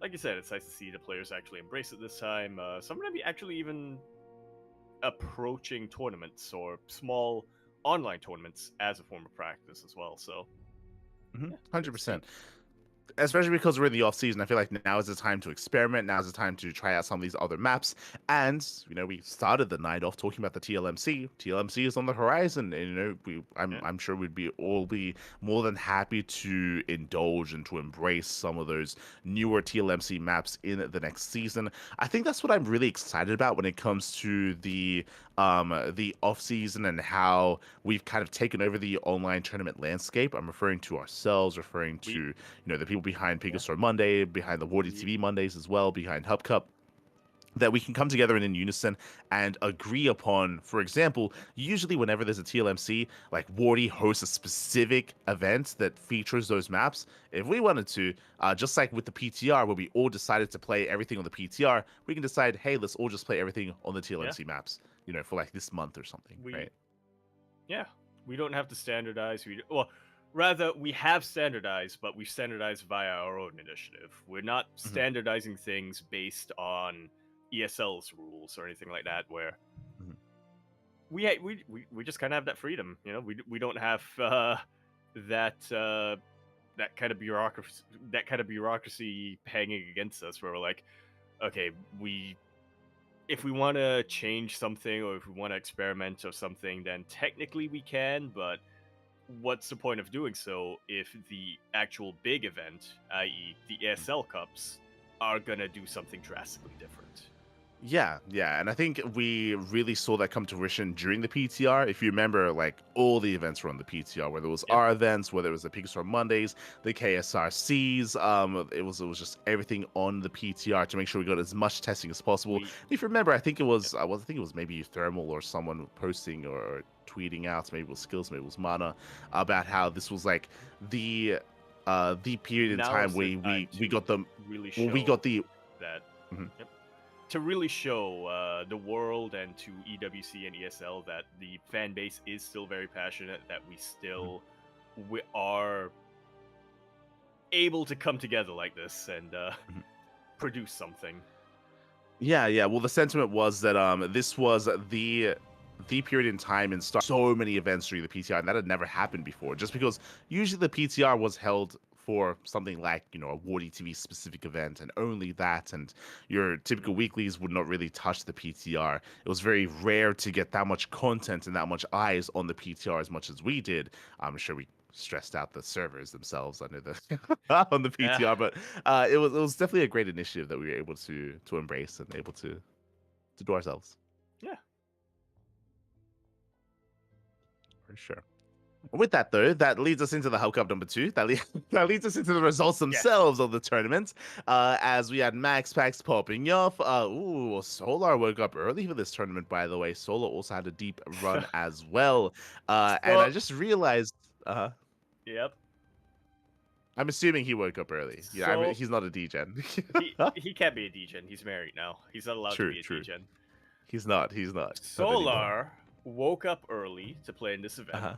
A: like you said, it's nice to see the players actually embrace it this time. Some of them actually even approaching tournaments or small online tournaments as a form of practice as well. So
B: 100%. Especially because we're in the off season, I feel like now is the time to experiment. Now is the time to try out some of these other maps. And we started the night off talking about the TLMC. TLMC is on the horizon, and I'm sure we'd be more than happy to indulge and to embrace some of those newer TLMC maps in the next season. I think that's what I'm really excited about when it comes to the off season and how we've kind of taken over the online tournament landscape. I'm referring to ourselves, referring to the people behind Pigasaur Monday, behind the Wardy TV Mondays as well, behind Hub Cup. that we can come together in unison and agree upon. For example, usually whenever there's a TLMC, like Wardy hosts a specific event that features those maps. If we wanted to, just like with the PTR, where we all decided to play everything on the PTR, we can decide, hey, let's all just play everything on the TLMC maps, for like this month or something, right?
A: Yeah, we don't have to standardize. Rather, we have standardized, but we standardized via our own initiative. We're not standardizing things based on ESL's rules or anything like that, where we just kind of have that freedom. We don't have that kind of bureaucracy hanging against us, where we're like, okay, if we want to change something or if we want to experiment or something, then technically we can, but what's the point of doing so if the actual big event, i.e. the ESL Cups, are gonna do something drastically different?
B: Yeah, and I think we really saw that come to fruition during the PTR. If you remember, like, all the events were on the PTR, whether it was our events, whether it was the Pikasaur Mondays, the KSRCs, it was just everything on the PTR to make sure we got as much testing as possible. If you remember, I think it was maybe Thermal or someone posting or tweeting out, maybe it was Skills, maybe it was Mana, about how this was like the period in time where we got the
A: really that. Yep. To really show the world and to EWC and ESL that the fan base is still very passionate, that we are able to come together like this and produce something.
B: Yeah. Well, the sentiment was that this was the period in time and start so many events during the PTR, and that had never happened before. Just because usually the PTR was held for something like, a Wardy TV specific event and only that, and your typical weeklies would not really touch the PTR. It was very rare to get that much content and that much eyes on the PTR as much as we did. I'm sure we stressed out the servers themselves under the on the PTR, but it was definitely a great initiative that we were able to embrace and able to do ourselves.
A: Yeah.
B: For sure. With that, though, that leads us into the Hell Cup number 2. That leads us into the results themselves of the tournament. As we had Max Packs popping off. Solar woke up early for this tournament, by the way. Solar also had a deep run as well. And I just realized...
A: Yep.
B: I'm assuming he woke up early. Yeah, he's not a D-Gen.
A: he can't be a D-Gen. He's married now. He's not allowed to be a D-Gen.
B: He's not.
A: Solar woke up early to play in this event.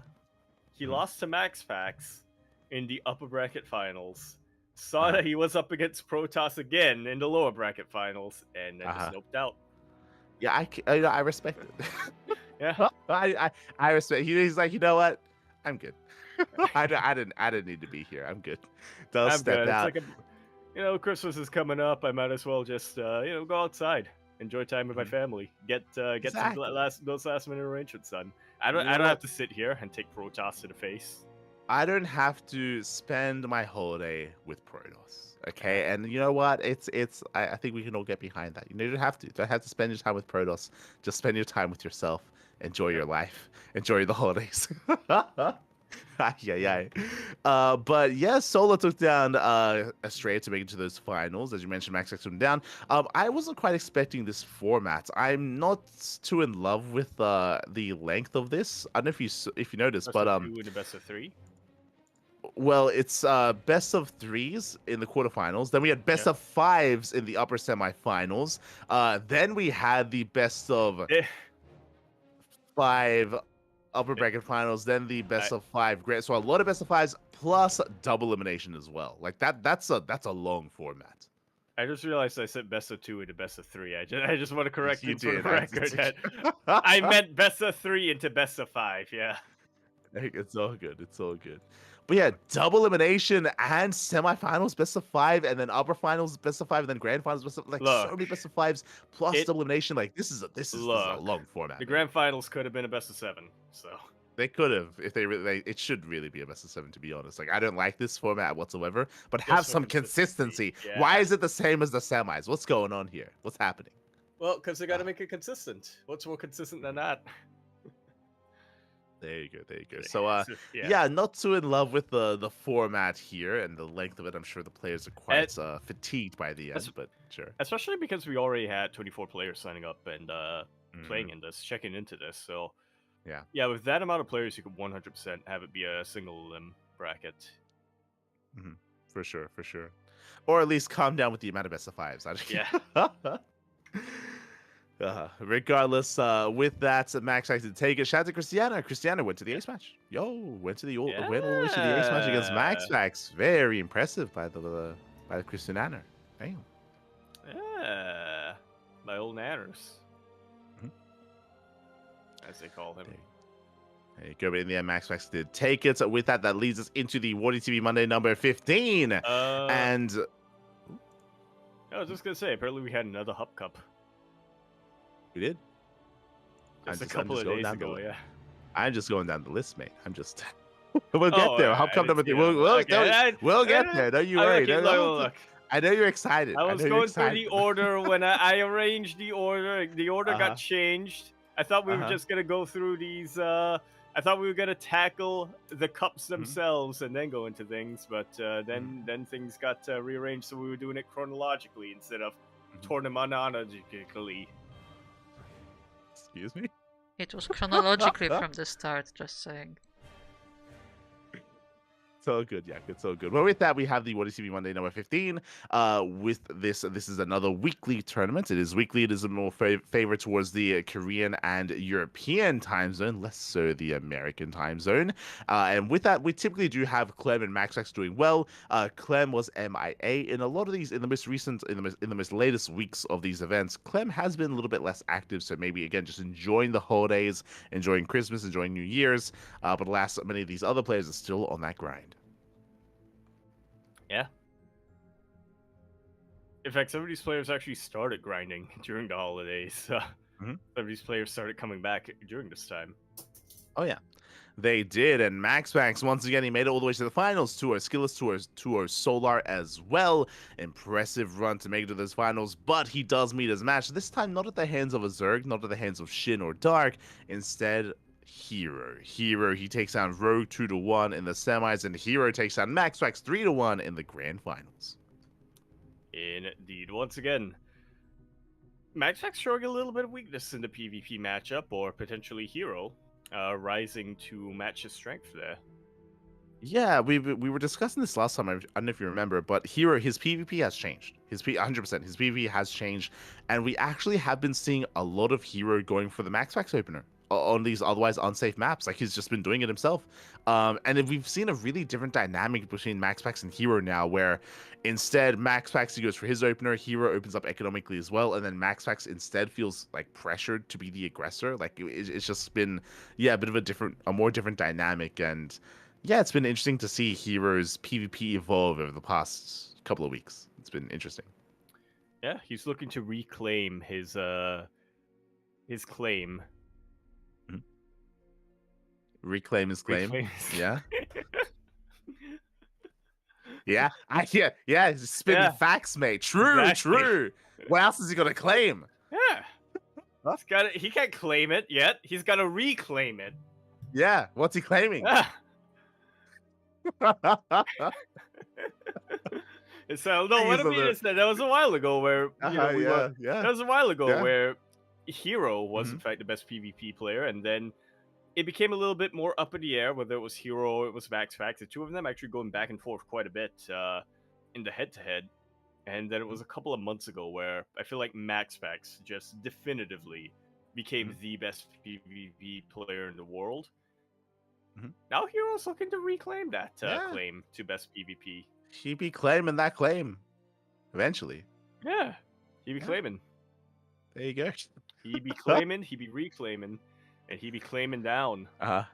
A: He lost to Max Pax in the upper bracket finals. Saw that he was up against Protoss again in the lower bracket finals, and then just noped out.
B: Yeah, I respect it.
A: Yeah,
B: I respect. He's like, you know what? I'm good. I didn't need to be here. I'm good. Don't step out.
A: It's like Christmas is coming up. I might as well just go outside, enjoy time with my family, get some those last minute arrangements done. I don't have to sit here and take Protoss to the face.
B: I don't have to spend my holiday with Protoss. Okay, and you know what? I think we can all get behind that. You don't have to. Don't have to spend your time with Protoss. Just spend your time with yourself. Enjoy your life. Enjoy the holidays. But yeah, Solo took down Astrea to make it to those finals. As you mentioned, Max X went down. I wasn't quite expecting this format. I'm not too in love with the length of this. I don't know if you noticed, but
A: in the best of 3.
B: Well, it's best of 3s in the quarterfinals. Then we had best of 5s in the upper semifinals. Then we had the best of 5 upper bracket finals, then the best of 5 grand. So a lot of best of 5s plus double elimination as well. Like that's a long format.
A: I just realized I said best of 2 into best of 3. I just want to correct you for the record. I meant best of 3 into best of 5. Yeah.
B: It's all good. But yeah, double elimination and semifinals, best of 5, and then upper finals, best of 5, and then grand finals, best of so many best of 5s plus double elimination. Like this is a long format.
A: The grand finals could have been a best of 7, so
B: they could have if they really. It should really be a best of 7, to be honest. Like I don't like this format whatsoever, but have some consistency. Yeah. Why is it the same as the semis? What's going on here? What's happening?
A: Well, because they got to make it consistent. What's more consistent than that?
B: There you go. There you go. So,
A: Yeah.
B: yeah, not too in love with the format here and the length of it. I'm sure the players are quite fatigued by the
A: That's-
B: end, but sure.
A: Especially because we already had 24 players signing up and playing
B: Mhm.
A: in this, checking into this. So,
B: Yeah.
A: yeah, with that amount of players, you could 100% have it be a single limb bracket.
B: Mhm. For sure, for sure. Or at least calm down with the amount of best of fives.
A: Yeah.
B: Regardless, with that, Max tried to take it. Shout out to Christiana. Christiana went to the ace match. Went to the went all the way to the ace match against Max
A: Yeah.
B: Fax. Very impressive by the Christiana. Damn.
A: Yeah. My old nanners.
B: Mhm.
A: As they call him.
B: There you go. But in the end, Max Fax did take it. So with that, that leads us into the Wardy TV Monday number 15. And
A: I was just gonna say, apparently we had another Hub Cup.
B: we did.
A: Just a couple of days ago, yeah.
B: I'm just going down the list, mate. I'm just. We'll get there. How come number 3? We'll get there. Don't you worry.
A: Look.
B: I know you're excited.
A: I was going through the order when I arranged the order. The order got changed. I thought we were just gonna go through these. I thought we were gonna tackle the cups themselves and then go into things, but then things got rearranged, so we were doing it chronologically instead of tournamentonically.
B: Excuse me?
C: It was chronologically from the start, just saying.
B: So good, yeah, it's so good. Well, with that, we have the What is TV Monday number 15. With this is another weekly tournament. It is weekly. It is a more favor towards the Korean and European time zone, less so the American time zone. And with that, we typically do have Clem and Maxx doing well. Clem was MIA in a lot of these, in the most latest weeks of these events. Clem has been a little bit less active, so maybe again just enjoying the holidays, enjoying Christmas, enjoying New Year's. But alas, many of these other players are still on that grind.
A: Yeah. In fact, some of these players actually started grinding during the holidays. Some of these players started coming back during this time.
B: Oh, yeah. They did, and Max once again, he made it all the way to the finals. To our Skilless, to our Solar as well. Impressive run to make it to those finals, but he does meet his match. This time, not at the hands of a Zerg, not at the hands of Shin or Dark. Instead, Hero, he takes down Rogue 2-1 in the semis, and Hero takes down Max 3-1 in the grand finals.
A: Indeed, once again, Max showing a little bit of weakness in the PvP matchup, or potentially Hero rising to match his strength there.
B: Yeah, we were discussing this last time. I don't know if you remember, but Hero, his PvP has changed. 100%, his PvP has changed, and we actually have been seeing a lot of Hero going for the Max opener on these otherwise unsafe maps. Like, he's just been doing it himself. And we've seen a really different dynamic between Max and Hero now, where instead Max he goes for his opener, Hero opens up economically as well, and then Max instead feels like pressured to be the aggressor. Like, it's just been, yeah, a more different dynamic. And yeah, it's been interesting to see Hero's PvP evolve over the past couple of weeks. It's been interesting.
A: Yeah, he's looking to reclaim his claim.
B: Reclaim his claim. Yeah. Yeah. He's spitting facts, mate. True. What else is he gonna claim?
A: Yeah. He can't claim it yet. He's gotta reclaim it.
B: Yeah. What's he claiming?
A: So what I mean is that was a while ago where that was a while ago where Hero was in fact the best PvP player, and then it became a little bit more up in the air whether it was Hero or it was Max. The two of them actually going back and forth quite a bit in the head-to-head. And then it was a couple of months ago where I feel like Max just definitively became the best PvP player in the world. Now Hero's looking to reclaim that claim to best PvP.
B: He be claiming that claim eventually.
A: Yeah, he be claiming.
B: There you go.
A: He be claiming, he be reclaiming. And he be claiming down.
B: On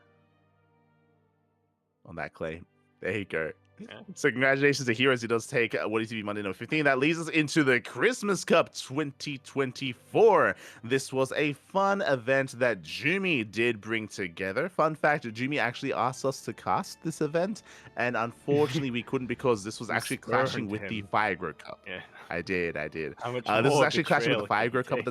B: that claim. There you go.
A: Yeah.
B: So congratulations to Heroes. He does take What is TV Monday number 15. That leads us into the Christmas Cup 2024. This was a fun event that Jumi did bring together. Fun fact, Jumi actually asked us to cast this event, and unfortunately we couldn't because this was actually clashing with the Fire Grow Cup.
A: Yeah.
B: I did.
A: How much
B: This is actually clashing with the Fire Grow Cup.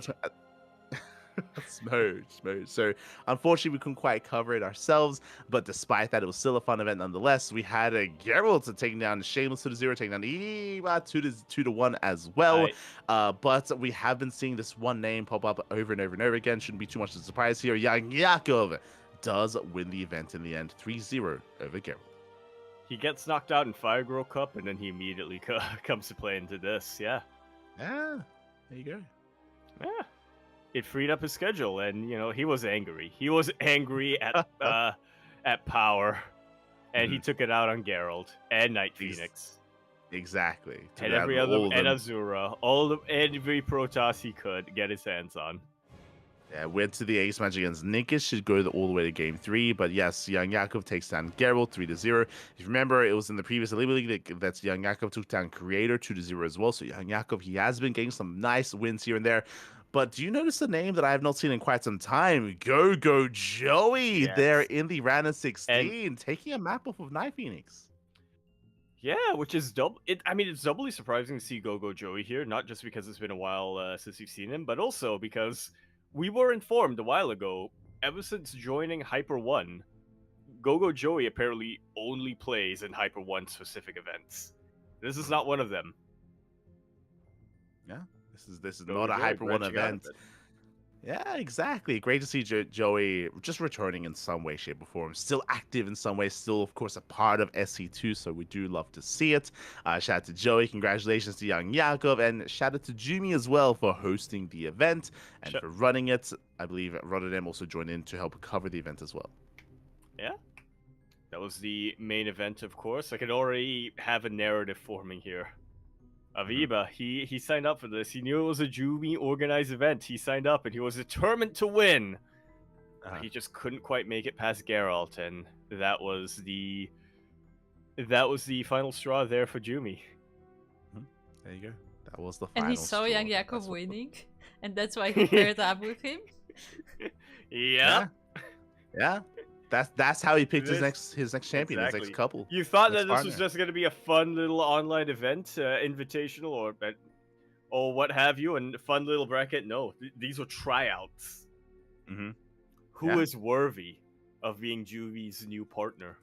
B: Smooth. So unfortunately, we couldn't quite cover it ourselves. But despite that, it was still a fun event nonetheless. We had a Geralt taking down Shameless 2-0, taking down Eva 2-1 as well. But we have been seeing this one name pop up over and over and over again. Shouldn't be too much of a surprise here. Young Yakov does win the event in the end, 3-0 over Geralt.
A: He gets knocked out in Fire Girl Cup, and then he immediately comes to play into this. Yeah.
B: Yeah, there you go.
A: Yeah. It freed up his schedule, and he was angry. He was angry at Power, and he took it out on Geralt and Night Phoenix.
B: Exactly.
A: And every other, and Azura, every Protoss he could get his hands on.
B: Yeah, went to the Ace match against Ninkish, should go all the way to Game 3. But yes, Young Yakov takes down Geralt 3-0. If you remember, it was in the previous Elite League that's Young Yakov took down Creator 2-0 as well. So Young Yakov, he has been getting some nice wins here and there. But do you notice a name that I have not seen in quite some time? Go Joey there in the round of 16, taking a map off of Night Phoenix.
A: Yeah, which is it's doubly surprising to see Go Joey here, not just because it's been a while since we've seen him, but also because we were informed a while ago, ever since joining Hyper 1, Go Joey apparently only plays in Hyper 1 specific events. This is not one of them.
B: Yeah. This is not a Hyper 1 event. Yeah, exactly. Great to see Joey just returning in some way, shape, or form. Still active in some way. Still, of course, a part of SC2, so we do love to see it. Shout out to Joey. Congratulations to Young Yakov. And shout out to Jumi as well for hosting the event and for running it. I believe Rotterdam also joined in to help cover the event as well.
A: Yeah. That was the main event, of course. I can already have a narrative forming here. Aviba, he signed up for this. He knew it was a Jumi organized event. He signed up and he was determined to win. He just couldn't quite make it past Geralt, and that was the final straw there for Jumi.
B: There you go. That was the final.
C: And he saw Young Yakov winning, and that's why he paired up with him.
A: Yeah.
B: That's how he picked his next champion, his next couple.
A: You thought that this was just going to be a fun little online event, invitational or what have you, and fun little bracket? No, these were tryouts. Who is worthy of being Juvi's new partner?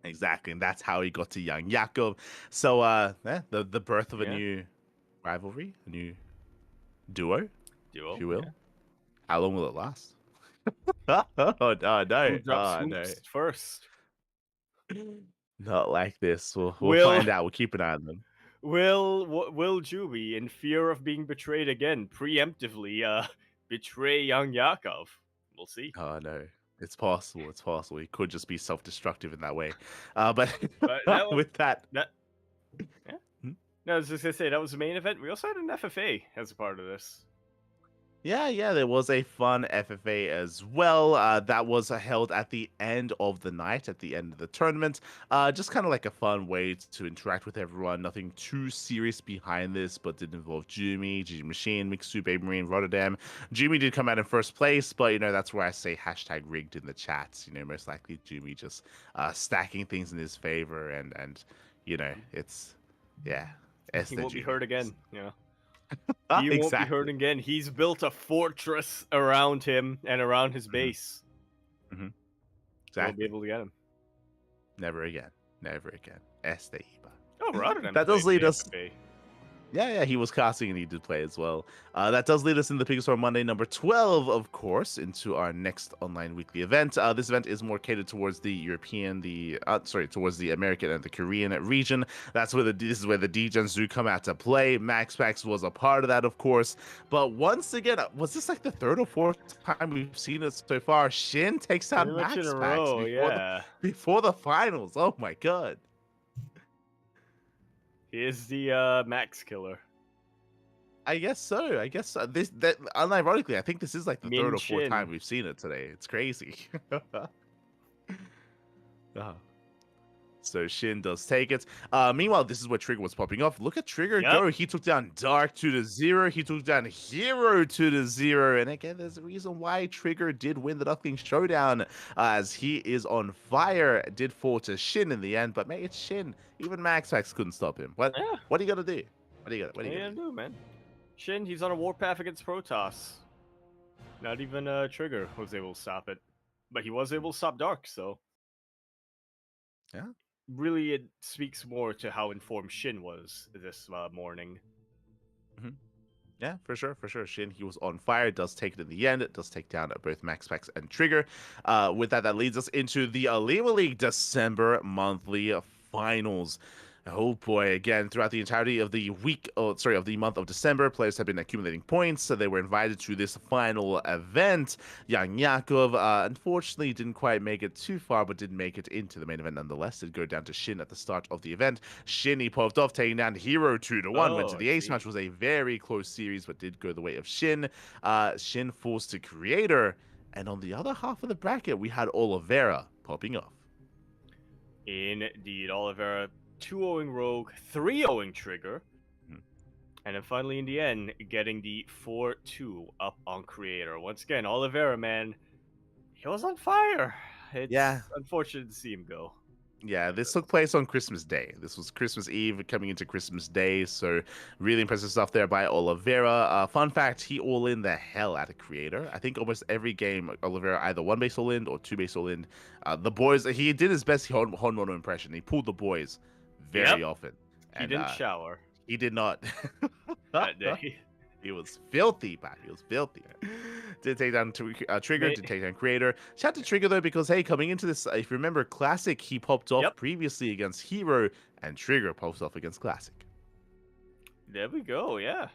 B: Exactly, and that's how he got to Young Yakov. So, the birth of a new rivalry, a new duo, if you will. Yeah. How long will it last? No.
A: Who drops first?
B: Not like this. We'll find out. We'll keep an eye on them.
A: Will Juvi, in fear of being betrayed again, preemptively betray Young Yakov? We'll see.
B: Oh no, it's possible. He could just be self-destructive in that way. But with that.
A: No, I was just gonna say that was the main event. We also had an FFA as a part of this.
B: Yeah, there was a fun FFA as well. That was held at the end of the night, at the end of the tournament. Just kind of like a fun way to interact with everyone. Nothing too serious behind this, but did involve Jumi, G Machine, Mixu, Baby Marine, Rotterdam. Jumi did come out in first place, but that's where I say hashtag rigged in the chats. Most likely Jumi just stacking things in his favor, and it's
A: he won't be hurt again. Yeah. He
B: exactly.
A: won't be hurt again. He's built a fortress around him and around his base.
B: Exactly.
A: Won't be able to get him.
B: Never again. Este Iba.
A: Oh, Rotterdam.
B: That does lead us.
A: FFA.
B: Yeah, he was casting and he did play as well. That does lead us in the Pig Store Monday number 12, of course, into our next online weekly event. This event is more catered towards the towards the American and the Korean region. This is where the D-Gens do come out to play. MaxPax was a part of that, of course. But once again, was this like the third or fourth time we've seen it so far? Shin takes out MaxPax before the finals. Oh my god.
A: He is the Max Killer.
B: I guess so. Unironically, I think this is like the third or fourth time we've seen it today. It's crazy. So Shin does take it. Meanwhile, this is where Trigger was popping off. Look at Trigger go. He took down Dark 2-0. He took down Hero 2-0. And again, there's a reason why Trigger did win the Duckling Showdown, as he is on fire. Did fall to Shin in the end, but mate, it's Shin. Even MaxPax couldn't stop him. What are you gonna do? What are you gonna
A: do, man? Shin, he's on a warpath against Protoss. Not even Trigger was able to stop it. But he was able to stop Dark, so.
B: Yeah.
A: Really, it speaks more to how informed Shin was this morning.
B: Yeah, for sure, for sure. Shin, he was on fire. Does take it in the end. It does take down both MaxPax and Trigger. With that, that leads us into the Alima League December monthly finals. Oh boy, again, throughout the entirety of the of the month of December, players have been accumulating points, so they were invited to this final event. Young Yakov, unfortunately, didn't quite make it too far, but did make it into the main event nonetheless. Did go down to Shin at the start of the event. Shin, he popped off, taking down Hero 2-1. Went to the ace match, was a very close series, but did go the way of Shin. Shin falls to Creator, and on the other half of the bracket, we had Oliveira popping off.
A: Indeed, Oliveira 2-0 Rogue, 3-0 Trigger, and then finally in the end, getting the 4-2 up on Creator. Once again, Oliveira, man, he was on fire. It's unfortunate to see him go.
B: Yeah, this took place on Christmas Day. This was Christmas Eve coming into Christmas Day, so really impressive stuff there by Oliveira. Fun fact, he all-in the hell out of Creator. I think almost every game, Oliveira either one base all-in or two base all-in. The boys, he did his best Honmono impression. He pulled the boys very often.
A: He didn't shower.
B: He did not.
A: That day.
B: He was filthy, Pat. He was filthy. Did take down Trigger, did take down Creator. Shout out to Trigger, though, because, hey, coming into this, if you remember Classic, he popped off previously against Hero, and Trigger pops off against Classic.
A: There we go, yeah.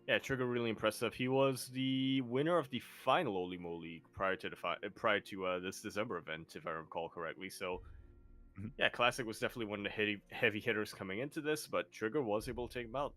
A: Yeah, Trigger really impressive. He was the winner of the final Olimo League prior to this December event, if I recall correctly. So, yeah, Classic was definitely one of the heavy hitters coming into this, but Trigger was able to take him out.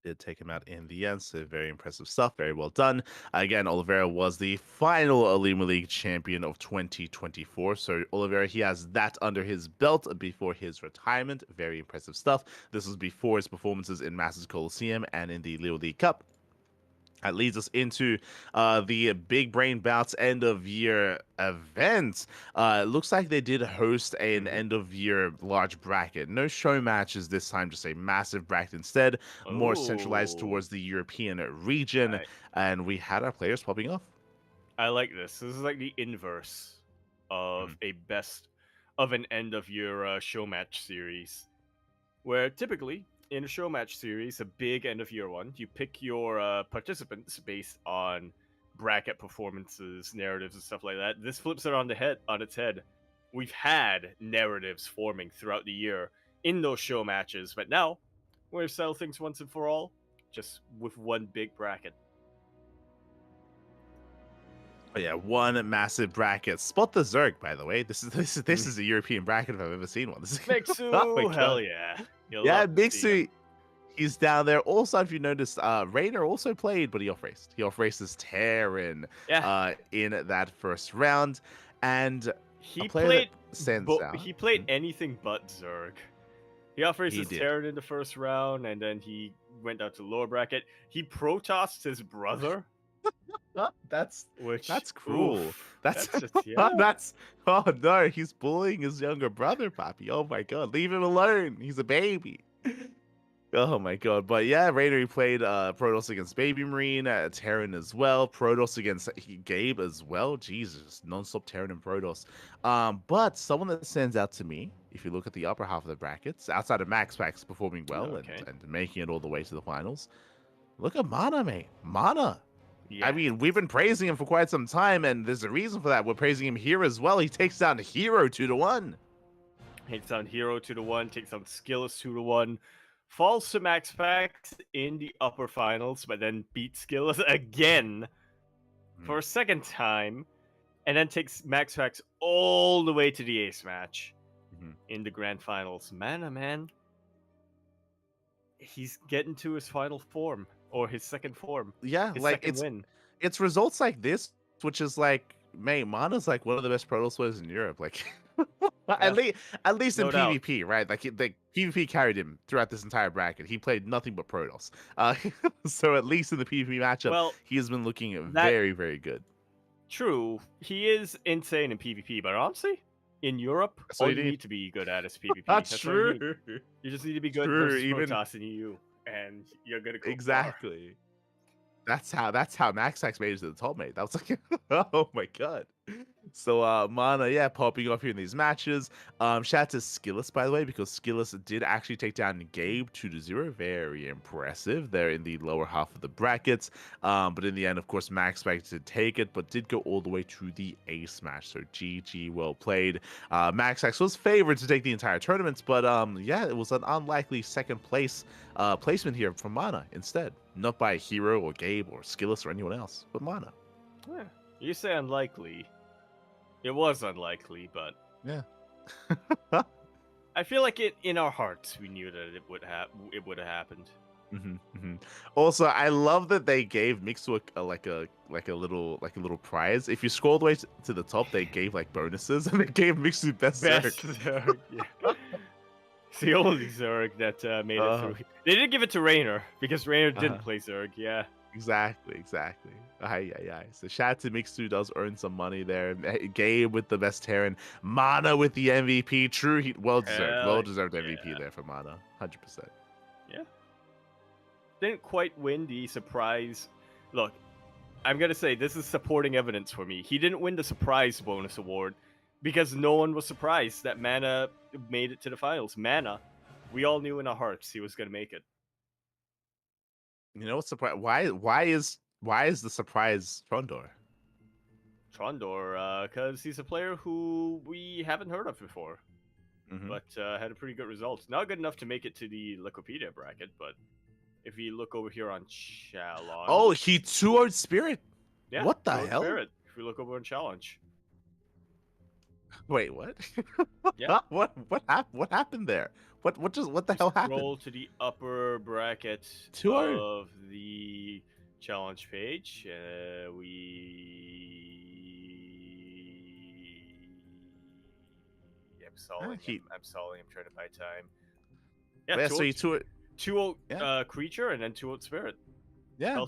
B: Did take him out in the end, so very impressive stuff. Very well done. Again, Oliveira was the final Alima League champion of 2024. So Oliveira, he has that under his belt before his retirement. Very impressive stuff. This was before his performances in Masters Coliseum and in the Leo League Cup. That leads us into the Big Brain Bouts end of year event. It looks like they did host an end of year large bracket. No show matches this time, just a massive bracket instead, more centralized towards the European region. Right. And we had our players popping off.
A: I like this. This is like the inverse of a best of an end of year show match series, where typically in a show match series, a big end of year one, you pick your participants based on bracket performances, narratives, and stuff like that. This flips it on its head. We've had narratives forming throughout the year in those show matches, but now we're gonna settle things once and for all, just with one big bracket.
B: Oh yeah, one massive bracket. Spot the Zerg, by the way. This is a European bracket if I've ever seen one. This is
A: Mixu, hell yeah.
B: Yeah, Mixu, he's down there. Also, if you noticed, Rainer also played, but he off-raced. He off-races Terran in that first round. And
A: he
B: played
A: anything but Zerg. He off-races Terran in the first round, and then he went down to lower bracket. He Protossed his brother.
B: That's cruel.
A: Oof,
B: that's oh no, he's bullying his younger brother, Papi. Oh my god, leave him alone. He's a baby. Oh my god. But yeah, Rainer played Protoss against Baby Marine, Terran as well, Protoss against Gabe as well. Jesus, non-stop Terran and Protoss. But someone that stands out to me, if you look at the upper half of the brackets, outside of MaxPax performing well and making it all the way to the finals, look at Mana, mate. Mana. Yeah. I mean, we've been praising him for quite some time, and there's a reason for that. We're praising him here as well. He takes down Hero 2-1.
A: Takes down Hero 2-1, takes down Skillus 2-1, falls to MaxPax in the upper finals, but then beats Skillus again for a second time, and then takes MaxPax all the way to the ace match in the grand finals. Man, he's getting to his final form. Or his second form.
B: Yeah, like it's results like this, which is like, man, Mana's like one of the best Protoss players in Europe. Like, at least in PvP, right? Like the PvP carried him throughout this entire bracket. He played nothing but Protoss. So at least in the PvP matchup, he has been looking very, very good.
A: True, he is insane in PvP, but honestly, In Europe,
B: That's
A: all
B: all
A: you
B: you need.
A: need to be good at is PvP.
B: That's
A: That's all you need.
B: true.
A: You just need to be good
B: True.
A: versus
B: Even
A: Protoss in EU, and you're gonna go far.
B: exactly. That's how Max Tax made it to the top, mate. That was like, oh my god. So Mana, yeah, popping off here in these matches. Shout out to Skillus, by the way, because Skillus did actually take down Gabe 2-0. Very impressive. They're in the lower half of the brackets. But in the end, of course, Max Tax did take it, but did go all the way to the ace match. So GG, well played. Max Tax was favored to take the entire tournament, but yeah, it was an unlikely second place placement here from Mana instead. Not by Hero or Gabe or Skillus or anyone else, but Mana.
A: Yeah. You say unlikely. It was unlikely, but
B: Yeah.
A: I feel like in our hearts we knew that it would have happened.
B: Also, I love that they gave Mixu a little prize. If you scroll all the way to the top, they gave like bonuses, and they gave Mixu best
A: Best
B: Zerg.
A: Zerg, yeah. It's the only Zerg that made it through. They didn't give it to Raynor because Raynor didn't play Zerg. Yeah.
B: Exactly. Aye. So shout out to Mixu, does earn some money there. Gabe with the best Terran, Mana with the MVP. True, well deserved MVP there for Mana, 100%.
A: Yeah. Didn't quite win the surprise. Look, I'm gonna say this is supporting evidence for me. He didn't win the surprise bonus award because no one was surprised that Mana made it to the finals. Mana, we all knew in our hearts he was gonna make it.
B: You know what's surprise? Why is the surprise Trondor?
A: Trondor, because he's a player who we haven't heard of before, but had a pretty good result. Not good enough to make it to the Wikipedia bracket, but if you look over here on Challenge...
B: Oh, he 2-0'd Spirit?
A: Yeah,
B: what the hell?
A: Spirit, if we look over on Challenge.
B: Wait, what?
A: Yeah.
B: What happened there? What the hell happened?
A: Scroll to the upper bracket
B: 2-0.
A: of the challenge page. I'm stalling. I'm stalling. I'm trying to buy time.
B: Yeah, so you
A: 2-0 creature and then 2-0 spirit.
B: Yeah,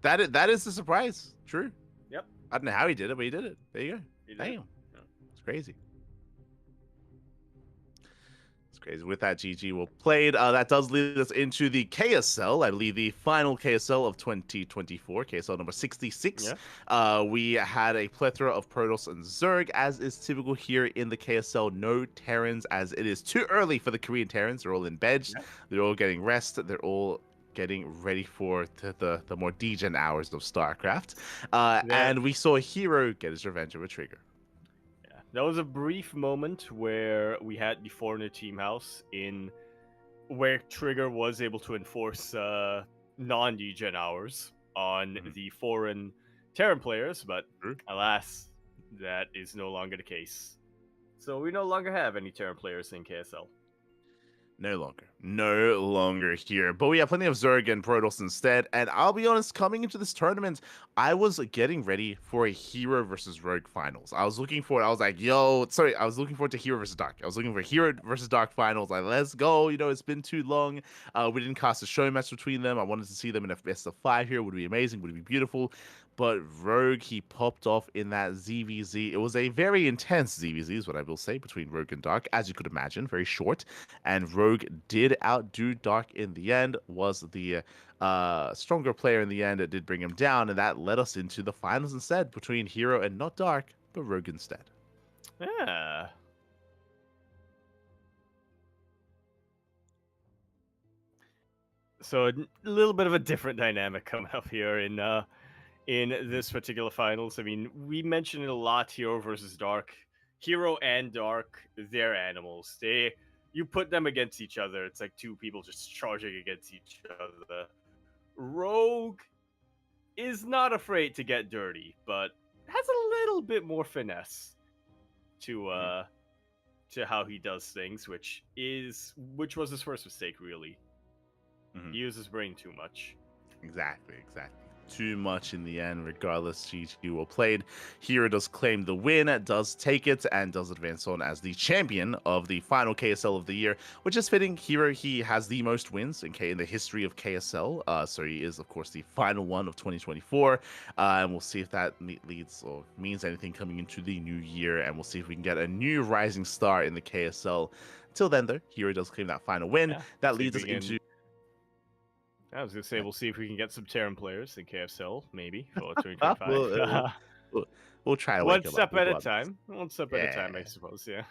B: that is the surprise. True.
A: Yep.
B: I don't know how he did it, but he did it. There you go. Damn.
A: Yeah.
B: It's crazy. Crazy. With that, GG well played. That does lead us into the KSL. I believe the final KSL of 2024, KSL number 66. Yeah. We had a plethora of Protoss and Zerg, as is typical here in the KSL. No Terrans, as it is too early for the Korean Terrans. They're all in bed. Yeah. They're all getting rest. They're all getting ready for the more degen hours of StarCraft. And we saw Hero get his revenge of a trigger.
A: There was a brief moment where we had the foreigner team house in where Trigger was able to enforce non-degen hours on the foreign Terran players, but alas, that is no longer the case. So we no longer have any Terran players in KSL.
B: No longer here. But we have plenty of Zerg and Protoss instead. And I'll be honest, coming into this tournament, I was getting ready for a Hero versus Rogue finals. I was looking forward to Hero versus Dark. I was looking for Hero versus Dark finals. Like, let's go. You know, it's been too long. We didn't cast a show match between them. I wanted to see them in a best of 5 here. Would be amazing. Would be beautiful. But Rogue, he popped off in that ZVZ. It was a very intense ZVZ, is what I will say, between Rogue and Dark, as you could imagine, very short. And Rogue did outdo Dark in the end, was the stronger player in the end. It did bring him down, and that led us into the finals instead, between Hero and not Dark, but Rogue instead.
A: Yeah. So a little bit of a different dynamic coming up here in this particular finals. I mean, we mentioned it a lot, Hero versus Dark. Hero and Dark, they're animals. You put them against each other, it's like two people just charging against each other. Rogue is not afraid to get dirty, but has a little bit more finesse to how he does things, which was his first mistake, really. He uses brain too much.
B: Exactly. too much in the end. Regardless, GG well played. Hero does claim the win, does take it, and does advance on as the champion of the final KSL of the year, which is fitting. Hero, he has the most wins in the history of KSL, so he is, of course, the final one of 2024, and we'll see if that leads or means anything coming into the new year, and we'll see if we can get a new rising star in the KSL. Till then, though, Hero does claim that final win.
A: Yeah,
B: that leads us into...
A: I was gonna say we'll see if we can get some Terran players in KSL maybe for 2025.
B: we'll try to
A: One
B: wake 'em
A: step
B: up.
A: at a time. One step at a time, I
B: Yeah.
A: suppose. Yeah.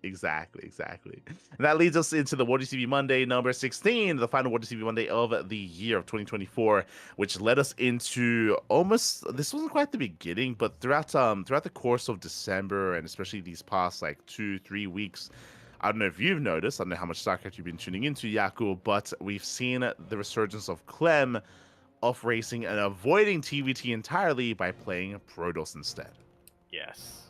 B: Exactly. And that leads us into the WTCV Monday number 16, the final WTCV Monday of the year of 2024, which led us into almost, this wasn't quite the beginning, but throughout the course of December, and especially these past like 2-3 weeks, I don't know if you've noticed, I don't know how much StarCraft you've been tuning into, Yaku, but we've seen the resurgence of Clem off racing and avoiding TVT entirely by playing Protoss instead.
A: Yes.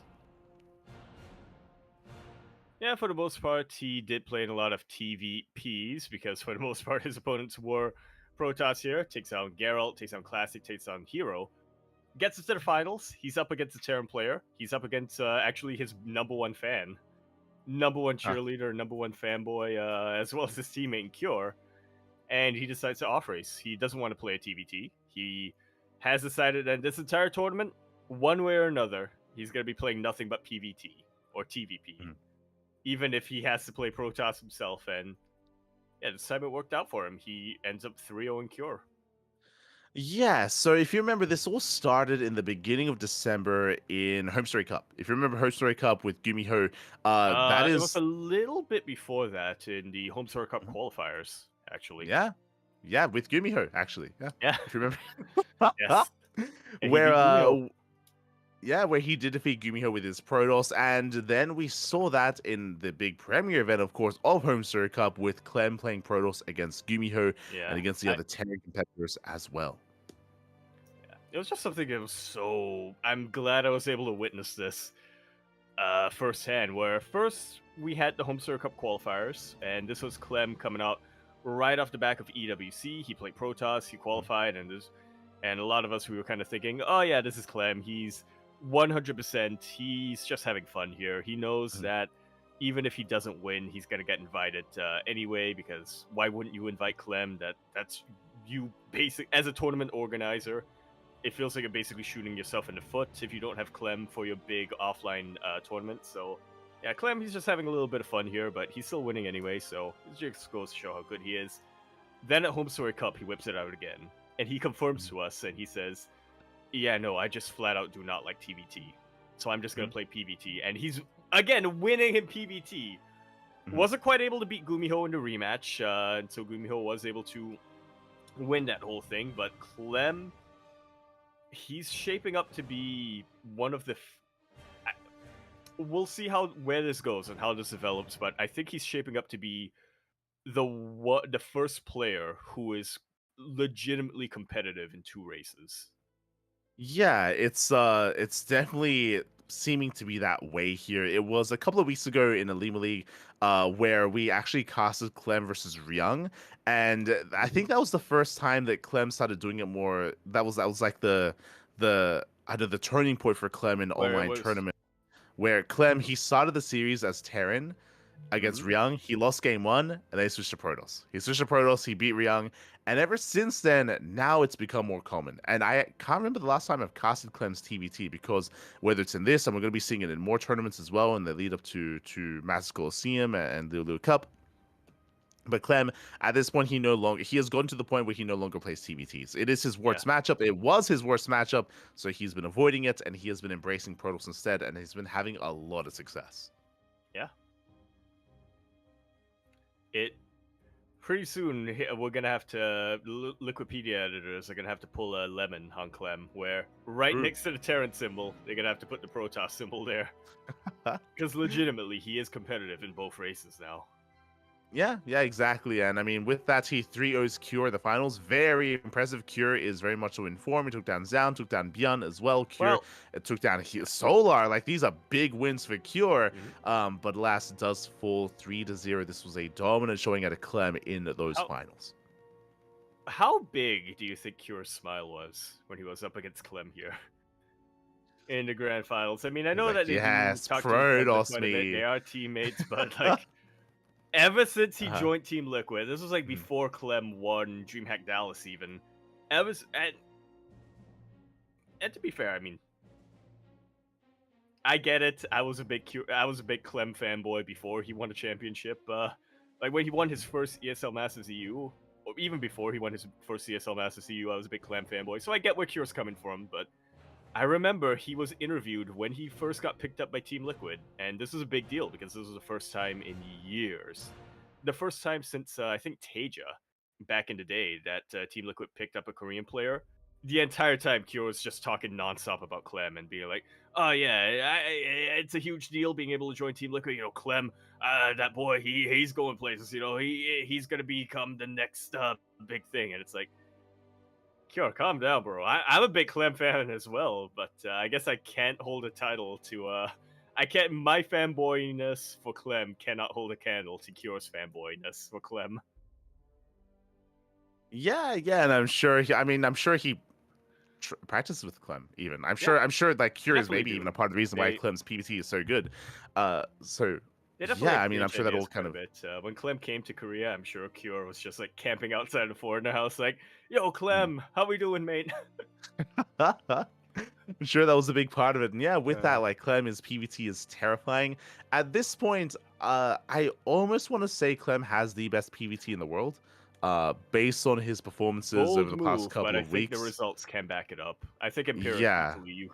A: Yeah, for the most part, he did play in a lot of TVPs because for the most part, his opponents were Protoss here. Takes on Geralt, takes on Classic, takes on Hero. Gets into the finals. He's up against a Terran player. He's up against actually his number one fan, number one cheerleader, number one fanboy, as well as his teammate Cure. And he decides to off race. He doesn't want to play a TVT. He has decided that this entire tournament, one way or another, he's going to be playing nothing but PVT or TVP.
B: Mm.
A: Even if he has to play Protoss himself. And yeah, this time it worked out for him. He ends up 3-0 in Cure.
B: Yeah, so if you remember, this all started in the beginning of December in Home Story Cup. If you remember Home Story Cup with Gumiho, that is...
A: It was a little bit before that in the Home Story Cup qualifiers, actually.
B: Yeah, with Gumiho, actually. Yeah. If you remember.
A: Yes.
B: Where he did defeat Gumiho with his Protoss, and then we saw that in the big premiere event, of course, of Home Story Cup, with Clem playing Protoss against Gumiho and against the other 10 competitors as well.
A: Yeah. It was just something that was so... I'm glad I was able to witness this firsthand, where first we had the Home Story Cup qualifiers, and this was Clem coming out right off the back of EWC. He played Protoss, he qualified, and a lot of us, we were kind of thinking, oh yeah, this is Clem, he's 100%, he's just having fun here. He knows that even if he doesn't win, he's going to get invited anyway, because why wouldn't you invite Clem? That's you as a tournament organizer. It feels like you're basically shooting yourself in the foot if you don't have Clem for your big offline tournament. So yeah, Clem, he's just having a little bit of fun here, but he's still winning anyway, so it just goes to show how good he is. Then at Home Story Cup, he whips it out again, and he confirms to us, and he says, yeah, no, I just flat out do not like TVT. So I'm just going to play PVT. And he's, again, winning in PVT. Wasn't quite able to beat Gumiho in the rematch, until Gumiho was able to win that whole thing. But Clem, he's shaping up to be one of the... we'll see where this goes and how this develops, but I think he's shaping up to be the first player who is legitimately competitive in 2 races.
B: Yeah, it's definitely seeming to be that way here. It was a couple of weeks ago in the Lima League, where we actually casted Clem versus Ryung, and I think that was the first time that Clem started doing it more. That was like the turning point for Clem in online tournament, where Clem, he started the series as Terran against Ryung. He lost game 1, and then he switched to Protoss. He beat Ryung, and ever since then, now it's become more common. And I can't remember the last time I've casted Clem's TVT, because whether it's in this, and we're going to be seeing it in more tournaments as well in the lead up to Masters Coliseum and the Lulu Cup. But Clem, at this point, he has gotten to the point where he no longer plays TVTs. It is his worst matchup. It was his worst matchup, so he's been avoiding it, and he has been embracing Protoss instead, and he's been having a lot of success.
A: Yeah. Pretty soon we're gonna have to Liquipedia editors are gonna have to pull a lemon on Clem, where next to the Terran symbol they're gonna have to put the Protoss symbol there, because legitimately he is competitive in both races now.
B: Yeah, exactly. And I mean, with that, he 3-0's Cure the finals. Very impressive. Cure is very much so in form. He took down Zaun, took down Bjorn as well. Cure took down Solar. Like, these are big wins for Cure. But last does fall 3-0. This was a dominant showing at a Clem in those finals.
A: how big do you think Cure's smile was when he was up against Clem here in the grand finals? I mean, I
B: He's
A: know
B: like,
A: that they do
B: yes,
A: talk to each other
B: Protoss
A: quite a bit. They
B: me.
A: are teammates, but like ever since he
B: Uh-huh.
A: joined Team Liquid, this was like
B: Mhm.
A: before Clem won DreamHack Dallas even. And to be fair, I mean, I get it. I was a big Clem fanboy before he won a championship. Like when he won his first ESL Masters EU, or even before he won his first ESL Masters EU, I was a big Clem fanboy. So I get where Cure's coming from, but I remember he was interviewed when he first got picked up by Team Liquid, and this was a big deal because this was the first time in years, the first time since I think Teja back in the day that Team Liquid picked up a Korean player. The entire time, Kyo was just talking nonstop about Clem and being like, "Oh yeah, it's a huge deal being able to join Team Liquid. You know, Clem, that boy, he's going places. You know, he's gonna become the next big thing." And it's like, Kyo, calm down, bro. I'm a big Clem fan as well, but I guess I can't hold a title to. I can't. My fanboyness for Clem cannot hold a candle to Kyo's fanboyness for Clem.
B: Yeah, and I'm sure he practices with Clem even. I'm sure like Cure is
A: Definitely
B: maybe
A: do.
B: even a part of the reason why
A: They-
B: Clem's PvT is so good. So
A: They definitely
B: yeah, I mean, I'm
A: exchange
B: sure that'll
A: ideas
B: kind
A: quite a bit. When Clem came to Korea, I'm sure Cure was just like camping outside the foreigner house, like, "Yo, Clem, how we doing, mate?"
B: I'm sure that was a big part of it. And yeah, with that,
A: Uh.
B: like Clem's PvT is terrifying. At this point, I almost want to say Clem has the best PvT in the world. Based on his performances over
A: Bold
B: the past
A: move,
B: couple
A: but I
B: of
A: think the
B: weeks.
A: results can back it up. I think
B: Yeah.
A: empirically you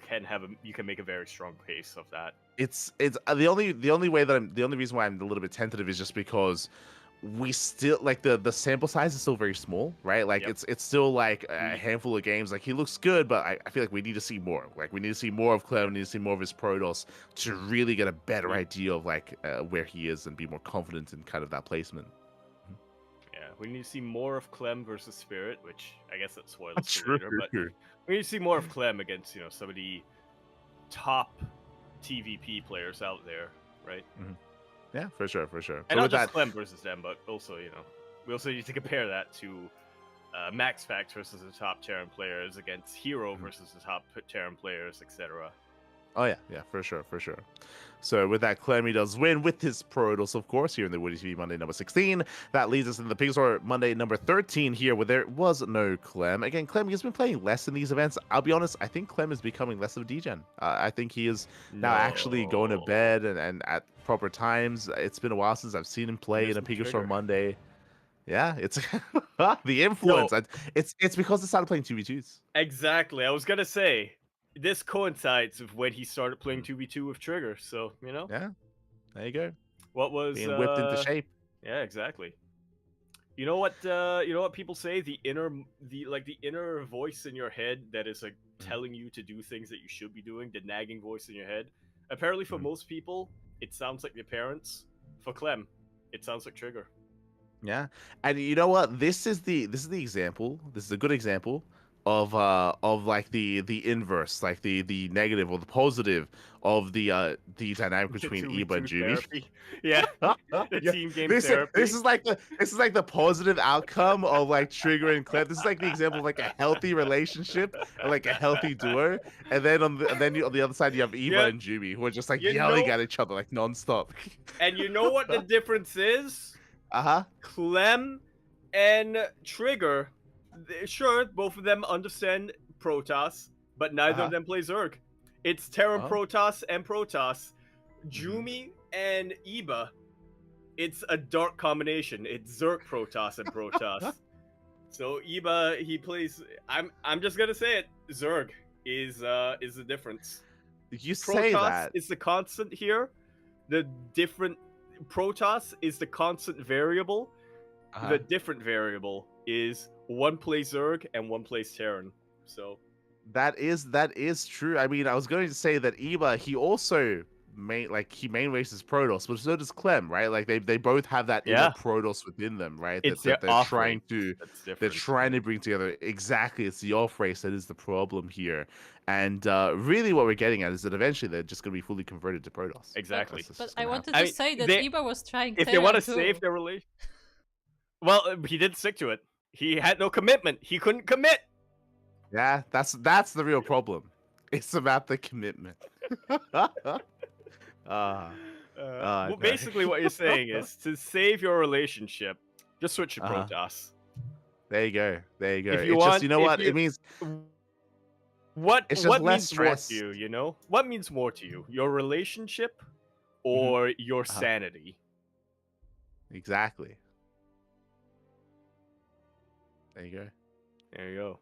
A: can make a very strong case of that.
B: It's the only way that the only reason why I'm a little bit tentative is just because we still like the sample size is still very small, right? Like
A: Yep.
B: it's still like a
A: Mhm.
B: handful of games. Like he looks good, but I feel like we need to see more. Like we need to see more of Clem, we need to see more of his Protoss to really get a better
A: Mhm.
B: idea of like where he is and be more confident in kind of that placement.
A: Yeah, we need to see more of Clem versus Spirit, which I guess that's spoilers for
B: True.
A: later. But we need to see more of Clem against some of the top TVP players out there, right?
B: Yeah, for sure.
A: And
B: So
A: not
B: with
A: just
B: that,
A: Clem versus them, but also we also need to compare that to Max Facts versus the top Terran players against Hero versus the top Terran players, etc.
B: oh yeah, for sure. So with that, Clem, he does win with his Protoss, of course, here in the Woody TV Monday number 16. That leads us in the Pixar Monday number 13 here, where there was no Clem. Again, Clem has been playing less in these events. I'll be honest, I think Clem is becoming less of a degen. I think he is now actually going to bed and at proper times. It's been a while since I've seen him play in a Pixar Monday. Yeah, it's the influence. It's because I started playing 2v2s.
A: Exactly. I was gonna say this coincides with when he started playing 2v2 with Trigger. So
B: Yeah, there you go.
A: what was
B: Being whipped into shape.
A: Yeah, exactly. You know what? You know what people say? The inner voice in your head that is like telling you to do things that you should be doing. The nagging voice in your head. Apparently, for most people, it sounds like their parents. For Clem, it sounds like Trigger.
B: Yeah, and you know what? This is the example. This is a good example of like the inverse, like the negative or the positive of the dynamic between Iba and Juby.
A: Therapy. Yeah, the team game therapy.
B: This is like the positive outcome of like Trigger and Clem. This is like the example of like a healthy relationship or like a healthy duo. And then on the other side you have Iba and Juby who are just like yelling at each other like nonstop.
A: And you know what the difference is? Clem and Trigger, sure, both of them understand Protoss, but neither of them play Zerg. It's Terran Protoss and Protoss. Jumi and Iba, it's a dark combination. It's Zerg Protoss and Protoss. So Iba, he plays. I'm just gonna say it. Zerg is the difference.
B: You say
A: Protoss
B: that
A: is the constant here. The different Protoss is the constant variable. The different variable is one plays Zerg and one plays Terran. So
B: that is true. I mean, I was going to say that Iba, he also main races Protoss, but so does Clem, right? Like they both have that inner Protoss within them, right?
A: It's
B: that they're
A: off
B: trying
A: race.
B: they're trying to bring together. Exactly, it's the off race that is the problem here. And really, what we're getting at is that eventually they're just going to be fully converted to Protoss.
A: Exactly.
C: But I wanted to say that Iba was trying.
A: If they want to save their relation, well, he did stick to it. He had no commitment. He couldn't commit.
B: Yeah, that's the real problem. It's about the commitment. Ah,
A: Well,
B: no.
A: basically, what you're saying is to save your relationship, just switch to
B: Uh-huh.
A: Protoss.
B: There you go. There you go.
A: If you
B: It's just,
A: want,
B: you know
A: if
B: what?
A: you
B: It means
A: what
B: it's just less
A: means more to
B: stress.
A: you, you know? What means more to you? Your relationship
B: Mhm.
A: or your
B: Uh-huh.
A: sanity?
B: Exactly. There you go.
A: There you go.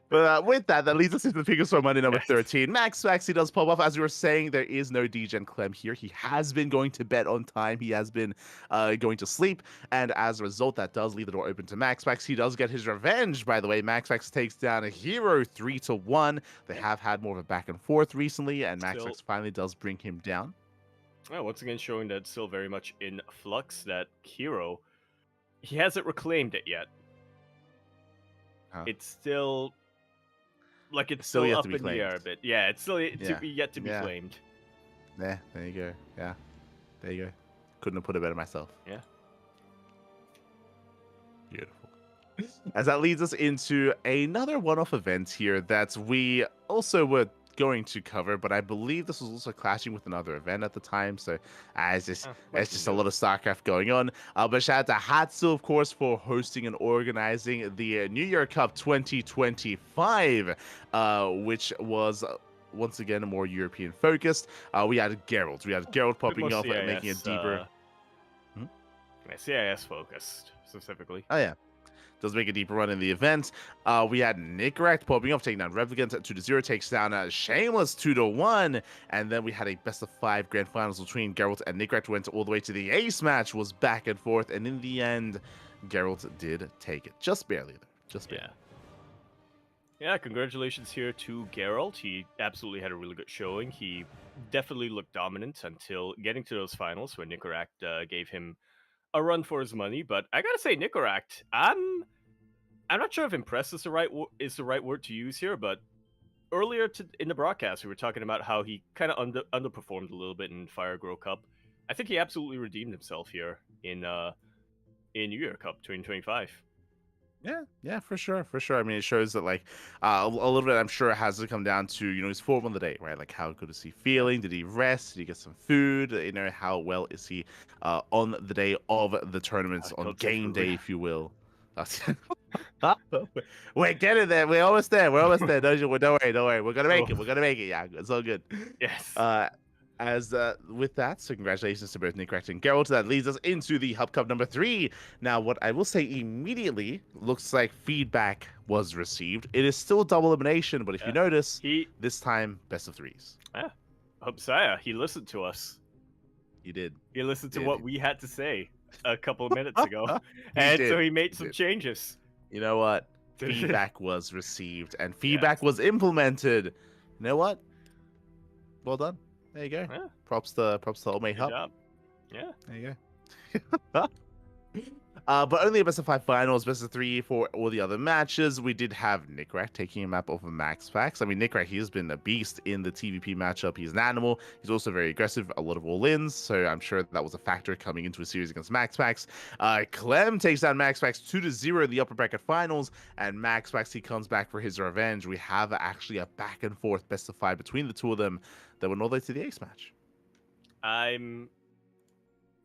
B: But with that leads us into the figures for Monday number
A: Yes.
B: 13. Max he does pop off. As we were saying, there is no DGen Clem here. He has been going to bed on time. He has been going to sleep. And as a result, that does leave the door open to Max. He does get his revenge, by the way. Max takes down a hero 3-1. They have had more of a back and forth recently, and Max
A: Still-
B: finally does bring him down.
A: Once again, showing that it's still very much in flux. That hero, he hasn't reclaimed it yet.
B: Huh.
A: It's still like it's
B: Still
A: still
B: yet
A: up
B: to be
A: in the air a
B: claimed.
A: bit. Yeah, it's still
B: Yeah.
A: yet to be
B: Yeah.
A: claimed.
B: Yeah, there you go. Yeah, there you go. Couldn't have put it better myself.
A: Yeah.
B: Beautiful. As that leads us into another one-off event here that we also were going to cover, but I believe this was also clashing with another event at the time, so it's just a lot of StarCraft going on. But shout out to Hatsu, of course, for hosting and organizing the New Year Cup 2025, which was once again more European focused. We had Geralt. We had Geralt popping off and making it deeper.
A: CIS focused specifically.
B: Oh yeah. Does make a deeper run in the event. We had Nickeract popping off, taking down Replicant at 2-0, takes down Shameless 2-1, and then we had a best of 5 grand finals between Geralt and Nickeract. Went all the way to the ace match, was back and forth, and in the end, Geralt did take it, just barely though, just barely.
A: Yeah, congratulations here to Geralt. He absolutely had a really good showing. He definitely looked dominant until getting to those finals where Nickeract gave him a run for his money. But I gotta say, Nickeract, I'm not sure if impressed is the right word to use here, but earlier in the broadcast we were talking about how he kind of underperformed a little bit in Fire Grow Cup. I think he absolutely redeemed himself here in New Year Cup 2025.
B: Yeah, for sure. I mean, it shows that like a little bit. I'm sure it has to come down to his form on the day, right? Like how good is he feeling? Did he rest? Did he get some food? How well is he on the day of the tournaments, on game day, if you will. Wait, get in there. We're almost there. Don't worry. We're gonna make it. Yeah, it's all good.
A: Yes.
B: With that, so congratulations to both Nickeract and Geralt. That leads us into the Hub Cup number 3. Now, what I will say immediately looks like feedback was received. It is still double elimination, but if you notice, this time best of 3s.
A: Yeah, Hubsaya, he listened to us.
B: He did.
A: He listened to what we had to say a couple of minutes ago, and so he made some changes.
B: You know what? Feedback was received, and feedback was implemented. You know what? Well done. There you go.
A: Yeah.
B: Props to Old Mate Hub.
A: Job. Yeah.
B: There you go. But only a best of 5 finals, best of 3 for all the other matches. We did have Nickeract taking a map off of MaxPax. I mean, Nickeract, he has been a beast in the TVP matchup. He's an animal. He's also very aggressive, a lot of all-ins, so I'm sure that was a factor coming into a series against MaxPax. Clem takes down MaxPax 2-0 in the upper bracket finals, and MaxPax, he comes back for his revenge. We have actually a back and forth best of 5 between the two of them that went all the way to the ace match.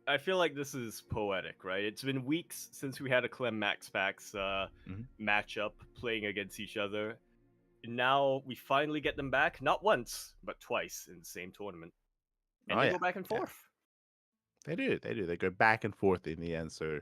A: I feel like this is poetic, right? It's been weeks since we had a Clem MaxPax matchup playing against each other. Now we finally get them back, not once, but twice in the same tournament. And they go back and forth.
B: They do. They go back and forth in the end. So,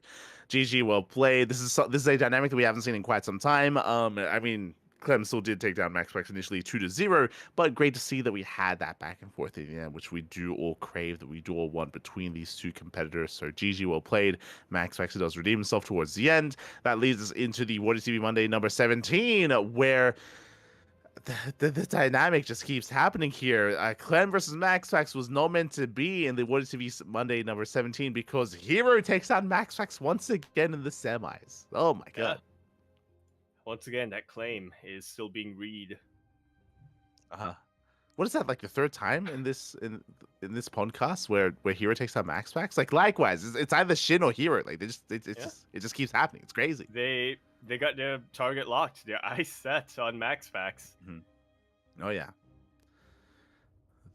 B: GG, well played. This is a dynamic that we haven't seen in quite some time. I mean, Clem still did take down MaxPax initially 2-0, but great to see that we had that back and forth in the end, which we do all crave, that we do all want between these two competitors. So GG, well played. MaxPax does redeem himself towards the end. That leads us into the What is TV Monday number 17, where the dynamic just keeps happening here. Clem versus MaxPax was not meant to be in the What is TV Monday number 17 because Hero takes on MaxPax once again in the semis. Oh my god.
A: Once again, that claim is still being read.
B: what is that, like the third time in this podcast where Hero takes out Max Packs? Like likewise, it's either Shin or Hero. Like it just keeps happening. It's crazy.
A: They got their target locked. Their eyes set on Max Packs.
B: Oh yeah.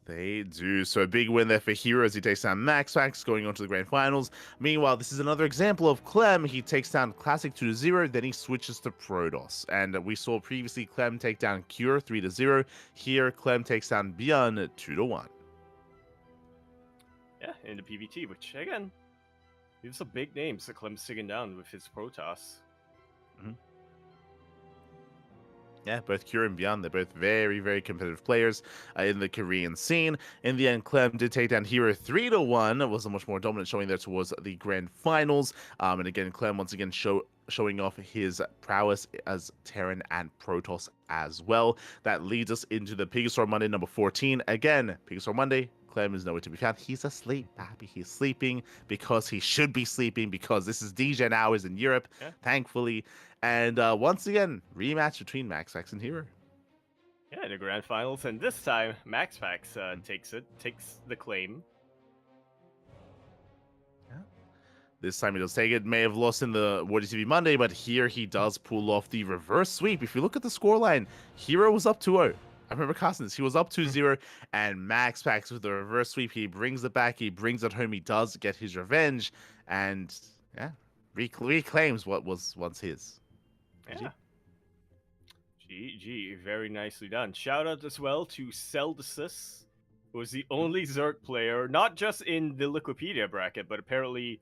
B: They do. So a big win there for Hero as he takes down Max Packs, going on to the grand finals. Meanwhile, this is another example of Clem. He takes down Classic 2-0, then he switches to Protoss. And we saw previously Clem take down Cure 3-0. Here, Clem takes down Beyond 2-1.
A: Yeah, in the PVT, which again, these are big names that Clem's taking down with his Protoss.
B: Yeah, both Cure and Beyond, they're both very, very competitive players in the Korean scene. In the end, Clem did take down Hero 3-1. It was a much more dominant showing there towards the grand finals. And again, Clem once again showing off his prowess as Terran and Protoss as well. That leads us into the Pegasaur Monday number 14. Again, Pegasaur Monday, Clem is nowhere to be found. He's asleep, Pappy. He's sleeping because he should be sleeping because this is DGen hours in Europe, thankfully. And once again, rematch between Max Packs and Hero.
A: Yeah, the grand finals, and this time Max Packs takes the claim.
B: Yeah. This time he does take it. May have lost in the World TV Monday, but here he does pull off the reverse sweep. If you look at the scoreline, Hero was up 2-0. I remember casting this. He was up 2-0, and Max Packs with the reverse sweep. He brings it back. He brings it home. He does get his revenge, and reclaims what was once his.
A: Yeah. GG, very nicely done. Shout out as well to Celdesis, who was the only Zerg player, not just in the Liquipedia bracket, but apparently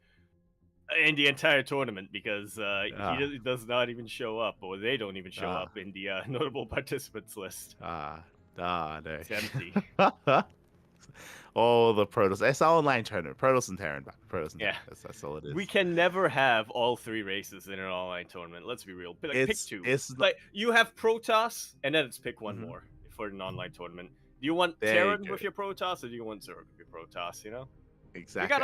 A: in the entire tournament, because he does not even show up, or they don't even show up in the notable participants list.
B: No.
A: It's empty.
B: Oh, the Protoss. It's an online tournament. Protoss and Terran. Protoss and Terran. That's all it is.
A: We can never have all three races in an online tournament. Let's be real. Pick two. It's like you have Protoss, and then it's pick one more for an online tournament. Do you want Terran with your Protoss, or do you want Zerg with your Protoss? You know.
B: Exactly.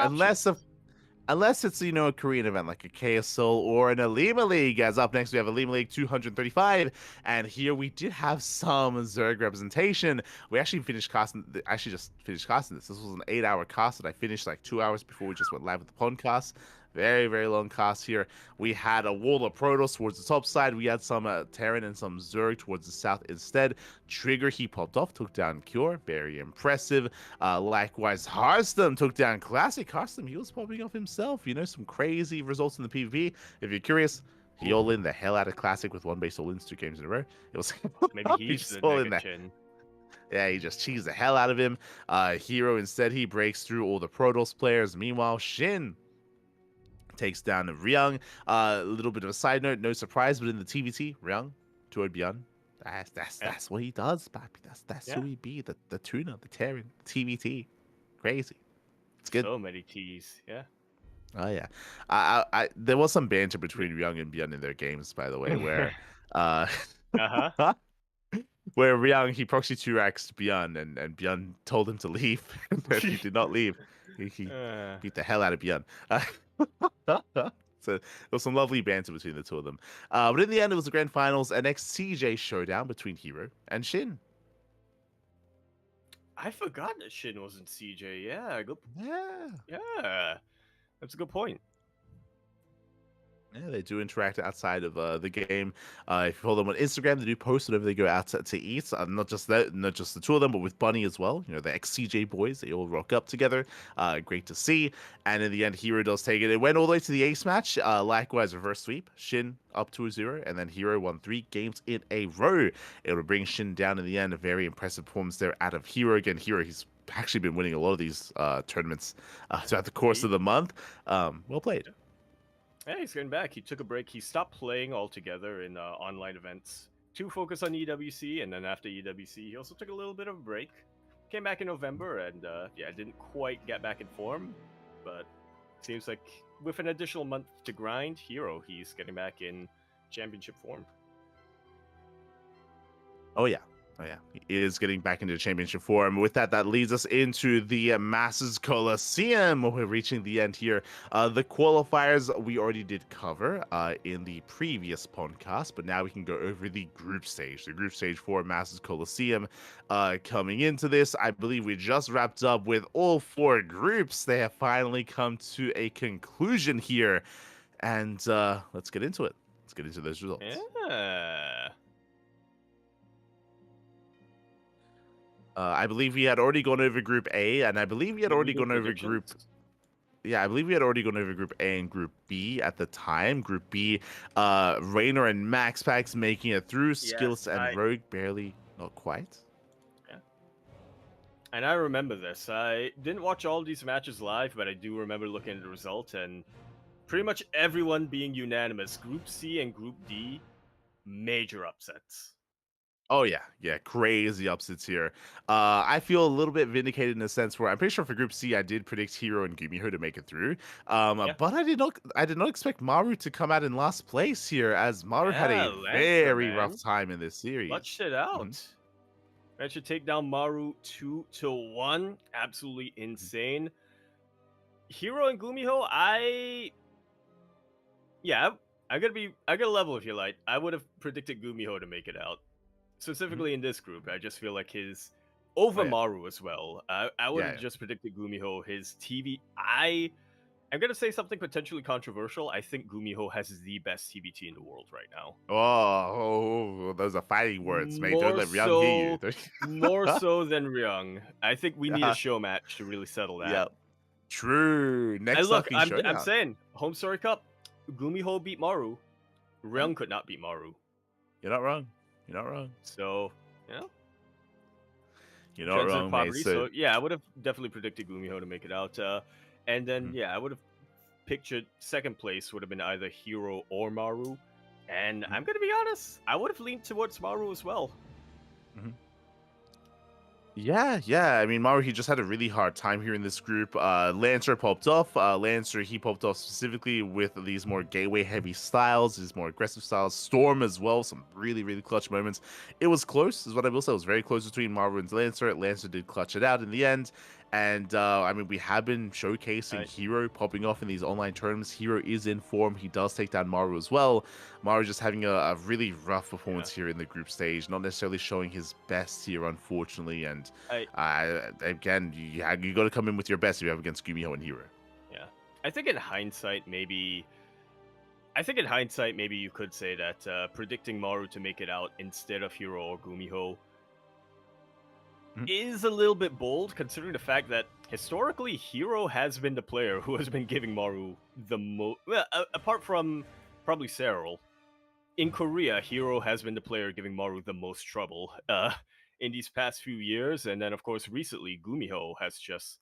B: Unless it's, a Korean event like a KSL or an Alima League. As up next, we have Alima League 235. And here we did have some Zerg representation. We actually finished casting. Just finished casting this. This was an 8-hour cast that I finished like 2 hours before we just went live with the PondCast. Very, very long cast here. We had a wall of Protoss towards the top side. We had some Terran and some Zerg towards the south instead. Trigger, he popped off, took down Cure. Very impressive. Likewise, Hearthstone took down Classic. Hearthstone, he was popping off himself. Some crazy results in the PvP. If you're curious, he all-in the hell out of Classic with one base all-ins 2 games in a row. It was
A: maybe he's the nigga chin.
B: Yeah, he just cheesed the hell out of him. Hero, instead, he breaks through all the Protoss players. Meanwhile, Shin takes down Ryung. A little bit of a side note, no surprise, but in the TVT, Ryung, 2-0 Beyond. That's what he does, Pappy. That's who he be. The tuna, the Terran, TVT. Crazy. It's good.
A: So many T's, yeah.
B: Oh yeah. I there was some banter between Ryung and Beyond in their games, by the way, where where Ryung, he proxy 2-axed Beyond and Beyond told him to leave. And he did not leave. He beat the hell out of Beyond. So there was some lovely banter between the two of them. But in the end, it was the grand finals, an ex-CJ showdown between Hero and Shin.
A: I forgot that Shin was in CJ. Yeah, good.
B: Yeah,
A: that's a good point.
B: Yeah, they do interact outside of the game. If you follow them on Instagram, they do post whenever they go out to eat. Not just the two of them, but with Bunny as well. The ex-CJ boys, they all rock up together. Great to see. And in the end, Hero does take it. It went all the way to the ace match. Likewise, reverse sweep. Shin up 2-0, and then Hero won 3 games in a row. It would bring Shin down in the end. A very impressive performance there out of Hero. Again, Hero, he's actually been winning a lot of these tournaments throughout the course of the month. Well played.
A: Yeah, he's getting back. He took a break. He stopped playing altogether in online events to focus on EWC, and then after EWC, he also took a little bit of a break. Came back in November, and didn't quite get back in form, but seems like with an additional month to grind, Hero, he's getting back in championship form.
B: Oh yeah. Oh yeah, he is getting back into championship form. With that, that leads us into the Masters Coliseum. We're reaching the end here. The qualifiers we already did cover in the previous podcast, but now we can go over the group stage. The group stage for Masters Coliseum. Coming into this, I believe we just wrapped up with all 4 groups. They have finally come to a conclusion here, and let's get into it. Let's get into those results.
A: Yeah.
B: I believe we had already gone over Group A, and I believe we had already gone over Group. Yeah, I believe we had already gone over Group A and Group B at the time. Group B, Raynor and Max Pax making it through. Skills and Rogue barely, not quite.
A: Yeah. And I remember this. I didn't watch all these matches live, but I do remember looking at the result and pretty much everyone being unanimous. Group C and Group D, major upsets.
B: Oh yeah, crazy upsets here. I feel a little bit vindicated in a sense where I'm pretty sure for Group C I did predict Hero and Gumiho to make it through. But I did not expect Maru to come out in last place here, as Maru had a very rough time in this series.
A: Clutched it out. Managed to take down Maru 2-1. Absolutely insane. Hero and Gumiho, I gotta level if you like. I would have predicted Gumiho to make it out. Specifically in this group, I just feel like his over Maru as well. I would have just predicted Gumiho. His TV, I'm gonna say something potentially controversial. I think Gumiho has the best TBT in the world right now.
B: Oh, those are fighting words, mate. Don't let Ryung hear you.
A: More so than Ryung. I think we need a show match to really settle that.
B: Yep. True. Next
A: I'm saying Home Story Cup. Gumiho beat Maru. Ryung could not beat Maru.
B: You're not wrong. You're not wrong.
A: So,
B: you're not wrong, mate.
A: So, yeah, I would have definitely predicted Gumiho to make it out. And then, I would have pictured second place would have been either Hero or Maru. And I'm going to be honest, I would have leaned towards Maru as well.
B: Yeah. I mean, Maru, he just had a really hard time here in this group. Lancer popped off. He popped off specifically with these more gateway-heavy styles, these more aggressive styles. Storm as well, some really, really clutch moments. It was close, is what I will say. It was very close between Maru and Lancer. Lancer did clutch it out in the end. And, I mean, we have been showcasing Hero popping off in these online tournaments. Hero is in form. He does take down Maru as well. Maru just having a really rough performance here in the group stage. Not necessarily showing his best here, unfortunately. And, again, you got to come in with your best if you have against Gumiho and Hero.
A: Yeah. I think in hindsight, maybe you could say that predicting Maru to make it out instead of Hero or Gumiho is a little bit bold, considering the fact that historically Hero has been the player who has been giving Maru the most. Well, apart from probably Serral, in Korea, Hero has been the player giving Maru the most trouble in these past few years, and then of course recently Gumiho has just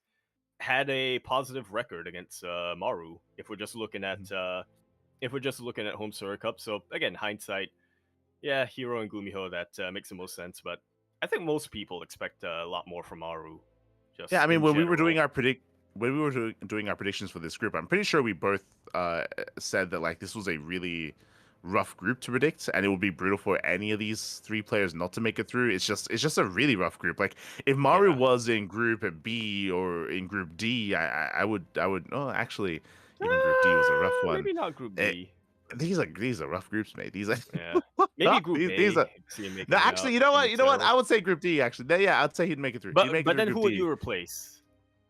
A: had a positive record against Maru. If we're just looking at Home Story Cup, so again, hindsight, Hero and Gumiho, that makes the most sense, but I think most people expect a lot more from Maru.
B: I mean, when we were doing our predictions for this group, I'm pretty sure we both said that like this was a really rough group to predict, and it would be brutal for any of these 3 players not to make it through. It's just a really rough group. Like if Maru was in Group B or in Group D, I would. Oh, actually, even Group D was a rough one.
A: Maybe not Group B.
B: These are rough groups, mate. These are
A: maybe Group A.
B: These are no, actually, you know what? I would say Group D. Actually, yeah, I'd say he'd make it through.
A: But then who would you replace?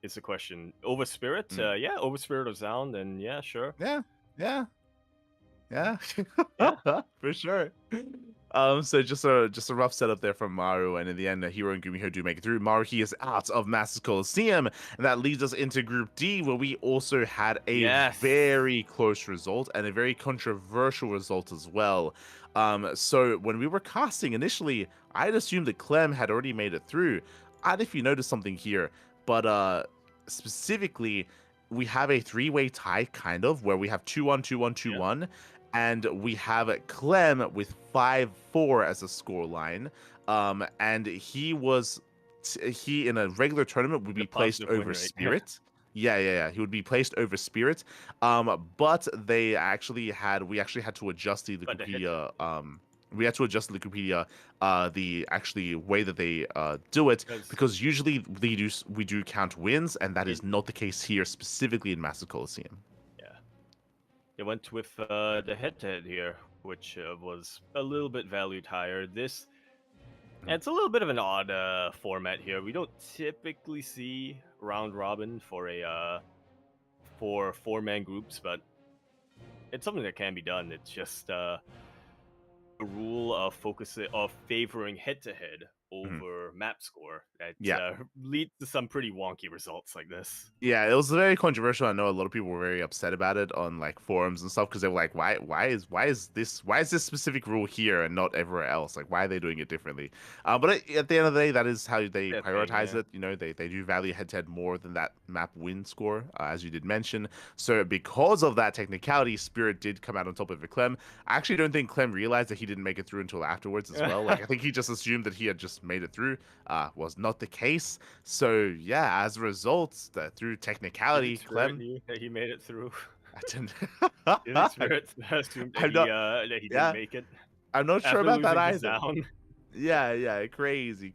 A: Is the question. Over Spirit? Over Spirit or Sound, and sure.
B: Yeah, for sure. So just a rough setup there from Maru, and in the end, Hero and Gumiho do make it through. Maru, he is out of Masters Coliseum, and that leads us into Group D, where we also had a very close result and a very controversial result as well. So when we were casting initially, I'd assumed that Clem had already made it through. I don't know if you noticed something here, but specifically, we have a 3-way tie, kind of, where we have 2-1, 2-1, 2-1. And we have Clem with 5-4 as a scoreline. And he in a regular tournament would be placed over Spirit. Yeah. He would be placed over Spirit. But we actually had to adjust the we had to adjust the Wikipedia the actually way that they do it,
A: Because
B: because usually we do count wins, and that is
A: in
B: not the case here, specifically in Master Coliseum.
A: yeah, they went with the head-to-head here, which was a little bit valued higher. This It's a little bit of an odd format here. We don't typically see round robin for a for 4-man groups, but it's something that can be done. It's just a rule of favoring head-to-head
B: Mhm.
A: over map score that
B: Yeah.
A: leads to some pretty wonky results like this.
B: Yeah, it was very controversial. I know a lot of people were very upset about it on like forums and stuff, because they were like, why is this specific rule here and not everywhere else? Like, why are they doing it differently? But at the end of the day, that is how they
A: That thing,
B: prioritize
A: yeah.
B: it. You know, they do value head to head more than that map win score, as you did mention. So because of that technicality, Spirit did come out on top of it. Clem, I actually don't think Clem realized that he didn't make it through until afterwards as well. Like, I think he just assumed that he had just made it through. Was not the case. So yeah, as a result, through
A: Do you
B: technicality,
A: think Spirit
B: Clem,
A: knew that he made it through?
B: I didn't.
A: Do you think Spirit assumed
B: I'm not.
A: that he didn't
B: Yeah,
A: make it
B: I'm not sure
A: after
B: about that
A: losing to
B: either.
A: Zound?
B: Yeah, crazy.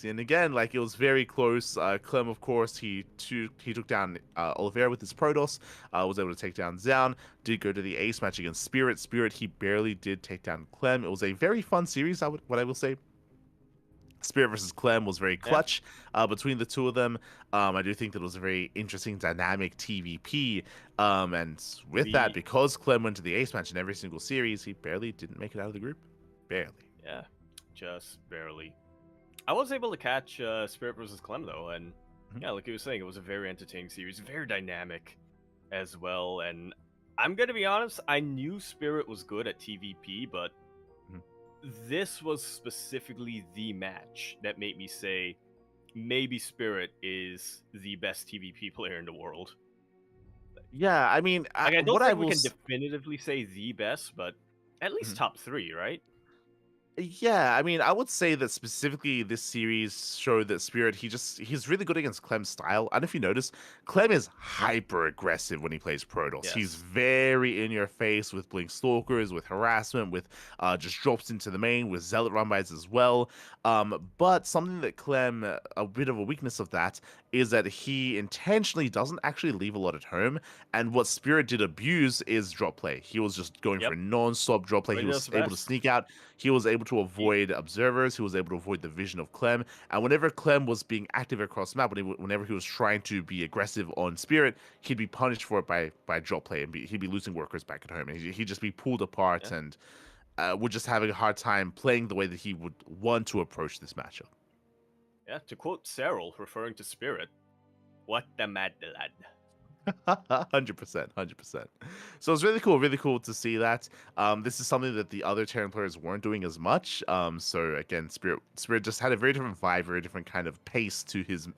B: And again, like, it was very close. Clem, of course, he took down Oliveira with his Protoss. Was able to take down Zound. Did go to the ace match against Spirit. Spirit, he barely did take down Clem. It was a very fun series. What I will say. Spirit versus Clem was very
A: Yeah.
B: clutch between the two of them. I do think that it was a very interesting, dynamic TVP. And with that,
A: The
B: because Clem went to the ace match in every single series, he barely didn't make it out of the group. Barely.
A: Yeah, just barely. I was able to catch Spirit versus Clem though, and
B: Mhm.
A: yeah, like you were saying, it was a very entertaining series, very dynamic as well. And I'm gonna be honest, I knew Spirit was good at TVP, but
B: Mhm.
A: this was specifically the match that made me say maybe Spirit is the best TVP player in the world.
B: Yeah, I mean,
A: Like, I don't
B: what I
A: think we
B: will.
A: can definitively say the best, but at least top 3, right?
B: Yeah, I mean, I would say that specifically this series showed that Spirit, he's really good against Clem's style. I don't know if you notice, Clem is hyper aggressive when he plays Protoss. He's
A: Yes.
B: very in your face with Blink Stalkers, with harassment, with just drops into the main, with Zealot Rumbites as well. But something that Clem, a bit of a weakness of that, is that he intentionally doesn't actually leave a lot at home. And what Spirit did abuse is drop play. He was just going for
A: Yep.
B: non-stop drop play.
A: What
B: He
A: he does
B: was able to
A: best.
B: sneak out. He was able to
A: He,
B: avoid observers. He was able to avoid the vision of Clem. And whenever Clem was being active across the map, whenever he was trying to be aggressive on Spirit, he'd be punished for it by drop play, and he'd be losing workers back at home. And he'd just be pulled apart,
A: yeah.
B: and would just having a hard time playing the way that he would want to approach this matchup.
A: Yeah, to quote Cyril, referring to Spirit, what the mad lad.
B: 100%. So it's really cool to see that. This is something that the other Terran players weren't doing as much. So again, Spirit just had a very different vibe, very different kind of pace to his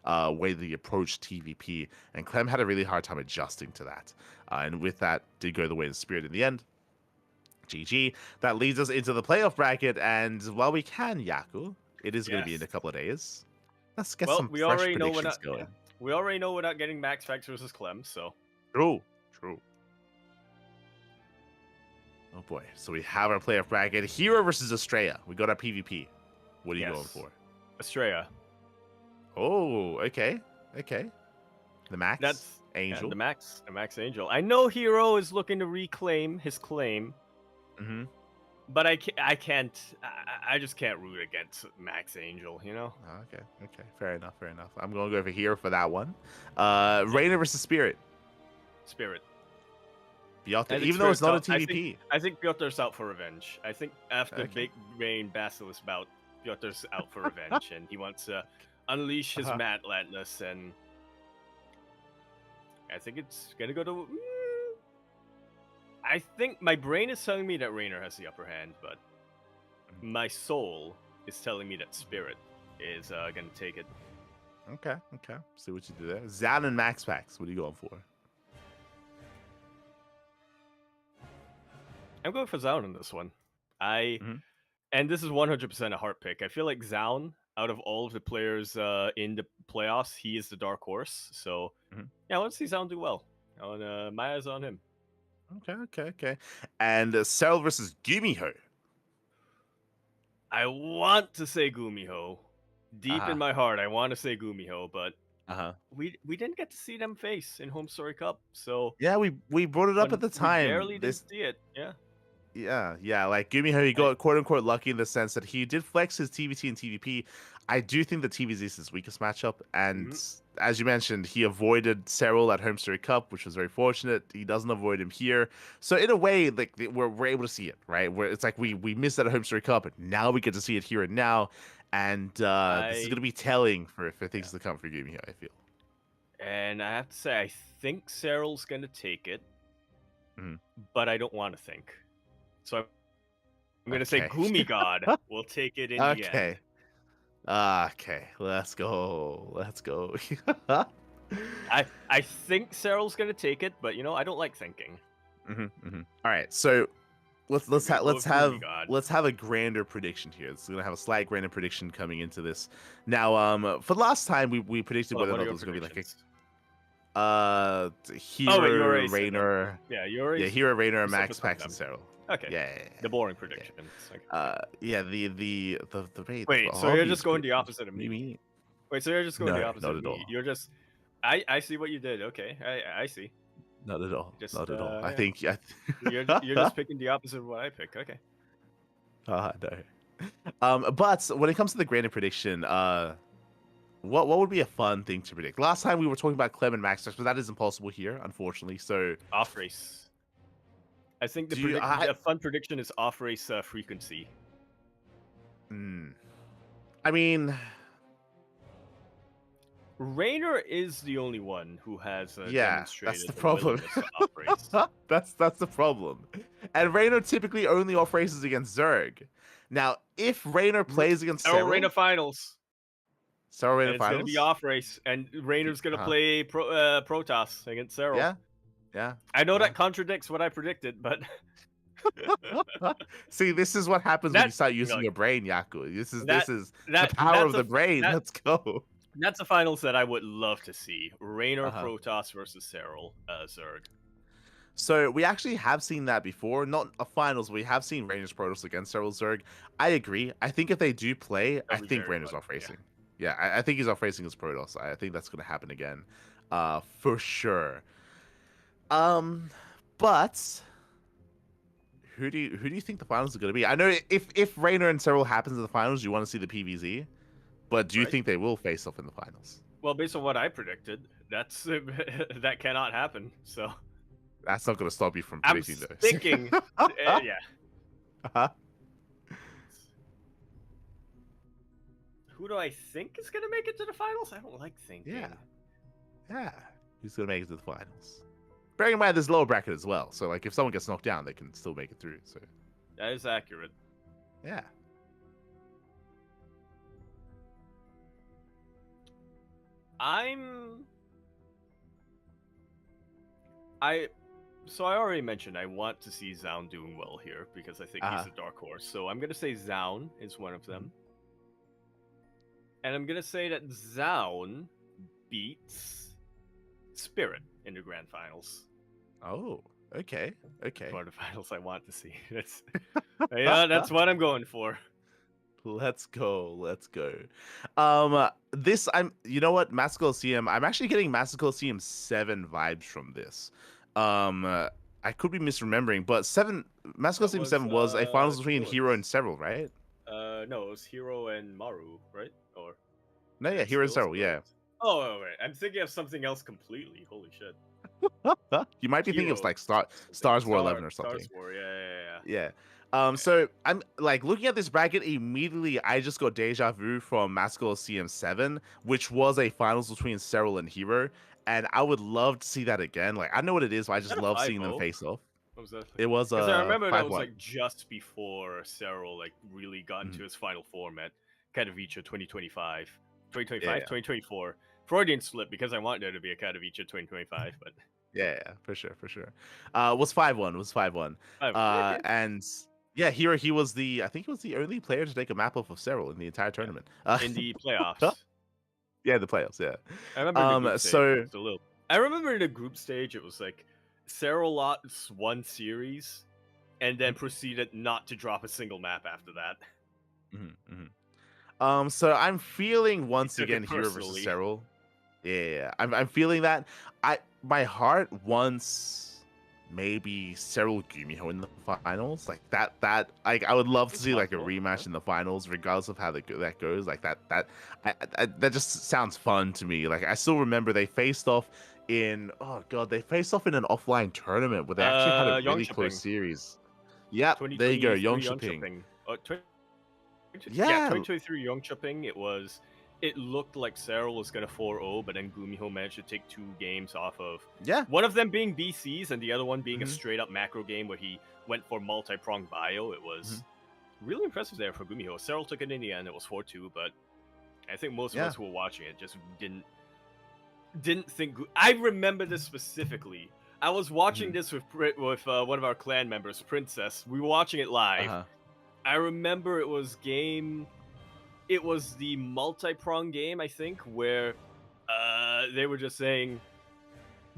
B: way that he approached TVP, and Clem had a really hard time adjusting to that. And with that, did go the way of Spirit in the end. GG. That leads us into the playoff bracket, and while we can, Yaku, it is going to be in a
A: Yes.
B: couple of days. Let's get
A: Well,
B: some
A: we
B: fresh
A: already know we're
B: predictions
A: not. Yeah,
B: going.
A: we already know we're not getting Max Fax versus Clem, so
B: True. Oh boy. So we have our playoff bracket. Hero versus Estrella. We got our PvP. What are you going
A: yes.
B: for?
A: Estrella.
B: Oh, okay. The Max
A: That's
B: Angel.
A: the Max Angel. I know Hero is looking to reclaim his claim,
B: Mm-hmm.
A: but I can't. I just can't root against Max Angel. You know.
B: Okay. Fair enough. I'm going to go for Hero for that one. Rainer versus Spirit.
A: Spirit.
B: Biotta,
A: I think
B: even though it's not a
A: Spirit's
B: TvP.
A: I think Piotr's out for revenge. I think after
B: Okay.
A: Big Rain Basilisk bout, Piotr's out for revenge, and he wants to unleash his
B: Uh-huh.
A: madness, and I think it's gonna go to. I think my brain is telling me that Rainer has the upper hand, but my soul is telling me that Spirit is gonna take it.
B: Okay. See what you do there. Zan and Max Pax. What are you going for?
A: I'm going for Zaun in this one.
B: Mhm.
A: And this is 100% a heart pick. I feel like Zaun, out of all of the players in the playoffs, he is the dark horse. So
B: Mhm.
A: yeah, let's see Zaun do well. My eyes on him.
B: Okay. And Cell versus Gumiho.
A: I want to say Gumiho. Deep in my heart, I want to say Gumiho, but we didn't get to see them face in Home Story Cup, so
B: Yeah, we brought it up at the
A: we
B: time.
A: barely did see it. Yeah.
B: Yeah, like Gumiho, he got quote unquote lucky in the sense that he did flex his TVT and TVP. I do think the TVZ is his weakest matchup, and as you mentioned, he avoided Serral at Home Story Cup, which was very fortunate. He doesn't avoid him here, so in a way, like we're able to see it, right? Where it's like we missed that at Home Story Cup, and now we get to see it here and now, and this is gonna be telling for things to come for Gumiho, I feel.
A: And I have to say, I think Serral's gonna take it, but I don't want to think. So I'm going to say Gumi God will take it in the end.
B: Okay, let's go.
A: I think Serral's going to take it, but I don't like thinking.
B: All right, so let's have a grander prediction here. It's going to have a slight grander prediction coming into this. Now, for last time we predicted whether or not it was going to be like a Hero, Rainer.
A: Yeah, you're
B: Hero, Rainer, and Max, Pax, and Serral.
A: Okay.
B: Yeah.
A: The boring predictions.
B: Yeah. The rate.
A: Wait. So you're just going the opposite of me. Wait. So you're just going the opposite of me.
B: All.
A: You're just. I see what you did. Okay. I see.
B: Not at all. Not at all.
A: Yeah.
B: I think.
A: You're just picking the opposite of what I pick. Okay.
B: No. But when it comes to the grander prediction, what would be a fun thing to predict? Last time we were talking about Clem and Max, but that is impossible here, unfortunately. So
A: off race. I think the fun prediction is off race frequency.
B: I mean,
A: Rainer is the only one who has demonstrated
B: that's the problem.
A: Off race.
B: that's the problem. And Rainer typically only off races against Zerg. Now, if Rainer plays against Serral,
A: Rainer finals.
B: Serral Rainer
A: finals. It's going to be off race, and Rainer's going to play Protoss against Serral.
B: Yeah.
A: I know that contradicts what I predicted, but
B: see, this is what happens when you start using your brain, Yaku. This is the power of the brain. Let's go.
A: That's a finals that I would love to see. Rainer Protoss versus Serral Zerg.
B: So we actually have seen that before. Not a finals, we have seen Rainer's Protoss against Serral Zerg. I agree. I think if they do play, I think Rainer's off racing. Yeah, I think he's off racing his Protoss. I think that's going to happen again, for sure. But who do you think the finals are going to be? I know if Rainer and Serral happens in the finals, you want to see the PVZ, but do you think they will face off in the finals?
A: Well, based on what I predicted, that cannot happen. So
B: that's not going to stop you from predicting those.
A: I'm thinking, yeah. Who do I think is going to make it to the finals? I don't like thinking.
B: Yeah. Who's going to make it to the finals? Bearing in mind, there's lower bracket as well. So, like, if someone gets knocked down, they can still make it through. So
A: that is accurate.
B: Yeah.
A: So I already mentioned I want to see Zaun doing well here because I think he's a dark horse. So I'm gonna say Zaun is one of them, and I'm gonna say that Zaun beats Spirit in the grand finals.
B: Oh, okay.
A: Quarterfinals I want to see. That's what I'm going for.
B: Let's go. You know what, Master Colosseum, I'm actually getting Master Colosseum 7 vibes from this. I could be misremembering, but Master Colosseum 7 was a finals between Hero and Serral, right?
A: No, it was Hero and Maru, right? Or
B: no, yeah, Hero and Serral, yeah.
A: Oh, wait. I'm thinking of something else completely. Holy shit.
B: You might be thinking of like Stars War 11 or something.
A: Stars War, yeah.
B: So I'm like looking at this bracket immediately. I just got deja vu from Master Colosseum 7, which was a finals between Serral and Hero, and I would love to see that again. Like I know what it is, but I just love seeing them face off.
A: What was that?
B: It was
A: I remember
B: 5-1.
A: that was like just before Serral like really got into his final form at Katowice 2025. 2024. Freudian slip because I want there to be a Katowice 2025, but
B: yeah, for sure. Was 5-1. And yeah, Hero, he was I think he was the only player to take a map off of Serral in the entire tournament.
A: In the playoffs.
B: Yeah, the playoffs. Yeah.
A: I remember. I remember in the group stage, it was like Serral lost one series, and then proceeded not to drop a single map after that.
B: Mhm, mhm. So I'm feeling
A: He
B: once
A: took it
B: again Hero versus
A: personally.
B: Cyril. Yeah, I'm feeling that. My heart wants maybe Cyril Gumiho in the finals. Like that like I would love to
A: It's
B: see like a
A: possible.
B: rematch in the finals, regardless of how that goes. Like that just sounds fun to me. Like I still remember they faced off in oh god, they faced off in an offline tournament where they actually had a really close
A: Yongchiping.
B: series. Yep, there you go,
A: 2023
B: Yongchiping.
A: Yongchiping. Yeah,
B: Yeah,
A: 2023 Yongchiping. It looked like Cyril was gonna 4-0, but then Gumiho managed to take 2 games off of
B: yeah.
A: one of them being BCs and the other one being a
B: Hmm.
A: straight up macro game where he went for multi-pronged bio. It was really impressive there for Gumiho. Cyril took it in the end. It was 4-2, but I think most of
B: Yeah.
A: us who were watching it just didn't think. I remember this specifically. I was watching this with one of our clan members, Princess. We were watching it live.
B: Uh-huh.
A: I remember it was the multi-prong game, I think, where they were just saying,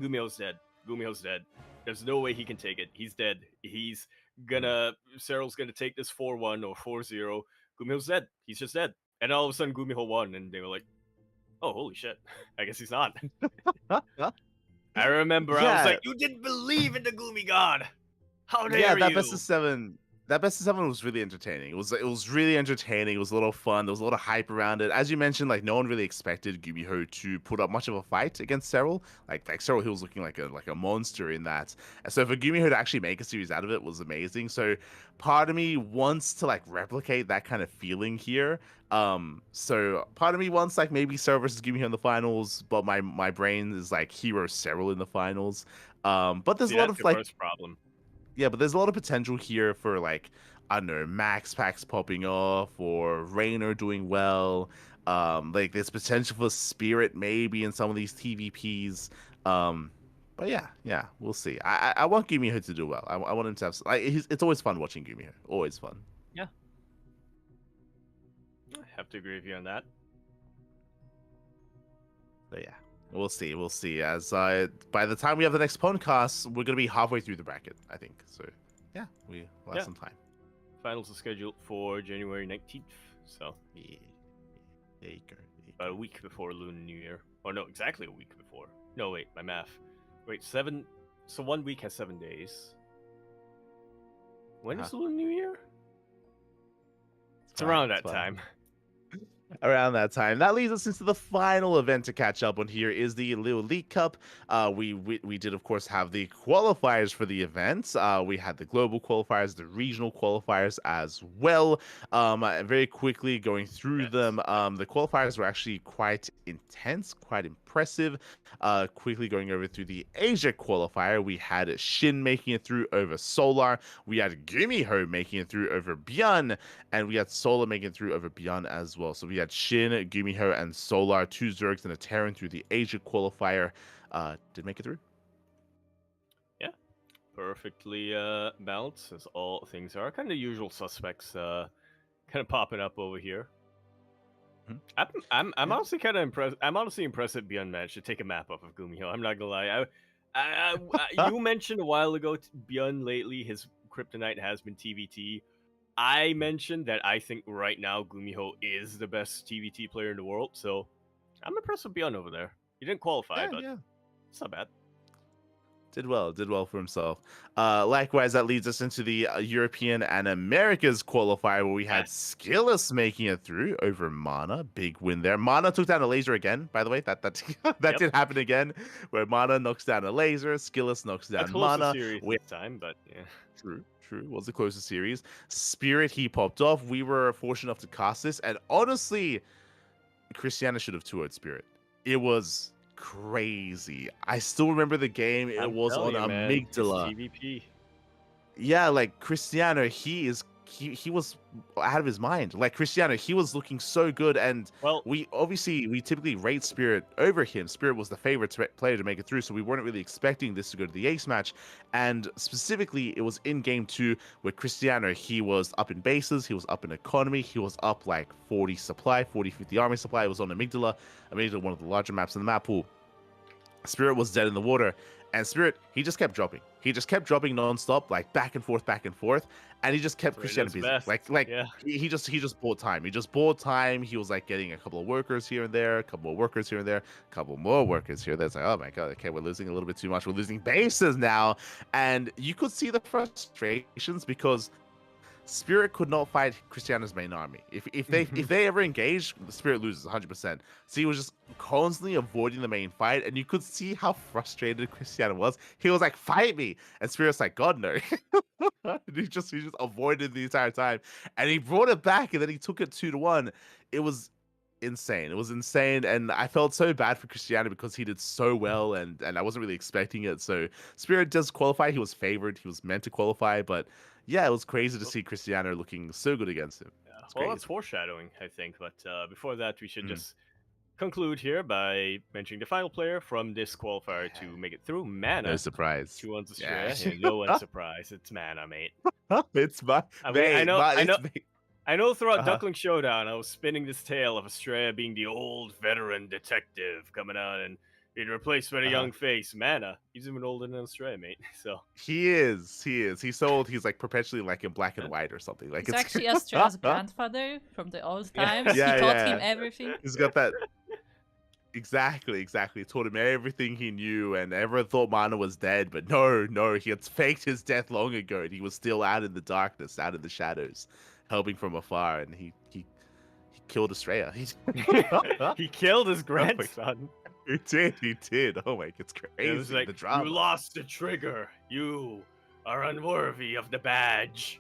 A: Gumiho's dead. Gumiho's dead. There's no way he can take it. He's dead. Cyril's gonna take this 4-1 or 4-0. Gumiho's dead. He's just dead. And all of a sudden, Gumiho won, and they were like, oh, holy shit. I guess he's not. I remember I was
B: Yeah,
A: like, you didn't believe in the Gumi God. How
B: yeah,
A: dare
B: that
A: you?
B: best of seven. That best of seven was really entertaining. It was really entertaining. It was a little fun. There was a lot of hype around it. As you mentioned, like no one really expected Gumiho to put up much of a fight against Cyril. Like Cyril, he was looking like a monster in that. And so for Gumiho to actually make a series out of it was amazing. So part of me wants to like replicate that kind of feeling here. So part of me wants like maybe Cyril versus Gumiho in the finals, but my brain is like Hero Cyril in the finals. But there's
A: See,
B: a lot
A: that's
B: of
A: your
B: like
A: first problem.
B: yeah, but there's a lot of potential here for like I don't know, Max Packs popping off or Raynor doing well. Like there's potential for Spirit maybe in some of these TVPs. But yeah, we'll see. I want Gumiho to do well. I want him to have like it's always fun watching Gumiho. Always fun.
A: Yeah. I have to agree with you on that.
B: But yeah, we'll see. We'll see. As by the time we have the next podcast, we're gonna be halfway through the bracket, I think. So yeah, we'll have
A: Yeah.
B: some time.
A: Finals are scheduled for January 19th, so
B: Yeah. There you go.
A: about a week before Lunar New Year. Or no, exactly a week before. No, wait, my math. Wait, 7. So 1 week has 7 days. When is Lunar New Year? It's around that time.
B: Around that time. That leads us into the final event to catch up on here is the Lil League Cup. We did, of course, have the qualifiers for the event. We had the global qualifiers, the regional qualifiers as well. Very quickly going through them, the qualifiers were actually quite intense, quite impressive. Quickly going over through the Asia qualifier, we had Shin making it through over Solar. We had Gumiho making it through over Byeon, and we had Solar making it through over Byeon as well. So we had Shin, Gumiho, and Solar, 2 Zergs and a Terran through the Asia qualifier. Did make it through?
A: Yeah. Perfectly balanced, as all things are. Kind of the usual suspects kind of popping up over here. I'm honestly kind of impressed. I'm honestly impressed that Byeon managed to take a map off of Gumiho. I'm not gonna lie. You mentioned a while ago Byeon lately his kryptonite has been TVT. I mentioned that I think right now Gumiho is the best TVT player in the world, so I'm impressed with Byeon over there. He didn't qualify, but it's not bad.
B: Did well for himself. Likewise, that leads us into the European and Americas qualifier where we had Skillus making it through over Mana. Big win there. Mana took down a laser again, by the way. That did happen again, where Mana knocks down a laser, Skillus knocks down Mana.
A: Series this time, but yeah.
B: True. Was the closest series. Spirit, he popped off. We were fortunate enough to cast this, and honestly, Christiana should have 2-0'd Spirit. It was crazy. I still remember the game. It was on Amygdala.
A: TVP.
B: Yeah, like Cristiano, he was out of his mind. Like Cristiano, he was looking so good, and we typically rate Spirit over him. Spirit was the favorite player to make it through, so we weren't really expecting this to go to the ace match. And specifically, it was in game 2 where Cristiano, he was up in bases, he was up in economy, he was up like 40 supply, 40-50 army supply. It was on Amygdala, one of the larger maps in the map pool. Spirit was dead in the water, and Spirit, he just kept dropping. He just kept dropping nonstop, like back and forth, and he just kept
A: That's
B: Christiana busy.
A: best.
B: Like
A: Yeah.
B: he just bought time. He just bought time. He was like getting a couple of workers here and there, a couple of workers here and there, a couple more workers here. That's like, oh my god, okay, we're losing a little bit too much. We're losing bases now, and you could see the frustrations because Spirit could not fight Christiana's main army. If they ever engage, the Spirit loses 100%. So he was just constantly avoiding the main fight, and you could see how frustrated Christiana was. He was like, "Fight me!" And Spirit's like, "God no!" he just avoided the entire time, and he brought it back, and then he took it 2-1. It was insane. It was insane, and I felt so bad for Christiana because he did so well, and I wasn't really expecting it. So Spirit does qualify. He was favored. He was meant to qualify, but yeah, it was crazy to see Cristiano looking so good against him.
A: Yeah. Well, that's foreshadowing, I think. But before that, we should just conclude here by mentioning the final player from this qualifier to make it through, Mana.
B: No surprise.
A: 2-1 Australia. Yeah, no one's surprised. It's Mana, mate.
B: It's my.
A: I know throughout Duckling Showdown, I was spinning this tale of Estrella being the old veteran detective coming out and being replaced by a young face. Mana, he's even older than Estrella, mate. So
B: he is. He's so old. He's like perpetually like in black and white or something. Like
C: it's actually Estrella's grandfather from the old times.
B: Yeah,
C: he taught him everything.
B: He's got that. Exactly. Taught him everything he knew, and everyone thought Mana was dead, but no, he had faked his death long ago, and he was still out in the darkness, out in the shadows, helping from afar, and he killed Estrella.
A: He killed his grandson.
B: He did. Oh my, it's crazy.
A: It was like,
B: the drama.
A: You lost the trigger. You are unworthy of the badge.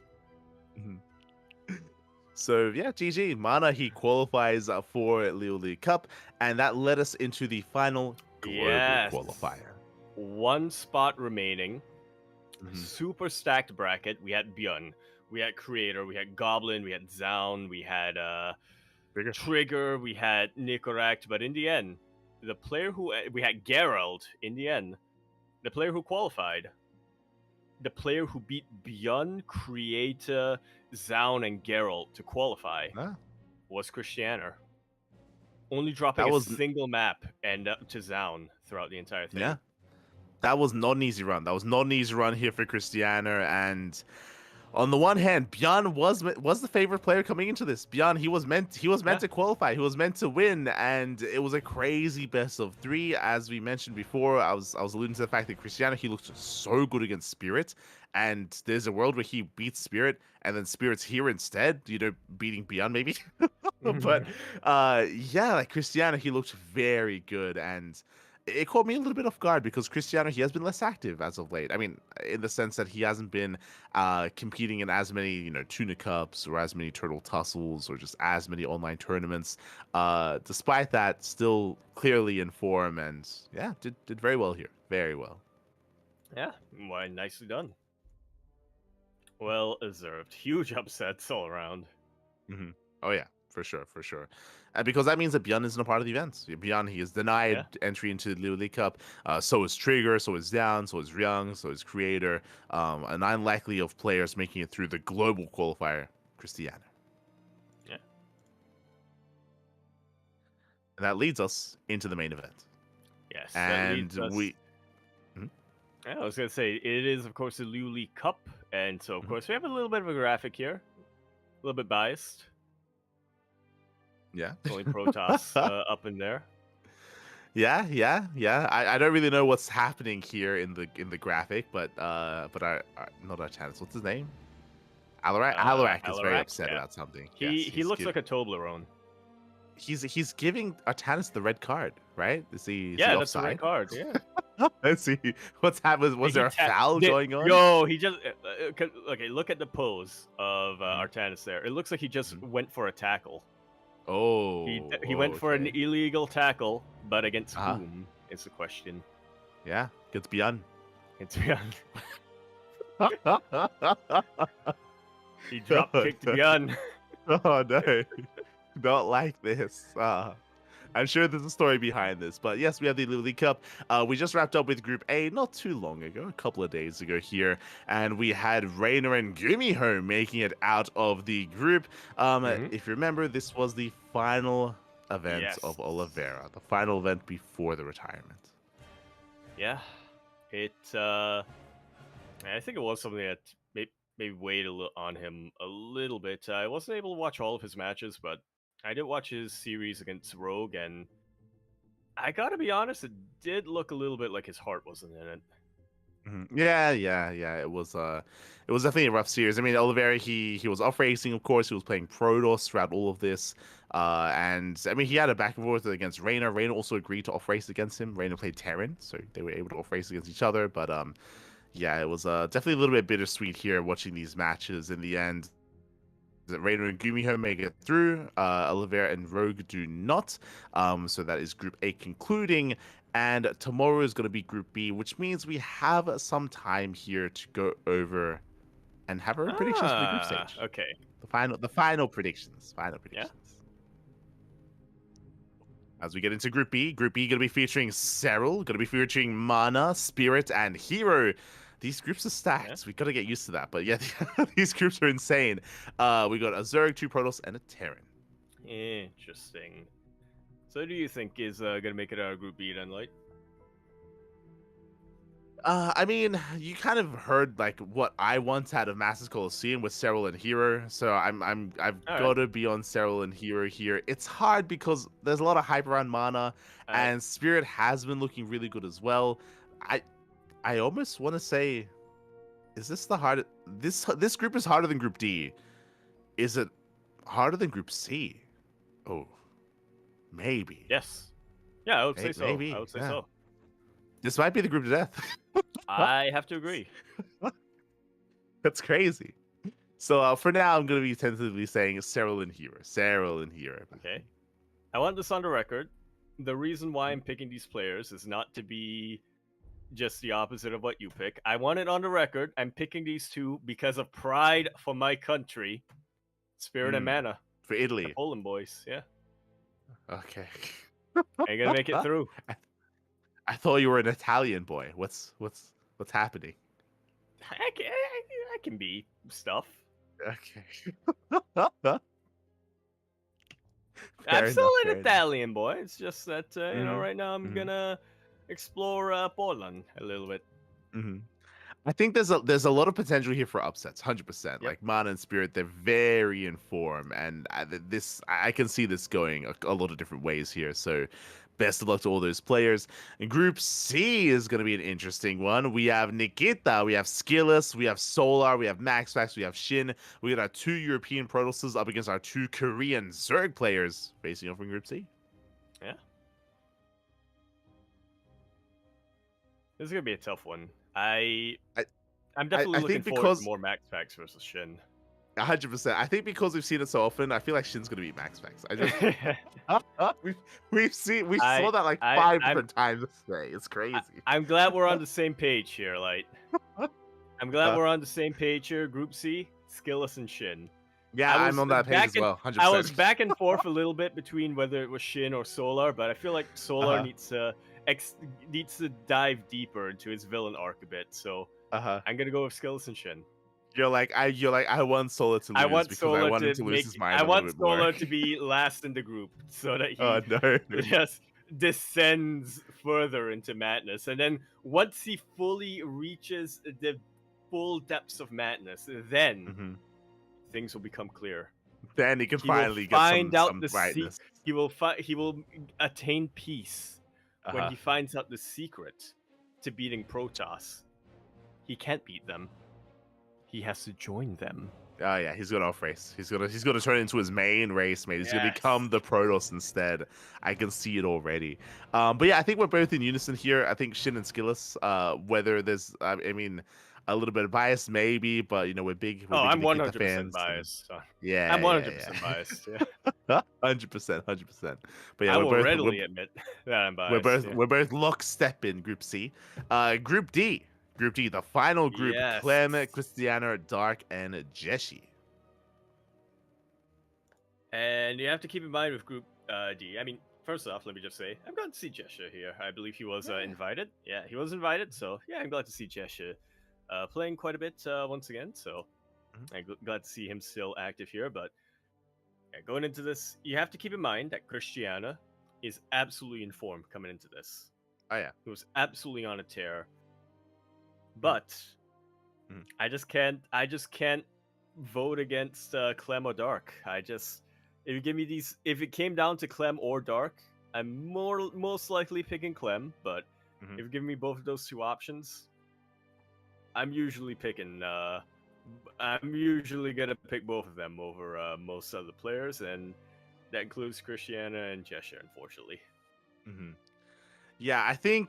B: So yeah, GG. Mana, he qualifies for Leo League Cup, and that led us into the final global qualifier.
A: One spot remaining. Super stacked bracket. We had Björn, we had Creator, we had Goblin, we had Zaun, we had Trigger, we had Nicorakt, but in the end, the player who we had Gerald in the end, the player who qualified, the player who beat Björn, Creator, Zaun, and Geralt to qualify was Christianer. Only dropping a single map and to Zaun throughout the entire thing.
B: Yeah, that was not an easy run. That was not an easy run here for Christianer, and on the one hand, Björn was the favorite player coming into this. Björn, he was meant to qualify. He was meant to win, and it was a crazy best of 3. As we mentioned before, I was alluding to the fact that Cristiano, he looked so good against Spirit, and there's a world where he beats Spirit, and then Spirit's here instead, beating Björn maybe. But yeah, like Cristiano, he looked very good, and it caught me a little bit off guard because Cristiano, he has been less active as of late. I mean, in the sense that he hasn't been competing in as many, Tuna Cups or as many Turtle Tussles or just as many online tournaments. Despite that, still clearly in form, and yeah, did very well here. Very well.
A: Yeah, why, nicely done. Well deserved. Huge upsets all around.
B: Oh yeah. For sure. Because that means that Björn isn't a part of the events. Björn, he is denied entry into the Leo League Cup. So is Trigger, so is Down, so is Ryung, so is Creator. An unlikely of players making it through the global qualifier, Christiana.
A: Yeah.
B: And that leads us into the main event.
A: Yes.
B: And we...
A: Yeah, I was going to say, it is, of course, the Leo League Cup. And so, of course, we have a little bit of a graphic here. A little bit biased.
B: Yeah.
A: Only Protoss up in there.
B: Yeah. I don't really know what's happening here in the graphic, but not Artanis. What's his name? Alarak is very upset about something.
A: He looks like a Toblerone.
B: He's giving Artanis the red card, right? Is he
A: that's the red card. Yeah.
B: Let's see what's happened. Was there a foul going on?
A: Yo, he just okay. Look at the pose of Artanis there. It looks like he just went for a tackle.
B: Oh,
A: he went for an illegal tackle, but against whom is the question.
B: Yeah, it's Björn.
A: It's Björn. He drop kicked Björn.
B: Oh no, don't like this. I'm sure there's a story behind this, but yes, we have the Leo League Cup. We just wrapped up with Group A not too long ago, a couple of days ago here, and we had Rainer and Gumiho making it out of the group. If you remember, this was the final event of Oliveira, the final event before the retirement.
A: Yeah, it. I think it was something that maybe weighed on him a little bit. I wasn't able to watch all of his matches, but I did watch his series against Rogue, and I gotta be honest, it did look a little bit like his heart wasn't in it.
B: Yeah, yeah, yeah. It was definitely a rough series. I mean, Oliveira, he was off racing, of course. He was playing Protoss throughout all of this, and I mean, he had a back and forth against Reina. Reina also agreed to off race against him. Reina played Terran, so they were able to off race against each other. But yeah, it was definitely a little bit bittersweet here watching these matches. In the end, Reina and Gumiho make it through. Oliveira and Rogue do not. So that is Group A concluding. And tomorrow is going to be Group B, which means we have some time here to go over and have our own predictions for the group stage.
A: Okay.
B: The final predictions.
A: Yeah.
B: As we get into Group B going to be featuring Cyril, going to be featuring Mana, Spirit, and Hero. These groups are stacked.
A: Yeah.
B: We got to get used to that. But yeah, these groups are insane. We got a Zerg, 2 Protoss, and a Terran.
A: Interesting. So, who do you think is gonna make it out of Group B then, Light?
B: I mean, you kind of heard like what I once had of Masters Coliseum with Cyril and Hero, so I've
A: All
B: got to be on Cyril and Hero here. It's hard because there's a lot of hype around Mana, and Spirit has been looking really good as well. I almost want to say, is this the hardest? This group is harder than Group D. Is it harder than Group C? Oh, maybe.
A: Yes. Yeah, I would say so.
B: Maybe.
A: I would say
B: Yeah.
A: so.
B: This might be the group to death.
A: I have to agree.
B: That's crazy. So for now, I'm going to be tentatively saying Cyril and Hero. Cyril and Hero.
A: Okay. I want this on the record. The reason why I'm picking these players is not to be just the opposite of what you pick. I want it on the record. I'm picking these two because of pride for my country. Spirit and Mana.
B: For Italy.
A: The Poland boys, yeah.
B: Okay.
A: Ain't gonna make it through.
B: I thought you were an Italian boy. What's happening?
A: I can be stuff.
B: Okay.
A: I'm still an Italian boy. It's just that you know, right now I'm gonna explore Poland a little bit.
B: I think there's a lot of potential here for upsets, 100%.
A: Yep.
B: Like Mana and Spirit, they're very in form, and I can see this going a lot of different ways here. So, best of luck to all those players. And Group C is going to be an interesting one. We have Nikita, we have Skillus, we have Solar, we have MaxFax, we have Shin. We got our 2 European Protosses up against our 2 Korean Zerg players facing off in Group C.
A: Yeah, this is gonna be a tough one. I'm definitely looking forward to more Max Packs versus Shin.
B: 100%. I think because we've seen it so often, I feel like Shin's gonna beat Max Packs. We saw that like 5 different times today. It's crazy.
A: I'm glad we're on the same page here, Light. I'm glad we're on the same page here. Group C, Skillus and Shin.
B: Yeah, I'm on that page as well. 100%.
A: I was back and forth a little bit between whether it was Shin or Solar, but I feel like Solar needs to dive deeper into his villain arc a bit. So I'm gonna go with Skillus and Shin.
B: I want Solar to lose.
A: I want Solar
B: to lose his mind.
A: I want Solar to be last in the group so that he just descends further into madness. And then once he fully reaches the full depths of madness, then things will become clear.
B: Then he can finally find out the brightness.
A: He will attain peace when he finds out the secret to beating Protoss. He can't beat them. He has to join them.
B: Oh yeah, he's gonna off race. He's gonna turn into his main race, mate. He's gonna become the Protoss instead. I can see it already. But yeah, I think we're both in unison here. I think Shin and Skillus. Whether there's, I mean, a little bit of bias maybe, but you know we're big.
A: I'm 100% biased.
B: Yeah,
A: I'm 100% biased.
B: Yeah, 100%. But yeah,
A: I will readily admit that I'm biased.
B: We're both lockstep in Group C. Group D, the final group: Clem, Christiana, Dark, and Jeshi.
A: And you have to keep in mind with Group D. I mean, first off, let me just say I'm glad to see Jesha here. I believe he was invited. Yeah, he was invited. So yeah, I'm glad to see Jesha playing quite a bit once again. So I'm glad to see him still active here. But going into this, you have to keep in mind that Christiana is absolutely informed coming into this.
B: Oh yeah.
A: He was absolutely on a tear. But
B: Mhm.
A: I just can't vote against Clem or Dark. If you give me if it came down to Clem or Dark, I'm most likely picking Clem. But
B: Mhm.
A: if you give me both of those two options, I'm usually picking. I'm usually gonna pick both of them over most other players, and that includes Christiana and Cheshire, unfortunately.
B: Mm-hmm. Yeah,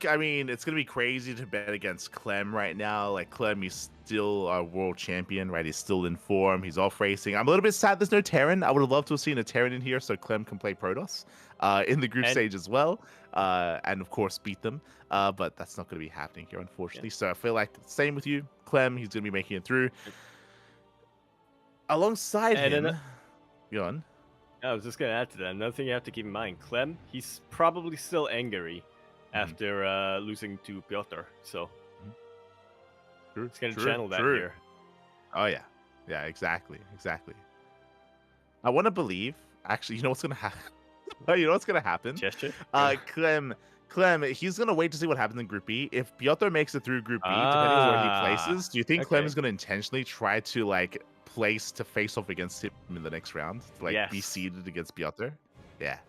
B: I mean, it's going to be crazy to bet against Clem right now. Like, Clem, he's still our world champion, right? He's still in form. He's off racing. I'm a little bit sad there's no Terran. I would have loved to have seen a Terran in here so Clem can play Protoss in the group
A: And-
B: stage as well. And, of course, beat them. But that's not going to be happening here, unfortunately. So I feel like, same with you, Clem. He's going to be making it through. Alongside him, go on.
A: I was just gonna add to that. Another thing you have to keep in mind, Clem, he's probably still angry after losing to Piotr, so
B: True,
A: he's gonna
B: true,
A: channel that
B: true.
A: here.
B: Oh yeah, yeah, exactly. I want to believe. Actually, you know what's gonna happen. You know what's gonna happen?
A: Gesture?
B: Clem, he's gonna wait to see what happens in Group B. If Piotr makes it through Group B, depending on where he places, do you think Clem
A: okay.
B: is gonna intentionally try to like place to face off against him in the next round, to, like be
A: Yes.
B: seeded against Piotr? Yeah.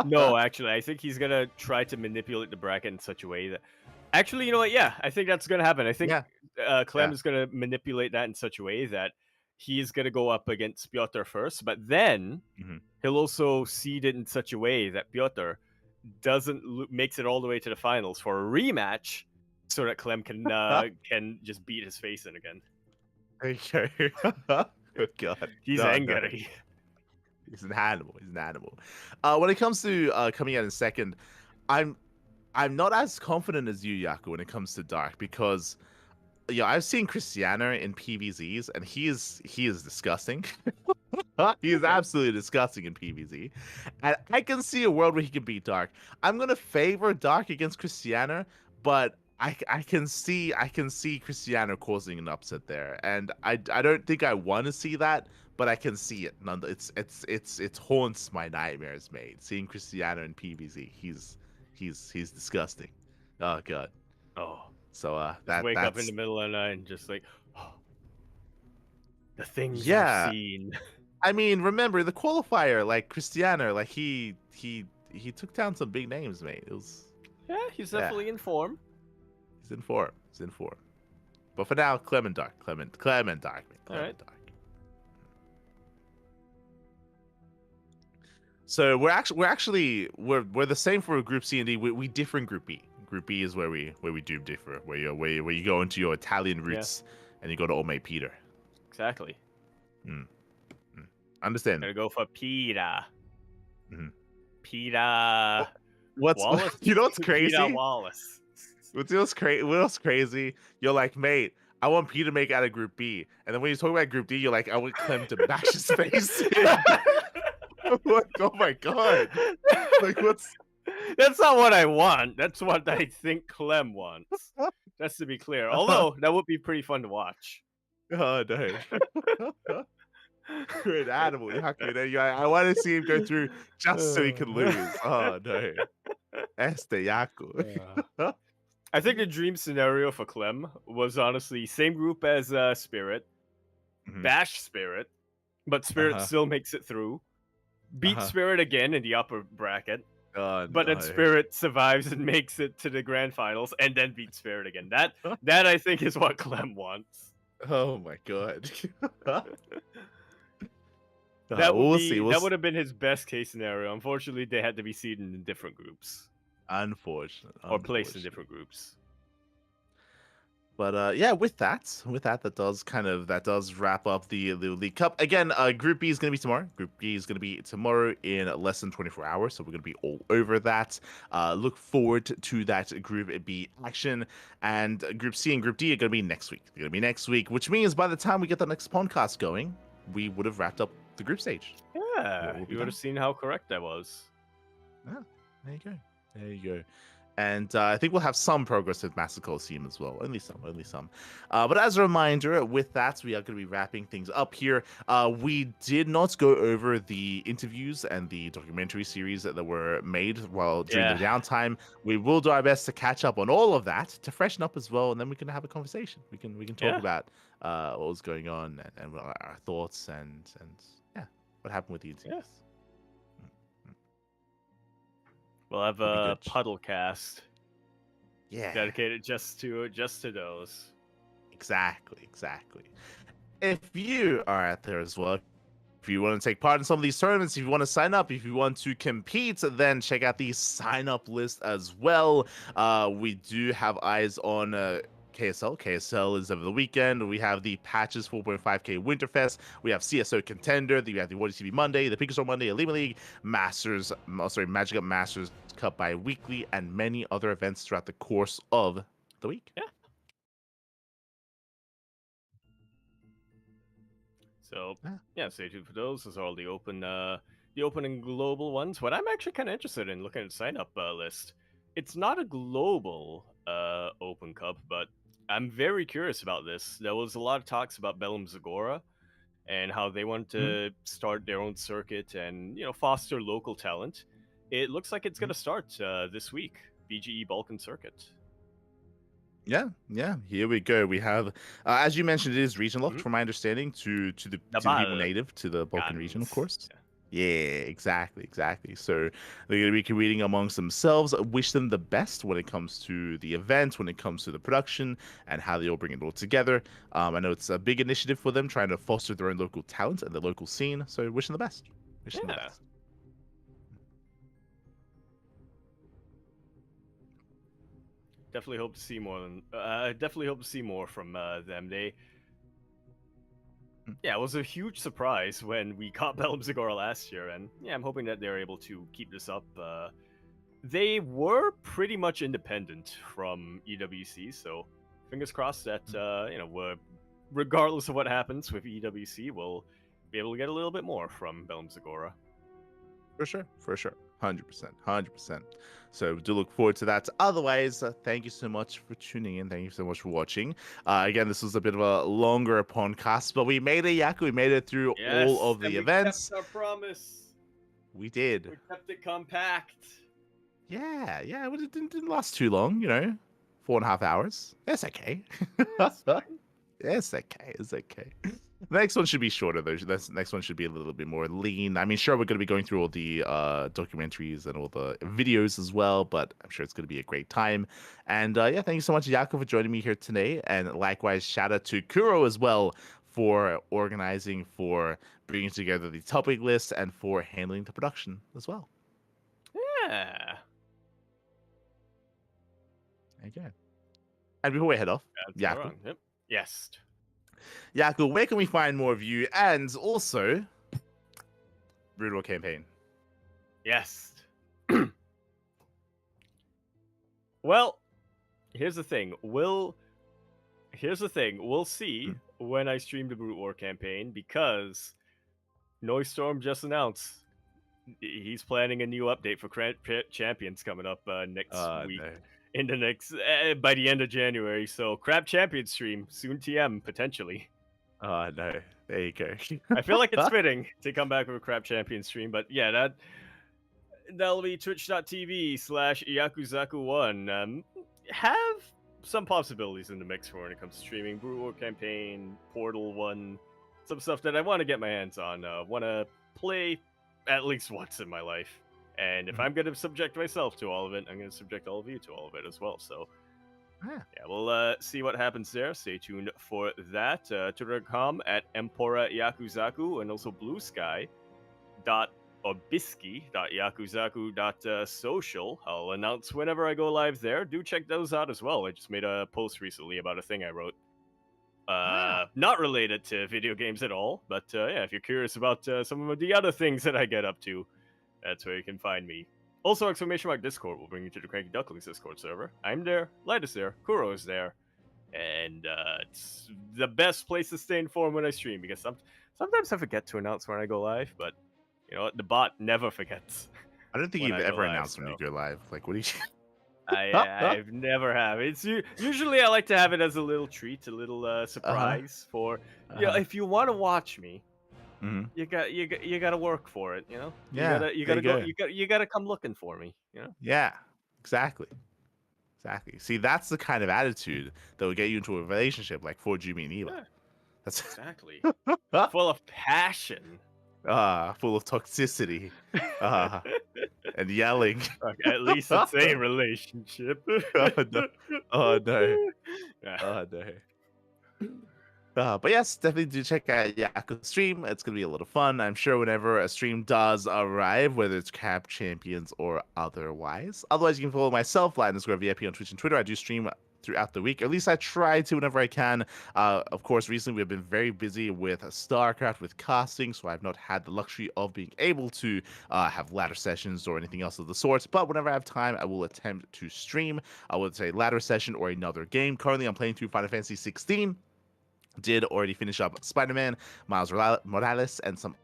A: No, actually, I think he's gonna try to manipulate the bracket in such a way that. Actually, you know what? Yeah, I think that's gonna happen. I think Clem
B: Yeah.
A: is gonna manipulate that in such a way that he's gonna go up against Piotr first, but then
B: Mhm.
A: he'll also seed it in such a way that Piotr makes it all the way to the finals for a rematch, so that Clem can just beat his face in again.
B: Okay. Good God.
A: He's
B: No, no.
A: angry.
B: He's an animal. When it comes to coming out in second, I'm not as confident as you, Yaku, when it comes to Dark, because I've seen Christiana in PVZs and he is disgusting. He is absolutely disgusting in PVZ. And I can see a world where he can beat Dark. I'm gonna favor Dark against Christiana, but I can see Christiana causing an upset there. And I don't think I want to see that, but I can see it. It haunts my nightmares, mate. Seeing Christiana in PVZ. He's disgusting. Oh god.
A: Oh,
B: So
A: just wake up in the middle of the night and just like, the things I've seen.
B: I mean, remember the qualifier, like Christiana, like he took down some big names, mate. It was
A: He's definitely in form.
B: He's in form. But for now, Clem and Dark, mate. Clem and Dark. So we're the same for Group C and D. We differ in Group B. Group B is where we do differ. Where you go into your Italian roots and you go to Old Mate Peter.
A: Exactly.
B: Understand?
A: Gotta go for Peter.
B: Mhm.
A: Peter.
B: Wallace? You know what's crazy?
A: Peter Wallace.
B: What's crazy? You're like, mate, I want Peter to make out of Group B, and then when you talk about Group D, you're like, I want Clem to bash his face. Like, oh my god! Like, what's?
A: That's not what I want. That's what I think Clem wants. Just to be clear. Although that would be pretty fun to watch.
B: Oh no! You're an animal. I want to see him go through just so he can lose. Oh no! Yaku.
A: I think the dream scenario for Clem was honestly same group as Spirit, bash Spirit, but Spirit still makes it through. Beat Spirit again in the upper bracket, but then Spirit survives and makes it to the grand finals, and then beat Spirit again. That I think is what Clem wants.
B: Oh my god.
A: That would have been his best case scenario. Unfortunately, they had to be seeded in different groups.
B: Unfortunate.
A: Or placed in different groups.
B: But with that does wrap up the League Cup. Again, Group B is going to be tomorrow. Group B is going to be tomorrow in less than 24 hours, so we're going to be all over that. Look forward to that Group B action. And Group C and Group D are going to be next week. They're going to be next week, which means by the time we get the next podcast going, we would have wrapped up the group stage.
A: Yeah, you would have seen how correct I was.
B: Yeah, there you go. And I think we'll have some progress with Master Coliseum as well. Only some, only some. But as a reminder, with that, we are going to be wrapping things up here. We did not go over the interviews and the documentary series that were made while during the downtime. We will do our best to catch up on all of that to freshen up as well, and then we can have a conversation. We can talk about what was going on and what our thoughts and what happened with the interviews.
A: We'll have a PondCast.
B: Yeah.
A: Dedicated just to those.
B: Exactly. If you are out there as well, if you want to take part in some of these tournaments, if you want to sign up, if you want to compete, then check out the sign up list as well. We do have eyes on KSL. KSL is over the weekend. We have the Patches 4.5K Winterfest. We have CSO Contender. We have the Water TV Monday, the Pikachu Monday, Elite League, Magic Up Masters Cup bi-weekly, and many other events throughout the course of the week.
A: Yeah. So stay tuned for those. Those are all the open and global ones. What I'm actually kind of interested in looking at the sign up list. It's not a global Open Cup, but I'm very curious about this. There was a lot of talks about Bellum Zagora and how they want to start their own circuit and foster local talent. It looks like it's going to start this week. BGE Balkan Circuit.
B: Yeah. Here we go. We have, as you mentioned, it is region locked, from my understanding, to the people native to the Balkan region, of course. Yeah, exactly. So they're going to be competing amongst themselves. I wish them the best when it comes to the event, when it comes to the production, and how they all bring it all together. I know it's a big initiative for them, trying to foster their own local talent and the local scene. So wish them the best. Wish them the best.
A: Definitely hope to see more from them. It was a huge surprise when we caught Bellum Zagora last year, and I'm hoping that they're able to keep this up. They were pretty much independent from EWC, so fingers crossed that regardless of what happens with EWC, we'll be able to get a little bit more from Bellum Zagora.
B: For sure. 100%. So do look forward to that. Otherwise, thank you so much for tuning in. Thank you so much for watching. Again, this was a bit of a longer podcast, but we made it, Yaku. We made it through all of the events.
A: We kept our promise.
B: We did.
A: We kept it compact.
B: Yeah. It didn't last too long, 4.5 hours. That's okay. It's okay. The next one should be shorter, though. The next one should be a little bit more lean. I mean, sure, we're going to be going through all the documentaries and all the videos as well, but I'm sure it's going to be a great time. And thank you so much, Yaku, for joining me here today. And likewise, shout out to Kuro as well for organizing, for bringing together the topic list, and for handling the production as well.
A: Yeah.
B: Okay. And before we head off, Yaku.
A: Yep. Yes.
B: Yaku, where can we find more of you? And also, Brood War campaign.
A: Yes. Well, here's the thing. We'll see when I stream the Brood War campaign, because Noisestorm just announced he's planning a new update for Champions coming up next week. No. In the next by the end of January. So Crab Champion stream soon, TM potentially.
B: Oh no, there you go.
A: I feel like it's fitting to come back with a Crab Champion stream, but yeah, that'll be twitch.tv/Yakuzaku1. Have some possibilities in the mix for when it comes to streaming. Brood War campaign, Portal 1, some stuff that I want to get my hands on. Want to play at least once in my life. And if I'm going to subject myself to all of it, I'm going to subject all of you to all of it as well. So, we'll see what happens there. Stay tuned for that. Twitter.com @Empora_Yakuzaku, and also bluesky.obisky.yakuzaku.social. I'll announce whenever I go live there. Do check those out as well. I just made a post recently about a thing I wrote. Not related to video games at all, but if you're curious about some of the other things that I get up to, that's where you can find me. Also, !Discord will bring you to the CranKy Ducklings Discord server. I'm there, Light is there, Kuro is there, and it's the best place to stay informed when I stream, because sometimes I forget to announce when I go live, but you know what? The bot never forgets.
B: I don't think you've ever announced when you go live. Like, what do you...
A: I've never have. Usually I like to have it as a little treat, a little surprise for if you want to watch me,
B: Mhm.
A: you got to work for it.
B: Yeah,
A: You
B: there
A: gotta
B: you
A: go.
B: go.
A: You gotta come looking for me.
B: Yeah, exactly. Exactly. See, that's the kind of attitude that will get you into a relationship like for Jumi and Eva.
A: Yeah,
B: That's
A: exactly. Full of passion.
B: full of toxicity and yelling.
A: Okay, at least it's a relationship.
B: Oh no! Oh no!
A: Yeah.
B: Oh no! But yes, definitely do check out Yaku's stream. It's gonna be a little fun. I'm sure whenever a stream does arrive, whether it's Cap Champions or otherwise. Otherwise, you can follow myself, @VIP on Twitch and Twitter. I do stream throughout the week. At least I try to whenever I can. Of course, recently we've been very busy with StarCraft, with casting, so I've not had the luxury of being able to have ladder sessions or anything else of the sort. But whenever I have time, I will attempt to stream. I would say ladder session or another game. Currently, I'm playing through Final Fantasy 16. Did already finish up Spider-Man, Miles Morales, and some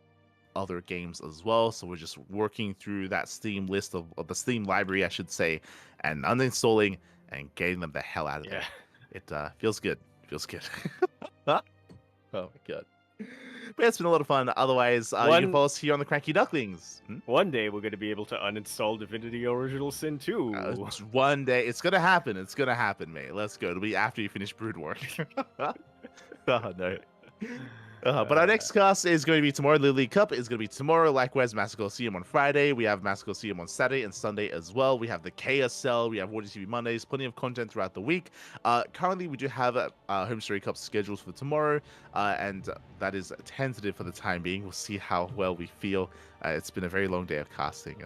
B: other games as well. So we're just working through that Steam list of the Steam library, I should say, and uninstalling and getting them the hell out of there. It feels good. Feels good. Oh my god. But it's been a lot of fun. Otherwise, you can follow us here on the CranKy Ducklings.
A: One day we're going to be able to uninstall Divinity Original Sin 2.
B: One day. It's going to happen. It's going to happen, mate. Let's go. It'll be after you finish Brood War. Oh, no. But our next cast is going to be tomorrow. Lily Cup is going to be tomorrow. Likewise, Master Coliseum on Friday. We have Master Coliseum on Saturday and Sunday as well. We have the KSL. We have Wardy TV Mondays. Plenty of content throughout the week. Currently, we do have Home Story Cup scheduled for tomorrow, and that is tentative for the time being. We'll see how well we feel. It's been a very long day of casting,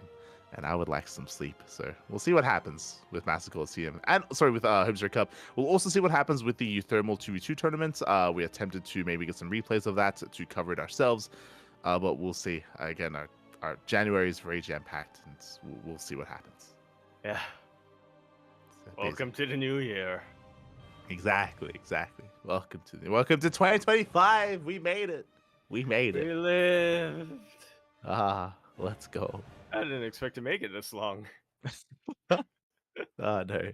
B: and I would like some sleep. So we'll see what happens with Master Coliseum. And sorry, with Home Story Cup. We'll also see what happens with the Thermal 2v2 tournament. We attempted to maybe get some replays of that to cover it ourselves. But we'll see. Again, our January is very jam-packed, and we'll see what happens.
A: Yeah. Welcome to the new year.
B: Exactly. Welcome to 2025. We made it. We
A: lived.
B: Let's go.
A: I didn't expect to make it this long.
B: Oh, no.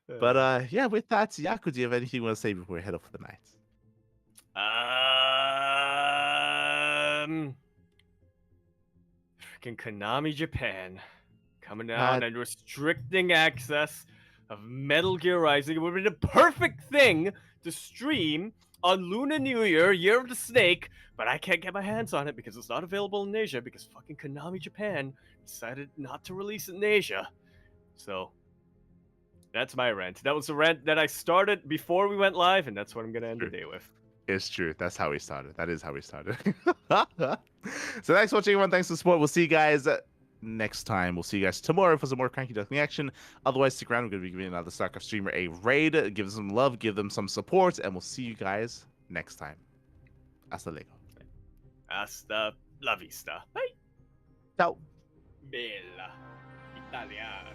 B: But yeah, with that, Yaku, do you have anything you want to say before we head off for the night?
A: Freaking Konami Japan coming down and restricting access of Metal Gear Rising. It would have been a perfect thing to stream on Lunar New Year, Year of the Snake, but I can't get my hands on it because it's not available in Asia because fucking Konami Japan decided not to release it in Asia. So that's my rant. That was the rant that I started before we went live, and that's what I'm going to end the day with.
B: It's true. That's how we started. That is how we started. So thanks for watching, everyone. Thanks for the support. We'll see you guys next time. We'll see you guys tomorrow for some more CranKy Duckling action. Otherwise, stick around. We're going to be giving another StarCraft streamer a raid. Give them some love. Give them some support. And we'll see you guys next time. Hasta luego.
A: Hasta la vista. Bye.
B: Ciao.
A: Bella. Italiano.